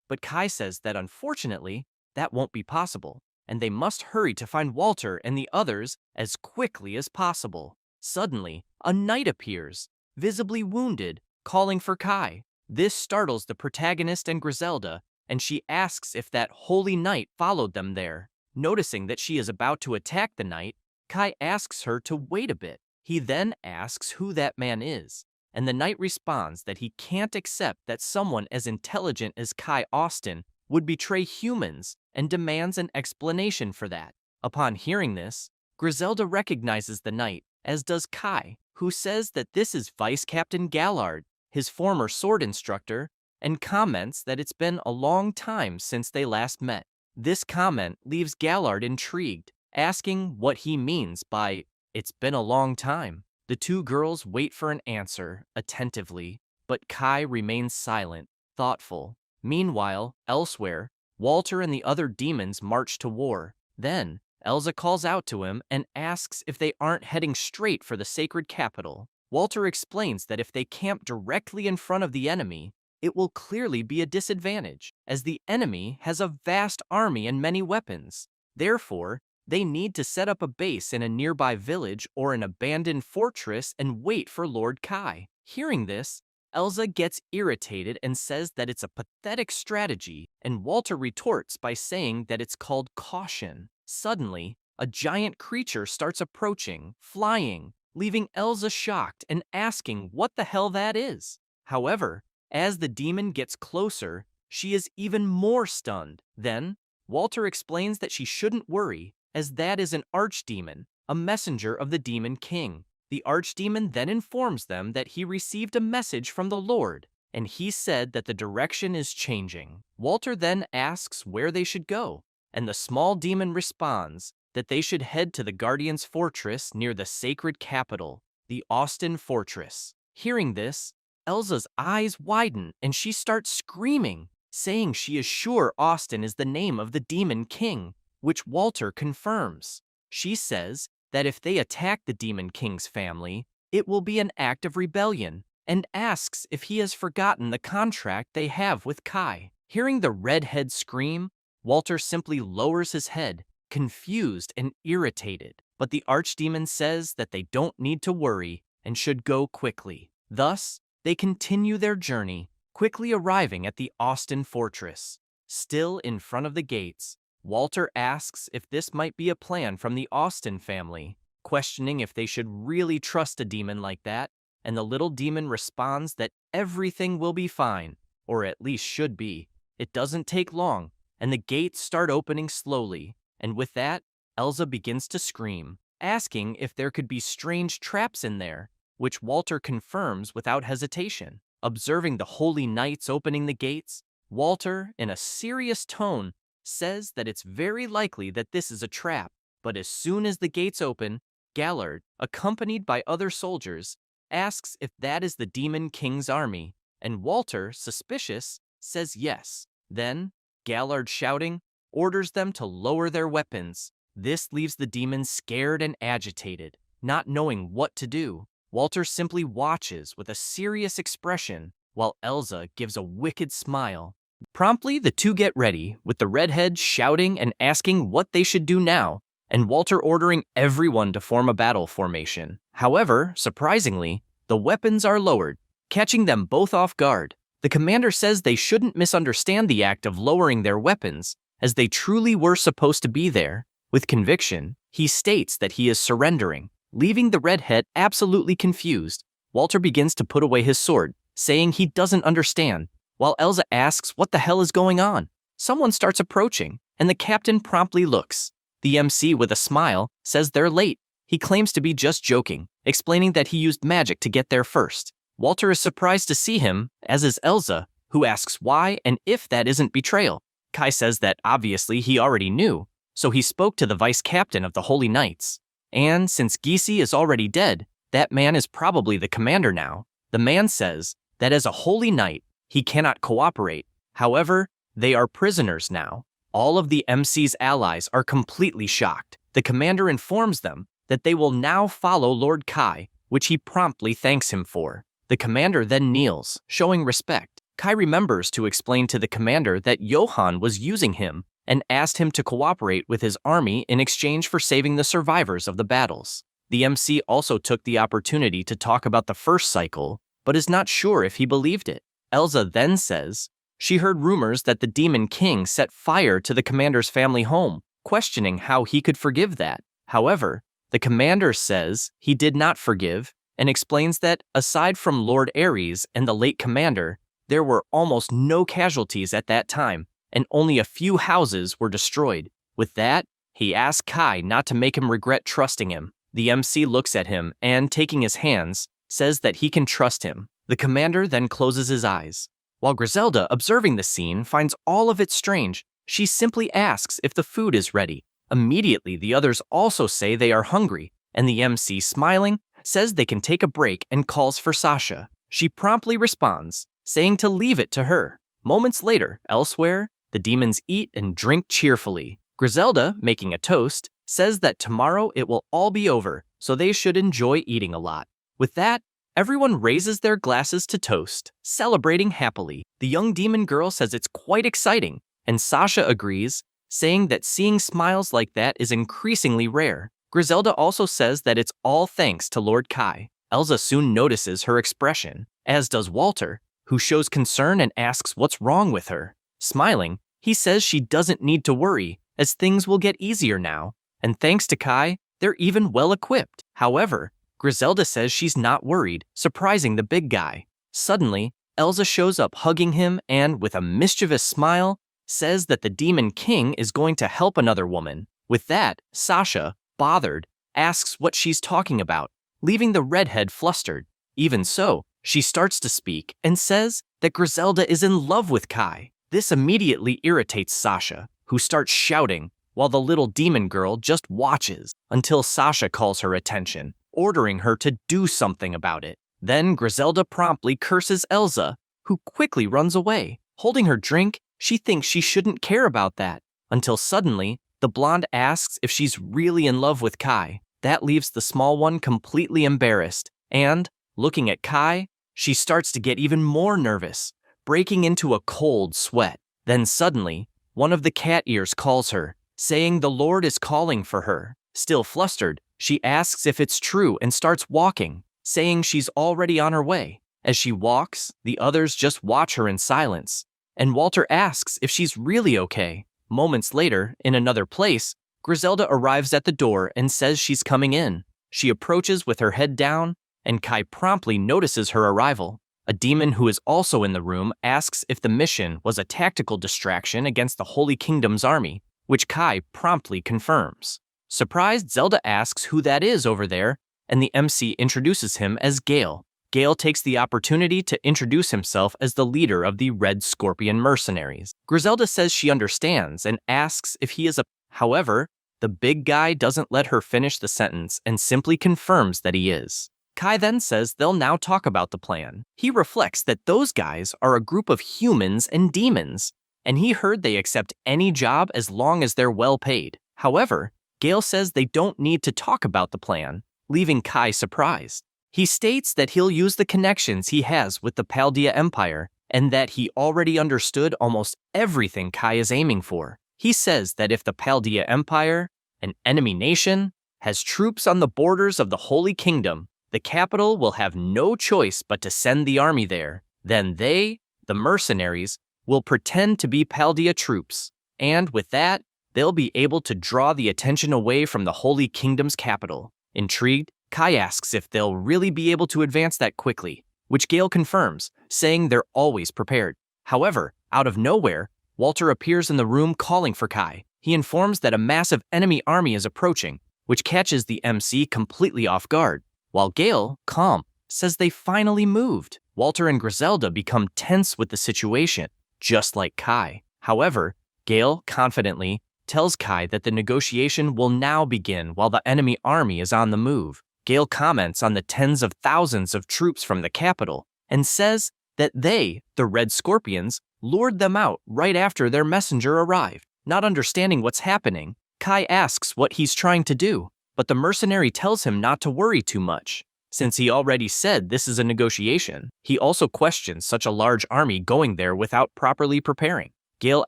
but Kai says that unfortunately, that won't be possible, and they must hurry to find Walter and the others as quickly as possible. Suddenly, a knight appears, visibly wounded, calling for Kai. This startles the protagonist and Griselda, and she asks if that holy knight followed them there. Noticing that she is about to attack the knight, Kai asks her to wait a bit. He then asks who that man is, and the knight responds that he can't accept that someone as intelligent as Kai Austin would betray humans and demands an explanation for that. Upon hearing this, Griselda recognizes the knight, as does Kai, who says that this is Vice Captain Gallard, his former sword instructor, and comments that it's been a long time since they last met. This comment leaves Gallard intrigued, asking what he means by, "It's been a long time." The two girls wait for an answer, attentively, but Kai remains silent, thoughtful. Meanwhile, elsewhere, Walter and the other demons march to war. Then, Elsa calls out to him and asks if they aren't heading straight for the sacred capital. Walter explains that if they camp directly in front of the enemy, it will clearly be a disadvantage, as the enemy has a vast army and many weapons. Therefore, they need to set up a base in a nearby village or an abandoned fortress and wait for Lord Kai. Hearing this, Elsa gets irritated and says that it's a pathetic strategy, and Walter retorts by saying that it's called caution. Suddenly, a giant creature starts approaching, flying, leaving Elsa shocked and asking what the hell that is. However, as the demon gets closer, she is even more stunned. Then, Walter explains that she shouldn't worry, as that is an archdemon, a messenger of the Demon King. The archdemon then informs them that he received a message from the Lord, and he said that the direction is changing. Walter then asks where they should go, and the small demon responds that they should head to the Guardian's fortress near the sacred capital, the Austin Fortress. Hearing this, Elsa's eyes widen and she starts screaming, saying she is sure Austin is the name of the Demon King, which Walter confirms. She says that if they attack the Demon King's family, it will be an act of rebellion, and asks if he has forgotten the contract they have with Kai. Hearing the redhead scream, Walter simply lowers his head, confused and irritated, but the archdemon says that they don't need to worry and should go quickly. Thus, they continue their journey, quickly arriving at the Austin Fortress. Still in front of the gates, Walter asks if this might be a plan from the Austen family, questioning if they should really trust a demon like that, and the little demon responds that everything will be fine, or at least should be. It doesn't take long, and the gates start opening slowly, and with that, Elsa begins to scream, asking if there could be strange traps in there, which Walter confirms without hesitation. Observing the holy knights opening the gates, Walter, in a serious tone, says that it's very likely that this is a trap, but as soon as the gates open, Gallard, accompanied by other soldiers, asks if that is the Demon King's army, and Walter, suspicious, says yes. Then, Gallard, shouting, orders them to lower their weapons. This leaves the demons scared and agitated, not knowing what to do. Walter simply watches with a serious expression, while Elsa gives a wicked smile. Promptly, the two get ready, with the redhead shouting and asking what they should do now, and Walter ordering everyone to form a battle formation. However, surprisingly, the weapons are lowered, catching them both off guard. The commander says they shouldn't misunderstand the act of lowering their weapons, as they truly were supposed to be there. With conviction, he states that he is surrendering, leaving the redhead absolutely confused. Walter begins to put away his sword, saying he doesn't understand, while Elsa asks what the hell is going on. Someone starts approaching, and the captain promptly looks. The MC, with a smile, says they're late. He claims to be just joking, explaining that he used magic to get there first. Walter is surprised to see him, as is Elsa, who asks why and if that isn't betrayal. Kai says that obviously he already knew, so he spoke to the vice-captain of the Holy Knights. And since Gysi is already dead, that man is probably the commander now. The man says that as a Holy Knight, he cannot cooperate. However, they are prisoners now. All of the MC's allies are completely shocked. The commander informs them that they will now follow Lord Kai, which he promptly thanks him for. The commander then kneels, showing respect. Kai remembers to explain to the commander that Johann was using him and asked him to cooperate with his army in exchange for saving the survivors of the battles. The MC also took the opportunity to talk about the first cycle, but is not sure if he believed it. Elsa then says she heard rumors that the Demon King set fire to the commander's family home, questioning how he could forgive that. However, the commander says he did not forgive and explains that, aside from Lord Ares and the late commander, there were almost no casualties at that time, and only a few houses were destroyed. With that, he asks Kai not to make him regret trusting him. The MC looks at him and, taking his hands, says that he can trust him. The commander then closes his eyes. While Griselda, observing the scene, finds all of it strange, she simply asks if the food is ready. Immediately, the others also say they are hungry, and the MC, smiling, says they can take a break and calls for Sasha. She promptly responds, saying to leave it to her. Moments later, elsewhere, the demons eat and drink cheerfully. Griselda, making a toast, says that tomorrow it will all be over, so they should enjoy eating a lot. With that, everyone raises their glasses to toast, celebrating happily. The young demon girl says it's quite exciting, and Sasha agrees, saying that seeing smiles like that is increasingly rare. Griselda also says that it's all thanks to Lord Kai. Elsa soon notices her expression, as does Walter, who shows concern and asks what's wrong with her. Smiling, he says she doesn't need to worry, as things will get easier now, and thanks to Kai, they're even well equipped. However, Griselda says she's not worried, surprising the big guy. Suddenly, Elsa shows up hugging him and, with a mischievous smile, says that the Demon King is going to help another woman. With that, Sasha, bothered, asks what she's talking about, leaving the redhead flustered. Even so, she starts to speak and says that Griselda is in love with Kai. This immediately irritates Sasha, who starts shouting, while the little demon girl just watches until Sasha calls her attention, ordering her to do something about it. Then Griselda promptly curses Elsa, who quickly runs away. Holding her drink, she thinks she shouldn't care about that, until suddenly, the blonde asks if she's really in love with Kai. That leaves the small one completely embarrassed, and, looking at Kai, she starts to get even more nervous, breaking into a cold sweat. Then suddenly, one of the cat ears calls her, saying the Lord is calling for her. Still flustered, she asks if it's true and starts walking, saying she's already on her way. As she walks, the others just watch her in silence, and Walter asks if she's really okay. Moments later, in another place, Griselda arrives at the door and says she's coming in. She approaches with her head down, and Kai promptly notices her arrival. A demon who is also in the room asks if the mission was a tactical distraction against the Holy Kingdom's army, which Kai promptly confirms. Surprised, Zelda asks who that is over there, and the MC introduces him as Gale. Gale takes the opportunity to introduce himself as the leader of the Red Scorpion mercenaries. Griselda says she understands and asks if he is a... However, the big guy doesn't let her finish the sentence and simply confirms that he is. Kai then says they'll now talk about the plan. He reflects that those guys are a group of humans and demons, and he heard they accept any job as long as they're well paid. However, Gale says they don't need to talk about the plan, leaving Kai surprised. He states that he'll use the connections he has with the Paldea Empire and that he already understood almost everything Kai is aiming for. He says that if the Paldea Empire, an enemy nation, has troops on the borders of the Holy Kingdom, the capital will have no choice but to send the army there. Then they, the mercenaries, will pretend to be Paldea troops, and with that, they'll be able to draw the attention away from the Holy Kingdom's capital. Intrigued, Kai asks if they'll really be able to advance that quickly, which Gale confirms, saying they're always prepared. However, out of nowhere, Walter appears in the room calling for Kai. He informs that a massive enemy army is approaching, which catches the MC completely off guard, while Gale, calm, says they finally moved. Walter and Griselda become tense with the situation, just like Kai. However, Gale confidently tells Kai that the negotiation will now begin while the enemy army is on the move. Gale comments on the tens of thousands of troops from the capital and says that they, the Red Scorpions, lured them out right after their messenger arrived. Not understanding what's happening, Kai asks what he's trying to do, but the mercenary tells him not to worry too much, since he already said this is a negotiation. He also questions such a large army going there without properly preparing. Gale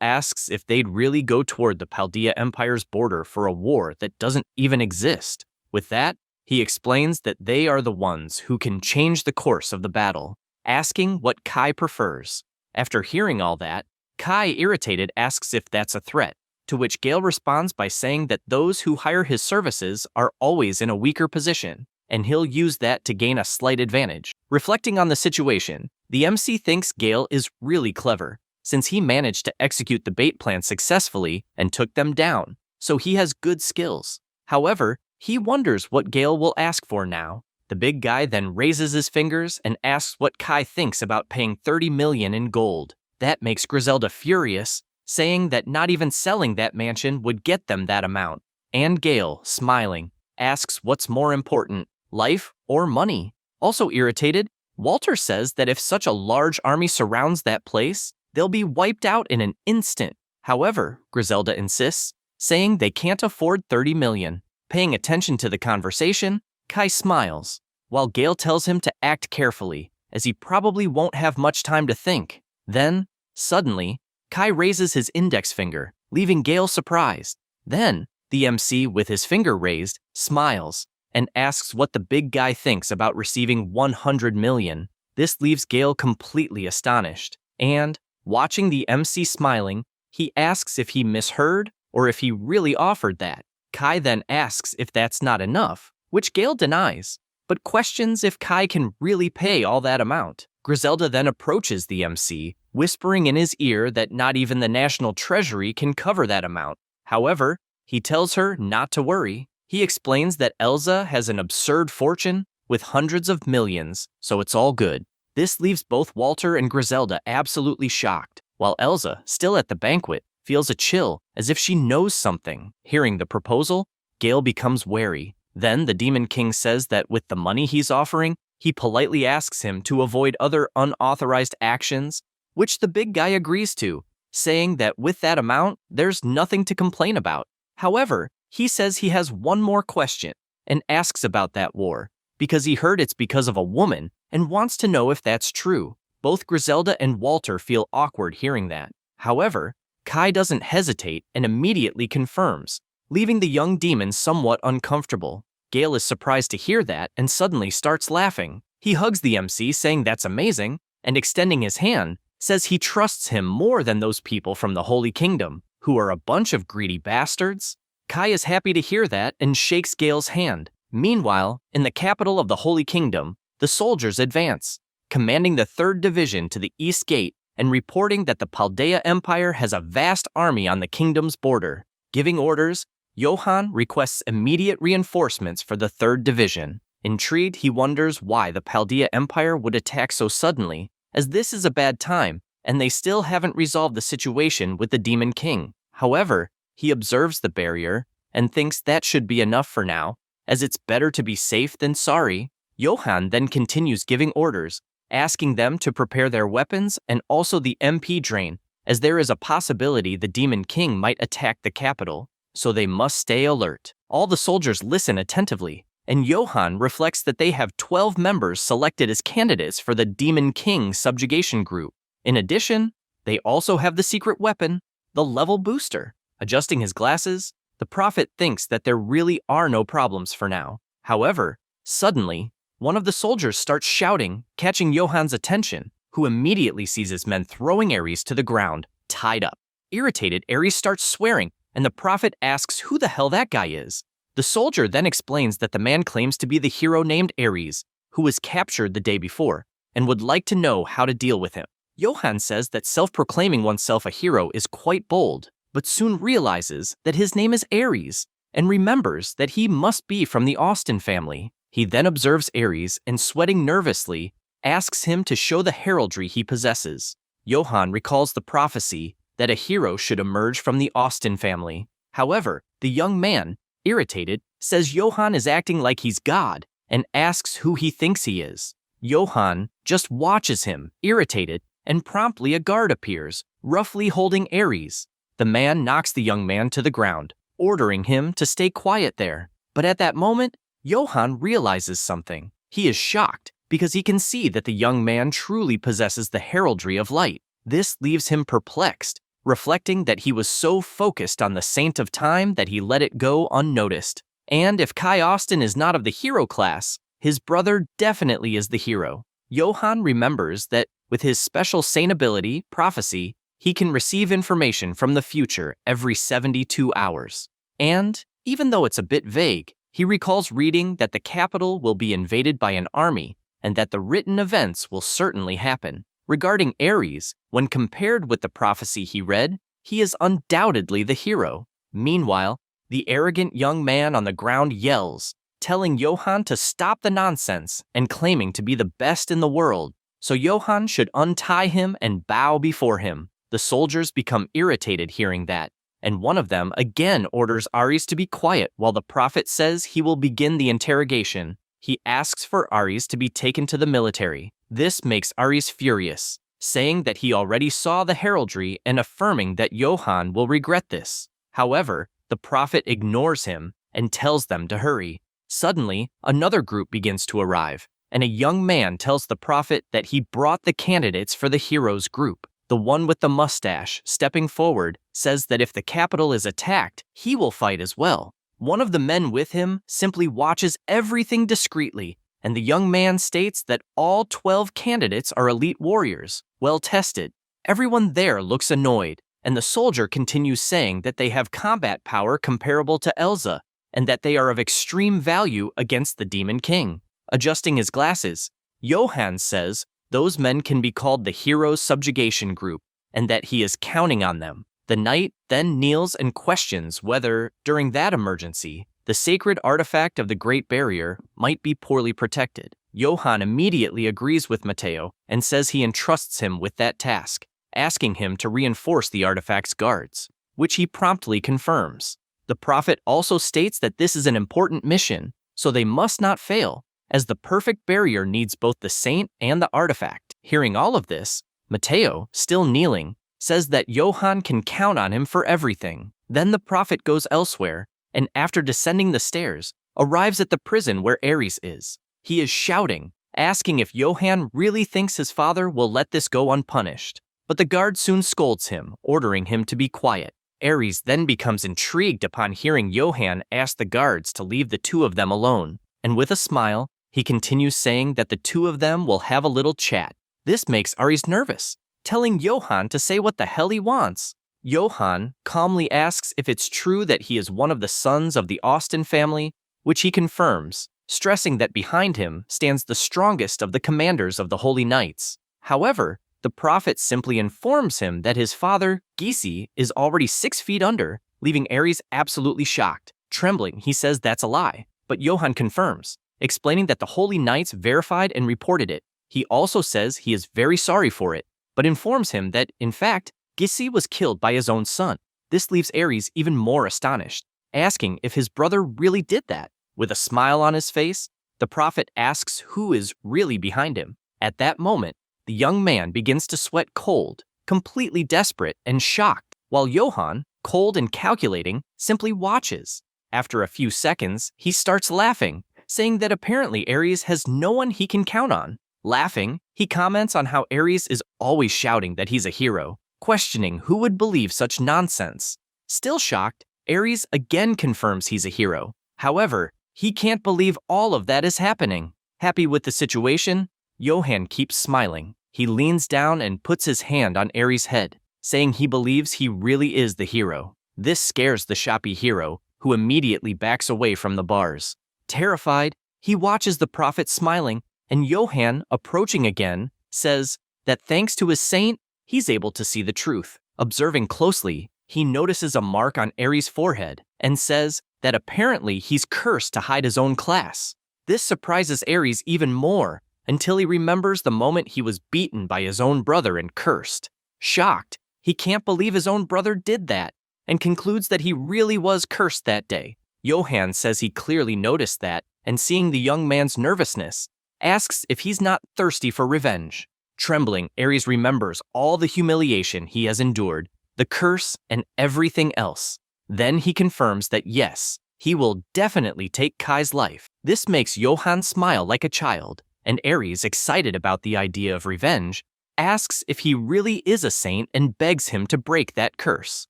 asks if they'd really go toward the Paldea Empire's border for a war that doesn't even exist. With that, he explains that they are the ones who can change the course of the battle, asking what Kai prefers. After hearing all that, Kai, irritated, asks if that's a threat, to which Gale responds by saying that those who hire his services are always in a weaker position, and he'll use that to gain a slight advantage. Reflecting on the situation, the MC thinks Gale is really clever, since he managed to execute the bait plan successfully and took them down, so he has good skills. However, he wonders what Gale will ask for now. The big guy then raises his fingers and asks what Kai thinks about paying 30 million in gold. That makes Griselda furious, saying that not even selling that mansion would get them that amount. And Gale, smiling, asks what's more important, life or money. Also irritated, Walter says that if such a large army surrounds that place, they'll be wiped out in an instant. However, Griselda insists, saying they can't afford 30 million. Paying attention to the conversation, Kai smiles, while Gale tells him to act carefully, as he probably won't have much time to think. Then, suddenly, Kai raises his index finger, leaving Gale surprised. Then, the MC, with his finger raised, smiles, and asks what the big guy thinks about receiving 100 million. This leaves Gale completely astonished, and, watching the MC smiling, he asks if he misheard or if he really offered that. Kai then asks if that's not enough, which Gale denies, but questions if Kai can really pay all that amount. Griselda then approaches the MC, whispering in his ear that not even the National Treasury can cover that amount. However, he tells her not to worry. He explains that Elsa has an absurd fortune with hundreds of millions, so it's all good. This leaves both Walter and Griselda absolutely shocked, while Elsa, still at the banquet, feels a chill as if she knows something. Hearing the proposal, Gale becomes wary. Then the Demon King says that with the money he's offering, he politely asks him to avoid other unauthorized actions, which the big guy agrees to, saying that with that amount, there's nothing to complain about. However, he says he has one more question and asks about that war, because he heard it's because of a woman and wants to know if that's true. Both Griselda and Walter feel awkward hearing that. However, Kai doesn't hesitate and immediately confirms, leaving the young demon somewhat uncomfortable. Gale is surprised to hear that and suddenly starts laughing. He hugs the MC, saying that's amazing, and extending his hand, says he trusts him more than those people from the Holy Kingdom. who are a bunch of greedy bastards. Kai is happy to hear that and shakes Gale's hand. Meanwhile, in the capital of the Holy Kingdom, the soldiers advance, commanding the 3rd Division to the East Gate and reporting that the Paldea Empire has a vast army on the kingdom's border. Giving orders, Johann requests immediate reinforcements for the 3rd Division. Intrigued, he wonders why the Paldea Empire would attack so suddenly, as this is a bad time, and they still haven't resolved the situation with the Demon King. However, he observes the barrier and thinks that should be enough for now, as it's better to be safe than sorry. Johann then continues giving orders, asking them to prepare their weapons and also the MP drain, as there is a possibility the Demon King might attack the capital, so they must stay alert. All the soldiers listen attentively, and Johann reflects that they have 12 members selected as candidates for the Demon King subjugation group. In addition, they also have the secret weapon, the level booster. Adjusting his glasses, the prophet thinks that there really are no problems for now. However, suddenly, one of the soldiers starts shouting, catching Johann's attention, who immediately sees his men throwing Ares to the ground, tied up. Irritated, Ares starts swearing, and the prophet asks who the hell that guy is. The soldier then explains that the man claims to be the hero named Ares, who was captured the day before, and would like to know how to deal with him. Johann says that self-proclaiming oneself a hero is quite bold, but soon realizes that his name is Ares, and remembers that he must be from the Austin family. He then observes Ares and, sweating nervously, asks him to show the heraldry he possesses. Johann recalls the prophecy that a hero should emerge from the Austin family. However, the young man, irritated, says Johann is acting like he's God and asks who he thinks he is. Johann just watches him, irritated, and promptly a guard appears, roughly holding Ares. The man knocks the young man to the ground, ordering him to stay quiet there. But at that moment, Johann realizes something. He is shocked because he can see that the young man truly possesses the heraldry of light. This leaves him perplexed, reflecting that he was so focused on the Saint of Time that he let it go unnoticed. And if Kai Austin is not of the hero class, his brother definitely is the hero. Johann remembers that with his special saint ability, prophecy, he can receive information from the future every 72 hours. And, even though it's a bit vague, he recalls reading that the capital will be invaded by an army and that the written events will certainly happen. Regarding Ares, when compared with the prophecy he read, he is undoubtedly the hero. Meanwhile, the arrogant young man on the ground yells, telling Johann to stop the nonsense and claiming to be the best in the world, so Johann should untie him and bow before him. The soldiers become irritated hearing that, and one of them again orders Ares to be quiet while the prophet says he will begin the interrogation. He asks for Ares to be taken to the military. This makes Ares furious, saying that he already saw the heraldry and affirming that Johann will regret this. However, the prophet ignores him and tells them to hurry. Suddenly, another group begins to arrive, and a young man tells the prophet that he brought the candidates for the heroes group. The one with the mustache, stepping forward, says that if the capital is attacked, he will fight as well. One of the men with him simply watches everything discreetly, and the young man states that all 12 candidates are elite warriors, well tested. Everyone there looks annoyed, and the soldier continues saying that they have combat power comparable to Elsa, and that they are of extreme value against the Demon King. Adjusting his glasses, Johann says those men can be called the Heroes Subjugation Group, and that he is counting on them. The knight then kneels and questions whether, during that emergency, the sacred artifact of the Great Barrier might be poorly protected. Johann immediately agrees with Matteo and says he entrusts him with that task, asking him to reinforce the artifact's guards, which he promptly confirms. The prophet also states that this is an important mission, so they must not fail, as the perfect barrier needs both the saint and the artifact. Hearing all of this, Matteo, still kneeling, says that Johann can count on him for everything. Then the prophet goes elsewhere, and after descending the stairs, arrives at the prison where Ares is. He is shouting, asking if Johann really thinks his father will let this go unpunished. But the guard soon scolds him, ordering him to be quiet. Ares then becomes intrigued upon hearing Johann ask the guards to leave the two of them alone, and with a smile, he continues saying that the two of them will have a little chat. This makes Ares nervous, telling Johann to say what the hell he wants. Johann calmly asks if it's true that he is one of the sons of the Austin family, which he confirms, stressing that behind him stands the strongest of the commanders of the Holy Knights. However, the prophet simply informs him that his father, Gisi, is already 6 feet under, leaving Ares absolutely shocked. Trembling, he says that's a lie, but Johann confirms, explaining that the Holy Knights verified and reported it. He also says he is very sorry for it, but informs him that, in fact, Gisi was killed by his own son. This leaves Ares even more astonished, asking if his brother really did that. With a smile on his face, the prophet asks who is really behind him. At that moment, the young man begins to sweat cold, completely desperate and shocked, while Johann, cold and calculating, simply watches. After a few seconds, he starts laughing, saying that apparently Ares has no one he can count on. Laughing, he comments on how Ares is always shouting that he's a hero, questioning who would believe such nonsense. Still shocked, Ares again confirms he's a hero. However, he can't believe all of that is happening. Happy with the situation, Johann keeps smiling. He leans down and puts his hand on Ares' head, saying he believes he really is the hero. This scares the shoppy hero, who immediately backs away from the bars. Terrified, he watches the prophet smiling, and Johann, approaching again, says that thanks to his saint, he's able to see the truth. Observing closely, he notices a mark on Ares' forehead and says that apparently he's cursed to hide his own class. This surprises Ares even more until he remembers the moment he was beaten by his own brother and cursed. Shocked, he can't believe his own brother did that and concludes that he really was cursed that day. Johann says he clearly noticed that, and seeing the young man's nervousness, asks if he's not thirsty for revenge. Trembling, Ares remembers all the humiliation he has endured, the curse, and everything else. Then he confirms that yes, he will definitely take Kai's life. This makes Johann smile like a child, and Ares, excited about the idea of revenge, asks if he really is a saint and begs him to break that curse.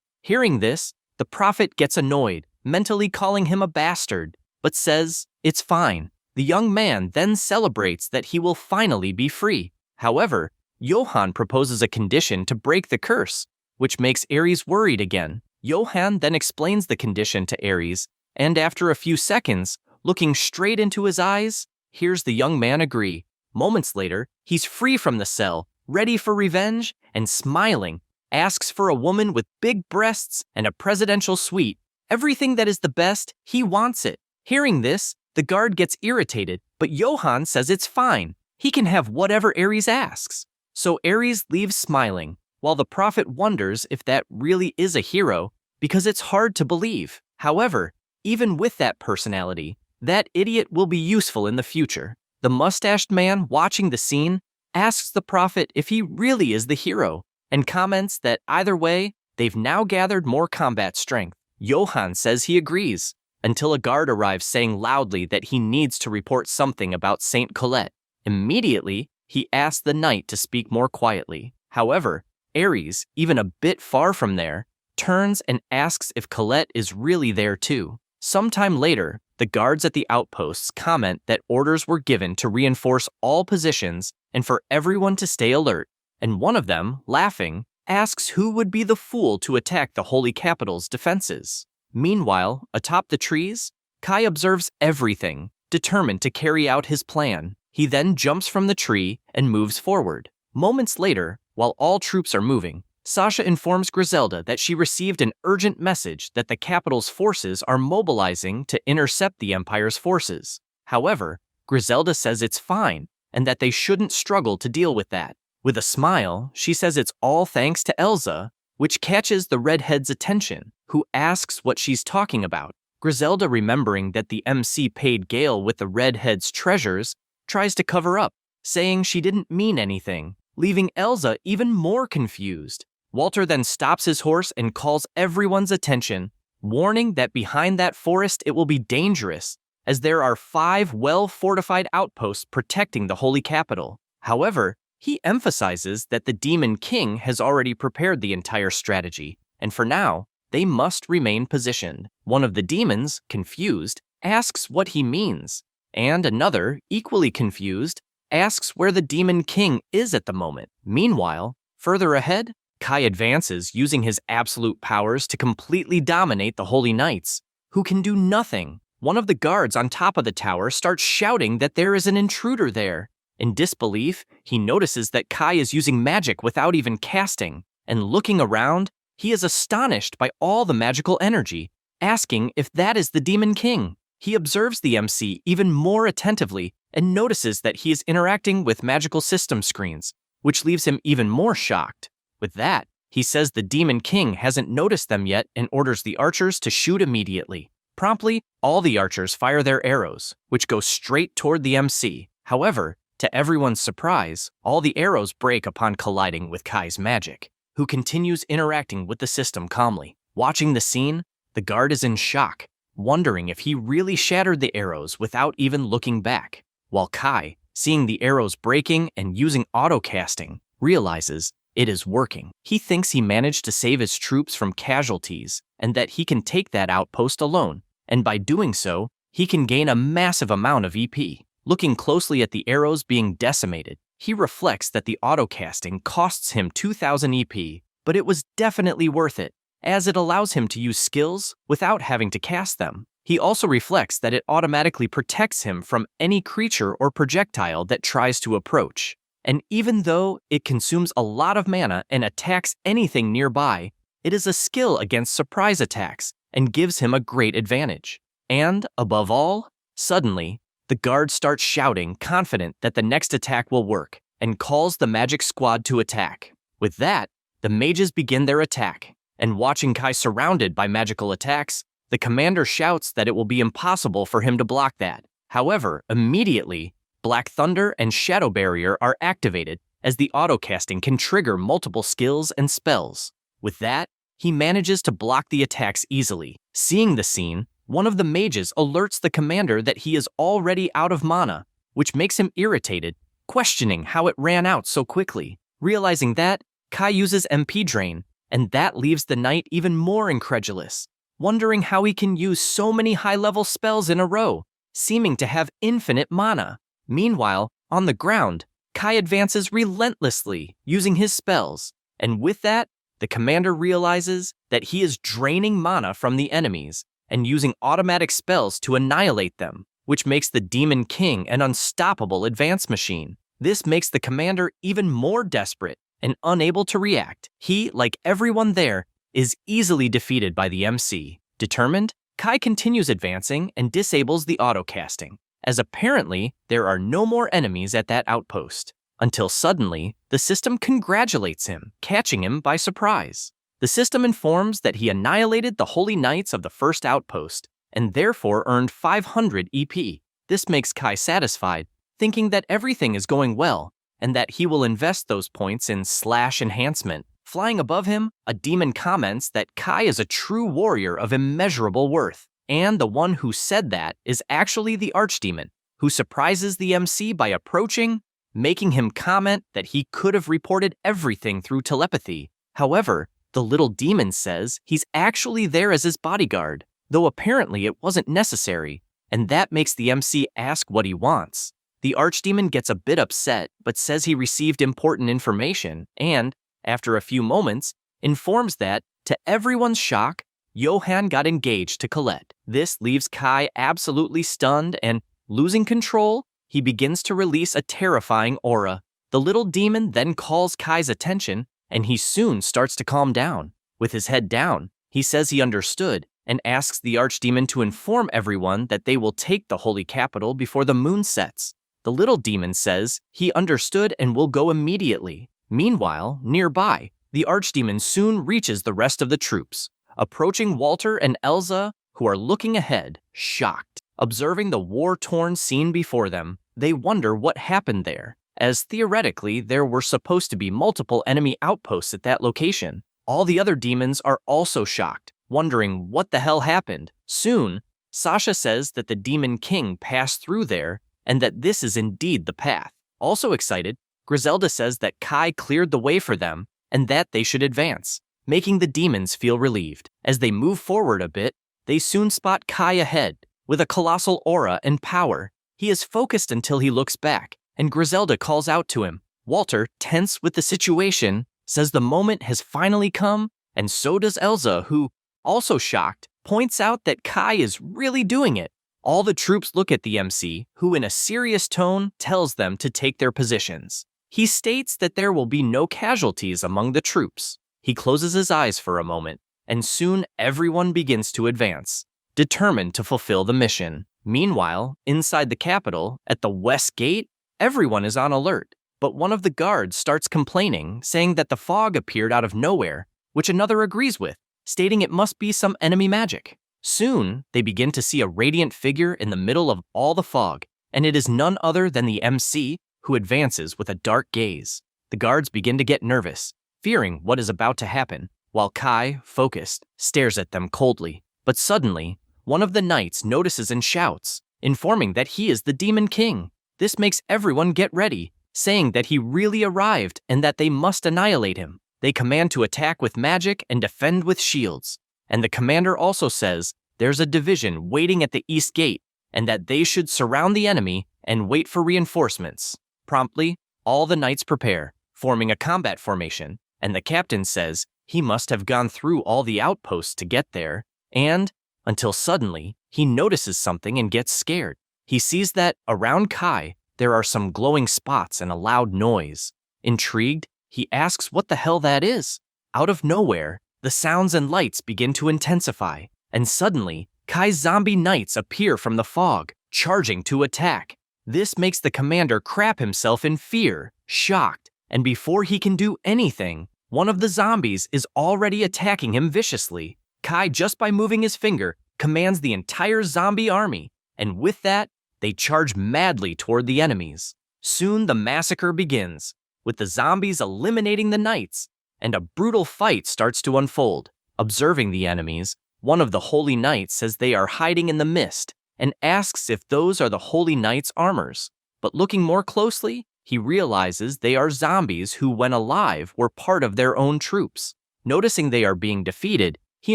Hearing this, the prophet gets annoyed, mentally calling him a bastard, but says it's fine. The young man then celebrates that he will finally be free. However, Johann proposes a condition to break the curse, which makes Ares worried again. Johann then explains the condition to Ares, and after a few seconds, looking straight into his eyes, hears the young man agree. Moments later, he's free from the cell, ready for revenge, and smiling, asks for a woman with big breasts and a presidential suite. Everything that is the best, he wants it. Hearing this, the guard gets irritated, but Johann says it's fine. He can have whatever Ares asks. So Ares leaves smiling, while the prophet wonders if that really is a hero, because it's hard to believe. However, even with that personality, that idiot will be useful in the future. The mustached man watching the scene asks the prophet if he really is the hero, and comments that either way, they've now gathered more combat strength. Johann says he agrees, until a guard arrives saying loudly that he needs to report something about Saint Colette. Immediately, he asks the knight to speak more quietly. However, Ares, even a bit far from there, turns and asks if Colette is really there too. Sometime later, the guards at the outposts comment that orders were given to reinforce all positions and for everyone to stay alert, and one of them, laughing, asks who would be the fool to attack the holy capital's defenses. Meanwhile, atop the trees, Kai observes everything, determined to carry out his plan. He then jumps from the tree and moves forward. Moments later, while all troops are moving, Sasha informs Griselda that she received an urgent message that the capital's forces are mobilizing to intercept the Empire's forces. However, Griselda says it's fine and that they shouldn't struggle to deal with that. With a smile, she says it's all thanks to Elsa, which catches the redhead's attention, who asks what she's talking about. Griselda, remembering that the MC paid Gale with the redhead's treasures, tries to cover up, saying she didn't mean anything, leaving Elsa even more confused. Walter then stops his horse and calls everyone's attention, warning that behind that forest it will be dangerous, as there are 5 well-fortified outposts protecting the Holy Capital. However, he emphasizes that the Demon King has already prepared the entire strategy, and for now, they must remain positioned. One of the demons, confused, asks what he means, and another, equally confused, asks where the Demon King is at the moment. Meanwhile, further ahead, Kai advances using his absolute powers to completely dominate the Holy Knights, who can do nothing. One of the guards on top of the tower starts shouting that there is an intruder there. In disbelief, he notices that Kai is using magic without even casting, and looking around, he is astonished by all the magical energy, asking if that is the Demon King. He observes the MC even more attentively and notices that he is interacting with magical system screens, which leaves him even more shocked. With that, he says the Demon King hasn't noticed them yet and orders the archers to shoot immediately. Promptly, all the archers fire their arrows, which go straight toward the MC. However, to everyone's surprise, all the arrows break upon colliding with Kai's magic, who continues interacting with the system calmly. Watching the scene, the guard is in shock, wondering if he really shattered the arrows without even looking back, while Kai, seeing the arrows breaking and using auto-casting, realizes it is working. He thinks he managed to save his troops from casualties and that he can take that outpost alone, and by doing so, he can gain a massive amount of EP. Looking closely at the arrows being decimated, he reflects that the auto-casting costs him 2,000 EP, but it was definitely worth it, as it allows him to use skills without having to cast them. He also reflects that it automatically protects him from any creature or projectile that tries to approach. And even though it consumes a lot of mana and attacks anything nearby, it is a skill against surprise attacks and gives him a great advantage. And, above all, suddenly, the guard starts shouting, confident that the next attack will work, and calls the magic squad to attack. With that, the mages begin their attack, and watching Kai surrounded by magical attacks, the commander shouts that it will be impossible for him to block that. However, immediately, Black Thunder and Shadow Barrier are activated, as the auto-casting can trigger multiple skills and spells. With that, he manages to block the attacks easily. Seeing the scene, one of the mages alerts the commander that he is already out of mana, which makes him irritated, questioning how it ran out so quickly. Realizing that, Kai uses MP Drain, and that leaves the knight even more incredulous, wondering how he can use so many high-level spells in a row, seeming to have infinite mana. Meanwhile, on the ground, Kai advances relentlessly, using his spells, and with that, the commander realizes that he is draining mana from the enemies and using automatic spells to annihilate them, which makes the Demon King an unstoppable advance machine. This makes the commander even more desperate and unable to react. He, like everyone there, is easily defeated by the MC. Determined, Kai continues advancing and disables the auto-casting, as apparently there are no more enemies at that outpost, until suddenly the system congratulates him, catching him by surprise. The system informs that he annihilated the Holy Knights of the first outpost, and therefore earned 500 EP. This makes Kai satisfied, thinking that everything is going well, and that he will invest those points in slash enhancement. Flying above him, a demon comments that Kai is a true warrior of immeasurable worth, and the one who said that is actually the archdemon, who surprises the MC by approaching, making him comment that he could have reported everything through telepathy. However, the little demon says he's actually there as his bodyguard, though apparently it wasn't necessary, and that makes the MC ask what he wants. The archdemon gets a bit upset, but says he received important information and, after a few moments, informs that, to everyone's shock, Johann got engaged to Colette. This leaves Kai absolutely stunned and, losing control, he begins to release a terrifying aura. The little demon then calls Kai's attention, and he soon starts to calm down. With his head down, he says he understood and asks the archdemon to inform everyone that they will take the holy capital before the moon sets. The little demon says he understood and will go immediately. Meanwhile, nearby, the archdemon soon reaches the rest of the troops, approaching Walter and Elsa, who are looking ahead, shocked. Observing the war-torn scene before them, they wonder what happened there, as theoretically there were supposed to be multiple enemy outposts at that location. All the other demons are also shocked, wondering what the hell happened. Soon, Sasha says that the Demon King passed through there, and that this is indeed the path. Also excited, Griselda says that Kai cleared the way for them, and that they should advance, making the demons feel relieved. As they move forward a bit, they soon spot Kai ahead, with a colossal aura and power. He is focused until he looks back, and Griselda calls out to him. Walter, tense with the situation, says the moment has finally come, and so does Elsa, who, also shocked, points out that Kai is really doing it. All the troops look at the MC, who in a serious tone tells them to take their positions. He states that there will be no casualties among the troops. He closes his eyes for a moment, and soon everyone begins to advance, determined to fulfill the mission. Meanwhile, inside the capital, at the West Gate, everyone is on alert, but one of the guards starts complaining, saying that the fog appeared out of nowhere, which another agrees with, stating it must be some enemy magic. Soon, they begin to see a radiant figure in the middle of all the fog, and it is none other than the MC, who advances with a dark gaze. The guards begin to get nervous, fearing what is about to happen, while Kai, focused, stares at them coldly. But suddenly, one of the knights notices and shouts, informing that he is the Demon King. This makes everyone get ready, saying that he really arrived and that they must annihilate him. They command to attack with magic and defend with shields. And the commander also says there's a division waiting at the East Gate and that they should surround the enemy and wait for reinforcements. Promptly, all the knights prepare, forming a combat formation, and the captain says he must have gone through all the outposts to get there, and, until suddenly, he notices something and gets scared. He sees that, around Kai, there are some glowing spots and a loud noise. Intrigued, he asks what the hell that is. Out of nowhere, the sounds and lights begin to intensify, and suddenly, Kai's zombie knights appear from the fog, charging to attack. This makes the commander crap himself in fear, shocked, and before he can do anything, one of the zombies is already attacking him viciously. Kai, just by moving his finger, commands the entire zombie army, and with that, they charge madly toward the enemies. Soon the massacre begins, with the zombies eliminating the knights, and a brutal fight starts to unfold. Observing the enemies, one of the holy knights says they are hiding in the mist, and asks if those are the holy knight's armors. But looking more closely, he realizes they are zombies who, when alive, were part of their own troops. Noticing they are being defeated, he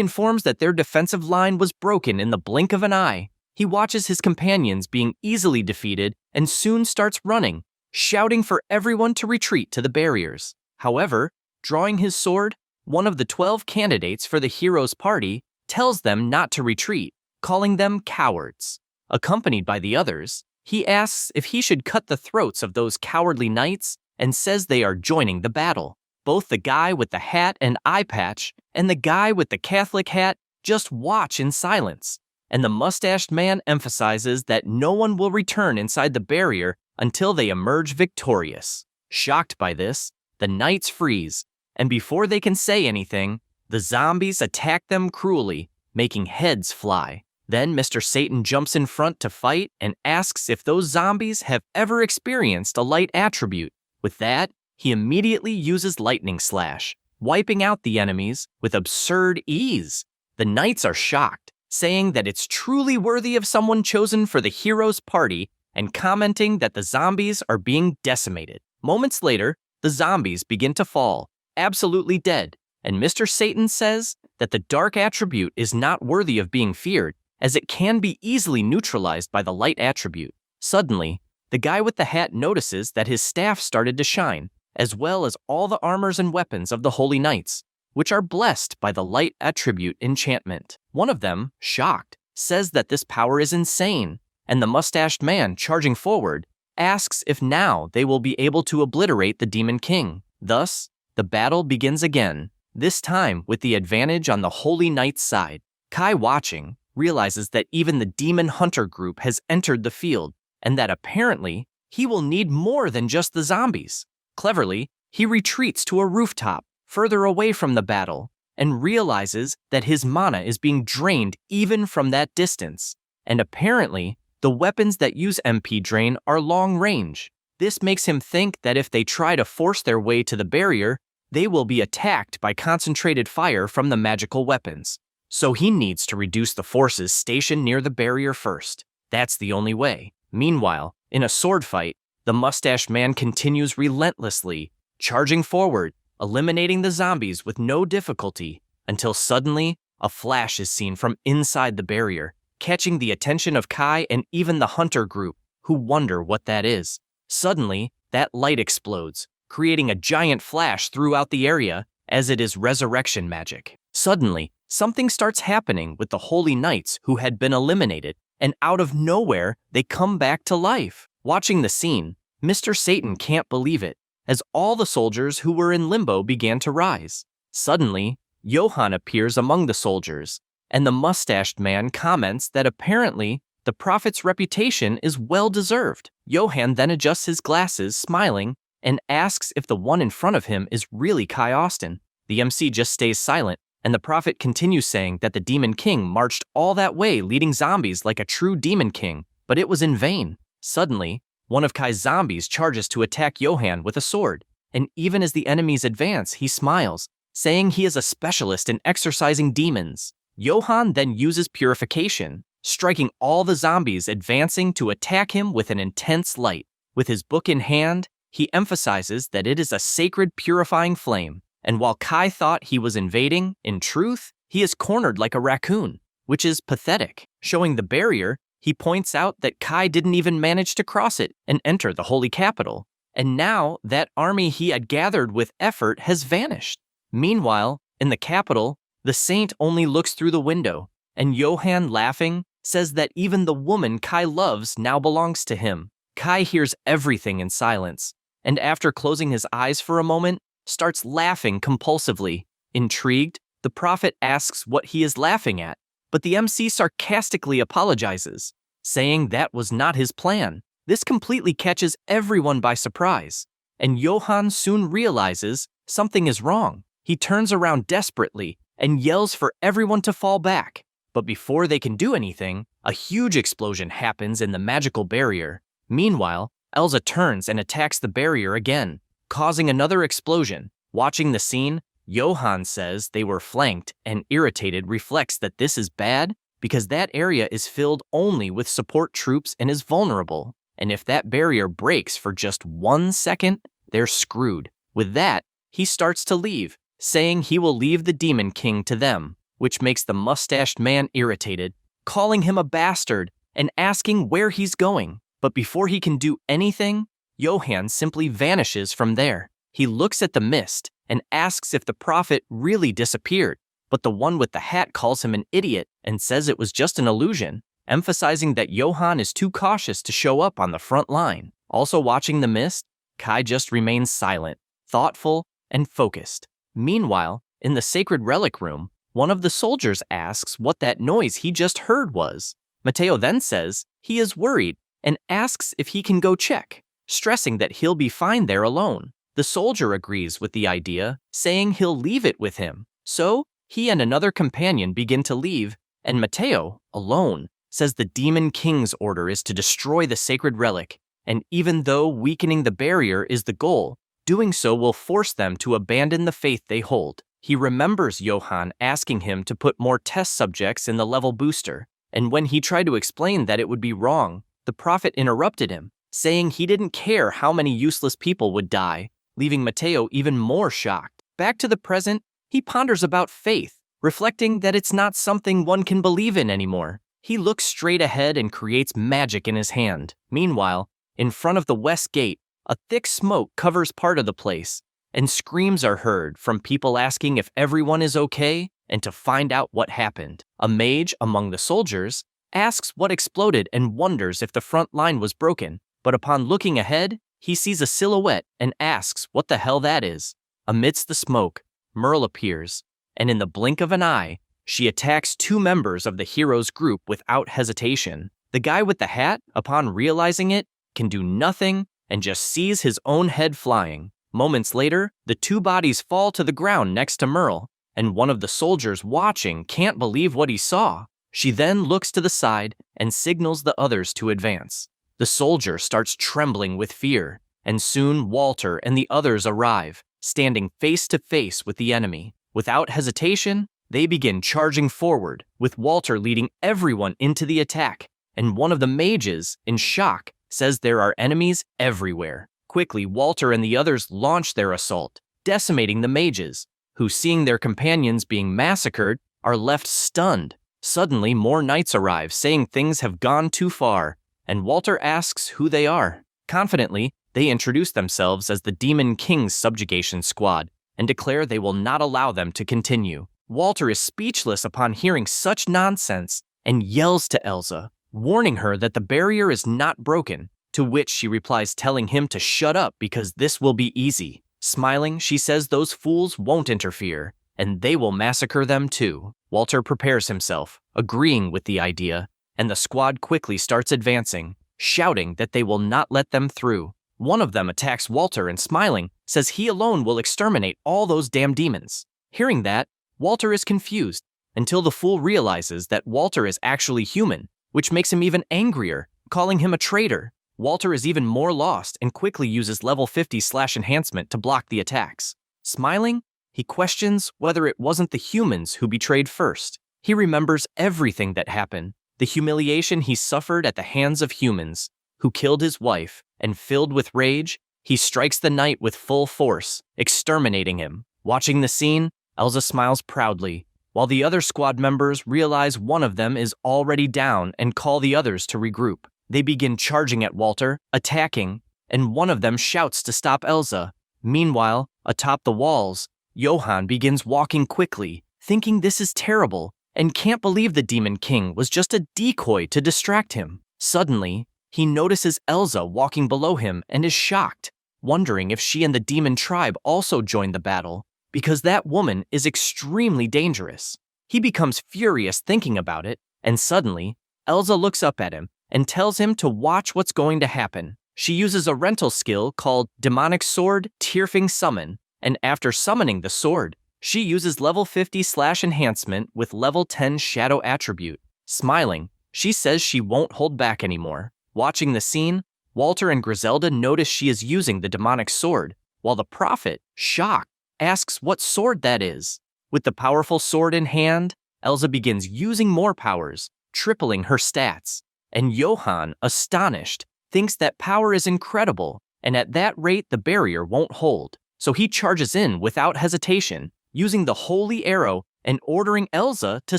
informs that their defensive line was broken in the blink of an eye. He watches his companions being easily defeated and soon starts running, shouting for everyone to retreat to the barriers. However, drawing his sword, one of the 12 candidates for the hero's party tells them not to retreat, calling them cowards. Accompanied by the others, he asks if he should cut the throats of those cowardly knights and says they are joining the battle. Both the guy with the hat and eye patch and the guy with the Catholic hat just watch in silence, and the mustached man emphasizes that no one will return inside the barrier until they emerge victorious. Shocked by this, the knights freeze, and before they can say anything, the zombies attack them cruelly, making heads fly. Then Mr. Satan jumps in front to fight and asks if those zombies have ever experienced a light attribute. With that, he immediately uses Lightning Slash, wiping out the enemies with absurd ease. The knights are shocked, saying that it's truly worthy of someone chosen for the hero's party and commenting that the zombies are being decimated. Moments later, the zombies begin to fall, absolutely dead, and Mr. Satan says that the dark attribute is not worthy of being feared, as it can be easily neutralized by the light attribute. Suddenly, the guy with the hat notices that his staff started to shine, as well as all the armors and weapons of the Holy Knights, which are blessed by the light attribute enchantment. One of them, shocked, says that this power is insane, and the mustached man charging forward asks if now they will be able to obliterate the Demon King. Thus, the battle begins again, this time with the advantage on the Holy Knight's side. Kai, watching, realizes that even the Demon Hunter group has entered the field, and that apparently he will need more than just the zombies. Cleverly, he retreats to a rooftop, further away from the battle, and realizes that his mana is being drained even from that distance. And apparently, the weapons that use MP drain are long range. This makes him think that if they try to force their way to the barrier, they will be attacked by concentrated fire from the magical weapons. So he needs to reduce the forces stationed near the barrier first. That's the only way. Meanwhile, in a sword fight, the mustached man continues relentlessly, charging forward, eliminating the zombies with no difficulty, until suddenly, a flash is seen from inside the barrier, catching the attention of Kai and even the hunter group, who wonder what that is. Suddenly, that light explodes, creating a giant flash throughout the area, as it is resurrection magic. Suddenly, something starts happening with the holy knights who had been eliminated, and out of nowhere, they come back to life. Watching the scene, Mr. Satan can't believe it, as all the soldiers who were in limbo began to rise. Suddenly, Johann appears among the soldiers, and the mustached man comments that apparently the prophet's reputation is well-deserved. Johann then adjusts his glasses, smiling, and asks if the one in front of him is really Kai Austin. The MC just stays silent, and the prophet continues saying that the Demon King marched all that way leading zombies like a true Demon King, but it was in vain. Suddenly, one of Kai's zombies charges to attack Johann with a sword, and even as the enemies advance, he smiles, saying he is a specialist in exorcising demons. Johann then uses purification, striking all the zombies advancing to attack him with an intense light. With his book in hand, he emphasizes that it is a sacred purifying flame, and while Kai thought he was invading, in truth, he is cornered like a raccoon, which is pathetic. Showing the barrier, he points out that Kai didn't even manage to cross it and enter the holy capital, and now that army he had gathered with effort has vanished. Meanwhile, in the capital, the saint only looks through the window, and Johann, laughing, says that even the woman Kai loves now belongs to him. Kai hears everything in silence, and after closing his eyes for a moment, starts laughing compulsively. Intrigued, the prophet asks what he is laughing at, but the MC sarcastically apologizes, saying that was not his plan. This completely catches everyone by surprise, and Johann soon realizes something is wrong. He turns around desperately and yells for everyone to fall back. But before they can do anything, a huge explosion happens in the magical barrier. Meanwhile, Elsa turns and attacks the barrier again, causing another explosion. Watching the scene, Johann says they were flanked, and irritated reflects that this is bad because that area is filled only with support troops and is vulnerable. And if that barrier breaks for just 1 second, they're screwed. With that, he starts to leave, saying he will leave the Demon King to them, which makes the mustached man irritated, calling him a bastard and asking where he's going. But before he can do anything, Johann simply vanishes from there. He looks at the mist and asks if the prophet really disappeared, but the one with the hat calls him an idiot and says it was just an illusion, emphasizing that Johann is too cautious to show up on the front line. Also watching the mist, Kai just remains silent, thoughtful, and focused. Meanwhile, in the sacred relic room, one of the soldiers asks what that noise he just heard was. Matteo then says he is worried and asks if he can go check, stressing that he'll be fine there alone. The soldier agrees with the idea, saying he'll leave it with him. So, he and another companion begin to leave, and Matteo, alone, says the Demon King's order is to destroy the sacred relic, and even though weakening the barrier is the goal, doing so will force them to abandon the faith they hold. He remembers Johann asking him to put more test subjects in the level booster, and when he tried to explain that it would be wrong, the prophet interrupted him, saying he didn't care how many useless people would die, leaving Matteo even more shocked. Back to the present, he ponders about faith, reflecting that it's not something one can believe in anymore. He looks straight ahead and creates magic in his hand. Meanwhile, in front of the west gate, a thick smoke covers part of the place, and screams are heard from people asking if everyone is okay and to find out what happened. A mage among the soldiers asks what exploded and wonders if the front line was broken, but upon looking ahead, he sees a silhouette and asks what the hell that is. Amidst the smoke, Merle appears, and in the blink of an eye, she attacks 2 members of the hero's group without hesitation. The guy with the hat, upon realizing it, can do nothing and just sees his own head flying. Moments later, the 2 bodies fall to the ground next to Merle, and one of the soldiers watching can't believe what he saw. She then looks to the side and signals the others to advance. The soldier starts trembling with fear, and soon Walter and the others arrive, standing face to face with the enemy. Without hesitation, they begin charging forward, with Walter leading everyone into the attack, and one of the mages, in shock, says there are enemies everywhere. Quickly, Walter and the others launch their assault, decimating the mages, who, seeing their companions being massacred, are left stunned. Suddenly, more knights arrive, saying things have gone too far, and Walter asks who they are. Confidently, They introduce themselves as the Demon King's subjugation squad and declare they will not allow them to continue. Walter is speechless upon hearing such nonsense and yells to Elsa, warning her that the barrier is not broken, to which she replies telling him to shut up because this will be easy. Smiling, she says those fools won't interfere, and they will massacre them too. Walter prepares himself, agreeing with the idea, and the squad quickly starts advancing, shouting that they will not let them through. One of them attacks Walter and, smiling, says he alone will exterminate all those damn demons. Hearing that, Walter is confused, until the fool realizes that Walter is actually human, which makes him even angrier, calling him a traitor. Walter is even more lost and quickly uses level 50/enhancement to block the attacks. Smiling, he questions whether it wasn't the humans who betrayed first. He remembers everything that happened, the humiliation he suffered at the hands of humans, who killed his wife, and filled with rage, he strikes the knight with full force, exterminating him. Watching the scene, Elsa smiles proudly, while the other squad members realize one of them is already down and call the others to regroup. They begin charging at Walter, attacking, and one of them shouts to stop Elsa. Meanwhile, atop the walls, Johann begins walking quickly, thinking this is terrible, and can't believe the Demon King was just a decoy to distract him. Suddenly, he notices Elsa walking below him and is shocked, wondering if she and the demon tribe also joined the battle, because that woman is extremely dangerous. He becomes furious thinking about it, and suddenly, Elsa looks up at him and tells him to watch what's going to happen. She uses a rental skill called Demonic Sword Tearfing Summon, and after summoning the sword, she uses level 50/enhancement with level 10 Shadow attribute. Smiling, she says she won't hold back anymore. Watching the scene, Walter and Griselda notice she is using the demonic sword, while the prophet, shocked, asks what sword that is. With the powerful sword in hand, Elsa begins using more powers, tripling her stats, and Johann, astonished, thinks that power is incredible, and at that rate the barrier won't hold. So he charges in without hesitation, using the holy arrow and ordering Elsa to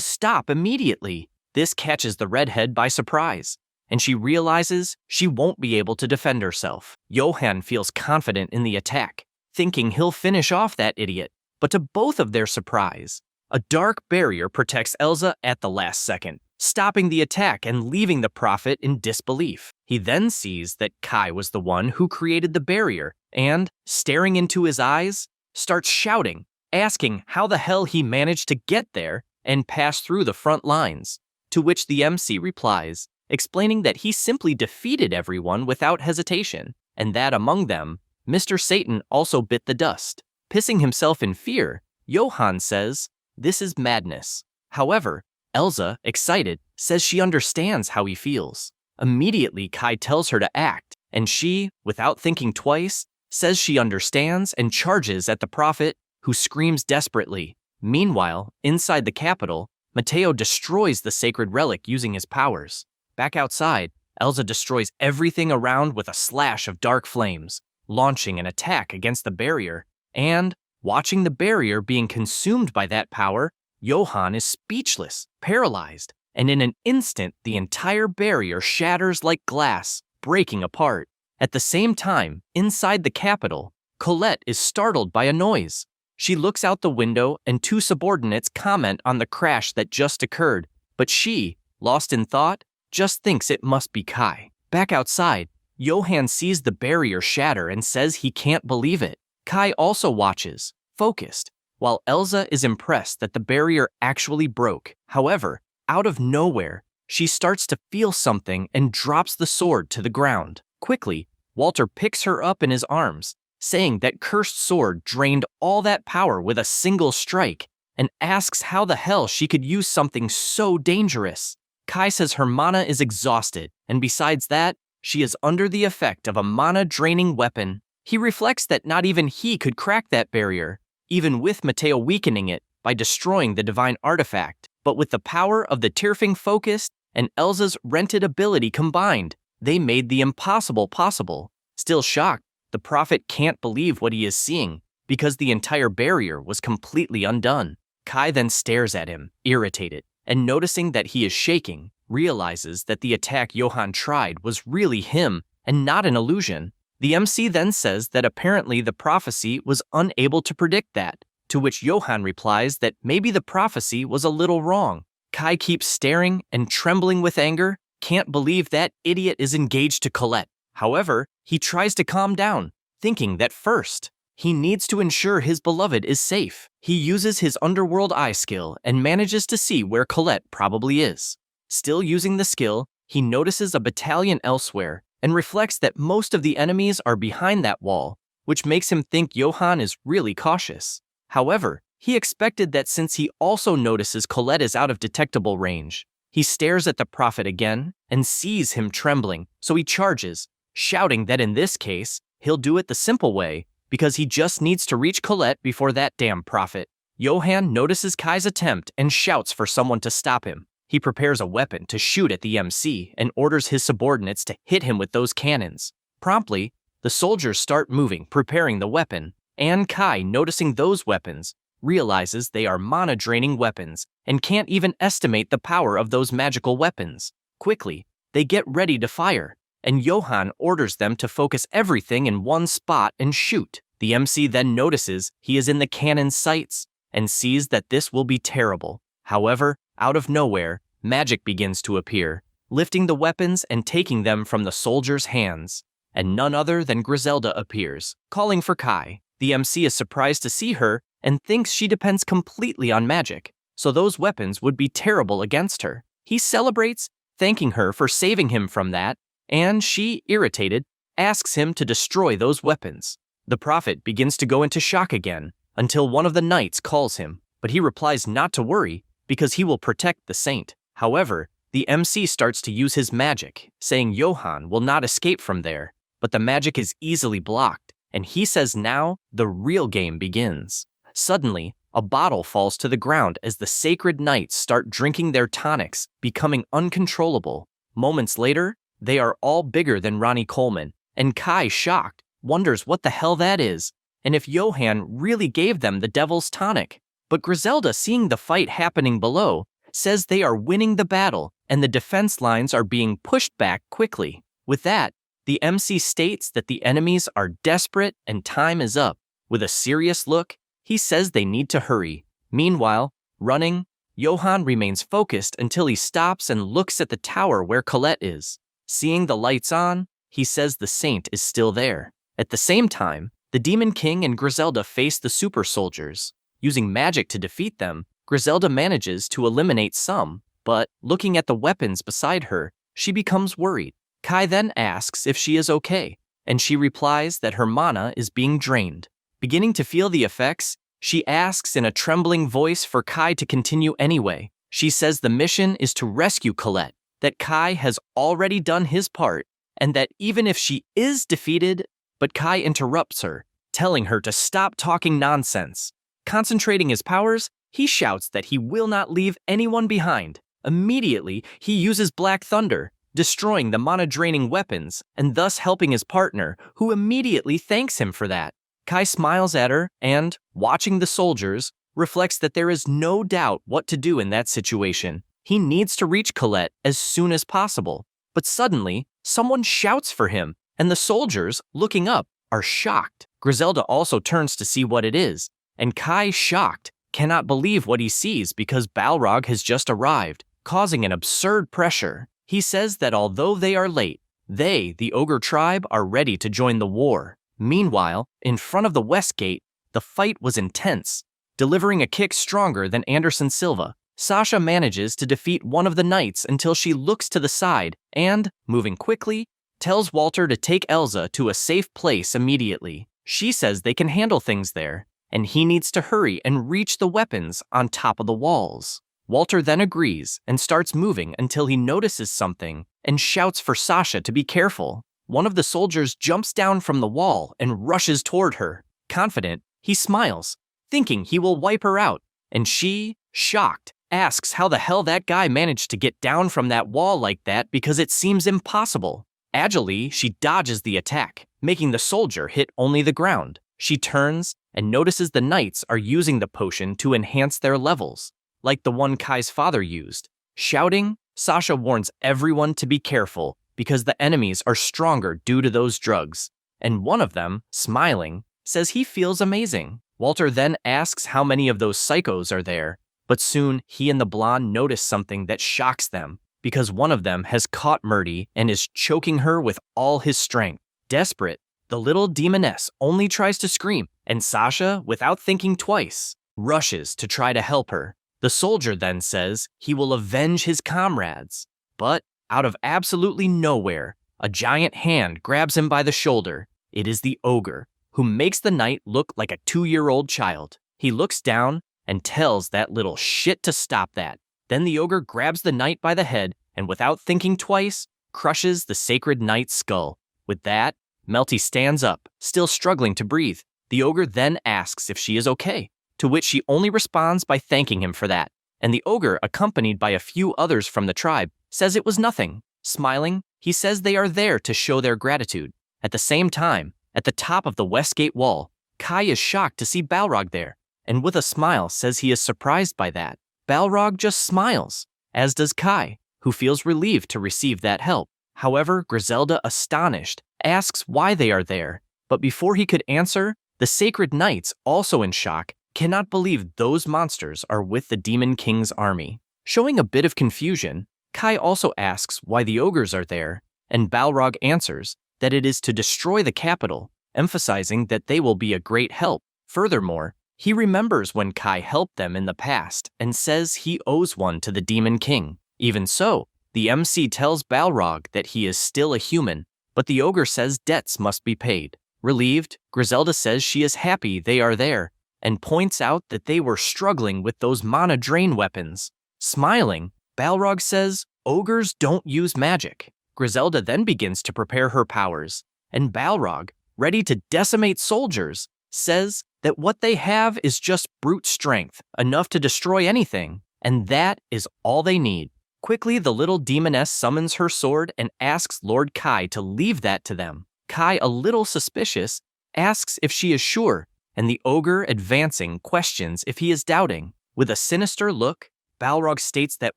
stop immediately. This catches the redhead by surprise, and she realizes she won't be able to defend herself. Johann feels confident in the attack, thinking he'll finish off that idiot, but to both of their surprise, a dark barrier protects Elsa at the last second, stopping the attack and leaving the prophet in disbelief. He then sees that Kai was the one who created the barrier and, staring into his eyes, starts shouting, asking how the hell he managed to get there and pass through the front lines, to which the MC replies, explaining that he simply defeated everyone without hesitation, and that among them, Mr. Satan also bit the dust. Pissing himself in fear, Johann says, "This is madness." However, Elsa, excited, says she understands how he feels. Immediately, Kai tells her to act, and she, without thinking twice, says she understands and charges at the prophet, who screams desperately. Meanwhile, inside the capital, Matteo destroys the sacred relic using his powers. Back outside, Elsa destroys everything around with a slash of dark flames, launching an attack against the barrier, and, watching the barrier being consumed by that power, Johann is speechless, paralyzed, and in an instant the entire barrier shatters like glass, breaking apart. At the same time, inside the capital, Colette is startled by a noise. She looks out the window and two subordinates comment on the crash that just occurred, but she, lost in thought, just thinks it must be Kai. Back outside, Johann sees the barrier shatter and says he can't believe it. Kai also watches, focused, while Elsa is impressed that the barrier actually broke. However, out of nowhere, she starts to feel something and drops the sword to the ground. Quickly, Walter picks her up in his arms, saying that cursed sword drained all that power with a single strike, and asks how the hell she could use something so dangerous. Kai says her mana is exhausted, and besides that, she is under the effect of a mana-draining weapon. He reflects that not even he could crack that barrier, even with Matteo weakening it by destroying the divine artifact. But with the power of the Tearfing focused and Elsa's rented ability combined, they made the impossible possible. Still shocked, the prophet can't believe what he is seeing, because the entire barrier was completely undone. Kai then stares at him, irritated, and noticing that he is shaking, realizes that the attack Johann tried was really him and not an illusion. The MC then says that apparently the prophecy was unable to predict that, to which Johan replies that maybe the prophecy was a little wrong. Kai keeps staring and trembling with anger, can't believe that idiot is engaged to Colette. However, he tries to calm down, thinking that first, he needs to ensure his beloved is safe. He uses his underworld eye skill and manages to see where Colette probably is. Still using the skill, he notices a battalion elsewhere and reflects that most of the enemies are behind that wall, which makes him think Johan is really cautious. However, he expected that since he also notices Colette is out of detectable range. He stares at the prophet again and sees him trembling, so he charges, shouting that in this case, he'll do it the simple way because he just needs to reach Colette before that damn prophet. Johan notices Kai's attempt and shouts for someone to stop him. He prepares a weapon to shoot at the MC and orders his subordinates to hit him with those cannons. Promptly, the soldiers start moving, preparing the weapon, and Kai, noticing those weapons, realizes they are mana-draining weapons and can't even estimate the power of those magical weapons. Quickly, they get ready to fire, and Johan orders them to focus everything in one spot and shoot. The MC then notices he is in the cannon's sights and sees that this will be terrible. However, out of nowhere, magic begins to appear, lifting the weapons and taking them from the soldiers' hands. And none other than Griselda appears, calling for Kai. The MC is surprised to see her and thinks she depends completely on magic, so those weapons would be terrible against her. He celebrates, thanking her for saving him from that, and she, irritated, asks him to destroy those weapons. The prophet begins to go into shock again, until one of the knights calls him, but he replies not to worry, because he will protect the saint. However, the MC starts to use his magic, saying Johan will not escape from there, but the magic is easily blocked, and he says now the real game begins. Suddenly, a bottle falls to the ground as the sacred knights start drinking their tonics, becoming uncontrollable. Moments later, they are all bigger than Ronnie Coleman, and Kai, shocked, wonders what the hell that is, and if Johan really gave them the devil's tonic. But Griselda, seeing the fight happening below, says they are winning the battle and the defense lines are being pushed back quickly. With that, the MC states that the enemies are desperate and time is up. With a serious look, he says they need to hurry. Meanwhile, running, Johan remains focused until he stops and looks at the tower where Colette is. Seeing the lights on, he says the saint is still there. At the same time, the Demon King and Griselda face the super soldiers. Using magic to defeat them, Griselda manages to eliminate some, but looking at the weapons beside her, she becomes worried. Kai then asks if she is okay, and she replies that her mana is being drained. Beginning to feel the effects, she asks in a trembling voice for Kai to continue anyway. She says the mission is to rescue Colette, that Kai has already done his part, and that even if she is defeated, but Kai interrupts her, telling her to stop talking nonsense. Concentrating his powers, he shouts that he will not leave anyone behind. Immediately, he uses Black Thunder, destroying the mana-draining weapons and thus helping his partner, who immediately thanks him for that. Kai smiles at her and, watching the soldiers, reflects that there is no doubt what to do in that situation. He needs to reach Colette as soon as possible. But suddenly, someone shouts for him, and the soldiers, looking up, are shocked. Griselda also turns to see what it is, and Kai, shocked, cannot believe what he sees because Balrog has just arrived, causing an absurd pressure. He says that although they are late, they, the Ogre tribe, are ready to join the war. Meanwhile, in front of the West Gate, the fight was intense. Delivering a kick stronger than Anderson Silva, Sasha manages to defeat one of the knights until she looks to the side and, moving quickly, tells Walter to take Elsa to a safe place immediately. She says they can handle things there, and he needs to hurry and reach the weapons on top of the walls. Walter then agrees and starts moving until he notices something and shouts for Sasha to be careful. One of the soldiers jumps down from the wall and rushes toward her. Confident, he smiles, thinking he will wipe her out, and she, shocked, asks how the hell that guy managed to get down from that wall like that because it seems impossible. Agilely, she dodges the attack, making the soldier hit only the ground. She turns and notices the knights are using the potion to enhance their levels, like the one Kai's father used. Shouting, Sasha warns everyone to be careful because the enemies are stronger due to those drugs. and one of them, smiling, says he feels amazing. Walter then asks how many of those psychos are there, but soon he and the blonde notice something that shocks them, because one of them has caught Murdy and is choking her with all his strength. Desperate, the little demoness only tries to scream, and Sasha, without thinking twice, rushes to try to help her. The soldier then says he will avenge his comrades, but out of absolutely nowhere, a giant hand grabs him by the shoulder. It is the ogre, who makes the knight look like a 2-year-old child. He looks down and tells that little shit to stop that. Then the ogre grabs the knight by the head and, without thinking twice, crushes the sacred knight's skull. With that, Melty stands up, still struggling to breathe. The ogre then asks if she is okay, to which she only responds by thanking him for that. And the ogre, accompanied by a few others from the tribe, says it was nothing. Smiling, he says they are there to show their gratitude. At the same time, at the top of the Westgate wall, Kai is shocked to see Balrog there, and with a smile says he is surprised by that. Balrog just smiles, as does Kai, who feels relieved to receive that help. However, Griselda, astonished, asks why they are there, but before he could answer, the Sacred Knights, also in shock, cannot believe those monsters are with the Demon King's army. Showing a bit of confusion, Kai also asks why the ogres are there, and Balrog answers that it is to destroy the capital, emphasizing that they will be a great help. Furthermore, he remembers when Kai helped them in the past and says he owes one to the Demon King. Even so, the MC tells Balrog that he is still a human, but the ogre says debts must be paid. Relieved, Griselda says she is happy they are there, and points out that they were struggling with those mana drain weapons. Smiling, Balrog says ogres don't use magic. Griselda then begins to prepare her powers, and Balrog, ready to decimate soldiers, says that what they have is just brute strength, enough to destroy anything, and that is all they need. Quickly, the little demoness summons her sword and asks Lord Kai to leave that to them. Kai, a little suspicious, asks if she is sure, and the ogre, advancing, questions if he is doubting. With a sinister look, Balrog states that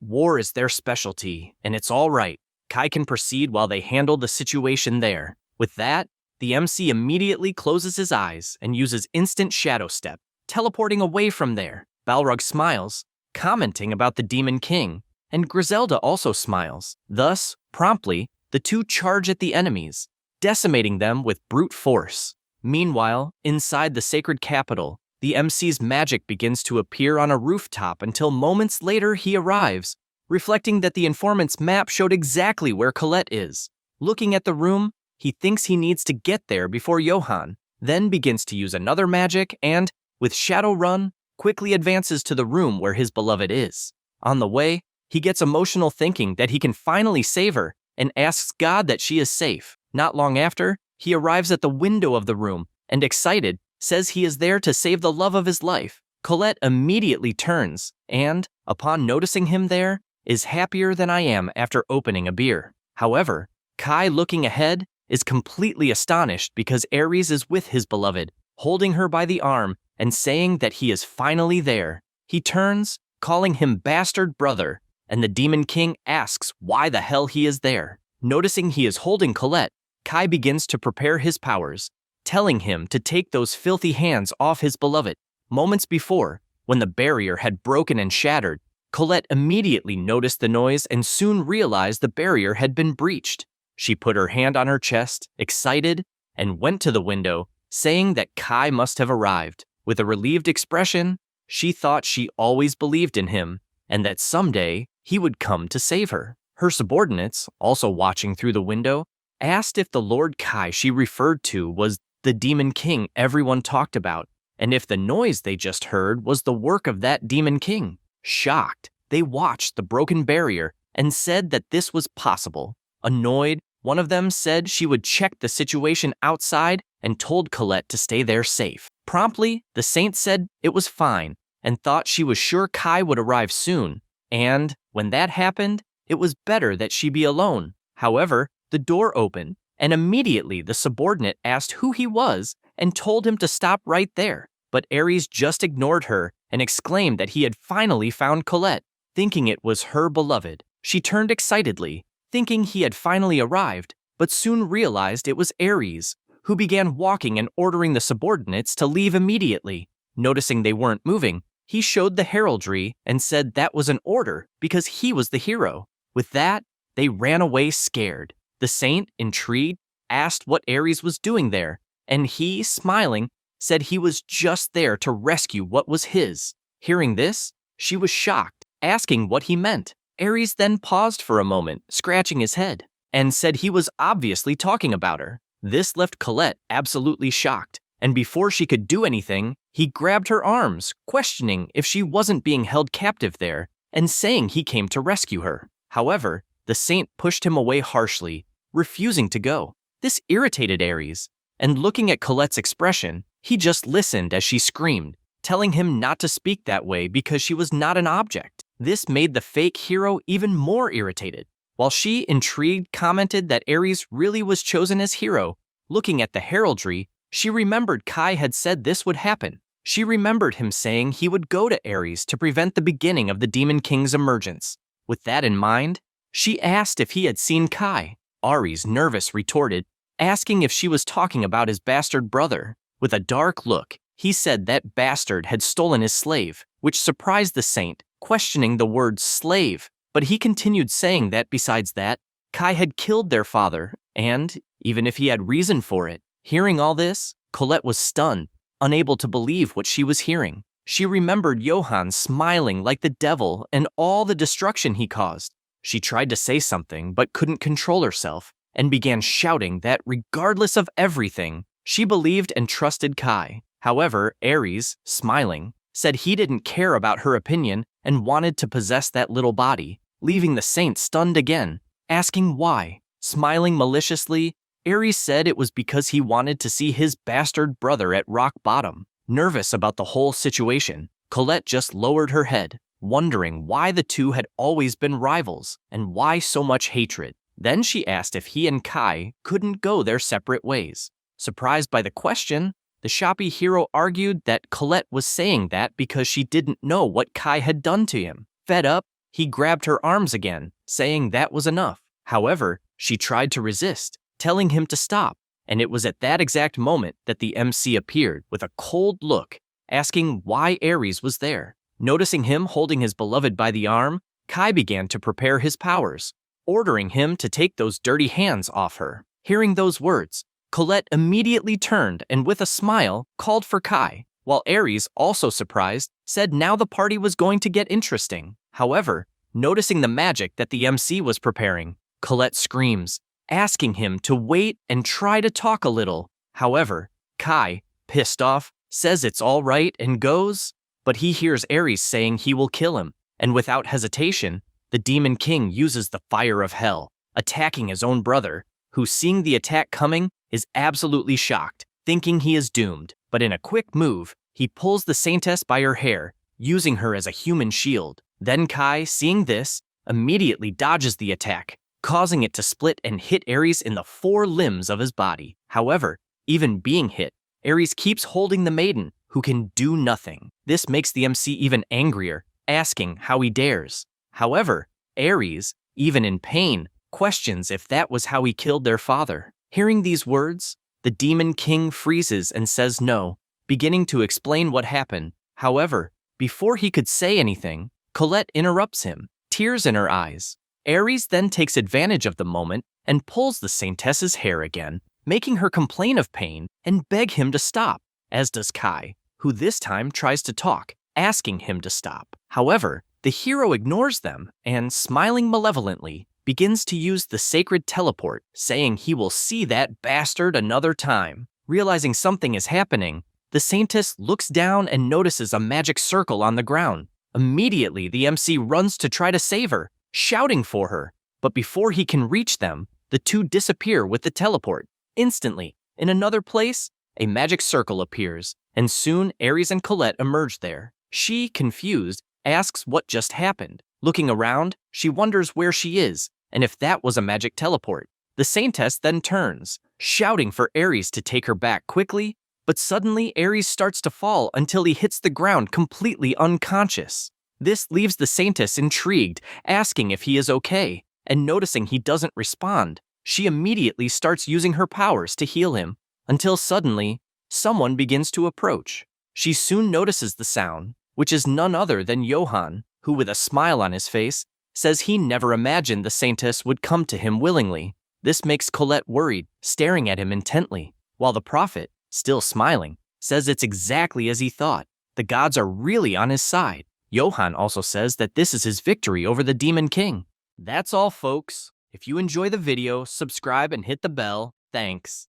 war is their specialty, and it's all right. Kai can proceed while they handle the situation there. With that, the MC immediately closes his eyes and uses instant shadow step, teleporting away from there. Balrog smiles, commenting about the Demon King, and Griselda also smiles. Thus, promptly, the two charge at the enemies, decimating them with brute force. Meanwhile, inside the sacred capital, the MC's magic begins to appear on a rooftop until moments later he arrives, reflecting that the informant's map showed exactly where Colette is. Looking at the room, he thinks he needs to get there before Johann, then begins to use another magic and, with Shadowrun, quickly advances to the room where his beloved is. On the way, he gets emotional thinking that he can finally save her and asks God that she is safe. Not long after, he arrives at the window of the room and, excited, says he is there to save the love of his life. Colette immediately turns and, upon noticing him there, is happier than I am after opening a beer. However, Kai, looking ahead, is completely astonished because Ares is with his beloved, holding her by the arm and saying that he is finally there. He turns, calling him bastard brother, and the Demon King asks why the hell he is there. Noticing he is holding Colette, Kai begins to prepare his powers, telling him to take those filthy hands off his beloved. Moments before, when the barrier had broken and shattered, Colette immediately noticed the noise and soon realized the barrier had been breached. She put her hand on her chest, excited, and went to the window, saying that Kai must have arrived. With a relieved expression, she thought she always believed in him, and that someday he would come to save her. Her subordinates, also watching through the window, asked if the Lord Kai she referred to was the Demon King everyone talked about, and if the noise they just heard was the work of that Demon King. Shocked, they watched the broken barrier and said that this was possible. Annoyed, one of them said she would check the situation outside and told Colette to stay there safe. Promptly, the saint said it was fine and thought she was sure Kai would arrive soon, and, when that happened, it was better that she be alone. However, the door opened, and immediately the subordinate asked who he was and told him to stop right there. But Ares just ignored her and exclaimed that he had finally found Colette. Thinking it was her beloved, she turned excitedly, thinking he had finally arrived, but soon realized it was Ares, who began walking and ordering the subordinates to leave immediately. Noticing they weren't moving, he showed the heraldry and said that was an order because he was the hero. With that, they ran away scared. The saint, intrigued, asked what Ares was doing there, and he, smiling, said he was just there to rescue what was his. Hearing this, she was shocked, asking what he meant. Ares then paused for a moment, scratching his head, and said he was obviously talking about her. This left Colette absolutely shocked, and before she could do anything, he grabbed her arms, questioning if she wasn't being held captive there, and saying he came to rescue her. However, the saint pushed him away harshly, refusing to go. This irritated Ares, and looking at Colette's expression, he just listened as she screamed, telling him not to speak that way because she was not an object. This made the fake hero even more irritated. While she, intrigued, commented that Ares really was chosen as hero, looking at the heraldry, she remembered Kai had said this would happen. She remembered him saying he would go to Ares to prevent the beginning of the Demon King's emergence. With that in mind, she asked if he had seen Kai. Ares, nervous, retorted, asking if she was talking about his bastard brother. With a dark look, he said that bastard had stolen his slave, which surprised the saint, questioning the word slave. But he continued saying that besides that, Kai had killed their father, and, even if he had reason for it, hearing all this, Colette was stunned, unable to believe what she was hearing. She remembered Johann smiling like the devil and all the destruction he caused. She tried to say something but couldn't control herself, and began shouting that regardless of everything, she believed and trusted Kai. However, Ares, smiling, said he didn't care about her opinion and wanted to possess that little body, leaving the saint stunned again, asking why. Smiling maliciously, Ares said it was because he wanted to see his bastard brother at rock bottom. Nervous about the whole situation, Colette just lowered her head, wondering why the two had always been rivals and why so much hatred. Then she asked if he and Kai couldn't go their separate ways. Surprised by the question, the shoppy hero argued that Colette was saying that because she didn't know what Kai had done to him. Fed up, he grabbed her arms again, saying that was enough. However, she tried to resist, telling him to stop, and it was at that exact moment that the MC appeared with a cold look, asking why Ares was there. Noticing him holding his beloved by the arm, Kai began to prepare his powers, ordering him to take those dirty hands off her. Hearing those words, Colette immediately turned and with a smile called for Kai, while Ares, also surprised, said now the party was going to get interesting. However, noticing the magic that the MC was preparing, Colette screams, asking him to wait and try to talk a little. However, Kai, pissed off, says it's all right and goes, but he hears Ares saying he will kill him, and without hesitation, the Demon King uses the fire of hell, attacking his own brother, who, seeing the attack coming, is absolutely shocked, thinking he is doomed. But in a quick move, he pulls the saintess by her hair, using her as a human shield. Then Kai, seeing this, immediately dodges the attack, causing it to split and hit Ares in the 4 limbs of his body. However, even being hit, Ares keeps holding the maiden, who can do nothing. This makes the MC even angrier, asking how he dares. However, Ares, even in pain, questions if that was how he killed their father. Hearing these words, the Demon King freezes and says no, beginning to explain what happened. However, before he could say anything, Colette interrupts him, tears in her eyes. Ares then takes advantage of the moment and pulls the saintess's hair again, making her complain of pain and beg him to stop, as does Kai, who this time tries to talk, asking him to stop. However, the hero ignores them and, smiling malevolently, begins to use the sacred teleport, saying he will see that bastard another time. Realizing something is happening, the saintess looks down and notices a magic circle on the ground. Immediately, the MC runs to try to save her, shouting for her, but before he can reach them, the two disappear with the teleport. Instantly, in another place, a magic circle appears, and soon Ares and Colette emerge there. She, confused, asks what just happened. Looking around, she wonders where she is, and if that was a magic teleport. The saintess then turns, shouting for Ares to take her back quickly, but suddenly Ares starts to fall until he hits the ground completely unconscious. This leaves the saintess intrigued, asking if he is okay, and noticing he doesn't respond, she immediately starts using her powers to heal him. until suddenly, someone begins to approach. She soon notices the sound, which is none other than Johann, who with a smile on his face, says he never imagined the saintess would come to him willingly. This makes Colette worried, staring at him intently, while the prophet, still smiling, says it's exactly as he thought. The gods are really on his side. Johann also says that this is his victory over the Demon King. That's all, folks. If you enjoy the video, subscribe and hit the bell. Thanks.